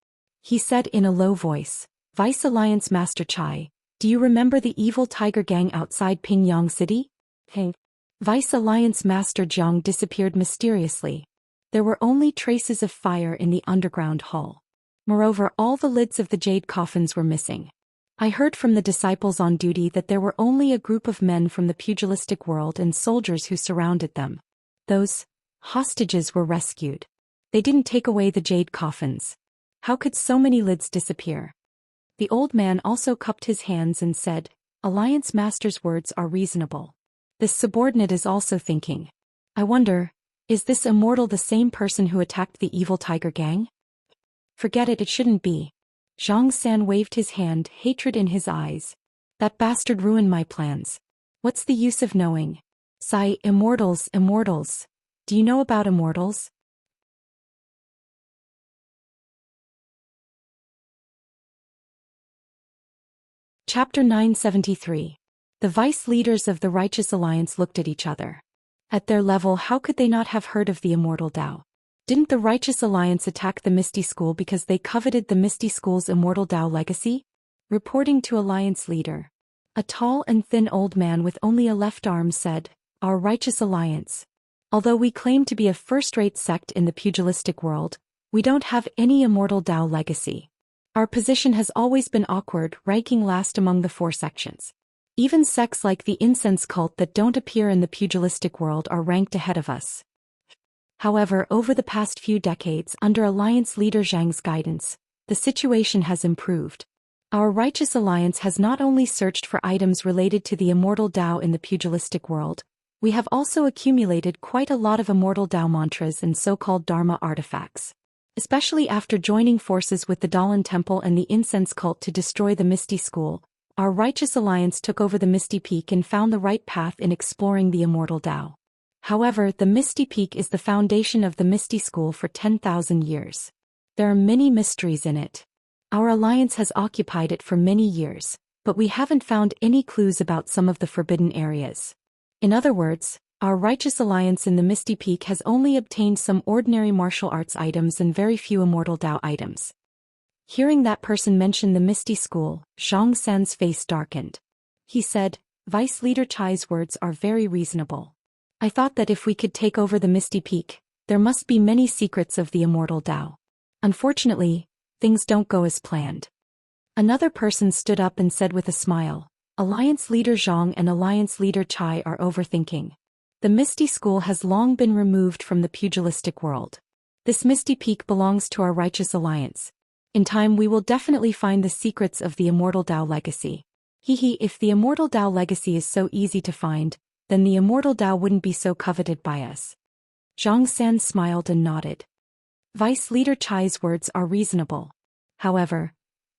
He said in a low voice, Vice Alliance Master Chai, do you remember the evil tiger gang outside Pingyang City? Hey. Vice Alliance Master Jiang disappeared mysteriously. There were only traces of fire in the underground hall. Moreover, all the lids of the jade coffins were missing. I heard from the disciples on duty that there were only a group of men from the pugilistic world and soldiers who surrounded them. Those hostages were rescued. They didn't take away the jade coffins. How could so many lids disappear? The old man also cupped his hands and said, Alliance Master's words are reasonable. This subordinate is also thinking. I wonder, is this immortal the same person who attacked the evil tiger gang? Forget it, it shouldn't be. Zhang San waved his hand, hatred in his eyes. That bastard ruined my plans. What's the use of knowing? Sigh, immortals. Do you know about immortals? Chapter 973. The vice leaders of the Righteous Alliance looked at each other. At their level, how could they not have heard of the immortal Tao? Didn't the Righteous Alliance attack the Misty School because they coveted the Misty School's immortal Tao legacy? Reporting to Alliance leader. A tall and thin old man with only a left arm said, Our Righteous Alliance. Although we claim to be a first-rate sect in the pugilistic world, we don't have any immortal Tao legacy. Our position has always been awkward, ranking last among the 4 sections. Even sects like the incense cult that don't appear in the pugilistic world are ranked ahead of us. However, over the past few decades under Alliance leader Zhang's guidance, the situation has improved. Our righteous alliance has not only searched for items related to the immortal Tao in the pugilistic world, we have also accumulated quite a lot of immortal Tao mantras and so-called Dharma artifacts. Especially after joining forces with the Dalan Temple and the incense cult to destroy the Misty School, our righteous alliance took over the Misty Peak and found the right path in exploring the immortal Tao. However, the Misty Peak is the foundation of the Misty School for 10,000 years. There are many mysteries in it. Our alliance has occupied it for many years, but we haven't found any clues about some of the forbidden areas. In other words, our righteous alliance in the Misty Peak has only obtained some ordinary martial arts items and very few immortal Tao items. Hearing that person mention the Misty School, Zhang San's face darkened. He said, Vice Leader Chai's words are very reasonable. I thought that if we could take over the Misty Peak, there must be many secrets of the immortal Tao. Unfortunately, things don't go as planned. Another person stood up and said with a smile, Alliance Leader Zhang and Alliance Leader Chai are overthinking. The Misty School has long been removed from the pugilistic world. This Misty Peak belongs to our righteous alliance. In time we will definitely find the secrets of the immortal Tao legacy. If the immortal Tao legacy is so easy to find, then the immortal Tao wouldn't be so coveted by us. Zhang San smiled and nodded. Vice Leader Chai's words are reasonable. However,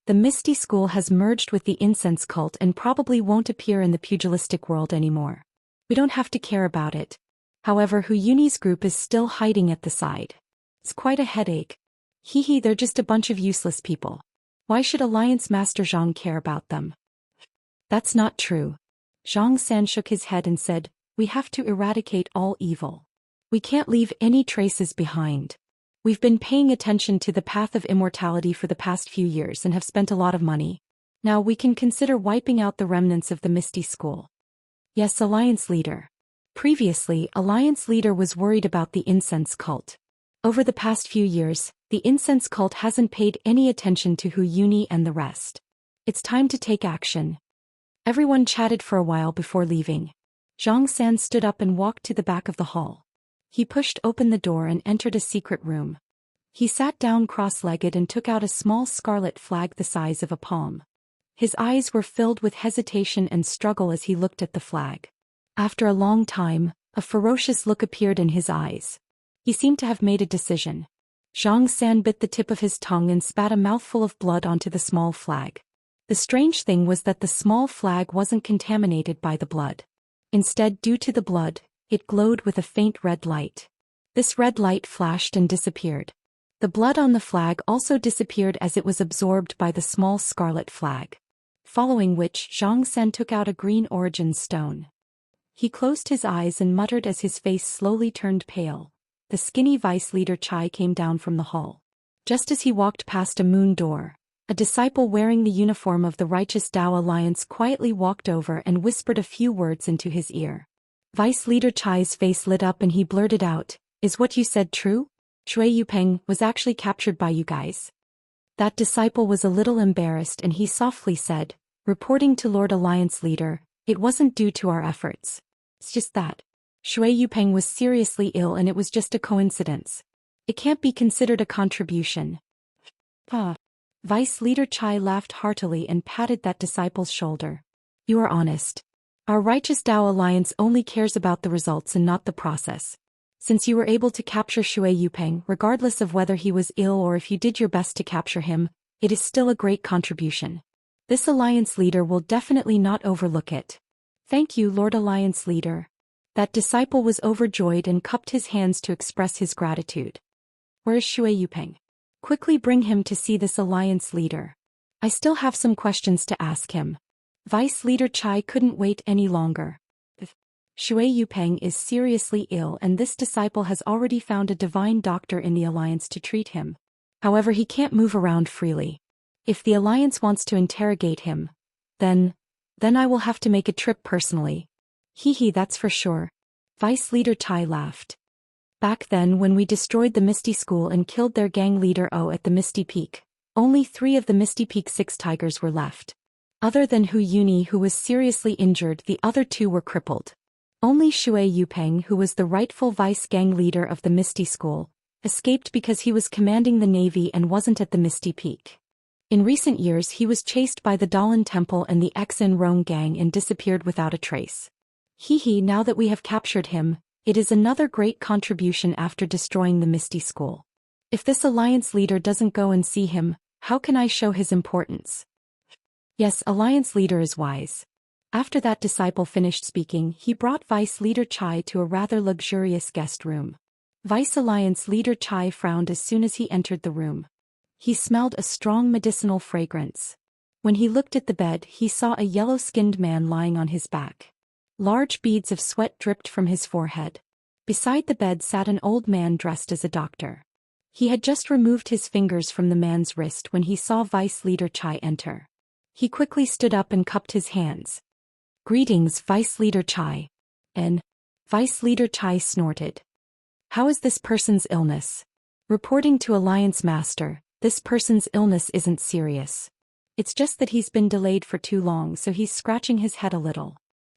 the Misty School has merged with the incense cult and probably won't appear in the pugilistic world anymore. We don't have to care about it. However, Hu Yuni's group is still hiding at the side. It's quite a headache. They're just a bunch of useless people. Why should Alliance Master Zhang care about them? That's not true. Zhang San shook his head and said, we have to eradicate all evil. We can't leave any traces behind. We've been paying attention to the path of immortality for the past few years and have spent a lot of money. Now we can consider wiping out the remnants of the Misty School. Yes, Alliance Leader. Previously, Alliance Leader was worried about the incense cult. Over the past few years, the incense cult hasn't paid any attention to Hu Yuni and the rest. It's time to take action. Everyone chatted for a while before leaving. Zhang San stood up and walked to the back of the hall. He pushed open the door and entered a secret room. He sat down cross-legged and took out a small scarlet flag the size of a palm. His eyes were filled with hesitation and struggle as he looked at the flag. After a long time, a ferocious look appeared in his eyes. He seemed to have made a decision. Zhang San bit the tip of his tongue and spat a mouthful of blood onto the small flag. The strange thing was that the small flag wasn't contaminated by the blood. Instead, due to the blood, it glowed with a faint red light. This red light flashed and disappeared. The blood on the flag also disappeared as it was absorbed by the small scarlet flag. Following which, Zhang San took out a green origin stone. He closed his eyes and muttered as his face slowly turned pale. The skinny Vice Leader Chai came down from the hall. Just as he walked past a moon door, a disciple wearing the uniform of the Righteous Tao Alliance quietly walked over and whispered a few words into his ear. Vice Leader Chai's face lit up and he blurted out, "Is what you said true? Shui Yupeng was actually captured by you guys." That disciple was a little embarrassed and he softly said, reporting to Lord Alliance Leader, "It wasn't due to our efforts. It's just that Shui Yupeng was seriously ill and it was just a coincidence. It can't be considered a contribution." Vice Leader Chai laughed heartily and patted that disciple's shoulder. "You are honest. Our Righteous Tao Alliance only cares about the results and not the process. Since you were able to capture Shui Yupeng, regardless of whether he was ill or if you did your best to capture him, it is still a great contribution. This Alliance Leader will definitely not overlook it." "Thank you, Lord Alliance Leader." That disciple was overjoyed and cupped his hands to express his gratitude. "Where is Shui Yupeng? Quickly bring him to see this Alliance Leader. I still have some questions to ask him." Vice Leader Chai couldn't wait any longer. Shui Yupeng is seriously ill and this disciple has already found a divine doctor in the Alliance to treat him. However, he can't move around freely. If the Alliance wants to interrogate him, then I will have to make a trip personally. That's for sure." Vice Leader Chai laughed. "Back then when we destroyed the Misty School and killed their gang leader O at the Misty Peak, only 3 of the Misty Peak 6 tigers were left. Other than Hu Yuni, who was seriously injured, the other 2 were crippled. Only Shui Yupeng, who was the rightful vice gang leader of the Misty School, escaped because he was commanding the Navy and wasn't at the Misty Peak. In recent years he was chased by the Dalan Temple and the Enrich gang and disappeared without a trace. Now that we have captured him, it is another great contribution after destroying the Misty School. If this alliance leader doesn't go and see him, how can I show his importance? Yes, alliance leader is wise. After that disciple finished speaking, he brought Vice Leader Chai to a rather luxurious guest room. Vice Alliance Leader Chai frowned as soon as he entered the room. He smelled a strong medicinal fragrance. When he looked at the bed, he saw a yellow-skinned man lying on his back. Large beads of sweat dripped from his forehead. Beside the bed sat an old man dressed as a doctor. He had just removed his fingers from the man's wrist when he saw Vice Leader Chai enter. He quickly stood up and cupped his hands. "Greetings, Vice Leader Chai." And Vice Leader Chai snorted. "How is this person's illness?" Reporting to Alliance Master, "This person's illness isn't serious. It's just that he's been delayed for too long, so he's scratching his head a little.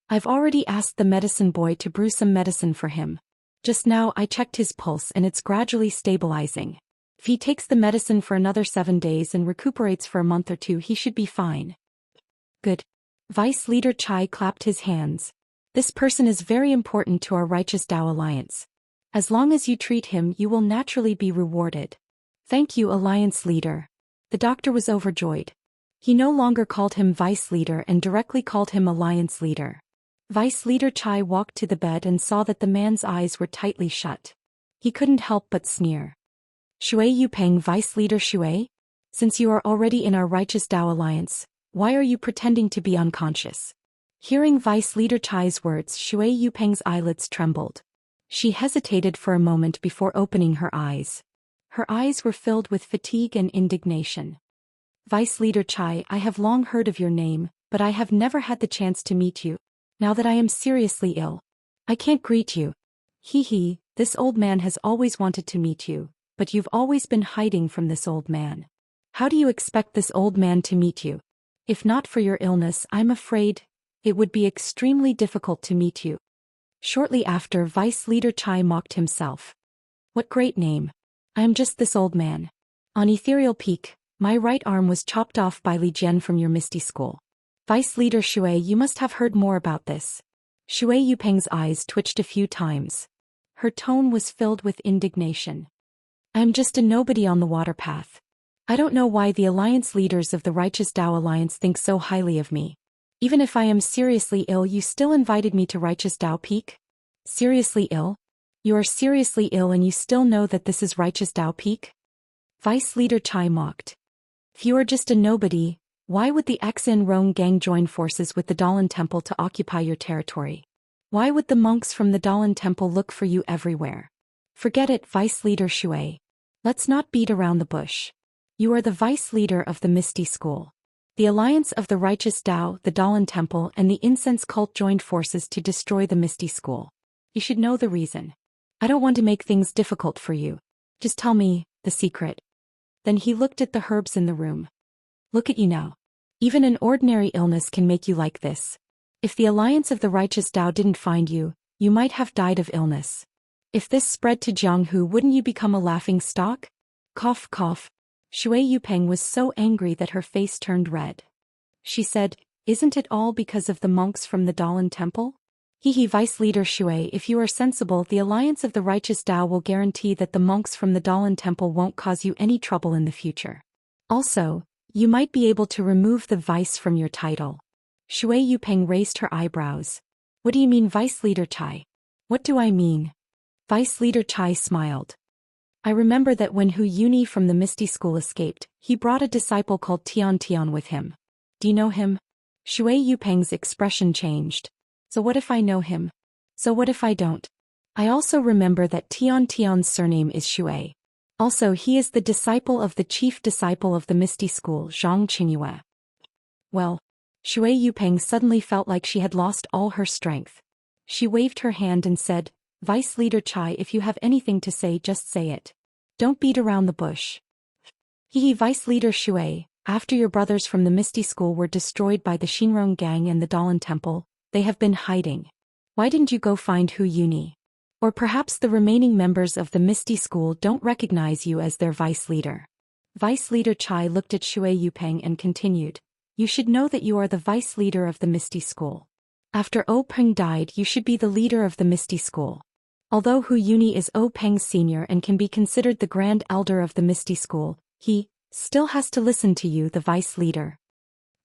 I've already asked the medicine boy to brew some medicine for him. Just now I checked his pulse and it's gradually stabilizing. If he takes the medicine for another 7 days and recuperates for a month or 2, he should be fine." "Good." Vice Leader Chai clapped his hands. "This person is very important to our Righteous Tao Alliance. As long as you treat him, you will naturally be rewarded." "Thank you, Alliance Leader." The doctor was overjoyed. He no longer called him Vice Leader and directly called him Alliance Leader. Vice Leader Chai walked to the bed and saw that the man's eyes were tightly shut. He couldn't help but sneer. "Shui Yupeng, Vice Leader Shui? Since you are already in our Righteous Tao Alliance, why are you pretending to be unconscious?" Hearing Vice Leader Chai's words, Shui Yupeng's eyelids trembled. She hesitated for a moment before opening her eyes. Her eyes were filled with fatigue and indignation. "Vice Leader Chai, I have long heard of your name, but I have never had the chance to meet you. Now that I am seriously ill, I can't greet you. This old man has always wanted to meet you, but you've always been hiding from this old man. How do you expect this old man to meet you? If not for your illness, I'm afraid it would be extremely difficult to meet you." Shortly after, Vice Leader Chai mocked himself. "What great name. I am just this old man. On Ethereal Peak, my right arm was chopped off by Li Jian from your Misty School. Vice Leader Shui, you must have heard more about this." Shui Yupeng's eyes twitched a few times. Her tone was filled with indignation. "I am just a nobody on the water path. I don't know why the alliance leaders of the Righteous Tao Alliance think so highly of me. Even if I am seriously ill, you still invited me to Righteous Tao Peak? Seriously ill? You are seriously ill and you still know that this is Righteous Tao Peak?" Vice Leader Chai mocked. "If you are just a nobody, why would the Enrich gang join forces with the Dalan Temple to occupy your territory? Why would the monks from the Dalan Temple look for you everywhere? Forget it, Vice Leader Shui. Let's not beat around the bush. You are the Vice Leader of the Misty School. The Alliance of the Righteous Tao, the Dalan Temple and the Incense Cult joined forces to destroy the Misty School. You should know the reason. I don't want to make things difficult for you. Just tell me the secret." Then he looked at the herbs in the room. "Look at you now. Even an ordinary illness can make you like this. If the Alliance of the Righteous Tao didn't find you, you might have died of illness. If this spread to Jianghu, wouldn't you become a laughing stock?" Cough, cough. Shui Yupeng was so angry that her face turned red. She said, "Isn't it all because of the monks from the Dalan Temple?" Vice Leader Shui, if you are sensible, the Alliance of the Righteous Tao will guarantee that the monks from the Dalan Temple won't cause you any trouble in the future. Also, you might be able to remove the vice from your title." Shui Yupeng raised her eyebrows. "What do you mean, Vice Leader Chai?" "What do I mean?" Vice Leader Chai smiled. "I remember that when Hu Yuni from the Misty School escaped, he brought a disciple called Tian with him. Do you know him?" Shui Yupeng's expression changed. "So what if I know him? So what if I don't? I also remember that Tian's surname is Shui. Also, he is the disciple of the chief disciple of the Misty School, Zhang Qingyue." Well, Shui Yupeng suddenly felt like she had lost all her strength. She waved her hand and said, "Vice Leader Chai, if you have anything to say, just say it. Don't beat around the bush." Vice Leader Shui, after your brothers from the Misty School were destroyed by the Shinrong gang and the Dalan Temple, they have been hiding. Why didn't you go find Hu Yuni? Or perhaps the remaining members of the Misty School don't recognize you as their vice leader. Vice leader Chai looked at Shui Yupeng and continued, you should know that you are the vice leader of the Misty School. After O Peng died, you should be the leader of the Misty School. Although Hu Yuni is O Peng's senior and can be considered the grand elder of the Misty School, he still has to listen to you, the vice leader.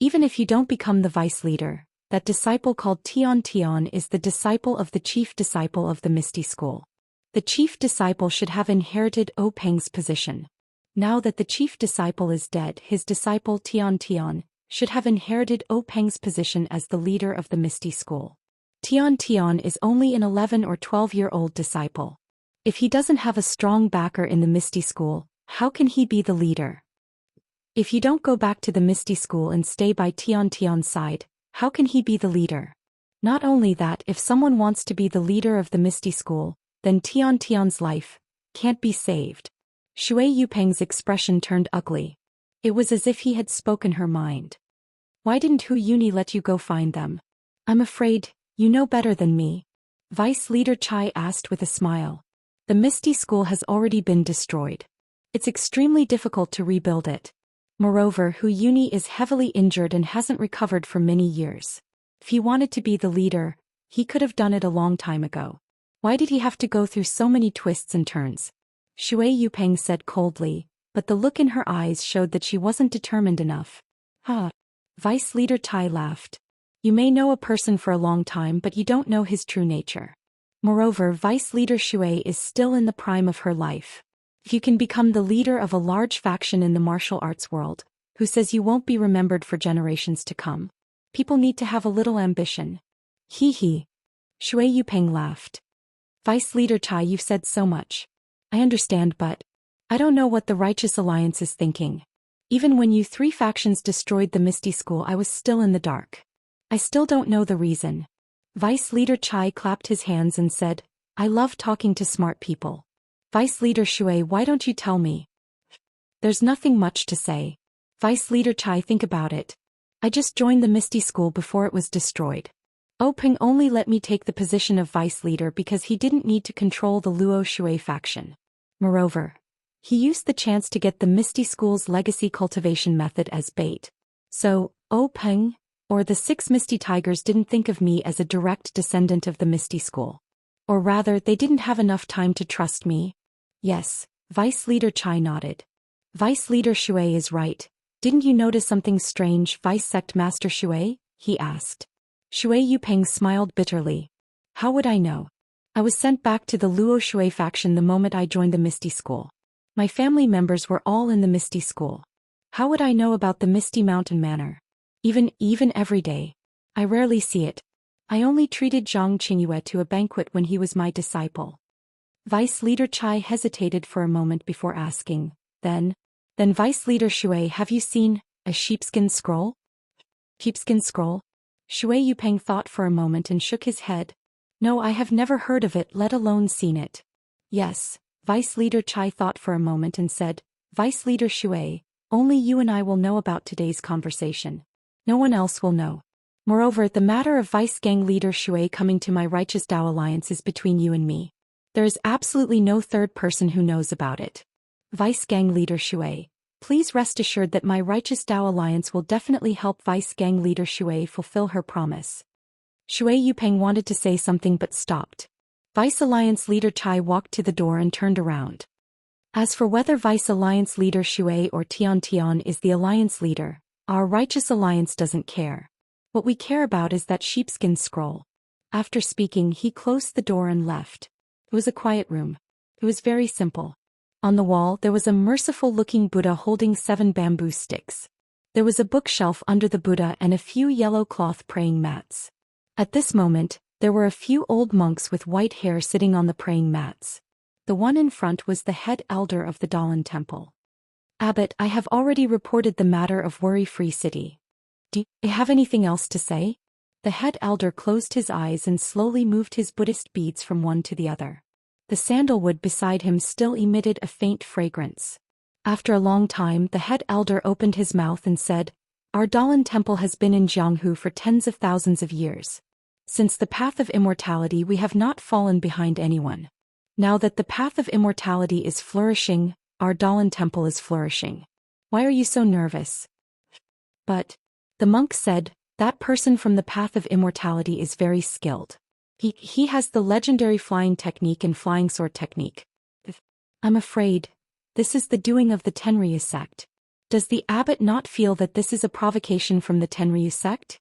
Even if you don't become the vice leader, that disciple called Tian Tian is the disciple of the chief disciple of the Misty School. The chief disciple should have inherited O Peng's position. Now that the chief disciple is dead, his disciple Tian Tian should have inherited O Peng's position as the leader of the Misty School. Tian Tian is only an 11 or 12-year-old disciple. If he doesn't have a strong backer in the Misty School, how can he be the leader? If you don't go back to the Misty School and stay by Tian Tian's side, how can he be the leader? Not only that, if someone wants to be the leader of the Misty School, then Tian Tian's life can't be saved. Shui Yupeng's expression turned ugly. It was as if he had spoken her mind. Why didn't Hu Yuni let you go find them? I'm afraid you know better than me. Vice Leader Chai asked with a smile. The Misty School has already been destroyed. It's extremely difficult to rebuild it. Moreover, Hu Yuni is heavily injured and hasn't recovered for many years. If he wanted to be the leader, he could have done it a long time ago. Why did he have to go through so many twists and turns? Shui Yupeng said coldly, but the look in her eyes showed that she wasn't determined enough. Vice Leader Tai laughed. You may know a person for a long time, but you don't know his true nature. Moreover, Vice Leader Shui is still in the prime of her life. If you can become the leader of a large faction in the martial arts world, who says you won't be remembered for generations to come? People need to have a little ambition. Hee. Shui Yupeng laughed. Vice Leader Tai, you've said so much. I understand, but I don't know what the Righteous Alliance is thinking. Even when you three factions destroyed the Misty School, I was still in the dark. I still don't know the reason. Vice Leader Chai clapped his hands and said, I love talking to smart people. Vice Leader Shui, why don't you tell me? There's nothing much to say. Vice Leader Chai, think about it. I just joined the Misty School before it was destroyed. O Peng only let me take the position of Vice Leader because he didn't need to control the Luo Shui faction. Moreover, he used the chance to get the Misty School's legacy cultivation method as bait. So, O Peng, or the 6 Misty Tigers didn't think of me as a direct descendant of the Misty School. Or rather, they didn't have enough time to trust me. Yes, Vice Leader Chai nodded. Vice Leader Shui is right. Didn't you notice something strange, Vice Sect Master Shui? He asked. Shui Yupeng smiled bitterly. How would I know? I was sent back to the Luo Shui faction the moment I joined the Misty School. My family members were all in the Misty School. How would I know about the Misty Mountain Manor? Even every day. I rarely see it. I only treated Zhang Qingyue to a banquet when he was my disciple. Vice Leader Chai hesitated for a moment before asking, Then Vice Leader Shui, have you seen a sheepskin scroll? Sheepskin scroll? Shui Yupeng thought for a moment and shook his head. No, I have never heard of it, let alone seen it. Yes, Vice Leader Chai thought for a moment and said, Vice Leader Shui, only you and I will know about today's conversation. No one else will know. Moreover, the matter of Vice Gang Leader Shui coming to my Righteous Tao Alliance is between you and me. There is absolutely no third person who knows about it. Vice Gang Leader Shui, please rest assured that my Righteous Tao Alliance will definitely help Vice Gang Leader Shui fulfill her promise. Shui Yupeng wanted to say something but stopped. Vice Alliance Leader Chai walked to the door and turned around. As for whether Vice Alliance Leader Shui or Tian Tian is the Alliance leader, our Righteous Alliance doesn't care. What we care about is that sheepskin scroll. After speaking, he closed the door and left. It was a quiet room. It was very simple. On the wall there was a merciful-looking Buddha holding 7 bamboo sticks. There was a bookshelf under the Buddha and a few yellow cloth praying mats. At this moment, there were a few old monks with white hair sitting on the praying mats. The one in front was the head elder of the Dalan Temple. Abbot, I have already reported the matter of Worry-Free City. Do you have anything else to say? The head elder closed his eyes and slowly moved his Buddhist beads from one to the other. The sandalwood beside him still emitted a faint fragrance. After a long time, the head elder opened his mouth and said, Our Dalan Temple has been in Jianghu for tens of thousands of years. Since the path of immortality we have not fallen behind anyone. Now that the path of immortality is flourishing, our Dalan temple is flourishing. Why are you so nervous? But, the monk said, that person from the path of immortality is very skilled. He has the legendary flying technique and flying sword technique. I'm afraid, this is the doing of the Tenryu sect. Does the abbot not feel that this is a provocation from the Tenryu sect?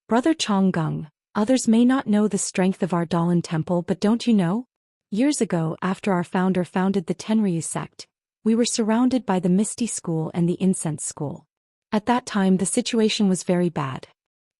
Brother Chonggung, others may not know the strength of our Dalan temple, but don't you know? Years ago, after our founder founded the Tenryu sect, we were surrounded by the Misty School and the Incense School. At that time the situation was very bad.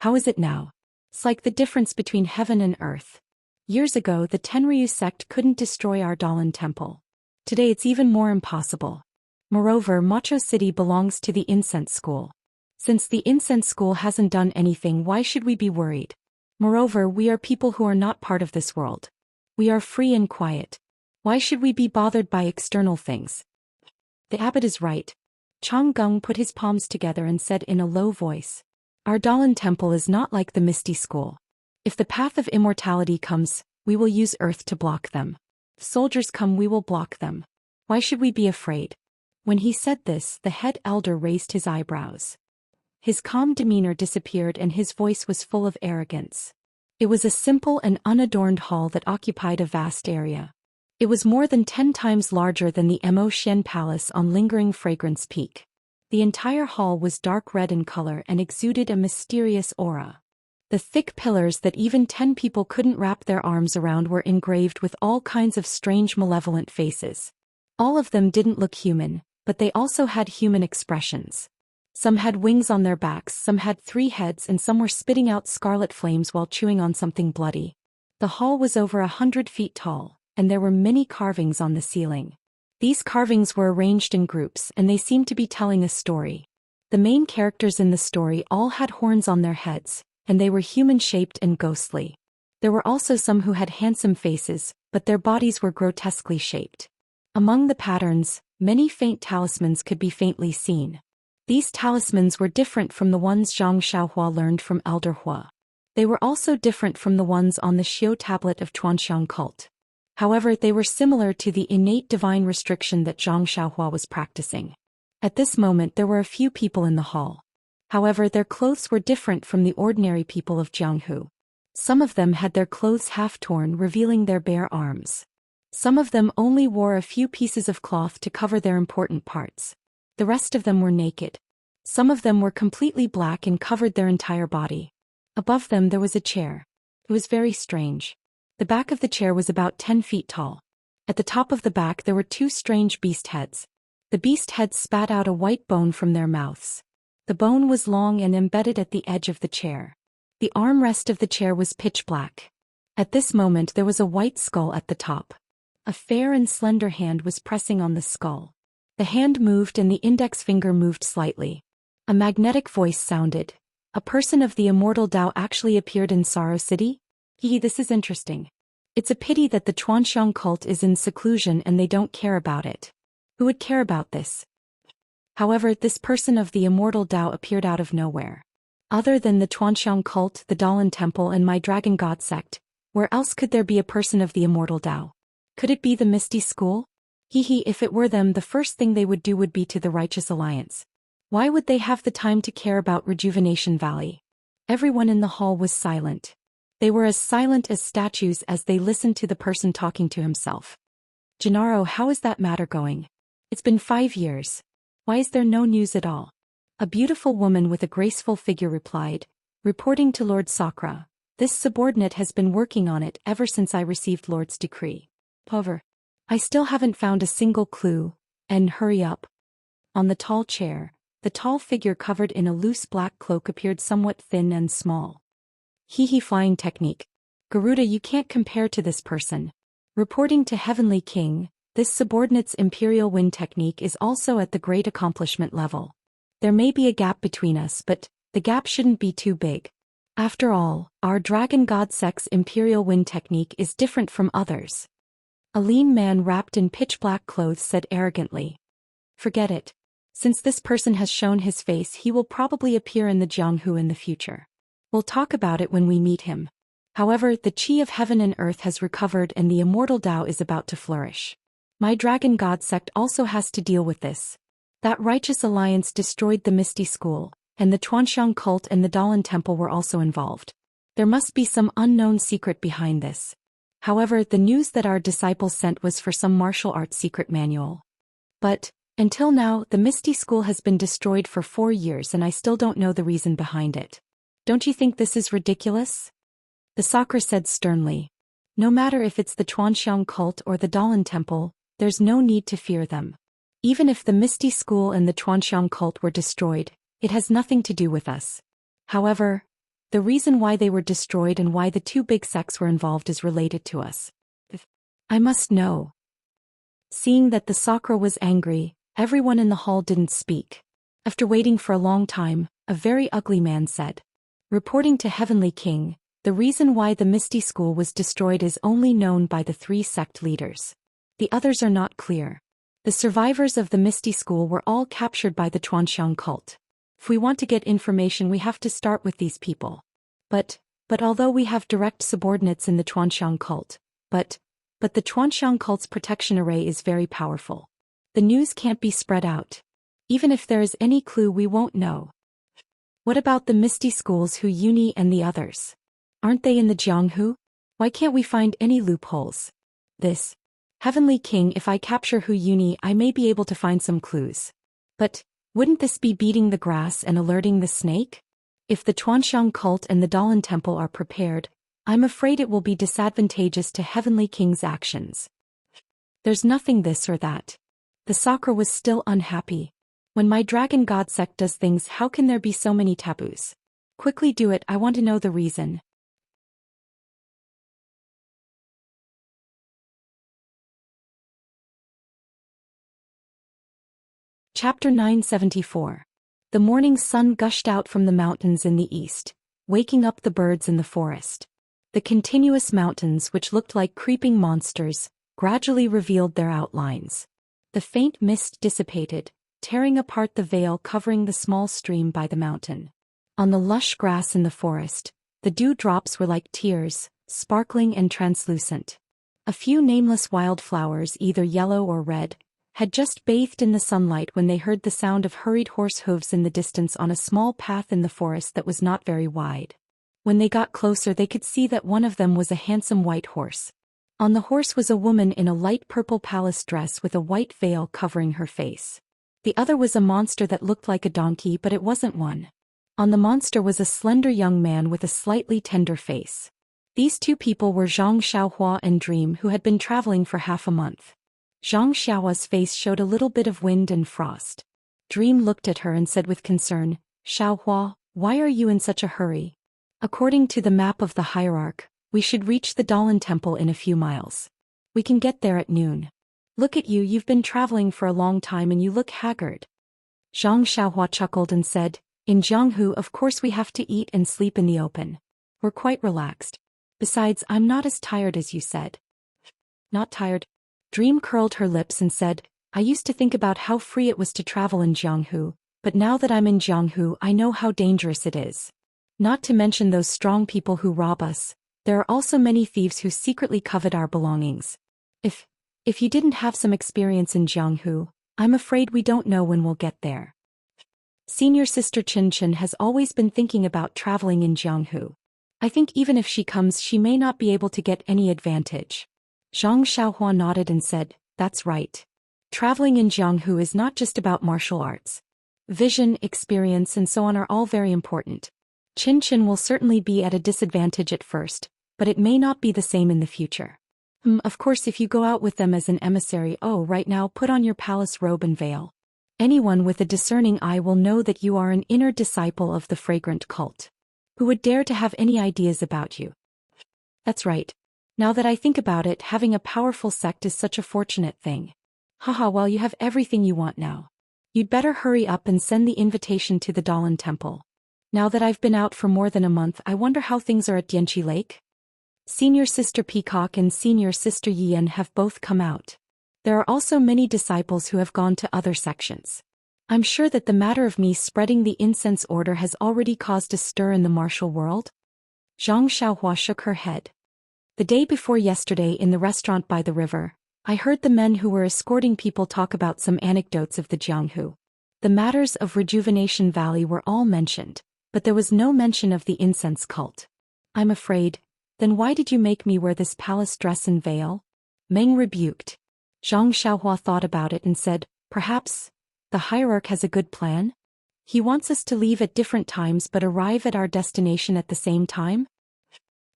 How is it now? It's like the difference between heaven and earth. Years ago the Tenryu sect couldn't destroy our Dalan temple. Today it's even more impossible. Moreover, Macho City belongs to the Incense School. Since the Incense School hasn't done anything, why should we be worried? Moreover, we are people who are not part of this world. We are free and quiet. Why should we be bothered by external things? The abbot is right. Chonggung put his palms together and said in a low voice, our Dalan temple is not like the Misty School. If the path of immortality comes, we will use earth to block them. If soldiers come, we will block them. Why should we be afraid? When he said this, the head elder raised his eyebrows. His calm demeanor disappeared and his voice was full of arrogance. It was a simple and unadorned hall that occupied a vast area. It was more than 10 times larger than the Mo Shen Palace on Lingering Fragrance Peak. The entire hall was dark red in color and exuded a mysterious aura. The thick pillars that even 10 people couldn't wrap their arms around were engraved with all kinds of strange malevolent faces. All of them didn't look human, but they also had human expressions. Some had wings on their backs, some had 3 heads, and some were spitting out scarlet flames while chewing on something bloody. The hall was over 100 feet tall, and there were many carvings on the ceiling. These carvings were arranged in groups, and they seemed to be telling a story. The main characters in the story all had horns on their heads, and they were human-shaped and ghostly. There were also some who had handsome faces, but their bodies were grotesquely shaped. Among the patterns, many faint talismans could be faintly seen. These talismans were different from the ones Zhang Xiaohua learned from Elder Hua. They were also different from the ones on the Xiao tablet of Chuanxiang cult. However, they were similar to the innate divine restriction that Zhang Xiaohua was practicing. At this moment there were a few people in the hall. However, their clothes were different from the ordinary people of Jianghu. Some of them had their clothes half torn, revealing their bare arms. Some of them only wore a few pieces of cloth to cover their important parts. The rest of them were naked. Some of them were completely black and covered their entire body. Above them there was a chair. It was very strange. The back of the chair was about 10 feet tall. At the top of the back there were 2 strange beast heads. The beast heads spat out a white bone from their mouths. The bone was long and embedded at the edge of the chair. The armrest of the chair was pitch black. At this moment there was a white skull at the top. A fair and slender hand was pressing on the skull. The hand moved and the index finger moved slightly. A magnetic voice sounded. A person of the immortal Tao actually appeared in Sorrow City? This is interesting. It's a pity that the Chuanxiang cult is in seclusion and they don't care about it. Who would care about this? However, this person of the immortal Tao appeared out of nowhere. Other than the Chuanxiang cult, the Dalan temple, and my dragon god sect, where else could there be a person of the immortal Tao? Could it be the Misty School? If it were them, the first thing they would do would be to the Righteous Alliance. Why would they have the time to care about Rejuvenation Valley? Everyone in the hall was silent. They were as silent as statues as they listened to the person talking to himself. Gennaro, how is that matter going? It's been 5 years. Why is there no news at all? A beautiful woman with a graceful figure replied, reporting to Lord Sakra, this subordinate has been working on it ever since I received Lord's decree. However, I still haven't found a single clue, and hurry up. On the tall chair, the tall figure covered in a loose black cloak appeared somewhat thin and small. Flying technique. Garuda, you can't compare to this person. Reporting to Heavenly King, this subordinate's imperial wind technique is also at the great accomplishment level. There may be a gap between us, but the gap shouldn't be too big. After all, our dragon god sect's imperial wind technique is different from others. A lean man wrapped in pitch-black clothes said arrogantly. Forget it. Since this person has shown his face, he will probably appear in the Jianghu in the future. We'll talk about it when we meet him. However, the chi of heaven and earth has recovered and the immortal Tao is about to flourish. My dragon god sect also has to deal with this. That righteous alliance destroyed the Misty School, and the Chuanxiang cult and the Dalan Temple were also involved. There must be some unknown secret behind this. However, the news that our disciples sent was for some martial arts secret manual. But, until now, the Misty School has been destroyed for 4 years and I still don't know the reason behind it. Don't you think this is ridiculous? The Sakra said sternly. No matter if it's the Chuanxiang cult or the Dalan Temple, there's no need to fear them. Even if the Misty School and the Chuanxiang cult were destroyed, it has nothing to do with us. However, the reason why they were destroyed and why the 2 big sects were involved is related to us. I must know. Seeing that the Sakra was angry, everyone in the hall didn't speak. After waiting for a long time, a very ugly man said, reporting to Heavenly King, the reason why the Misty School was destroyed is only known by the 3 sect leaders. The others are not clear. The survivors of the Misty School were all captured by the Chuanxiang cult. If we want to get information we have to start with these people. But although we have direct subordinates in the Chuanxiang cult, but the Chuanxiang cult's protection array is very powerful. The news can't be spread out. Even if there is any clue we won't know. What about the Misty Schools Hu Yuni and the others? Aren't they in the Jianghu? Why can't we find any loopholes? This. Heavenly King, if I capture Hu Yuni I may be able to find some clues. But, wouldn't this be beating the grass and alerting the snake? If the Chuanxiang cult and the Dalan Temple are prepared, I'm afraid it will be disadvantageous to Heavenly King's actions. There's nothing this or that. The Sakra was still unhappy. When my dragon god sect does things, how can there be so many taboos? Quickly do it, I want to know the reason. Chapter 974. The morning sun gushed out from the mountains in the east, waking up the birds in the forest. The continuous mountains, which looked like creeping monsters, gradually revealed their outlines. The faint mist dissipated, tearing apart the veil covering the small stream by the mountain. On the lush grass in the forest, the dewdrops were like tears, sparkling and translucent. A few nameless wildflowers, either yellow or red, had just bathed in the sunlight when they heard the sound of hurried horse hooves in the distance on a small path in the forest that was not very wide. When they got closer they could see that one of them was a handsome white horse. On the horse was a woman in a light purple palace dress with a white veil covering her face. The other was a monster that looked like a donkey but it wasn't one. On the monster was a slender young man with a slightly tender face. These 2 people were Zhang Xiaohua and Dream, who had been traveling for half a month. Zhang Xiaohua's face showed a little bit of wind and frost. Dream looked at her and said with concern, Xiaohua, why are you in such a hurry? According to the map of the hierarch, we should reach the Dalan Temple in a few miles. We can get there at noon. Look at you, you've been traveling for a long time and you look haggard. Zhang Xiaohua chuckled and said, in Jianghu of course we have to eat and sleep in the open. We're quite relaxed. Besides, I'm not as tired as you said. Not tired? Dream curled her lips and said, I used to think about how free it was to travel in Jianghu, but now that I'm in Jianghu I know how dangerous it is. Not to mention those strong people who rob us, there are also many thieves who secretly covet our belongings. If you didn't have some experience in Jianghu, I'm afraid we don't know when we'll get there. Senior sister Chin has always been thinking about traveling in Jianghu. I think even if she comes she may not be able to get any advantage. Zhang Xiaohua nodded and said, that's right. Traveling in Jianghu is not just about martial arts. Vision, experience and so on are all very important. Chin will certainly be at a disadvantage at first, but it may not be the same in the future. Of course if you go out with them as an emissary, right now put on your palace robe and veil. Anyone with a discerning eye will know that you are an inner disciple of the fragrant cult. Who would dare to have any ideas about you? That's right. Now that I think about it, having a powerful sect is such a fortunate thing. Haha, well you have everything you want now. You'd better hurry up and send the invitation to the Dalan Temple. Now that I've been out for more than a month, I wonder how things are at Dianqi Lake? Senior Sister Peacock and Senior Sister Yian have both come out. There are also many disciples who have gone to other sections. I'm sure that the matter of me spreading the incense order has already caused a stir in the martial world. Zhang Xiaohua shook her head. The day before yesterday in the restaurant by the river, I heard the men who were escorting people talk about some anecdotes of the Jianghu. The matters of Rejuvenation Valley were all mentioned, but there was no mention of the incense cult. I'm afraid. Then why did you make me wear this palace dress and veil? Meng rebuked. Zhang Xiaohua thought about it and said, perhaps the hierarch has a good plan? He wants us to leave at different times but arrive at our destination at the same time?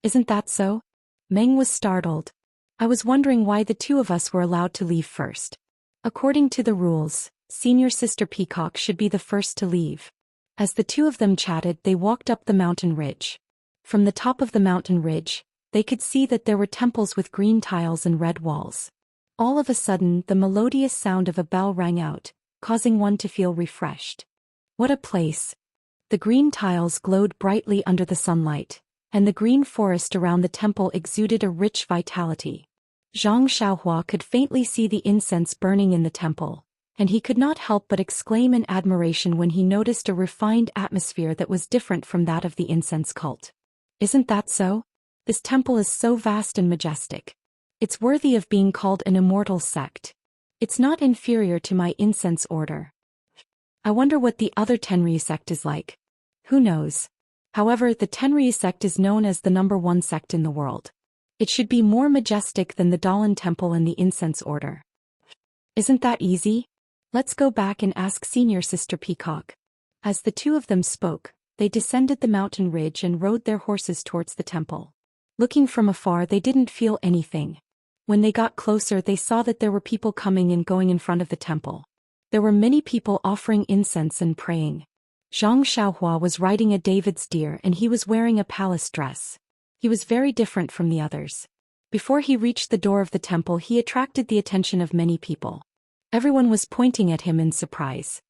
Isn't that so? Meng was startled. I was wondering why the two of us were allowed to leave first. According to the rules, Senior Sister Peacock should be the first to leave. As the two of them chatted, they walked up the mountain ridge. From the top of the mountain ridge, they could see that there were temples with green tiles and red walls. All of a sudden, the melodious sound of a bell rang out, causing one to feel refreshed. What a place! The green tiles glowed brightly under the sunlight, and the green forest around the temple exuded a rich vitality. Zhang Xiaohua could faintly see the incense burning in the temple, and he could not help but exclaim in admiration when he noticed a refined atmosphere that was different from that of the incense cult. Isn't that so? This temple is so vast and majestic. It's worthy of being called an immortal sect. It's not inferior to my incense order. I wonder what the other Tenryu sect is like. Who knows? However, the Tenryu sect is known as the #1 sect in the world. It should be more majestic than the Dalan temple and the incense order. Isn't that easy? Let's go back and ask Senior Sister Peacock. As the two of them spoke, they descended the mountain ridge and rode their horses towards the temple. Looking from afar, they didn't feel anything. When they got closer, they saw that there were people coming and going in front of the temple. There were many people offering incense and praying. Zhang Xiaohua was riding a David's deer and he was wearing a palace dress. He was very different from the others. Before he reached the door of the temple, he attracted the attention of many people. Everyone was pointing at him in surprise.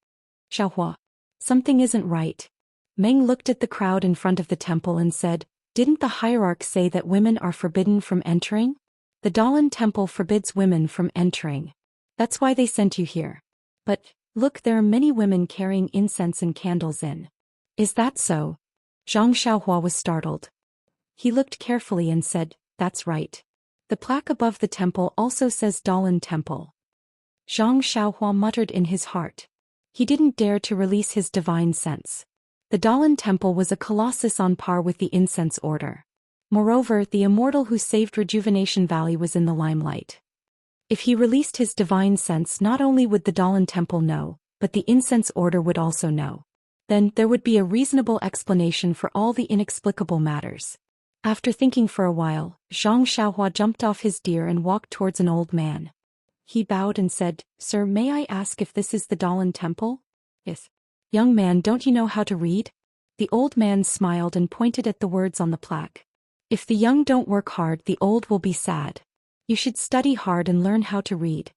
Xiaohua, something isn't right. Meng looked at the crowd in front of the temple and said, didn't the hierarch say that women are forbidden from entering? The Dalan temple forbids women from entering. That's why they sent you here. But, look, there are many women carrying incense and candles in. Is that so? Zhang Xiaohua was startled. He looked carefully and said, that's right. The plaque above the temple also says Dalan temple. Zhang Xiaohua muttered in his heart. He didn't dare to release his divine sense. The Dalan temple was a colossus on par with the incense order. Moreover, the immortal who saved Rejuvenation Valley was in the limelight. If he released his divine sense, not only would the Dalan temple know, but the incense order would also know. Then, there would be a reasonable explanation for all the inexplicable matters. After thinking for a while, Zhang Xiaohua jumped off his deer and walked towards an old man. He bowed and said, Sir, may I ask if this is the Dalan temple? Yes. Young man, don't you know how to read? The old man smiled and pointed at the words on the plaque. If the young don't work hard, the old will be sad. You should study hard and learn how to read.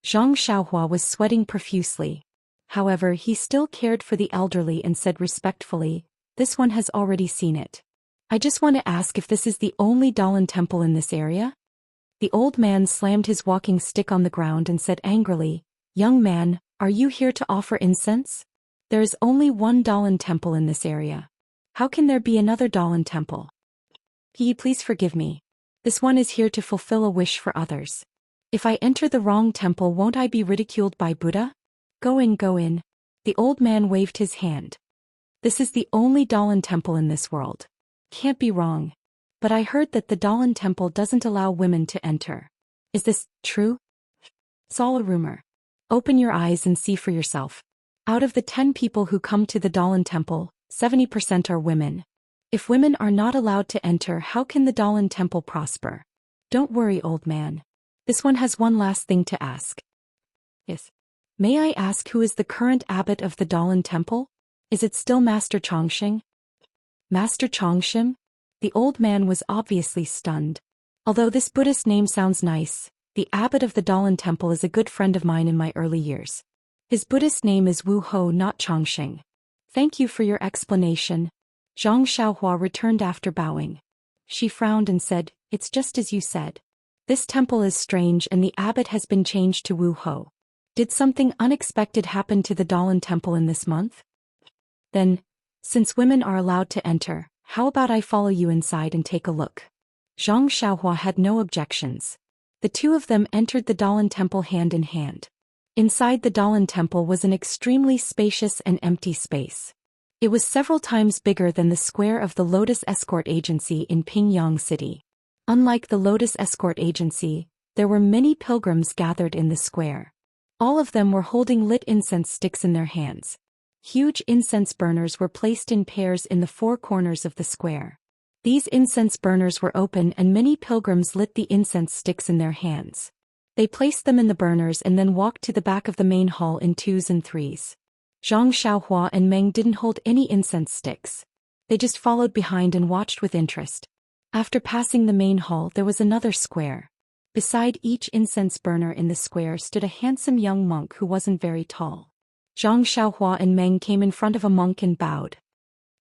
Zhang Xiaohua was sweating profusely. However, he still cared for the elderly and said respectfully, this one has already seen it. I just want to ask if this is the only Dalan temple in this area? The old man slammed his walking stick on the ground and said angrily, young man, are you here to offer incense? There is only one Dalan temple in this area. How can there be another Dalan temple? Please forgive me. This one is here to fulfill a wish for others. If I enter the wrong temple, won't I be ridiculed by Buddha? Go in, go in. The old man waved his hand. This is the only Dalan temple in this world. Can't be wrong. But I heard that the Dalan temple doesn't allow women to enter. Is this true? It's all a rumor. Open your eyes and see for yourself. Out of the 10 people who come to the Dalan temple, 70% are women. If women are not allowed to enter, how can the Dalan temple prosper? Don't worry, old man. This one has one last thing to ask. Yes. May I ask who is the current abbot of the Dalan temple? Is it still Master Chongsheng? Master Chongsheng? The old man was obviously stunned. Although this Buddhist name sounds nice, the abbot of the Dalan temple is a good friend of mine in my early years. His Buddhist name is Wu Ho, not Chongsheng. Thank you for your explanation. Zhang Xiaohua returned after bowing. She frowned and said, it's just as you said. This temple is strange and the abbot has been changed to Wu Ho. Did something unexpected happen to the Dalan temple in this month? Then, since women are allowed to enter, how about I follow you inside and take a look? Zhang Xiaohua had no objections. The two of them entered the Dalan Temple hand in hand. Inside the Dalan Temple was an extremely spacious and empty space. It was several times bigger than the square of the Lotus Escort Agency in Pingyang City. Unlike the Lotus Escort Agency, there were many pilgrims gathered in the square. All of them were holding lit incense sticks in their hands. Huge incense burners were placed in pairs in the four corners of the square. These incense burners were open and many pilgrims lit the incense sticks in their hands. They placed them in the burners and then walked to the back of the main hall in twos and threes. Zhang Xiaohua and Meng didn't hold any incense sticks. They just followed behind and watched with interest. After passing the main hall, there was another square. Beside each incense burner in the square stood a handsome young monk who wasn't very tall. Zhang Xiaohua and Meng came in front of a monk and bowed.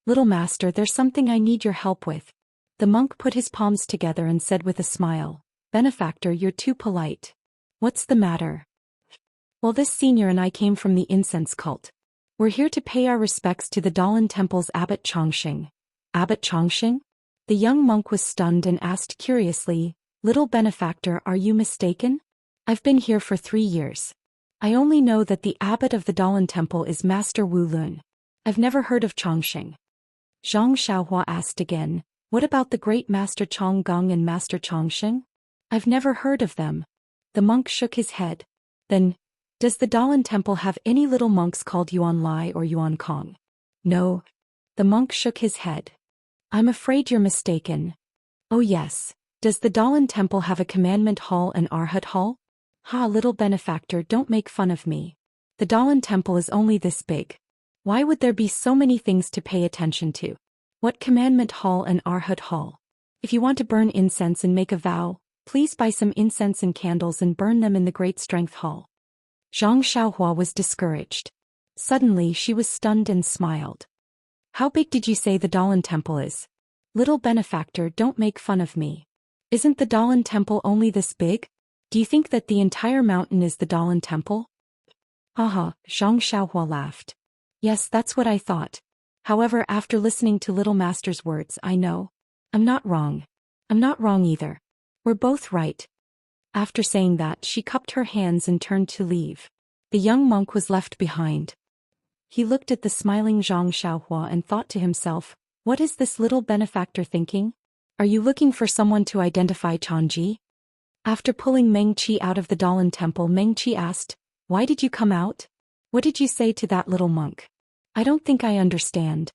"Little master, there's something I need your help with." The monk put his palms together and said with a smile, "Benefactor, you're too polite. What's the matter?" "Well, this senior and I came from the incense cult. We're here to pay our respects to the Dalan Temple's Abbot Chongqing." "Abbot Chongqing?" The young monk was stunned and asked curiously, "Little benefactor, are you mistaken? I've been here for 3 years. I only know that the abbot of the Dalan Temple is Master Wu Lun. I've never heard of Chongqing." Zhang Xiaohua asked again, "What about the great Master Chonggang and Master Chongqing?" "I've never heard of them." The monk shook his head. "Then, does the Dalan Temple have any little monks called Yuan Lai or Yuan Kong?" "No." The monk shook his head. "I'm afraid you're mistaken." "Oh yes. Does the Dalan Temple have a commandment hall and Arhat hall?" "Ha, little benefactor, don't make fun of me. The Dalan Temple is only this big. Why would there be so many things to pay attention to? What commandment hall and Arhat hall? If you want to burn incense and make a vow, please buy some incense and candles and burn them in the Great Strength Hall." Zhang Xiaohua was discouraged. Suddenly she was stunned and smiled. "How big did you say the Dalan Temple is?" "Little benefactor, don't make fun of me. Isn't the Dalan Temple only this big? Do you think that the entire mountain is the Dalan Temple?" "Haha," Zhang Xiaohua laughed. "Yes, that's what I thought. However, after listening to Little Master's words, I know. I'm not wrong. I'm not wrong either. We're both right." After saying that, she cupped her hands and turned to leave. The young monk was left behind. He looked at the smiling Zhang Xiaohua and thought to himself, "What is this little benefactor thinking? Are you looking for someone to identify Chanji?" After pulling Meng Qi out of the Dalan Temple, Meng Qi asked, "Why did you come out? What did you say to that little monk?" "I don't think I understand."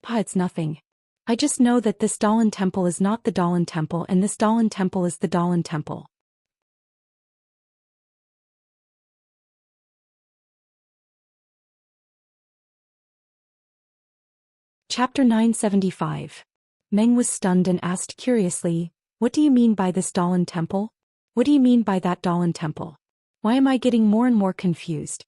"Pa, it's nothing. I just know that this Dalan Temple is not the Dalan Temple and this Dalan Temple is the Dalan Temple." Chapter 975. Meng was stunned and asked curiously, "What do you mean by this Dalan Temple? What do you mean by that Dalan Temple? Why am I getting more and more confused?"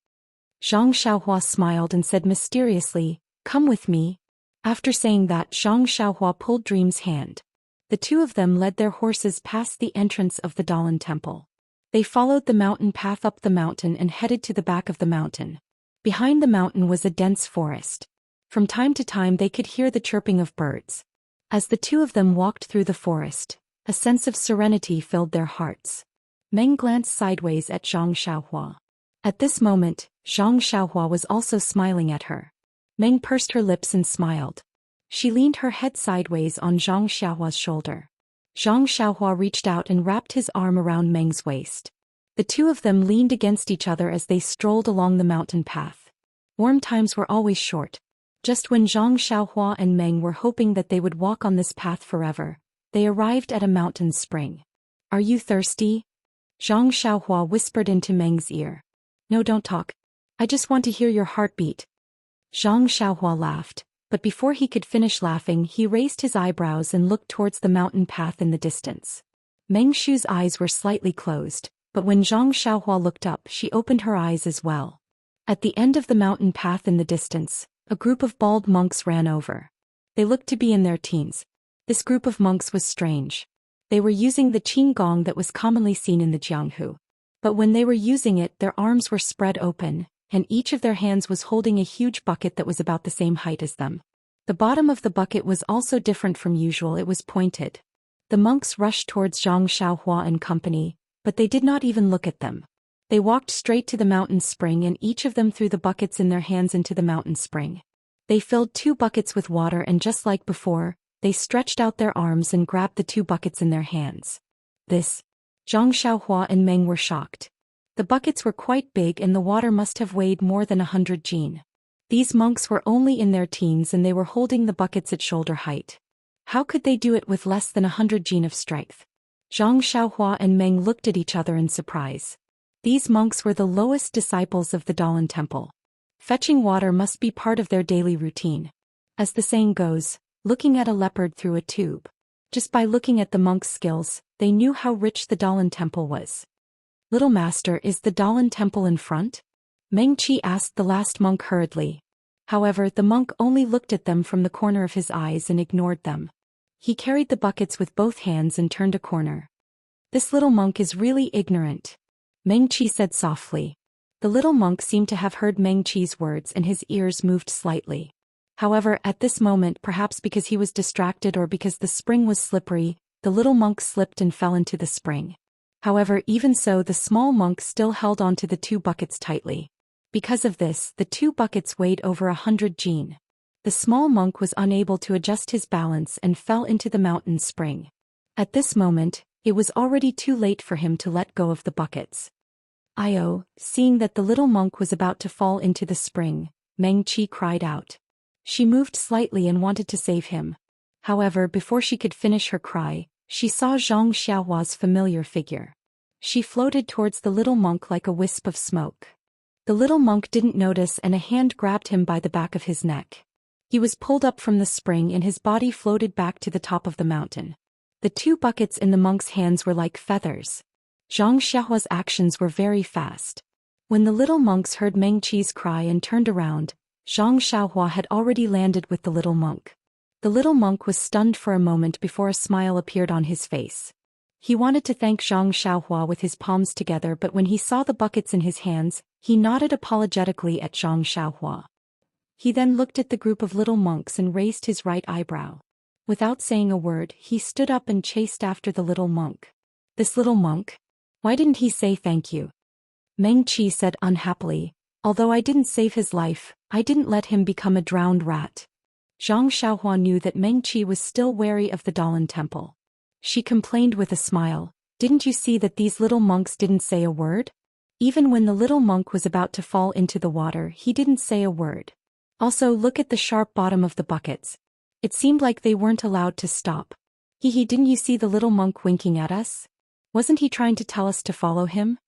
Zhang Xiaohua smiled and said mysteriously, "Come with me." After saying that, Zhang Xiaohua pulled Dream's hand. The two of them led their horses past the entrance of the Dalan Temple. They followed the mountain path up the mountain and headed to the back of the mountain. Behind the mountain was a dense forest. From time to time they could hear the chirping of birds. As the two of them walked through the forest, a sense of serenity filled their hearts. Meng glanced sideways at Zhang Xiaohua. At this moment, Zhang Xiaohua was also smiling at her. Meng pursed her lips and smiled. She leaned her head sideways on Zhang Xiaohua's shoulder. Zhang Xiaohua reached out and wrapped his arm around Meng's waist. The two of them leaned against each other as they strolled along the mountain path. Warm times were always short. Just when Zhang Xiaohua and Meng were hoping that they would walk on this path forever, they arrived at a mountain spring. "Are you thirsty?" Zhang Xiaohua whispered into Meng's ear. "No, don't talk. I just want to hear your heartbeat." Zhang Xiaohua laughed, but before he could finish laughing, he raised his eyebrows and looked towards the mountain path in the distance. Meng Shu's eyes were slightly closed, but when Zhang Xiaohua looked up, she opened her eyes as well. At the end of the mountain path in the distance, a group of bald monks ran over. They looked to be in their teens. This group of monks was strange. They were using the qing gong that was commonly seen in the Jianghu. But when they were using it, their arms were spread open, and each of their hands was holding a huge bucket that was about the same height as them. The bottom of the bucket was also different from usual, it was pointed. The monks rushed towards Zhang Xiaohua and company, but they did not even look at them. They walked straight to the mountain spring and each of them threw the buckets in their hands into the mountain spring. They filled 2 buckets with water and just like before, they stretched out their arms and grabbed the 2 buckets in their hands. Zhang Xiaohua and Meng were shocked. The buckets were quite big and the water must have weighed more than 100 jin. These monks were only in their teens and they were holding the buckets at shoulder height. How could they do it with less than 100 jin of strength? Zhang Xiaohua and Meng looked at each other in surprise. These monks were the lowest disciples of the Dalan Temple. Fetching water must be part of their daily routine. As the saying goes, looking at a leopard through a tube. Just by looking at the monks' skills, they knew how rich the Dalan Temple was. "Little master, is the Dalan Temple in front?" Meng Qi asked the last monk hurriedly. However, the monk only looked at them from the corner of his eyes and ignored them. He carried the buckets with both hands and turned a corner. "This little monk is really ignorant," Meng Qi said softly. The little monk seemed to have heard Meng Qi's words and his ears moved slightly. However, at this moment, perhaps because he was distracted or because the spring was slippery, the little monk slipped and fell into the spring. However, even so, the small monk still held on to the 2 buckets tightly. Because of this, the 2 buckets weighed over 100 jin. The small monk was unable to adjust his balance and fell into the mountain spring. At this moment, it was already too late for him to let go of the buckets. Seeing that the little monk was about to fall into the spring, Meng Qi cried out. She moved slightly and wanted to save him. However, before she could finish her cry, she saw Zhang Xiaohua's familiar figure. She floated towards the little monk like a wisp of smoke. The little monk didn't notice and a hand grabbed him by the back of his neck. He was pulled up from the spring and his body floated back to the top of the mountain. The 2 buckets in the monk's hands were like feathers. Zhang Xiaohua's actions were very fast. When the little monks heard Meng Qi's cry and turned around, Zhang Xiaohua had already landed with the little monk. The little monk was stunned for a moment before a smile appeared on his face. He wanted to thank Zhang Xiaohua with his palms together, but when he saw the buckets in his hands, he nodded apologetically at Zhang Xiaohua. He then looked at the group of little monks and raised his right eyebrow. Without saying a word, he stood up and chased after the little monk. "This little monk? Why didn't he say thank you?" Meng Qi said unhappily. "Although I didn't save his life, I didn't let him become a drowned rat." Zhang Xiaohua knew that Meng Qi was still wary of the Dalan Temple. She complained with a smile, "Didn't you see that these little monks didn't say a word? Even when the little monk was about to fall into the water, he didn't say a word. Also, look at the sharp bottom of the buckets. It seemed like they weren't allowed to stop. Didn't you see the little monk winking at us? Wasn't he trying to tell us to follow him?"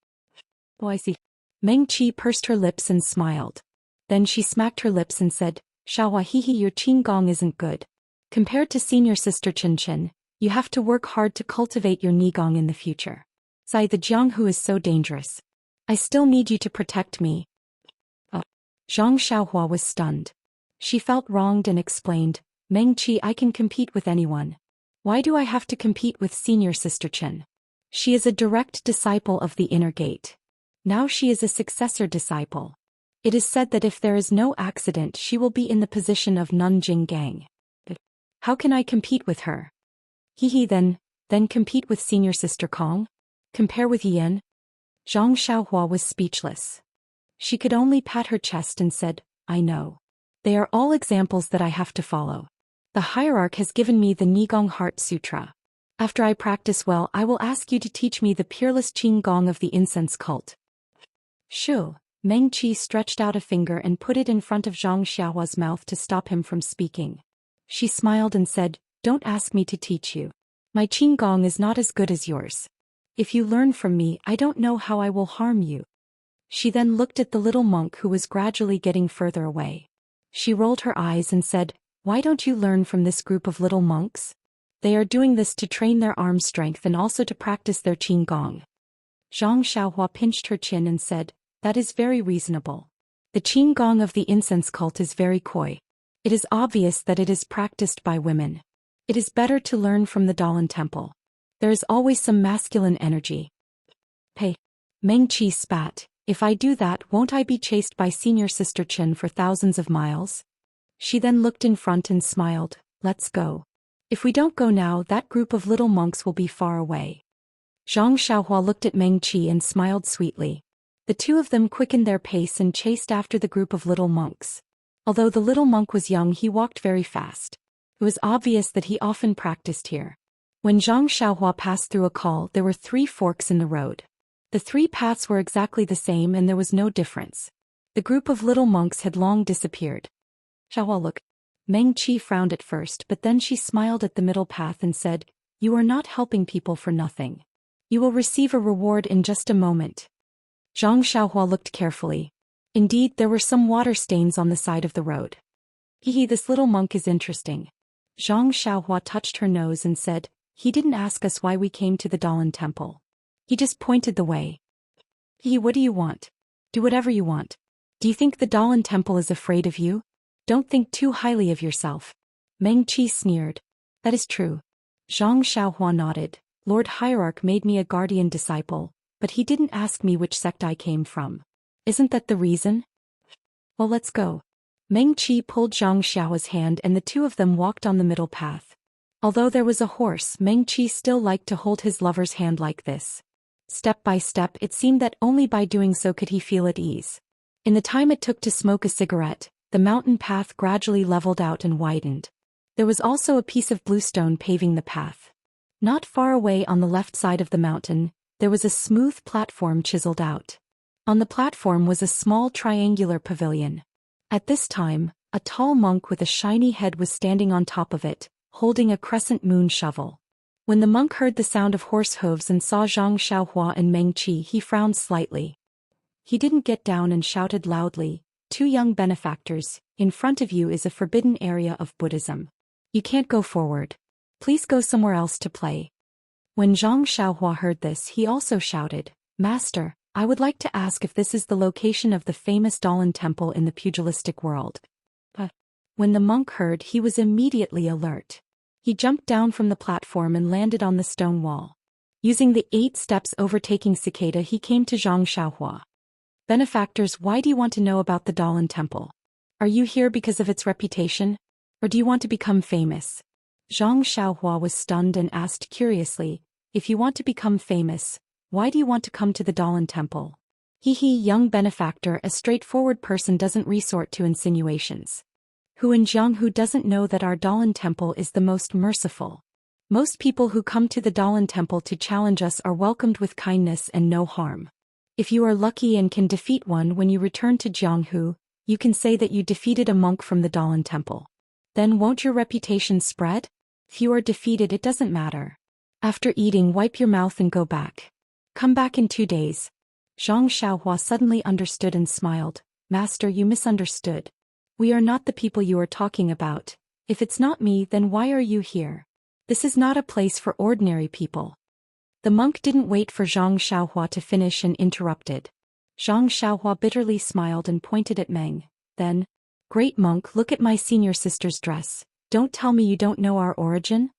"Oh, I see." Meng Qi pursed her lips and smiled. Then she smacked her lips and said, "Xiaohua, your qigong isn't good. Compared to senior sister Chen, you have to work hard to cultivate your nigong in the future. Zai, the Jianghu is so dangerous. I still need you to protect me." Zhang Xiaohua was stunned. She felt wronged and explained, "Meng Qi, I can compete with anyone. Why do I have to compete with senior sister Chen? She is a direct disciple of the inner gate. Now she is a successor disciple. It is said that if there is no accident, she will be in the position of Nanjing Gang. How can I compete with her?" Then compete with senior sister Kong? Compare with Yin?" Zhang Xiaohua was speechless. She could only pat her chest and said, "I know. They are all examples that I have to follow. The hierarch has given me the Nigong Heart Sutra. After I practice well, I will ask you to teach me the peerless Qigong of the incense cult." "Shu." Meng Qi stretched out a finger and put it in front of Zhang Xiaohua's mouth to stop him from speaking. She smiled and said, "Don't ask me to teach you. My Qigong is not as good as yours. If you learn from me, I don't know how I will harm you." She then looked at the little monk who was gradually getting further away. She rolled her eyes and said, "Why don't you learn from this group of little monks? They are doing this to train their arm strength and also to practice their qigong." Zhang Xiaohua pinched her chin and said, "That is very reasonable. The qigong of the incense cult is very coy. It is obvious that it is practiced by women. It is better to learn from the Dalan Temple. There is always some masculine energy." "Hey." Meng Qi spat. "If I do that, won't I be chased by senior sister Chen for thousands of miles?" She then looked in front and smiled. Let's go. If we don't go now, that group of little monks will be far away. Zhang Xiaohua looked at Meng Qi and smiled sweetly. The two of them quickened their pace and chased after the group of little monks. Although the little monk was young, he walked very fast. It was obvious that he often practiced here. When Zhang Xiaohua passed through a call, there were 3 forks in the road. The 3 paths were exactly the same and there was no difference. The group of little monks had long disappeared. Xiaohua, look. Meng Qi frowned at first, but then she smiled at the middle path and said, "You are not helping people for nothing. You will receive a reward in just a moment." Zhang Xiaohua looked carefully. Indeed, there were some water stains on the side of the road. Hehe, this little monk is interesting. Zhang Xiaohua touched her nose and said, "He didn't ask us why we came to the Dalan temple. He just pointed the way." Hehe, what do you want? Do whatever you want. Do you think the Dalan temple is afraid of you? Don't think too highly of yourself. Meng Qi sneered. That is true. Zhang Xiaohua nodded. Lord Hierarch made me a guardian disciple, but he didn't ask me which sect I came from. Isn't that the reason? Well, let's go. Meng Qi pulled Zhang Xiaohua's hand and the two of them walked on the middle path. Although there was a horse, Meng Qi still liked to hold his lover's hand like this. Step by step, it seemed that only by doing so could he feel at ease. In the time it took to smoke a cigarette, the mountain path gradually leveled out and widened. There was also a piece of bluestone paving the path. Not far away on the left side of the mountain, there was a smooth platform chiseled out. On the platform was a small triangular pavilion. At this time, a tall monk with a shiny head was standing on top of it, holding a crescent moon shovel. When the monk heard the sound of horse hooves and saw Zhang Xiaohua and Meng Qi, he frowned slightly. He didn't get down and shouted loudly, "Two young benefactors, in front of you is a forbidden area of Buddhism. You can't go forward. Please go somewhere else to play." When Zhang Xiaohua heard this, he also shouted, "Master, I would like to ask if this is the location of the famous Dalan temple in the pugilistic world." When the monk heard, he was immediately alert. He jumped down from the platform and landed on the stone wall. Using the 8 steps overtaking cicada, he came to Zhang Xiaohua. "Benefactors, why do you want to know about the Dalan temple? Are you here because of its reputation? Or do you want to become famous?" Zhang Xiaohua was stunned and asked curiously, "If you want to become famous, why do you want to come to the Dalan temple?" Young benefactor, a straightforward person doesn't resort to insinuations. Who in Jianghu doesn't know that our Dalan temple is the most merciful? Most people who come to the Dalan temple to challenge us are welcomed with kindness and no harm. If you are lucky and can defeat one when you return to Jianghu, you can say that you defeated a monk from the Dalan temple. Then won't your reputation spread? If you are defeated, it doesn't matter. After eating, wipe your mouth and go back. Come back in 2 days. Zhang Xiaohua suddenly understood and smiled. "Master, you misunderstood. We are not the people you are talking about. If it's not me, then why are you here? This is not a place for ordinary people." The monk didn't wait for Zhang Xiaohua to finish and interrupted. Zhang Xiaohua bitterly smiled and pointed at Meng. Then, "Great monk, look at my senior sister's dress. Don't tell me you don't know our origin?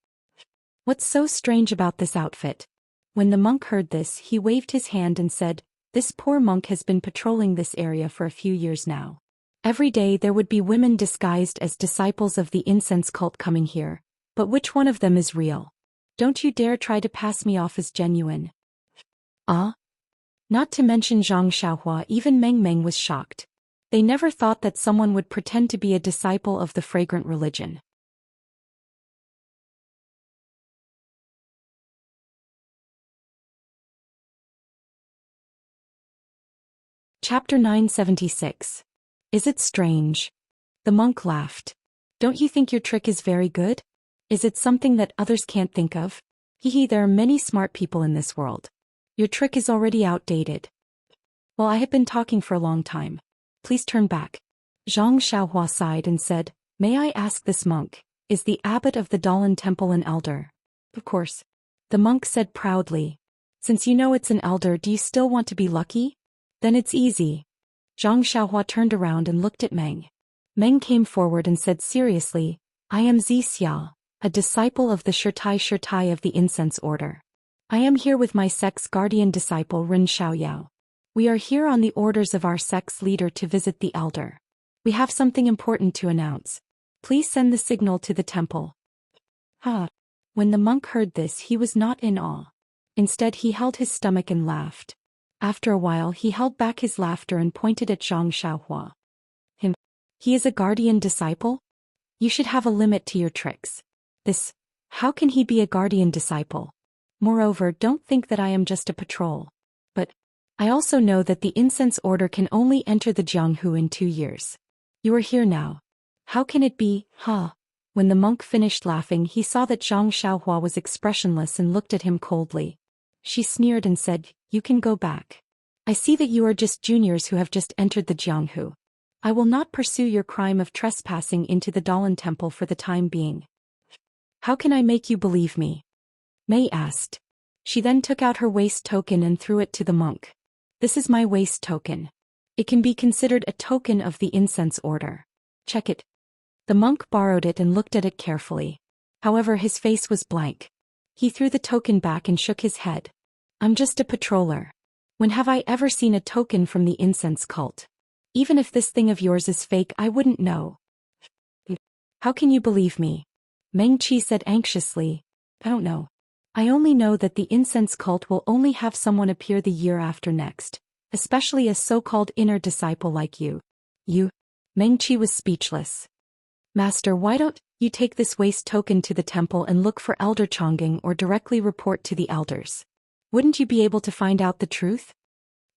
What's so strange about this outfit?" When the monk heard this, he waved his hand and said, "This poor monk has been patrolling this area for a few years now. Every day there would be women disguised as disciples of the incense cult coming here, but which one of them is real? Don't you dare try to pass me off as genuine." Not to mention Zhang Xiaohua, even Meng was shocked. They never thought that someone would pretend to be a disciple of the fragrant religion. Chapter 976. Is it strange? The monk laughed. "Don't you think your trick is very good? Is it something that others can't think of? There are many smart people in this world. Your trick is already outdated." "Well, I have been talking for a long time. Please turn back." Zhang Xiaohua sighed and said, "May I ask this monk, is the abbot of the Dalan temple an elder?" "Of course." The monk said proudly. "Since you know it's an elder, do you still want to be lucky? Then it's easy." Zhang Xiaohua turned around and looked at Meng. Meng came forward and said seriously, "I am Zi Xia, a disciple of the Shirtai of the Incense Order. I am here with my sect's guardian disciple Ren Xiaoyao. We are here on the orders of our sect's leader to visit the elder. We have something important to announce." Please send the signal to the temple. Ah. When the monk heard this, he was not in awe. Instead, he held his stomach and laughed. After a while, he held back his laughter and pointed at Zhang Xiaohua. He is a guardian disciple? You should have a limit to your tricks. How can he be a guardian disciple? Moreover, don't think that I am just a patrol. But I also know that the incense order can only enter the Jianghu in 2 years. You are here now. How can it be, huh? When the monk finished laughing, he saw that Zhang Xiaohua was expressionless and looked at him coldly. She sneered and said, "You can go back. I see that you are just juniors who have just entered the Jianghu. I will not pursue your crime of trespassing into the Dalan temple for the time being." "How can I make you believe me?" Mei asked. She then took out her waist token and threw it to the monk. "This is my waist token. It can be considered a token of the incense order. Check it." The monk borrowed it and looked at it carefully. However, his face was blank. He threw the token back and shook his head. "I'm just a patroller. When have I ever seen a token from the incense cult? Even if this thing of yours is fake, I wouldn't know." "How can you believe me?" Meng Qi said anxiously. "I don't know. I only know that the incense cult will only have someone appear the year after next, especially a so-called inner disciple like you." "You?" Meng Qi was speechless. "Master, why don't you take this waste token to the temple and look for Elder Chongqing or directly report to the elders? Wouldn't you be able to find out the truth?"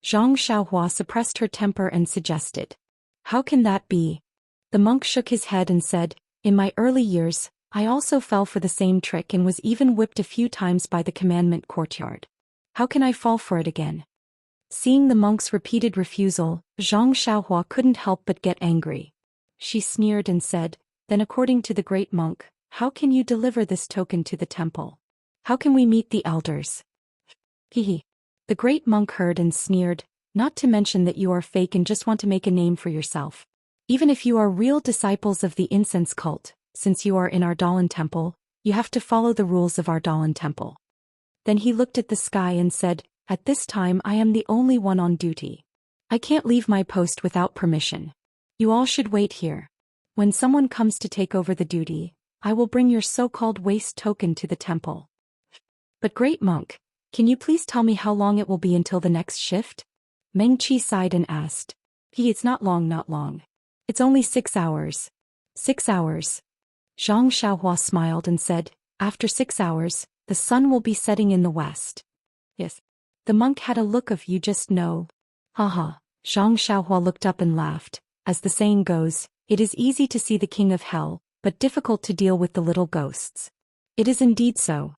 Zhang Xiaohua suppressed her temper and suggested. "How can that be?" The monk shook his head and said, "In my early years, I also fell for the same trick and was even whipped a few times by the commandment courtyard. How can I fall for it again?" Seeing the monk's repeated refusal, Zhang Xiaohua couldn't help but get angry. She sneered and said, "Then according to the great monk, how can you deliver this token to the temple? How can we meet the elders?" Hehe. The great monk heard and sneered, "Not to mention that you are fake and just want to make a name for yourself. Even if you are real disciples of the incense cult, since you are in our Dalan temple, you have to follow the rules of our Dalan temple." Then he looked at the sky and said, "At this time I am the only one on duty. I can't leave my post without permission. You all should wait here. When someone comes to take over the duty, I will bring your so-called waste token to the temple." "But great monk, can you please tell me how long it will be until the next shift?" Meng Qi sighed and asked. It's not long. It's only 6 hours." 6 hours. Zhang Xiaohua smiled and said, "After 6 hours, the sun will be setting in the west." "Yes." The monk had a look of "you just know." Haha. Zhang Xiaohua looked up and laughed. As the saying goes, it is easy to see the king of hell, but difficult to deal with the little ghosts. It is indeed so.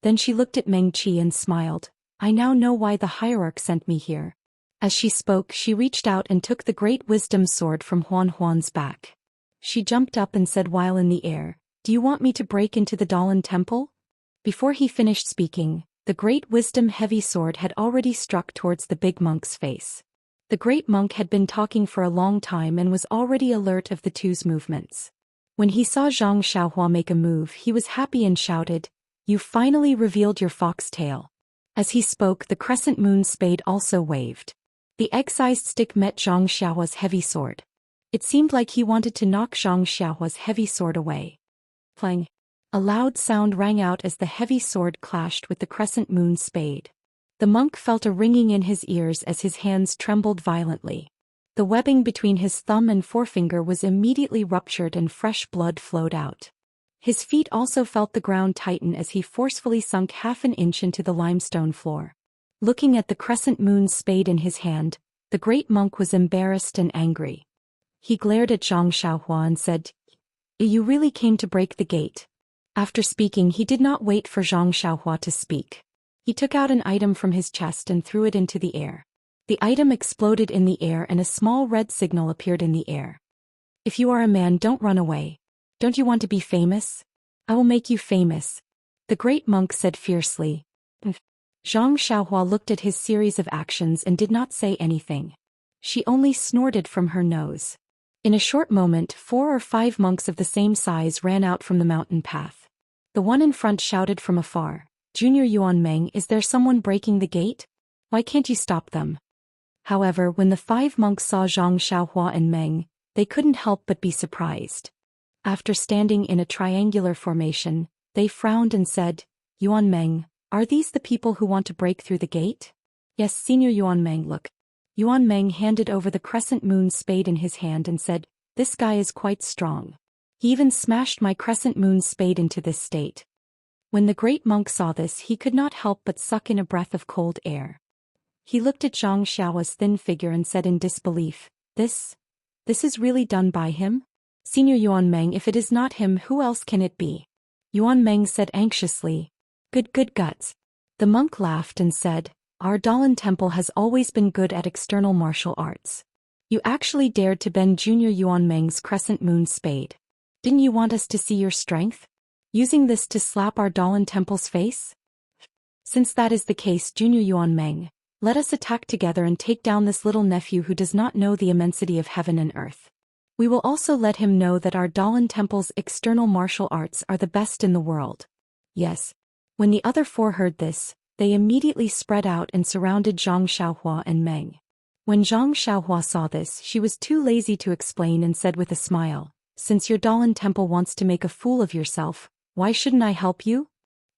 Then she looked at Meng Qi and smiled. "I now know why the hierarch sent me here." As she spoke, she reached out and took the great wisdom sword from Huan Huan's back. She jumped up and said while in the air, "Do you want me to break into the Dalan temple?" Before he finished speaking, the great wisdom heavy sword had already struck towards the big monk's face. The great monk had been talking for a long time and was already alert of the two's movements. When he saw Zhang Xiaohua make a move, he was happy and shouted, "You finally revealed your fox tail." As he spoke, the crescent moon spade also waved. The egg-sized stick met Zhang Xiaohua's heavy sword. It seemed like he wanted to knock Zhang Xiaohua's heavy sword away. Clang! A loud sound rang out as the heavy sword clashed with the crescent moon spade. The monk felt a ringing in his ears as his hands trembled violently. The webbing between his thumb and forefinger was immediately ruptured and fresh blood flowed out. His feet also felt the ground tighten as he forcefully sunk half an inch into the limestone floor. Looking at the crescent moon spade in his hand, the great monk was embarrassed and angry. He glared at Zhang Xiaohua and said, "You really came to break the gate?" After speaking, he did not wait for Zhang Xiaohua to speak. He took out an item from his chest and threw it into the air. The item exploded in the air and a small red signal appeared in the air. "If you are a man, don't run away. Don't you want to be famous? I will make you famous," the great monk said fiercely. Zhang Xiaohua looked at his series of actions and did not say anything. She only snorted from her nose. In a short moment, 4 or 5 monks of the same size ran out from the mountain path. The one in front shouted from afar, "Junior Yuan Meng, is there someone breaking the gate? Why can't you stop them?" However, when the 5 monks saw Zhang Xiaohua and Meng, they couldn't help but be surprised. After standing in a triangular formation, they frowned and said, Yuan Meng, are these the people who want to break through the gate? Yes, Senior Yuan Meng, look. Yuan Meng handed over the crescent moon spade in his hand and said, this guy is quite strong. He even smashed my crescent moon spade into this state. When the great monk saw this, he could not help but suck in a breath of cold air. He looked at Zhang Xiao's thin figure and said in disbelief, This is really done by him? Senior Yuan Meng, if it is not him, who else can it be? Yuan Meng said anxiously. Good guts. The monk laughed and said, our Dalan temple has always been good at external martial arts. You actually dared to bend Junior Yuan Meng's crescent moon spade. Didn't you want us to see your strength? Using this to slap our Dalan temple's face? Since that is the case, Junior Yuan Meng, let us attack together and take down this little nephew who does not know the immensity of heaven and earth. We will also let him know that our Dalan temple's external martial arts are the best in the world. Yes. When the other four heard this, they immediately spread out and surrounded Zhang Xiaohua and Meng. When Zhang Xiaohua saw this, she was too lazy to explain and said with a smile, since your Dalan temple wants to make a fool of yourself, why shouldn't I help you?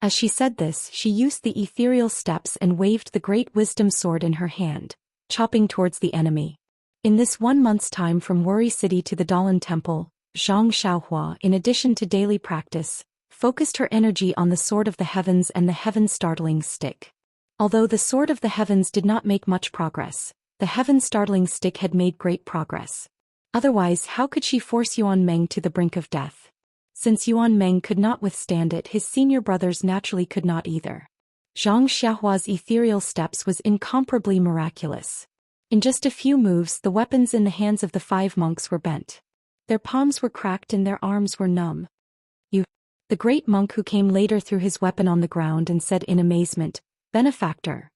As she said this, she used the ethereal steps and waved the great wisdom sword in her hand, chopping towards the enemy. In this 1 month's time from Wuri City to the Dalan temple, Zhang Xiaohua, in addition to daily practice, focused her energy on the Sword of the Heavens and the Heaven-Startling Stick. Although the Sword of the Heavens did not make much progress, the Heaven-Startling Stick had made great progress. Otherwise, how could she force Yuan Meng to the brink of death? Since Yuan Meng could not withstand it, his senior brothers naturally could not either. Zhang Xiaohua's ethereal steps was incomparably miraculous. In just a few moves, the weapons in the hands of the 5 monks were bent. Their palms were cracked and their arms were numb. The great monk who came later threw his weapon on the ground and said in amazement, Benefactor,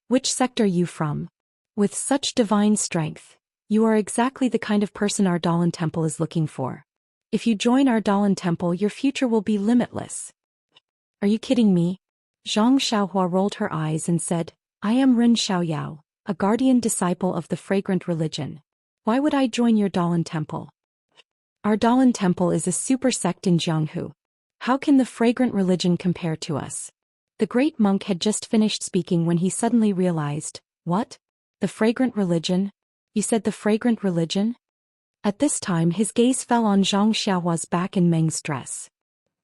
which sect are you from? With such divine strength, you are exactly the kind of person our Dalan temple is looking for. If you join our Dalan temple, your future will be limitless. Are you kidding me? Zhang Xiaohua rolled her eyes and said, I am Ren Xiaoyao, a guardian disciple of the fragrant religion. Why would I join your Dalan temple? Our Dalan temple is a super sect in Jianghu. How can the fragrant religion compare to us? The great monk had just finished speaking when he suddenly realized, what? The fragrant religion? You said the fragrant religion? At this time his gaze fell on Zhang Xiaohua's back and Meng's dress.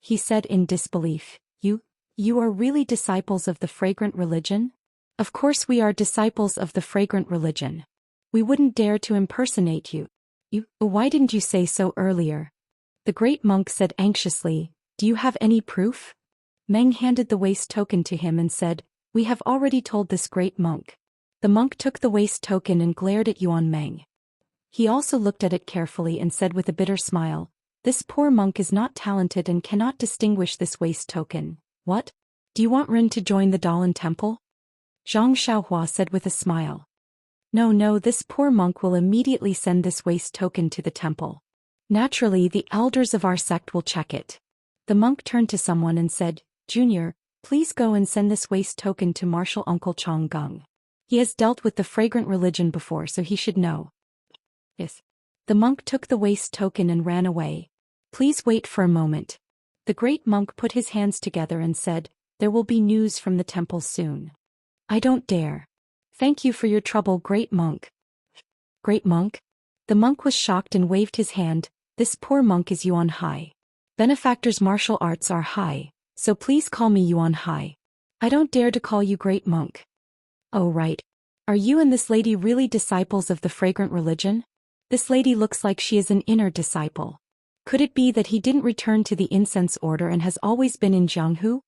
He said in disbelief, You are really disciples of the fragrant religion? Of course we are disciples of the fragrant religion. We wouldn't dare to impersonate you. Why didn't you say so earlier? The great monk said anxiously, Do you have any proof? Meng handed the waist token to him and said, We have already told this great monk. The monk took the waist token and glared at Yuan Meng. He also looked at it carefully and said with a bitter smile, This poor monk is not talented and cannot distinguish this waist token. What? Do you want Ren to join the Dalan temple? Zhang Xiaohua said with a smile. No, this poor monk will immediately send this waist token to the temple. Naturally, the elders of our sect will check it. The monk turned to someone and said, Junior, please go and send this waist token to Marshal Uncle Chong Gung. He has dealt with the fragrant religion before, so he should know. Yes. The monk took the waist token and ran away. Please wait for a moment. The great monk put his hands together and said, There will be news from the temple soon. I don't dare. Thank you for your trouble, great monk. Great monk? The monk was shocked and waved his hand. This poor monk is Yuan Hai. Benefactor's martial arts are high, so please call me Yuan Hai. I don't dare to call you great monk. Oh right. Are you and this lady really disciples of the fragrant religion? This lady looks like she is an inner disciple. Could it be that he didn't return to the incense order and has always been in Jianghu?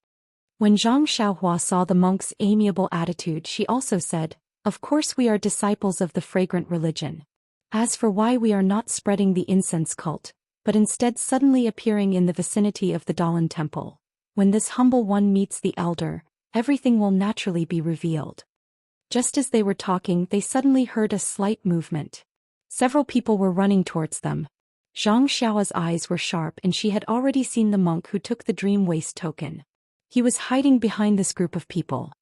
When Zhang Xiaohua saw the monk's amiable attitude, she also said, Of course we are disciples of the fragrant religion. As for why we are not spreading the incense cult, but instead suddenly appearing in the vicinity of the Dalan temple, when this humble one meets the elder, everything will naturally be revealed. Just as they were talking, they suddenly heard a slight movement. Several people were running towards them. Zhang Xiao's eyes were sharp and she had already seen the monk who took the dream waist token. He was hiding behind this group of people.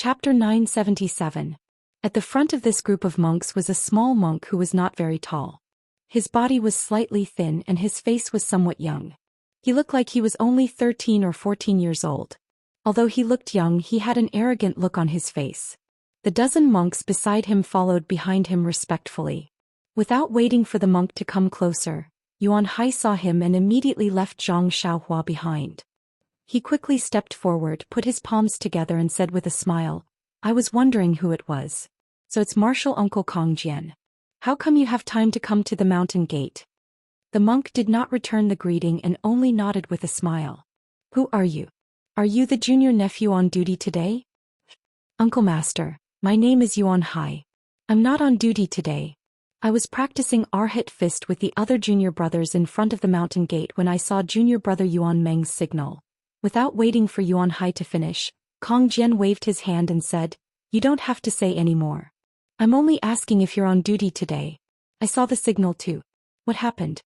Chapter 977. At the front of this group of monks was a small monk who was not very tall. His body was slightly thin and his face was somewhat young. He looked like he was only 13 or 14 years old. Although he looked young, he had an arrogant look on his face. The dozen monks beside him followed behind him respectfully. Without waiting for the monk to come closer, Yuan Hai saw him and immediately left Zhang Xiaohua behind. He quickly stepped forward, put his palms together and said with a smile, "I was wondering who it was. So it's Martial Uncle Kong Jian. How come you have time to come to the mountain gate?" The monk did not return the greeting and only nodded with a smile. "Who are you? Are you the junior nephew on duty today?" "Uncle Master, my name is Yuan Hai. I'm not on duty today. I was practicing Arhat Fist with the other junior brothers in front of the mountain gate when I saw junior brother Yuan Meng's signal." Without waiting for Yuan Hai to finish, Kong Jian waved his hand and said, "You don't have to say any more. I'm only asking if you're on duty today. I saw the signal too. What happened?"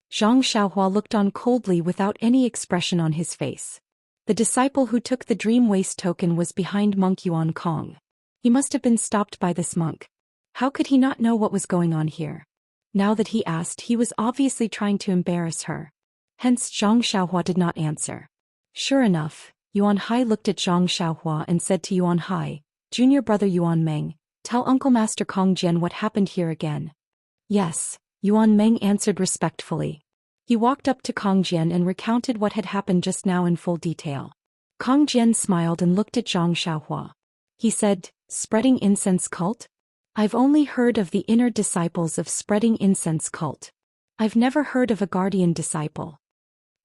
Zhang Xiaohua looked on coldly without any expression on his face. The disciple who took the dream waste token was behind monk Yuan Kong. He must have been stopped by this monk. How could he not know what was going on here? Now that he asked, he was obviously trying to embarrass her. Hence Zhang Xiaohua did not answer. Sure enough, Yuan Hai looked at Zhang Xiaohua and said to Yuan Hai, "Junior brother Yuan Meng, tell Uncle Master Kong Jian what happened here again." "Yes," Yuan Meng answered respectfully. He walked up to Kong Jian and recounted what had happened just now in full detail. Kong Jian smiled and looked at Zhang Xiaohua. He said, "Spreading incense cult? I've only heard of the inner disciples of Spreading Incense cult. I've never heard of a guardian disciple."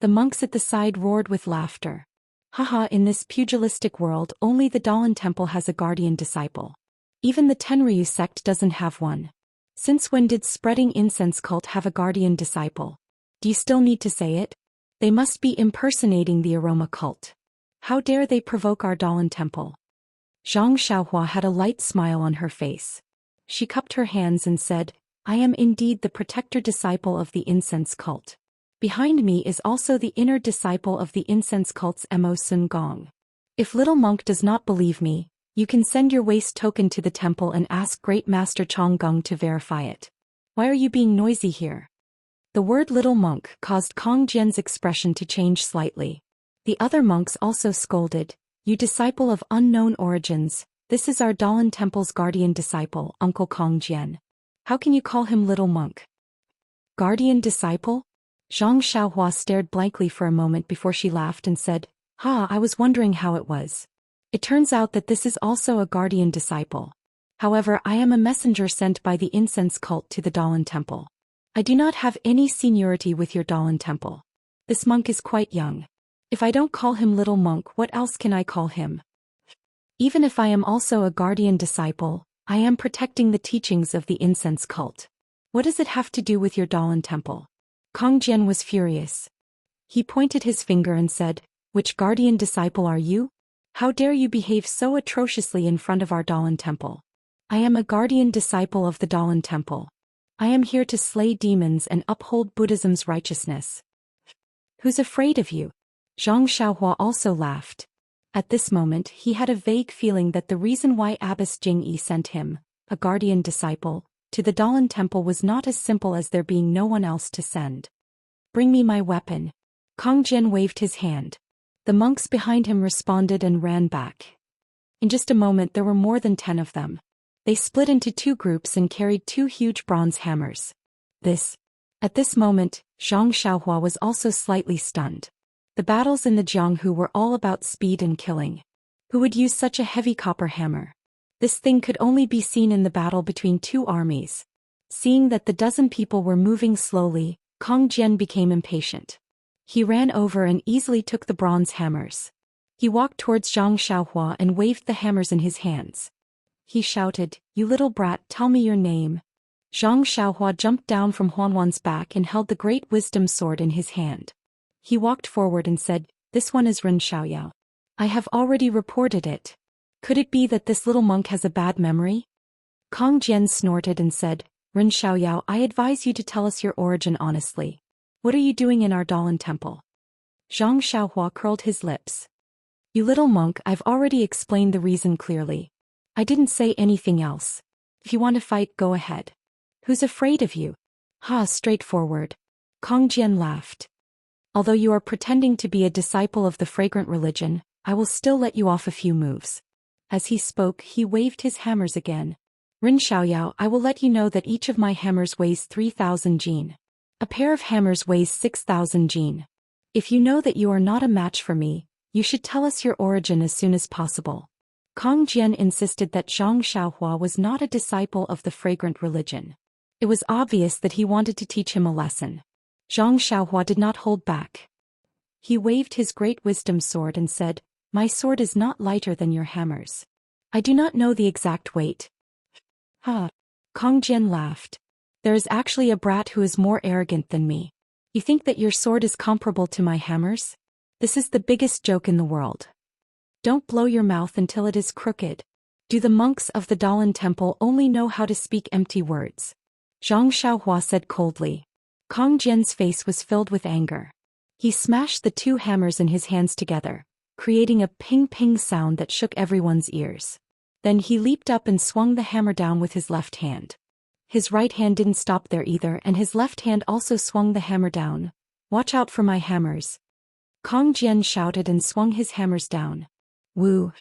The monks at the side roared with laughter. Haha, in this pugilistic world only the Dalan Temple has a guardian disciple. Even the Tenryu sect doesn't have one. Since when did Spreading Incense cult have a guardian disciple? Do you still need to say it? They must be impersonating the aroma cult. How dare they provoke our Dalan Temple? Zhang Xiaohua had a light smile on her face. She cupped her hands and said, "I am indeed the protector disciple of the incense cult. Behind me is also the inner disciple of the incense cult's Mo Sun Gong. If little monk does not believe me, you can send your waste token to the temple and ask Great Master Chong Gong to verify it. Why are you being noisy here?" The word little monk caused Kong Jian's expression to change slightly. The other monks also scolded, "You disciple of unknown origins, this is our Dalan Temple's guardian disciple, Uncle Kong Jian. How can you call him little monk?" "Guardian disciple?" Zhang Xiaohua stared blankly for a moment before she laughed and said, "Ha, I was wondering how it was. It turns out that this is also a guardian disciple. However, I am a messenger sent by the incense cult to the Dalan Temple. I do not have any seniority with your Dalan Temple. This monk is quite young. If I don't call him little monk, what else can I call him? Even if I am also a guardian disciple, I am protecting the teachings of the incense cult. What does it have to do with your Dalan Temple?" Kong Jian was furious. He pointed his finger and said, "Which guardian disciple are you? How dare you behave so atrociously in front of our Dalan Temple? I am a guardian disciple of the Dalan Temple. I am here to slay demons and uphold Buddhism's righteousness." "Who's afraid of you?" Zhang Xiaohua also laughed. At this moment he had a vague feeling that the reason why Abbess Jingyi sent him, a guardian disciple, to the Dalan Temple was not as simple as there being no one else to send. "Bring me my weapon." Kong Jian waved his hand. The monks behind him responded and ran back. In just a moment there were more than 10 of them. They split into 2 groups and carried 2 huge bronze hammers. At this moment, Zhang Xiaohua was also slightly stunned. The battles in the Jianghu were all about speed and killing. Who would use such a heavy copper hammer? This thing could only be seen in the battle between 2 armies. Seeing that the dozen people were moving slowly, Kong Jian became impatient. He ran over and easily took the bronze hammers. He walked towards Zhang Xiaohua and waved the hammers in his hands. He shouted, "You little brat, tell me your name." Zhang Xiaohua jumped down from Huanwan's back and held the great wisdom sword in his hand. He walked forward and said, "This one is Ren Xiaoyao. I have already reported it. Could it be that this little monk has a bad memory?" Kong Jian snorted and said, "Ren Xiaoyao, I advise you to tell us your origin honestly. What are you doing in our Dalan Temple?" Zhang Xiaohua curled his lips. You little monk, I've already explained the reason clearly. I didn't say anything else. If you want to fight, go ahead. Who's afraid of you? Ha, straightforward. Kong Jian laughed. Although you are pretending to be a disciple of the fragrant religion, I will still let you off a few moves. As he spoke, he waved his hammers again. Rin Xiaoyao, I will let you know that each of my hammers weighs 3,000 jin. A pair of hammers weighs 6,000 jin. If you know that you are not a match for me, you should tell us your origin as soon as possible. Kong Jian insisted that Zhang Xiaohua was not a disciple of the fragrant religion. It was obvious that he wanted to teach him a lesson. Zhang Xiaohua did not hold back. He waved his great wisdom sword and said, My sword is not lighter than your hammers. I do not know the exact weight. Ha! Kong Jian laughed. There is actually a brat who is more arrogant than me. You think that your sword is comparable to my hammers? This is the biggest joke in the world. Don't blow your mouth until it is crooked. Do the monks of the Dalan temple only know how to speak empty words? Zhang Xiaohua said coldly. Kong Jian's face was filled with anger. He smashed the two hammers in his hands together, creating a ping-ping sound that shook everyone's ears. Then he leaped up and swung the hammer down with his left hand. His right hand didn't stop there either, and his left hand also swung the hammer down. Watch out for my hammers. Kong Jian shouted and swung his hammers down. Woo!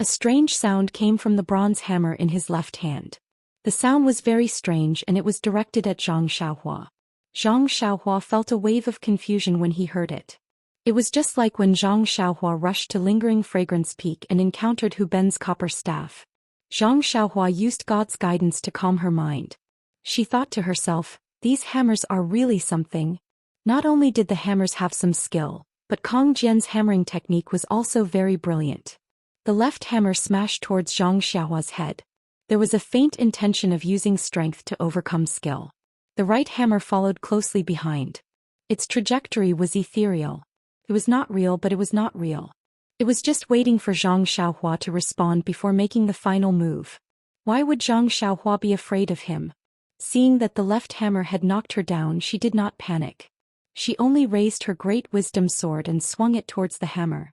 A strange sound came from the bronze hammer in his left hand. The sound was very strange and it was directed at Zhang Xiaohua. Zhang Xiaohua felt a wave of confusion when he heard it. It was just like when Zhang Xiaohua rushed to Lingering Fragrance Peak and encountered Hu Ben's copper staff. Zhang Xiaohua used God's guidance to calm her mind. She thought to herself, these hammers are really something. Not only did the hammers have some skill, but Kong Jian's hammering technique was also very brilliant. The left hammer smashed towards Zhang Xiaohua's head. There was a faint intention of using strength to overcome skill. The right hammer followed closely behind. Its trajectory was ethereal. It was not real, but it was not real. It was just waiting for Zhang Xiaohua to respond before making the final move. Why would Zhang Xiaohua be afraid of him? Seeing that the left hammer had knocked her down, she did not panic. She only raised her great wisdom sword and swung it towards the hammer.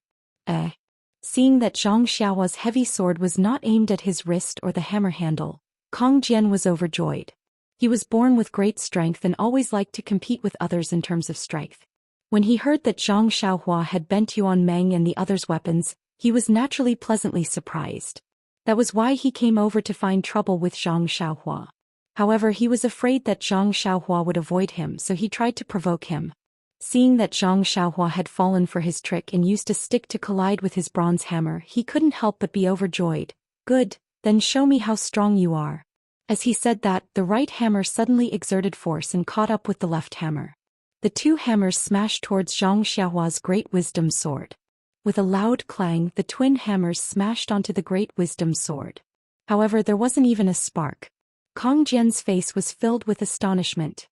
Seeing that Zhang Xiaohua's heavy sword was not aimed at his wrist or the hammer handle, Kong Jian was overjoyed. He was born with great strength and always liked to compete with others in terms of strength. When he heard that Zhang Xiaohua had bent Yuan Meng and the others' weapons, he was naturally pleasantly surprised. That was why he came over to find trouble with Zhang Xiaohua. However, he was afraid that Zhang Xiaohua would avoid him, so he tried to provoke him. Seeing that Zhang Xiaohua had fallen for his trick and used a stick to collide with his bronze hammer, he couldn't help but be overjoyed. Good, then show me how strong you are. As he said that, the right hammer suddenly exerted force and caught up with the left hammer. The two hammers smashed towards Zhang Xiaohua's great wisdom sword. With a loud clang, the twin hammers smashed onto the great wisdom sword. However, there wasn't even a spark. Kong Jian's face was filled with astonishment.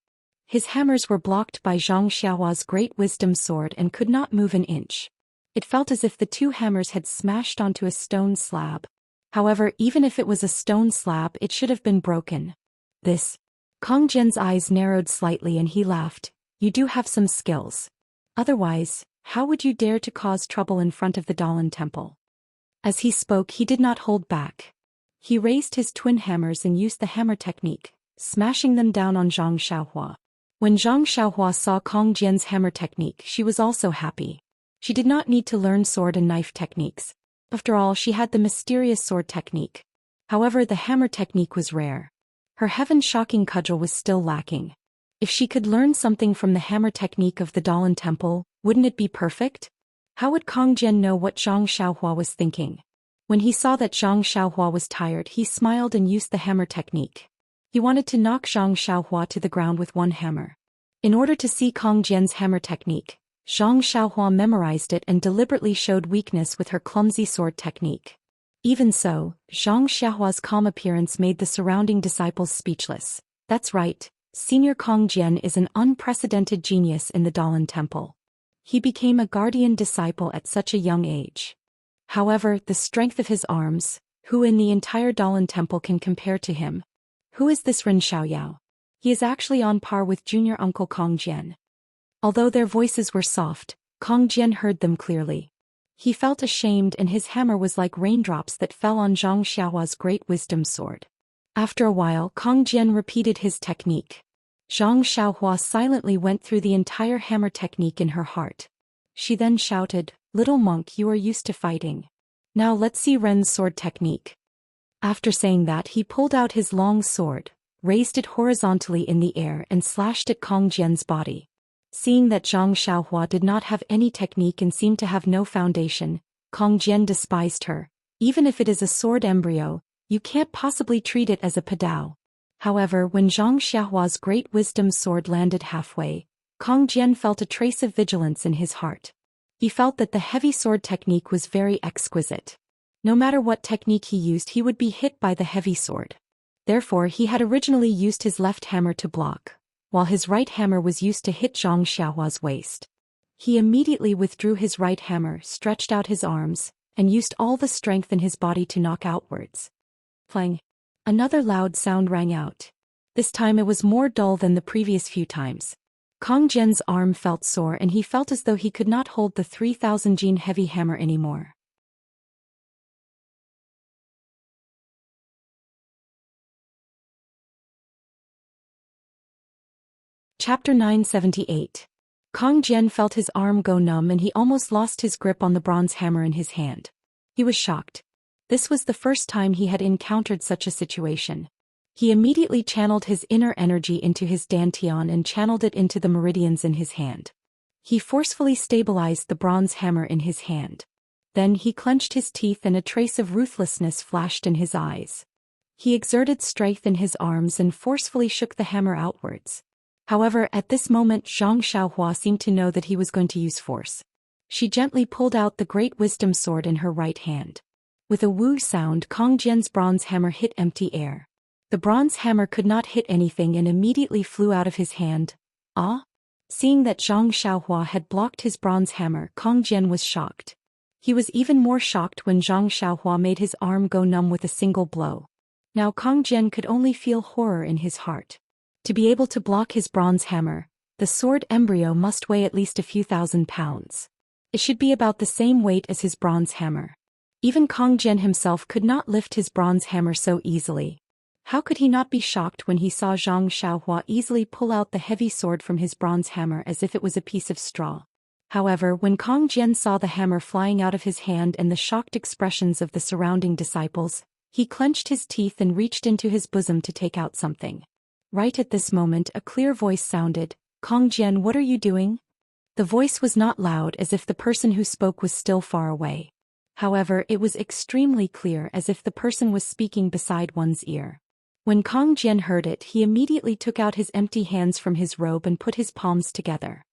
His hammers were blocked by Zhang Xiaohua's great wisdom sword and could not move an inch. It felt as if the two hammers had smashed onto a stone slab. However, even if it was a stone slab, it should have been broken. Kong Jian's eyes narrowed slightly and he laughed. You do have some skills. Otherwise, how would you dare to cause trouble in front of the Dalan temple? As he spoke, he did not hold back. He raised his twin hammers and used the hammer technique, smashing them down on Zhang Xiaohua. When Zhang Xiaohua saw Kong Jian's hammer technique, she was also happy. She did not need to learn sword and knife techniques. After all, she had the mysterious sword technique. However, the hammer technique was rare. Her heaven-shocking cudgel was still lacking. If she could learn something from the hammer technique of the Dalan temple, wouldn't it be perfect? How would Kong Jian know what Zhang Xiaohua was thinking? When he saw that Zhang Xiaohua was tired, he smiled and used the hammer technique. He wanted to knock Zhang Xiaohua to the ground with one hammer. In order to see Kong Jian's hammer technique, Zhang Xiaohua memorized it and deliberately showed weakness with her clumsy sword technique. Even so, Zhang Xiaohua's calm appearance made the surrounding disciples speechless. That's right, Senior Kong Jian is an unprecedented genius in the Dalan temple. He became a guardian disciple at such a young age. However, the strength of his arms, who in the entire Dalan temple can compare to him? Who is this Rin Xiaoyao? He is actually on par with junior uncle Kong Jian. Although their voices were soft, Kong Jian heard them clearly. He felt ashamed and his hammer was like raindrops that fell on Zhang Xiaohua's great wisdom sword. After a while, Kang Jian repeated his technique. Zhang Xiaohua silently went through the entire hammer technique in her heart. She then shouted, "Little monk, you are used to fighting. Now let's see Ren's sword technique." After saying that, he pulled out his long sword, raised it horizontally in the air and slashed at Kang Jian's body. Seeing that Zhang Xiaohua did not have any technique and seemed to have no foundation, Kang Jian despised her. "Even if it is a sword embryo, you can't possibly treat it as a padao." However, when Zhang Xiaohua's great wisdom sword landed halfway, Kang Jian felt a trace of vigilance in his heart. He felt that the heavy sword technique was very exquisite. No matter what technique he used, he would be hit by the heavy sword. Therefore, he had originally used his left hammer to block, while his right hammer was used to hit Zhang Xiaohua's waist. He immediately withdrew his right hammer, stretched out his arms, and used all the strength in his body to knock outwards. Clang! Another loud sound rang out. This time it was more dull than the previous few times. Kang Jian's arm felt sore and he felt as though he could not hold the 3000 jin heavy hammer anymore. Chapter 978. Kang Jian felt his arm go numb and he almost lost his grip on the bronze hammer in his hand. He was shocked. This was the first time he had encountered such a situation. He immediately channeled his inner energy into his dantian and channeled it into the meridians in his hand. He forcefully stabilized the bronze hammer in his hand. Then he clenched his teeth and a trace of ruthlessness flashed in his eyes. He exerted strength in his arms and forcefully shook the hammer outwards. However, at this moment Zhang Xiaohua seemed to know that he was going to use force. She gently pulled out the great wisdom sword in her right hand. With a woo sound, Kang Jian's bronze hammer hit empty air. The bronze hammer could not hit anything and immediately flew out of his hand. Ah? Seeing that Zhang Xiaohua had blocked his bronze hammer, Kang Jian was shocked. He was even more shocked when Zhang Xiaohua made his arm go numb with a single blow. Now Kang Jian could only feel horror in his heart. To be able to block his bronze hammer, the sword embryo must weigh at least a few thousand pounds. It should be about the same weight as his bronze hammer. Even Kang Jian himself could not lift his bronze hammer so easily. How could he not be shocked when he saw Zhang Xiaohua easily pull out the heavy sword from his bronze hammer as if it was a piece of straw? However, when Kang Jian saw the hammer flying out of his hand and the shocked expressions of the surrounding disciples, he clenched his teeth and reached into his bosom to take out something. Right at this moment, a clear voice sounded, "Kang Jian, what are you doing?" The voice was not loud, as if the person who spoke was still far away. However, it was extremely clear, as if the person was speaking beside one's ear. When Kang Jian heard it, he immediately took out his empty hands from his robe and put his palms together.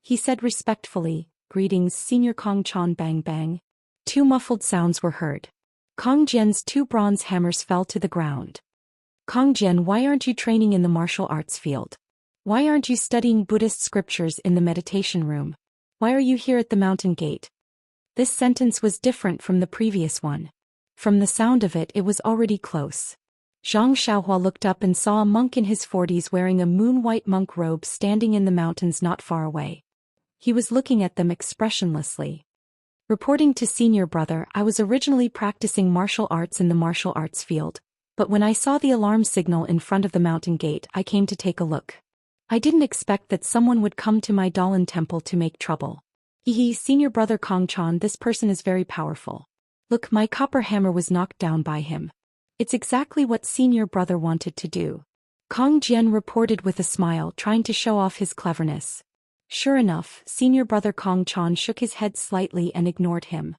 He said respectfully, "Greetings, Senior Kang Chan Bang Bang." Two muffled sounds were heard. Kang Jian's two bronze hammers fell to the ground. "Kang Jian, why aren't you training in the martial arts field? Why aren't you studying Buddhist scriptures in the meditation room? Why are you here at the mountain gate?" This sentence was different from the previous one. From the sound of it, it was already close. Zhang Xiaohua looked up and saw a monk in his 40s wearing a moon-white monk robe standing in the mountains not far away. He was looking at them expressionlessly. Reporting to senior brother, "I was originally practicing martial arts in the martial arts field, but when I saw the alarm signal in front of the mountain gate, I came to take a look. I didn't expect that someone would come to my Dalan temple to make trouble. Senior brother Kang Chan, this person is very powerful. Look, my copper hammer was knocked down by him. It's exactly what senior brother wanted to do." Kang Jian reported with a smile, trying to show off his cleverness. Sure enough, senior brother Kang Chan shook his head slightly and ignored him.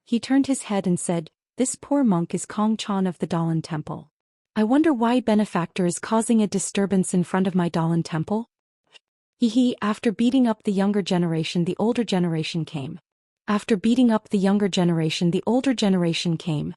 He turned his head and said, "This poor monk is Kang Chan of the Dalan temple. I wonder why benefactor is causing a disturbance in front of my Dalan temple?" After beating up the younger generation, the older generation came. After beating up the younger generation, the older generation came.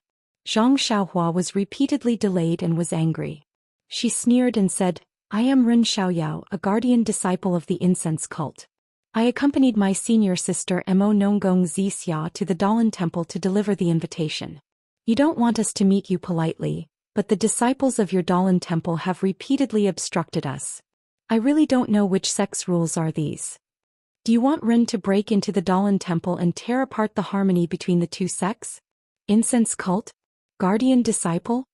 Zhang Xiaohua was repeatedly delayed and was angry. She sneered and said, "I am Ren Xiaoyao, a guardian disciple of the incense cult. I accompanied my senior sister Mo Nonggong Zixia to the Dalan temple to deliver the invitation. You don't want us to meet you politely, but the disciples of your Dalan temple have repeatedly obstructed us. I really don't know which sect's rules are these." Do you want Rin to break into the Dalan temple and tear apart the harmony between the two sects? Incense cult? Guardian disciple?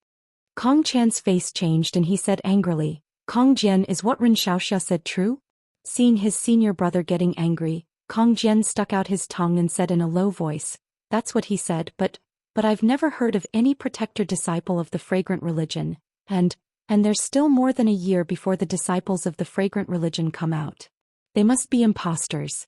Kong Chan's face changed and he said angrily, Kong Jian, is what Rin Xiaoxia said true? Seeing his senior brother getting angry, Kong Jian stuck out his tongue and said in a low voice, that's what he said, but I've never heard of any protector disciple of the fragrant religion, and there's still more than a year before the disciples of the fragrant religion come out. They must be imposters.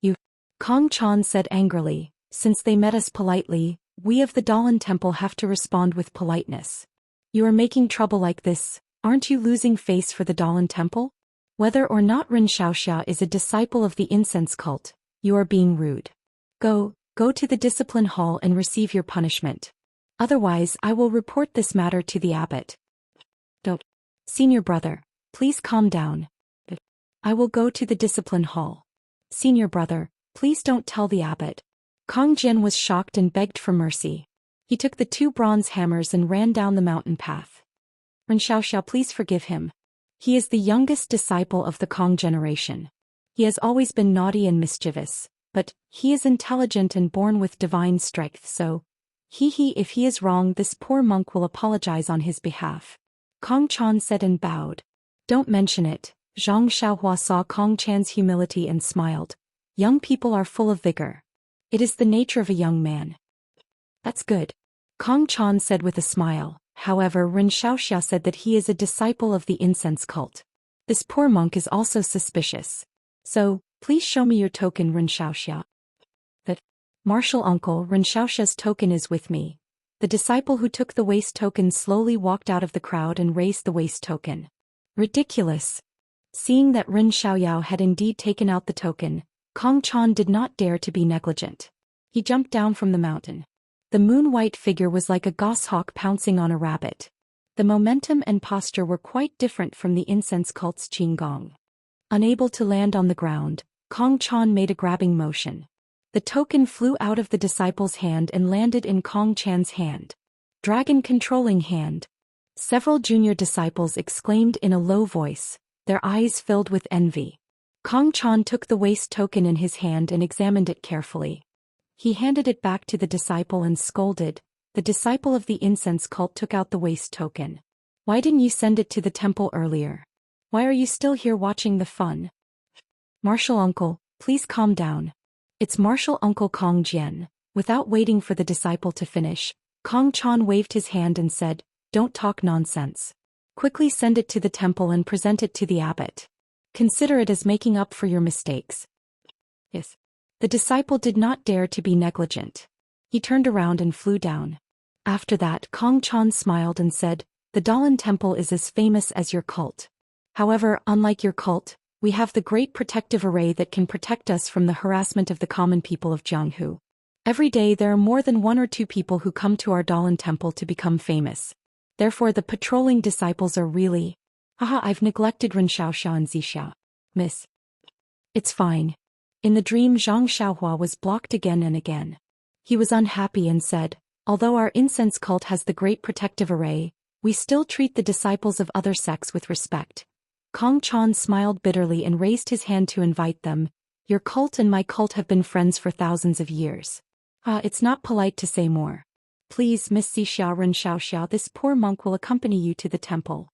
You, Kong Chan said angrily, since they met us politely, we of the Dalan temple have to respond with politeness. You are making trouble like this, aren't you losing face for the Dalan temple? Whether or not Rin Xiaoxia is a disciple of the incense cult, you are being rude. Go to the discipline hall and receive your punishment. Otherwise I will report this matter to the abbot. Don't. Senior brother, please calm down. I will go to the discipline hall. Senior brother, please don't tell the abbot. Kong Jian was shocked and begged for mercy. He took the 2 bronze hammers and ran down the mountain path. Rin Xiaoxia, please forgive him. He is the youngest disciple of the Kong generation. He has always been naughty and mischievous, but he is intelligent and born with divine strength, so if he is wrong, this poor monk will apologize on his behalf. Kong Chan said and bowed. Don't mention it. Zhang Xiaohua saw Kong Chan's humility and smiled. Young people are full of vigor. It is the nature of a young man. That's good. Kong Chan said with a smile. However, Rin Xiaoxia said that he is a disciple of the incense cult. This poor monk is also suspicious. So, please show me your token, Rin Xiaoxia. That martial uncle, Rin Xiaoxia's token is with me. The disciple who took the waist token slowly walked out of the crowd and raised the waist token. Ridiculous. Seeing that Rin Xiaoyao had indeed taken out the token, Kong Chan did not dare to be negligent. He jumped down from the mountain. The moon-white figure was like a goshawk pouncing on a rabbit. The momentum and posture were quite different from the incense cult's Qinggong. Unable to land on the ground, Kong Chan made a grabbing motion. The token flew out of the disciple's hand and landed in Kong Chan's hand. Dragon controlling hand. Several junior disciples exclaimed in a low voice, their eyes filled with envy. Kong Chan took the waist token in his hand and examined it carefully. He handed it back to the disciple and scolded. The disciple of the incense cult took out the waist token. Why didn't you send it to the temple earlier? Why are you still here watching the fun? Martial uncle, please calm down. It's martial uncle Kong Jian. Without waiting for the disciple to finish, Kong Chan waved his hand and said, don't talk nonsense. Quickly send it to the temple and present it to the abbot. Consider it as making up for your mistakes. Yes. The disciple did not dare to be negligent. He turned around and flew down. After that, Kong Chan smiled and said, the Dalan temple is as famous as your cult. However, unlike your cult, we have the great protective array that can protect us from the harassment of the common people of Jianghu. Every day there are more than 1 or 2 people who come to our Dalan temple to become famous. Therefore the patrolling disciples are really... I've neglected Rin Xiaoxia and Zixia. Miss. It's fine. In the dream, Zhang Xiaohua was blocked again and again. He was unhappy and said, although our incense cult has the great protective array, we still treat the disciples of other sects with respect. Kong Chan smiled bitterly and raised his hand to invite them. Your cult and my cult have been friends for thousands of years. It's not polite to say more. Please, Miss Zixia, Rin Xiaoxia, this poor monk will accompany you to the temple.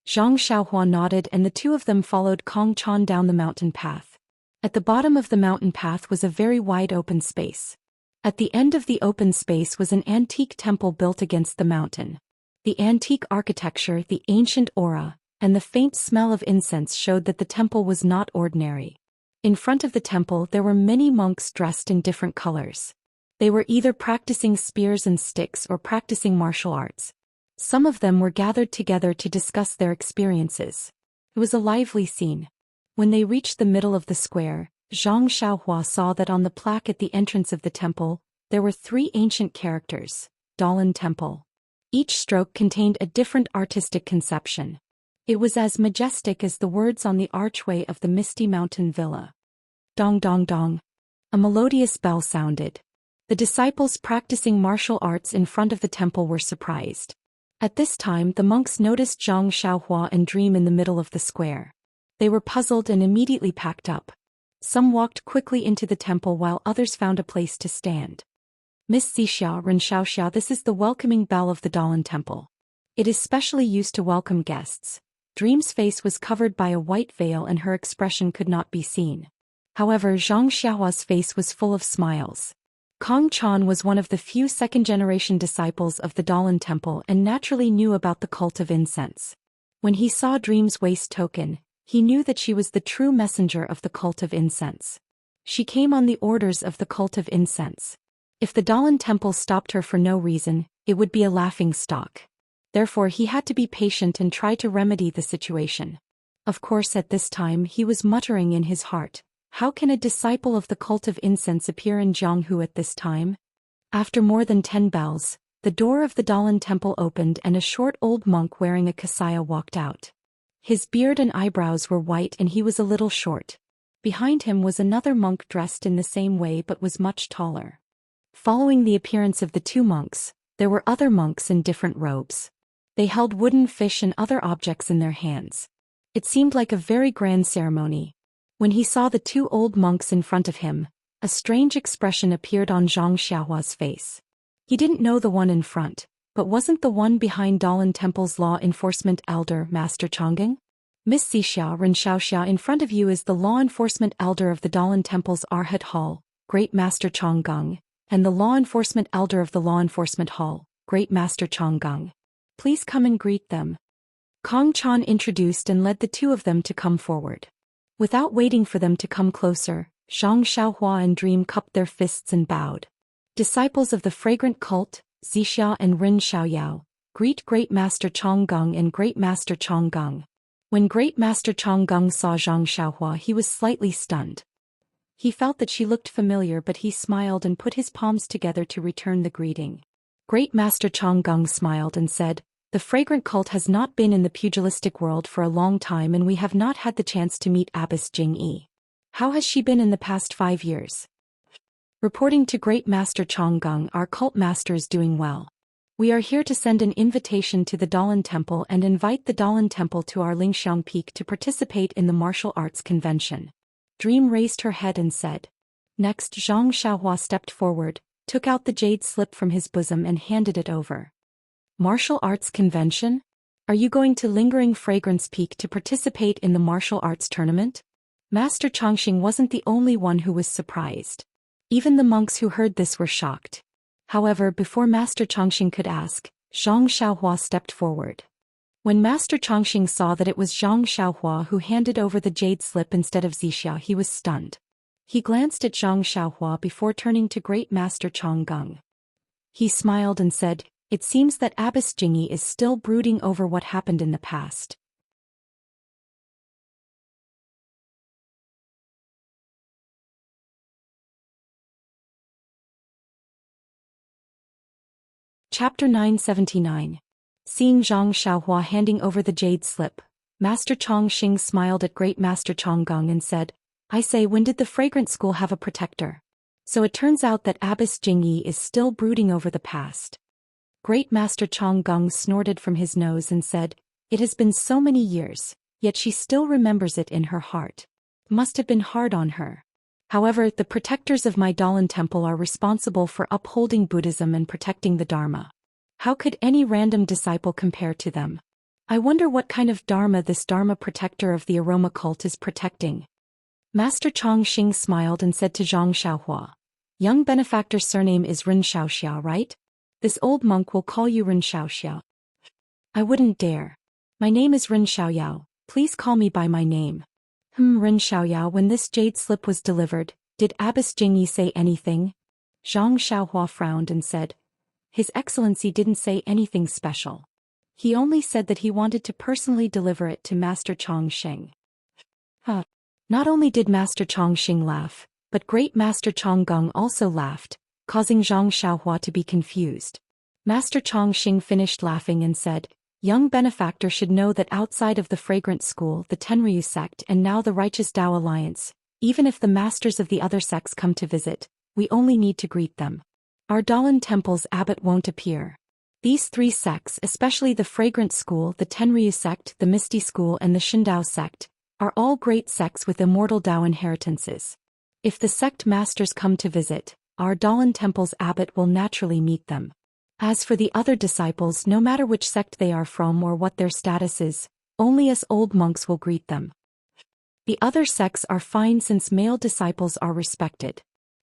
Zhang Xiaohua nodded and the 2 of them followed Kong Chan down the mountain path. At the bottom of the mountain path was a very wide open space. At the end of the open space was an antique temple built against the mountain. The antique architecture, the ancient aura, and the faint smell of incense showed that the temple was not ordinary. In front of the temple there were many monks dressed in different colors. They were either practicing spears and sticks or practicing martial arts. Some of them were gathered together to discuss their experiences. It was a lively scene. When they reached the middle of the square, Zhang Xiaohua saw that on the plaque at the entrance of the temple, there were 3 ancient characters, Dalan Temple. Each stroke contained a different artistic conception. It was as majestic as the words on the archway of the misty mountain villa. Dong dong dong. A melodious bell sounded. The disciples practicing martial arts in front of the temple were surprised. At this time the monks noticed Zhang Xiaohua and Dream in the middle of the square. They were puzzled and immediately packed up. Some walked quickly into the temple while others found a place to stand. Miss Zixia Ren Xiaoxia, this is the welcoming bell of the Dalan Temple. It is specially used to welcome guests. Dream's face was covered by a white veil and her expression could not be seen. However, Zhang Xiaohua's face was full of smiles. Kong Chan was one of the few second-generation disciples of the Dalan Temple and naturally knew about the cult of incense. When he saw Dream's waist token, he knew that she was the true messenger of the cult of incense. She came on the orders of the cult of incense. If the Dalan Temple stopped her for no reason, it would be a laughing stock. Therefore he had to be patient and try to remedy the situation. Of course at this time he was muttering in his heart, how can a disciple of the cult of incense appear in Jianghu at this time? After more than 10 bells, the door of the Dalan Temple opened and a short old monk wearing a kasaya walked out. His beard and eyebrows were white and he was a little short. Behind him was another monk dressed in the same way but was much taller. Following the appearance of the two monks, there were other monks in different robes. They held wooden fish and other objects in their hands. It seemed like a very grand ceremony. When he saw the two old monks in front of him, a strange expression appeared on Zhang Xiaohua's face. He didn't know the one in front, but wasn't the one behind Dalan Temple's law enforcement elder Master Changgang? Miss Zixia Ren Xiaoxia, in front of you is the law enforcement elder of the Dalan Temple's Arhat Hall, Great Master Changgang, and the law enforcement elder of the law enforcement hall, Great Master Changgang. Please come and greet them. Kong Chan introduced and led the two of them to come forward. Without waiting for them to come closer, Zhang Xiaohua and Dream cupped their fists and bowed. Disciples of the fragrant cult, Zixia and Rin Xiaoyao, greet Great Master Changgang and Great Master Changgang. When Great Master Changgang saw Zhang Xiaohua, he was slightly stunned. He felt that she looked familiar, but he smiled and put his palms together to return the greeting. Great Master Changgang smiled and said, the fragrant cult has not been in the pugilistic world for a long time and we have not had the chance to meet Abbess Jingyi. How has she been in the past 5 years? Reporting to Great Master Changgang, our cult master is doing well. We are here to send an invitation to the Dalan Temple and invite the Dalan Temple to our Lingxiang Peak to participate in the martial arts convention. Dream raised her head and said. Next Zhang Xiaohua stepped forward, took out the jade slip from his bosom and handed it over. Martial arts convention? Are you going to Lingering Fragrance Peak to participate in the martial arts tournament? Master Changxing wasn't the only one who was surprised. Even the monks who heard this were shocked. However, before Master Changxing could ask, Zhang Xiaohua stepped forward. When Master Changxing saw that it was Zhang Xiaohua who handed over the jade slip instead of Zixia, he was stunned. He glanced at Zhang Xiaohua before turning to Great Master Changgang. He smiled and said, it seems that Abbess Jingyi is still brooding over what happened in the past. Chapter 979. Seeing Zhang Xiaohua handing over the jade slip, Master Changxing smiled at Great Master Changgang and said, I say, when did the fragrant school have a protector? So it turns out that Abbess Jingyi is still brooding over the past. Great Master Changgang snorted from his nose and said, it has been so many years, yet she still remembers it in her heart. Must have been hard on her. However, the protectors of my Dalan Temple are responsible for upholding Buddhism and protecting the Dharma. How could any random disciple compare to them? I wonder what kind of Dharma this Dharma protector of the aroma cult is protecting. Master Changxing smiled and said to Zhang Xiaohua, young benefactor's surname is Rin Xiaoxia, right? This old monk will call you Rin Xiaoxia. I wouldn't dare. My name is Rin Xiaoyao, please call me by my name. Rin Xiaoyao, when this jade slip was delivered, did Abbess Jingyi say anything? Zhang Xiaohua frowned and said, His Excellency didn't say anything special. He only said that he wanted to personally deliver it to Master Changxing. Not only did Master Changxing laugh, but Great Master Changgang also laughed, causing Zhang Xiaohua to be confused. Master Changxing finished laughing and said, young benefactor should know that outside of the fragrant school, the Tenryu sect and now the Righteous Tao Alliance, even if the masters of the other sects come to visit, we only need to greet them. Our Dalan Temple's abbot won't appear. These 3 sects, especially the fragrant school, the Tenryu sect, the Misty school and the Shindao sect, are all great sects with immortal Tao inheritances. If the sect masters come to visit, our Dalan Temple's abbot will naturally meet them. As for the other disciples, no matter which sect they are from or what their status is, only us old monks will greet them. The other sects are fine since male disciples are respected.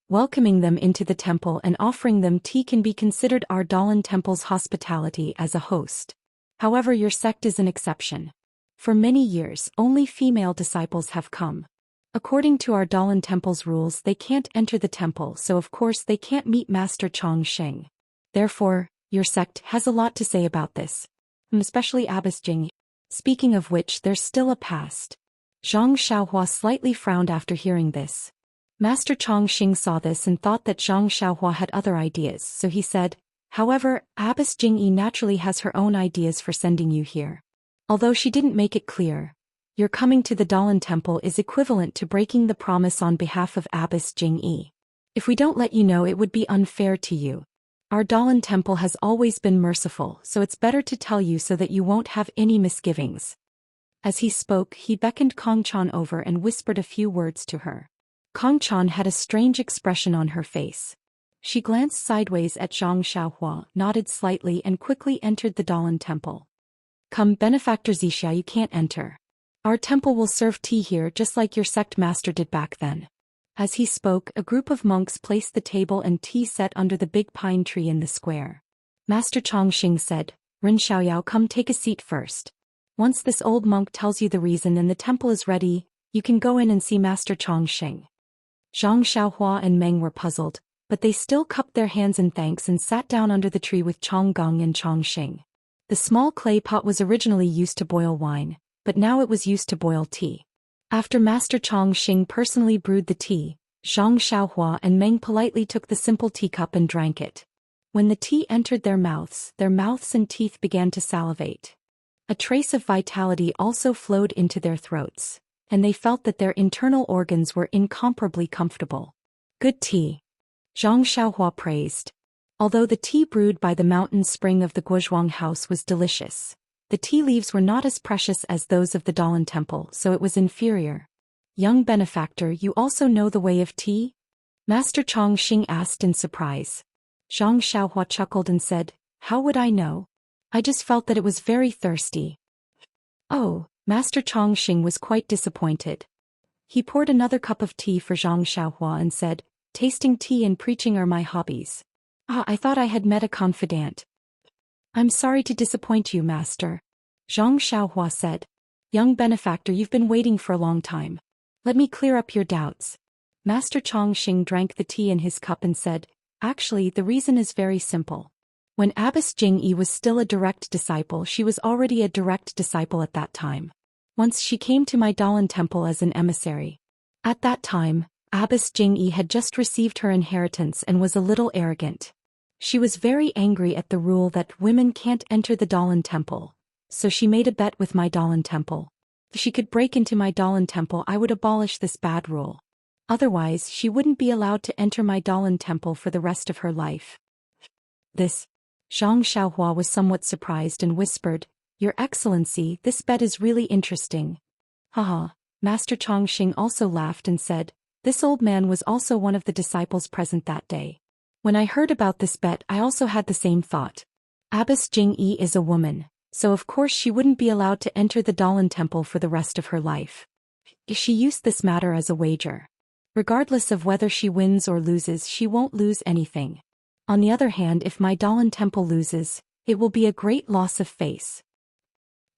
Welcoming them into the temple and offering them tea can be considered our Dalan Temple's hospitality as a host. However, your sect is an exception. For many years, only female disciples have come. According to our Dalan Temple's rules, they can't enter the temple, so of course they can't meet Master Chong Sheng. Therefore, your sect has a lot to say about this. Especially Abbess Jing. Speaking of which, there's still a past. Zhang Xiaohua slightly frowned after hearing this. Master Chong Sheng saw this and thought that Zhang Xiaohua had other ideas, so he said, however, Abbess Jingyi naturally has her own ideas for sending you here. Although she didn't make it clear, your coming to the Dalan Temple is equivalent to breaking the promise on behalf of Abbess Jingyi. If we don't let you know, it would be unfair to you. Our Dalan Temple has always been merciful, so it's better to tell you so that you won't have any misgivings. As he spoke, he beckoned Kong Chan over and whispered a few words to her. Kong Chan had a strange expression on her face. She glanced sideways at Zhang Xiaohua, nodded slightly and quickly entered the Dalan Temple. Come, Benefactor Zixia, you can't enter. Our temple will serve tea here just like your sect master did back then. As he spoke, a group of monks placed the table and tea set under the big pine tree in the square. Master Chong Sheng said, Ren Xiaoyao, come take a seat first. Once this old monk tells you the reason and the temple is ready, you can go in and see Master Chong Sheng. Zhang Xiaohua and Meng were puzzled, but they still cupped their hands in thanks and sat down under the tree with Chong Gong and Chong Sheng. The small clay pot was originally used to boil wine, but now it was used to boil tea. After Master Chong Sheng personally brewed the tea, Zhang Xiaohua and Meng politely took the simple teacup and drank it. When the tea entered their mouths and teeth began to salivate. A trace of vitality also flowed into their throats, and they felt that their internal organs were incomparably comfortable. Good tea. Zhang Xiaohua praised. Although the tea brewed by the mountain spring of the Guozhuang house was delicious, the tea leaves were not as precious as those of the Dalan Temple, so it was inferior. Young benefactor, you also know the way of tea? Master Chong Sheng asked in surprise. Zhang Xiaohua chuckled and said, how would I know? I just felt that it was very thirsty. Oh, Master Chong Sheng was quite disappointed. He poured another cup of tea for Zhang Xiaohua and said, tasting tea and preaching are my hobbies. I thought I had met a confidant. I'm sorry to disappoint you, Master. Zhang Xiaohua said. Young benefactor, you've been waiting for a long time. Let me clear up your doubts. Master Chong Sheng drank the tea in his cup and said, actually, the reason is very simple. When Abbess Jingyi was still a direct disciple, she was already a direct disciple at that time. Once she came to my Dalan Temple as an emissary. At that time, Abbess Jingyi had just received her inheritance and was a little arrogant. She was very angry at the rule that women can't enter the Dalan Temple, so she made a bet with my Dalan Temple. If she could break into my Dalan Temple, I would abolish this bad rule. Otherwise, she wouldn't be allowed to enter my Dalan Temple for the rest of her life. This. Zhang Xiaohua was somewhat surprised and whispered, Your Excellency, this bet is really interesting. Haha. Master Chong Sheng also laughed and said, this old man was also one of the disciples present that day. When I heard about this bet, I also had the same thought. Abbess Jingyi is a woman, so of course she wouldn't be allowed to enter the Dalan Temple for the rest of her life. She used this matter as a wager. Regardless of whether she wins or loses, she won't lose anything. On the other hand, if my Dalan Temple loses, it will be a great loss of face.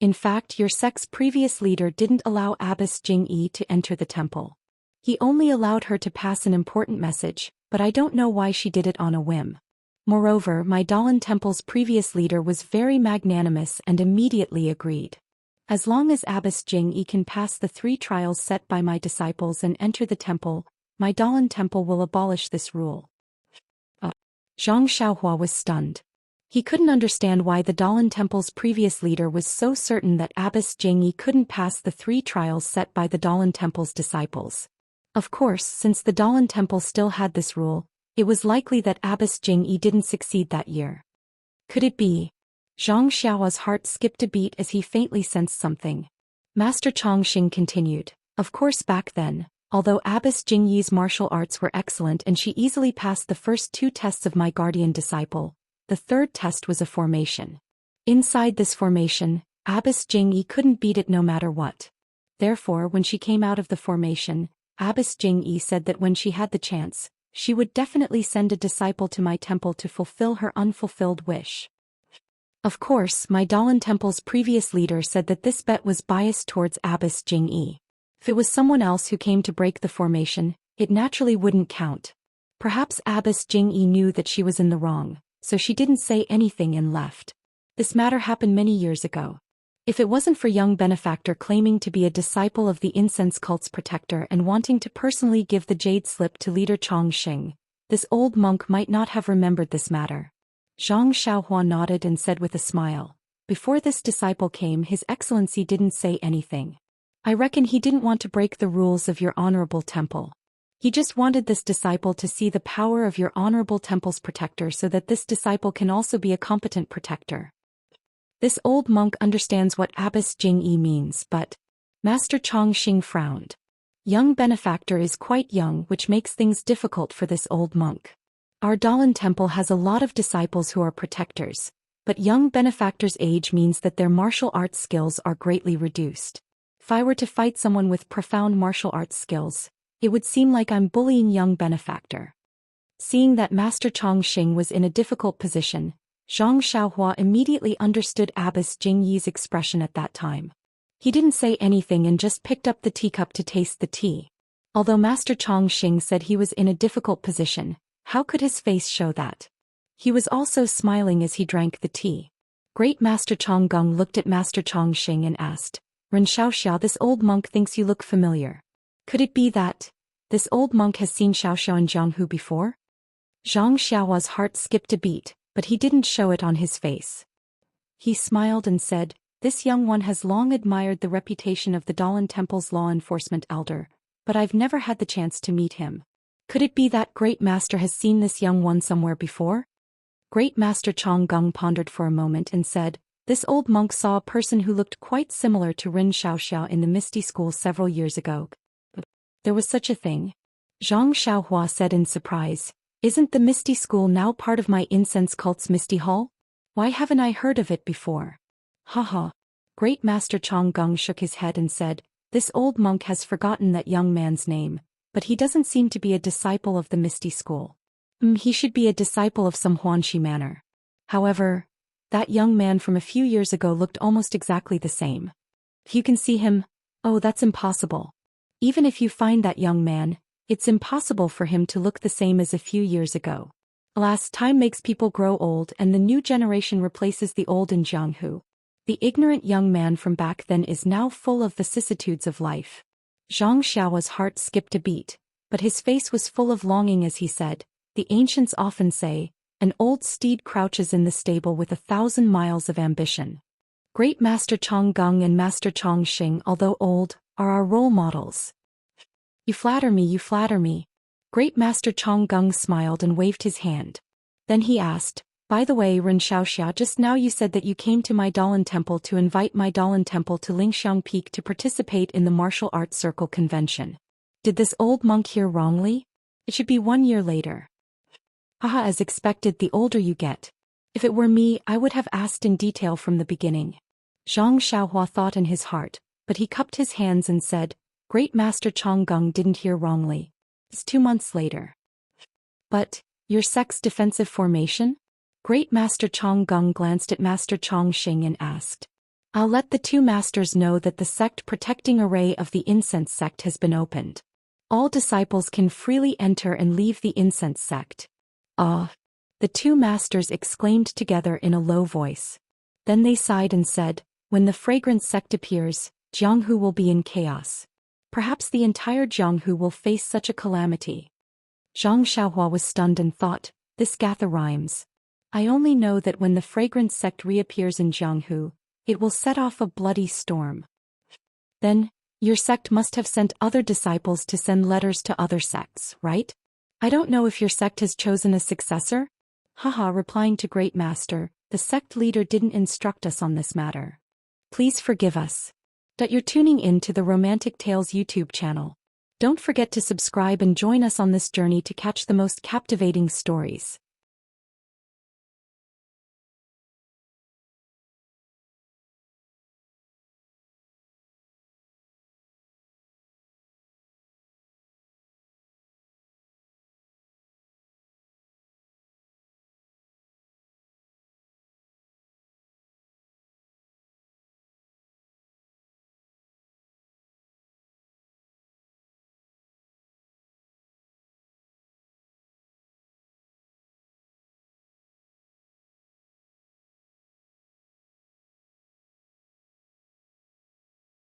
In fact, your sect's previous leader didn't allow Abbess Jingyi to enter the temple. He only allowed her to pass an important message, but I don't know why she did it on a whim. Moreover, my Dalan Temple's previous leader was very magnanimous and immediately agreed. As long as Abbess Jingyi can pass the 3 trials set by my disciples and enter the temple, my Dalan Temple will abolish this rule. Zhang Xiaohua was stunned. He couldn't understand why the Dalan Temple's previous leader was so certain that Abbess Jingyi couldn't pass the 3 trials set by the Dalan Temple's disciples. Of course, since the Dalan Temple still had this rule, it was likely that Abbess Jingyi didn't succeed that year. Could it be? Zhang Xiaohua's heart skipped a beat as he faintly sensed something. Master Chongqing continued. Of course back then, although Abbess Jingyi's martial arts were excellent and she easily passed the first 2 tests of my guardian disciple, the 3rd test was a formation. Inside this formation, Abbess Jingyi couldn't beat it no matter what. Therefore when she came out of the formation, Abbess Jingyi said that when she had the chance, she would definitely send a disciple to my temple to fulfill her unfulfilled wish. Of course, my Dalan Temple's previous leader said that this bet was biased towards Abbess Jingyi. If it was someone else who came to break the formation, it naturally wouldn't count. Perhaps Abbess Jingyi knew that she was in the wrong, so she didn't say anything and left. This matter happened many years ago. If it wasn't for young benefactor claiming to be a disciple of the incense cult's protector and wanting to personally give the jade slip to leader Chongqing, this old monk might not have remembered this matter. Zhang Xiaohua nodded and said with a smile, before this disciple came His Excellency didn't say anything. I reckon he didn't want to break the rules of your honorable temple. He just wanted this disciple to see the power of your honorable temple's protector so that this disciple can also be a competent protector. This old monk understands what Abbess Jingyi means, but Master Chongqing frowned. Young benefactor is quite young, which makes things difficult for this old monk. Our Dalan temple has a lot of disciples who are protectors, but young benefactor's age means that their martial arts skills are greatly reduced. If I were to fight someone with profound martial arts skills, it would seem like I'm bullying young benefactor. Seeing that Master Chongqing was in a difficult position, Zhang Xiaohua immediately understood Abbess Jingyi's expression at that time. He didn't say anything and just picked up the teacup to taste the tea. Although Master Chongqing said he was in a difficult position, how could his face show that? He was also smiling as he drank the tea. Great Master Chonggung looked at Master Chongqing and asked, Ren Xiaoxia, this old monk thinks you look familiar. Could it be that this old monk has seen Xiaoxiao in Jianghu before? Zhang Xiaohua's heart skipped a beat, but he didn't show it on his face. He smiled and said, this young one has long admired the reputation of the Dalan Temple's law enforcement elder, but I've never had the chance to meet him. Could it be that Great Master has seen this young one somewhere before? Great Master Chonggung pondered for a moment and said, this old monk saw a person who looked quite similar to Ren Xiaoxiao in the Misty School several years ago. There was such a thing? Zhang Xiaohua said in surprise. Isn't the Misty School now part of my incense cult's Misty Hall? Why haven't I heard of it before? Haha. Great Master Chonggung shook his head and said, this old monk has forgotten that young man's name, but he doesn't seem to be a disciple of the Misty School. He should be a disciple of some Huanxi manner. However, that young man from a few years ago looked almost exactly the same. If you can see him, oh, that's impossible. Even if you find that young man, it's impossible for him to look the same as a few years ago. Alas, time makes people grow old and the new generation replaces the old in Jianghu. The ignorant young man from back then is now full of vicissitudes of life. Zhang Xiaohua's heart skipped a beat, but his face was full of longing as he said, the ancients often say, an old steed crouches in the stable with 1,000 miles of ambition. Great Master Chonggung and Master Chongqing, although old, are our role models. You flatter me, you flatter me. Great Master Chonggung smiled and waved his hand. Then he asked, by the way, Ren Xiaoxia, just now you said that you came to my Dalan Temple to invite my Dalan Temple to Lingxiang Peak to participate in the Martial Arts Circle convention. Did this old monk hear wrongly? It should be 1 year later. Haha, as expected, the older you get. If it were me, I would have asked in detail from the beginning. Zhang Xiaohua thought in his heart, but he cupped his hands and said, Great Master Chonggung didn't hear wrongly. It's 2 months later. But, your sect's defensive formation? Great Master Chonggung glanced at Master Chongqing and asked. I'll let the 2 masters know that the sect protecting array of the incense sect has been opened. All disciples can freely enter and leave the incense sect. Ah! The 2 masters exclaimed together in a low voice. Then they sighed and said, when the fragrance sect appears, Jianghu will be in chaos. Perhaps the entire Jianghu will face such a calamity. Zhang Xiaohua was stunned and thought, this gather rhymes. I only know that when the fragrance sect reappears in Jianghu, it will set off a bloody storm. Then, your sect must have sent other disciples to send letters to other sects, right? I don't know if your sect has chosen a successor? Haha, replying to Great Master, the sect leader didn't instruct us on this matter. Please forgive us. that you're tuning in to the Romantic Tales YouTube channel. Don't forget to subscribe and join us on this journey to catch the most captivating stories.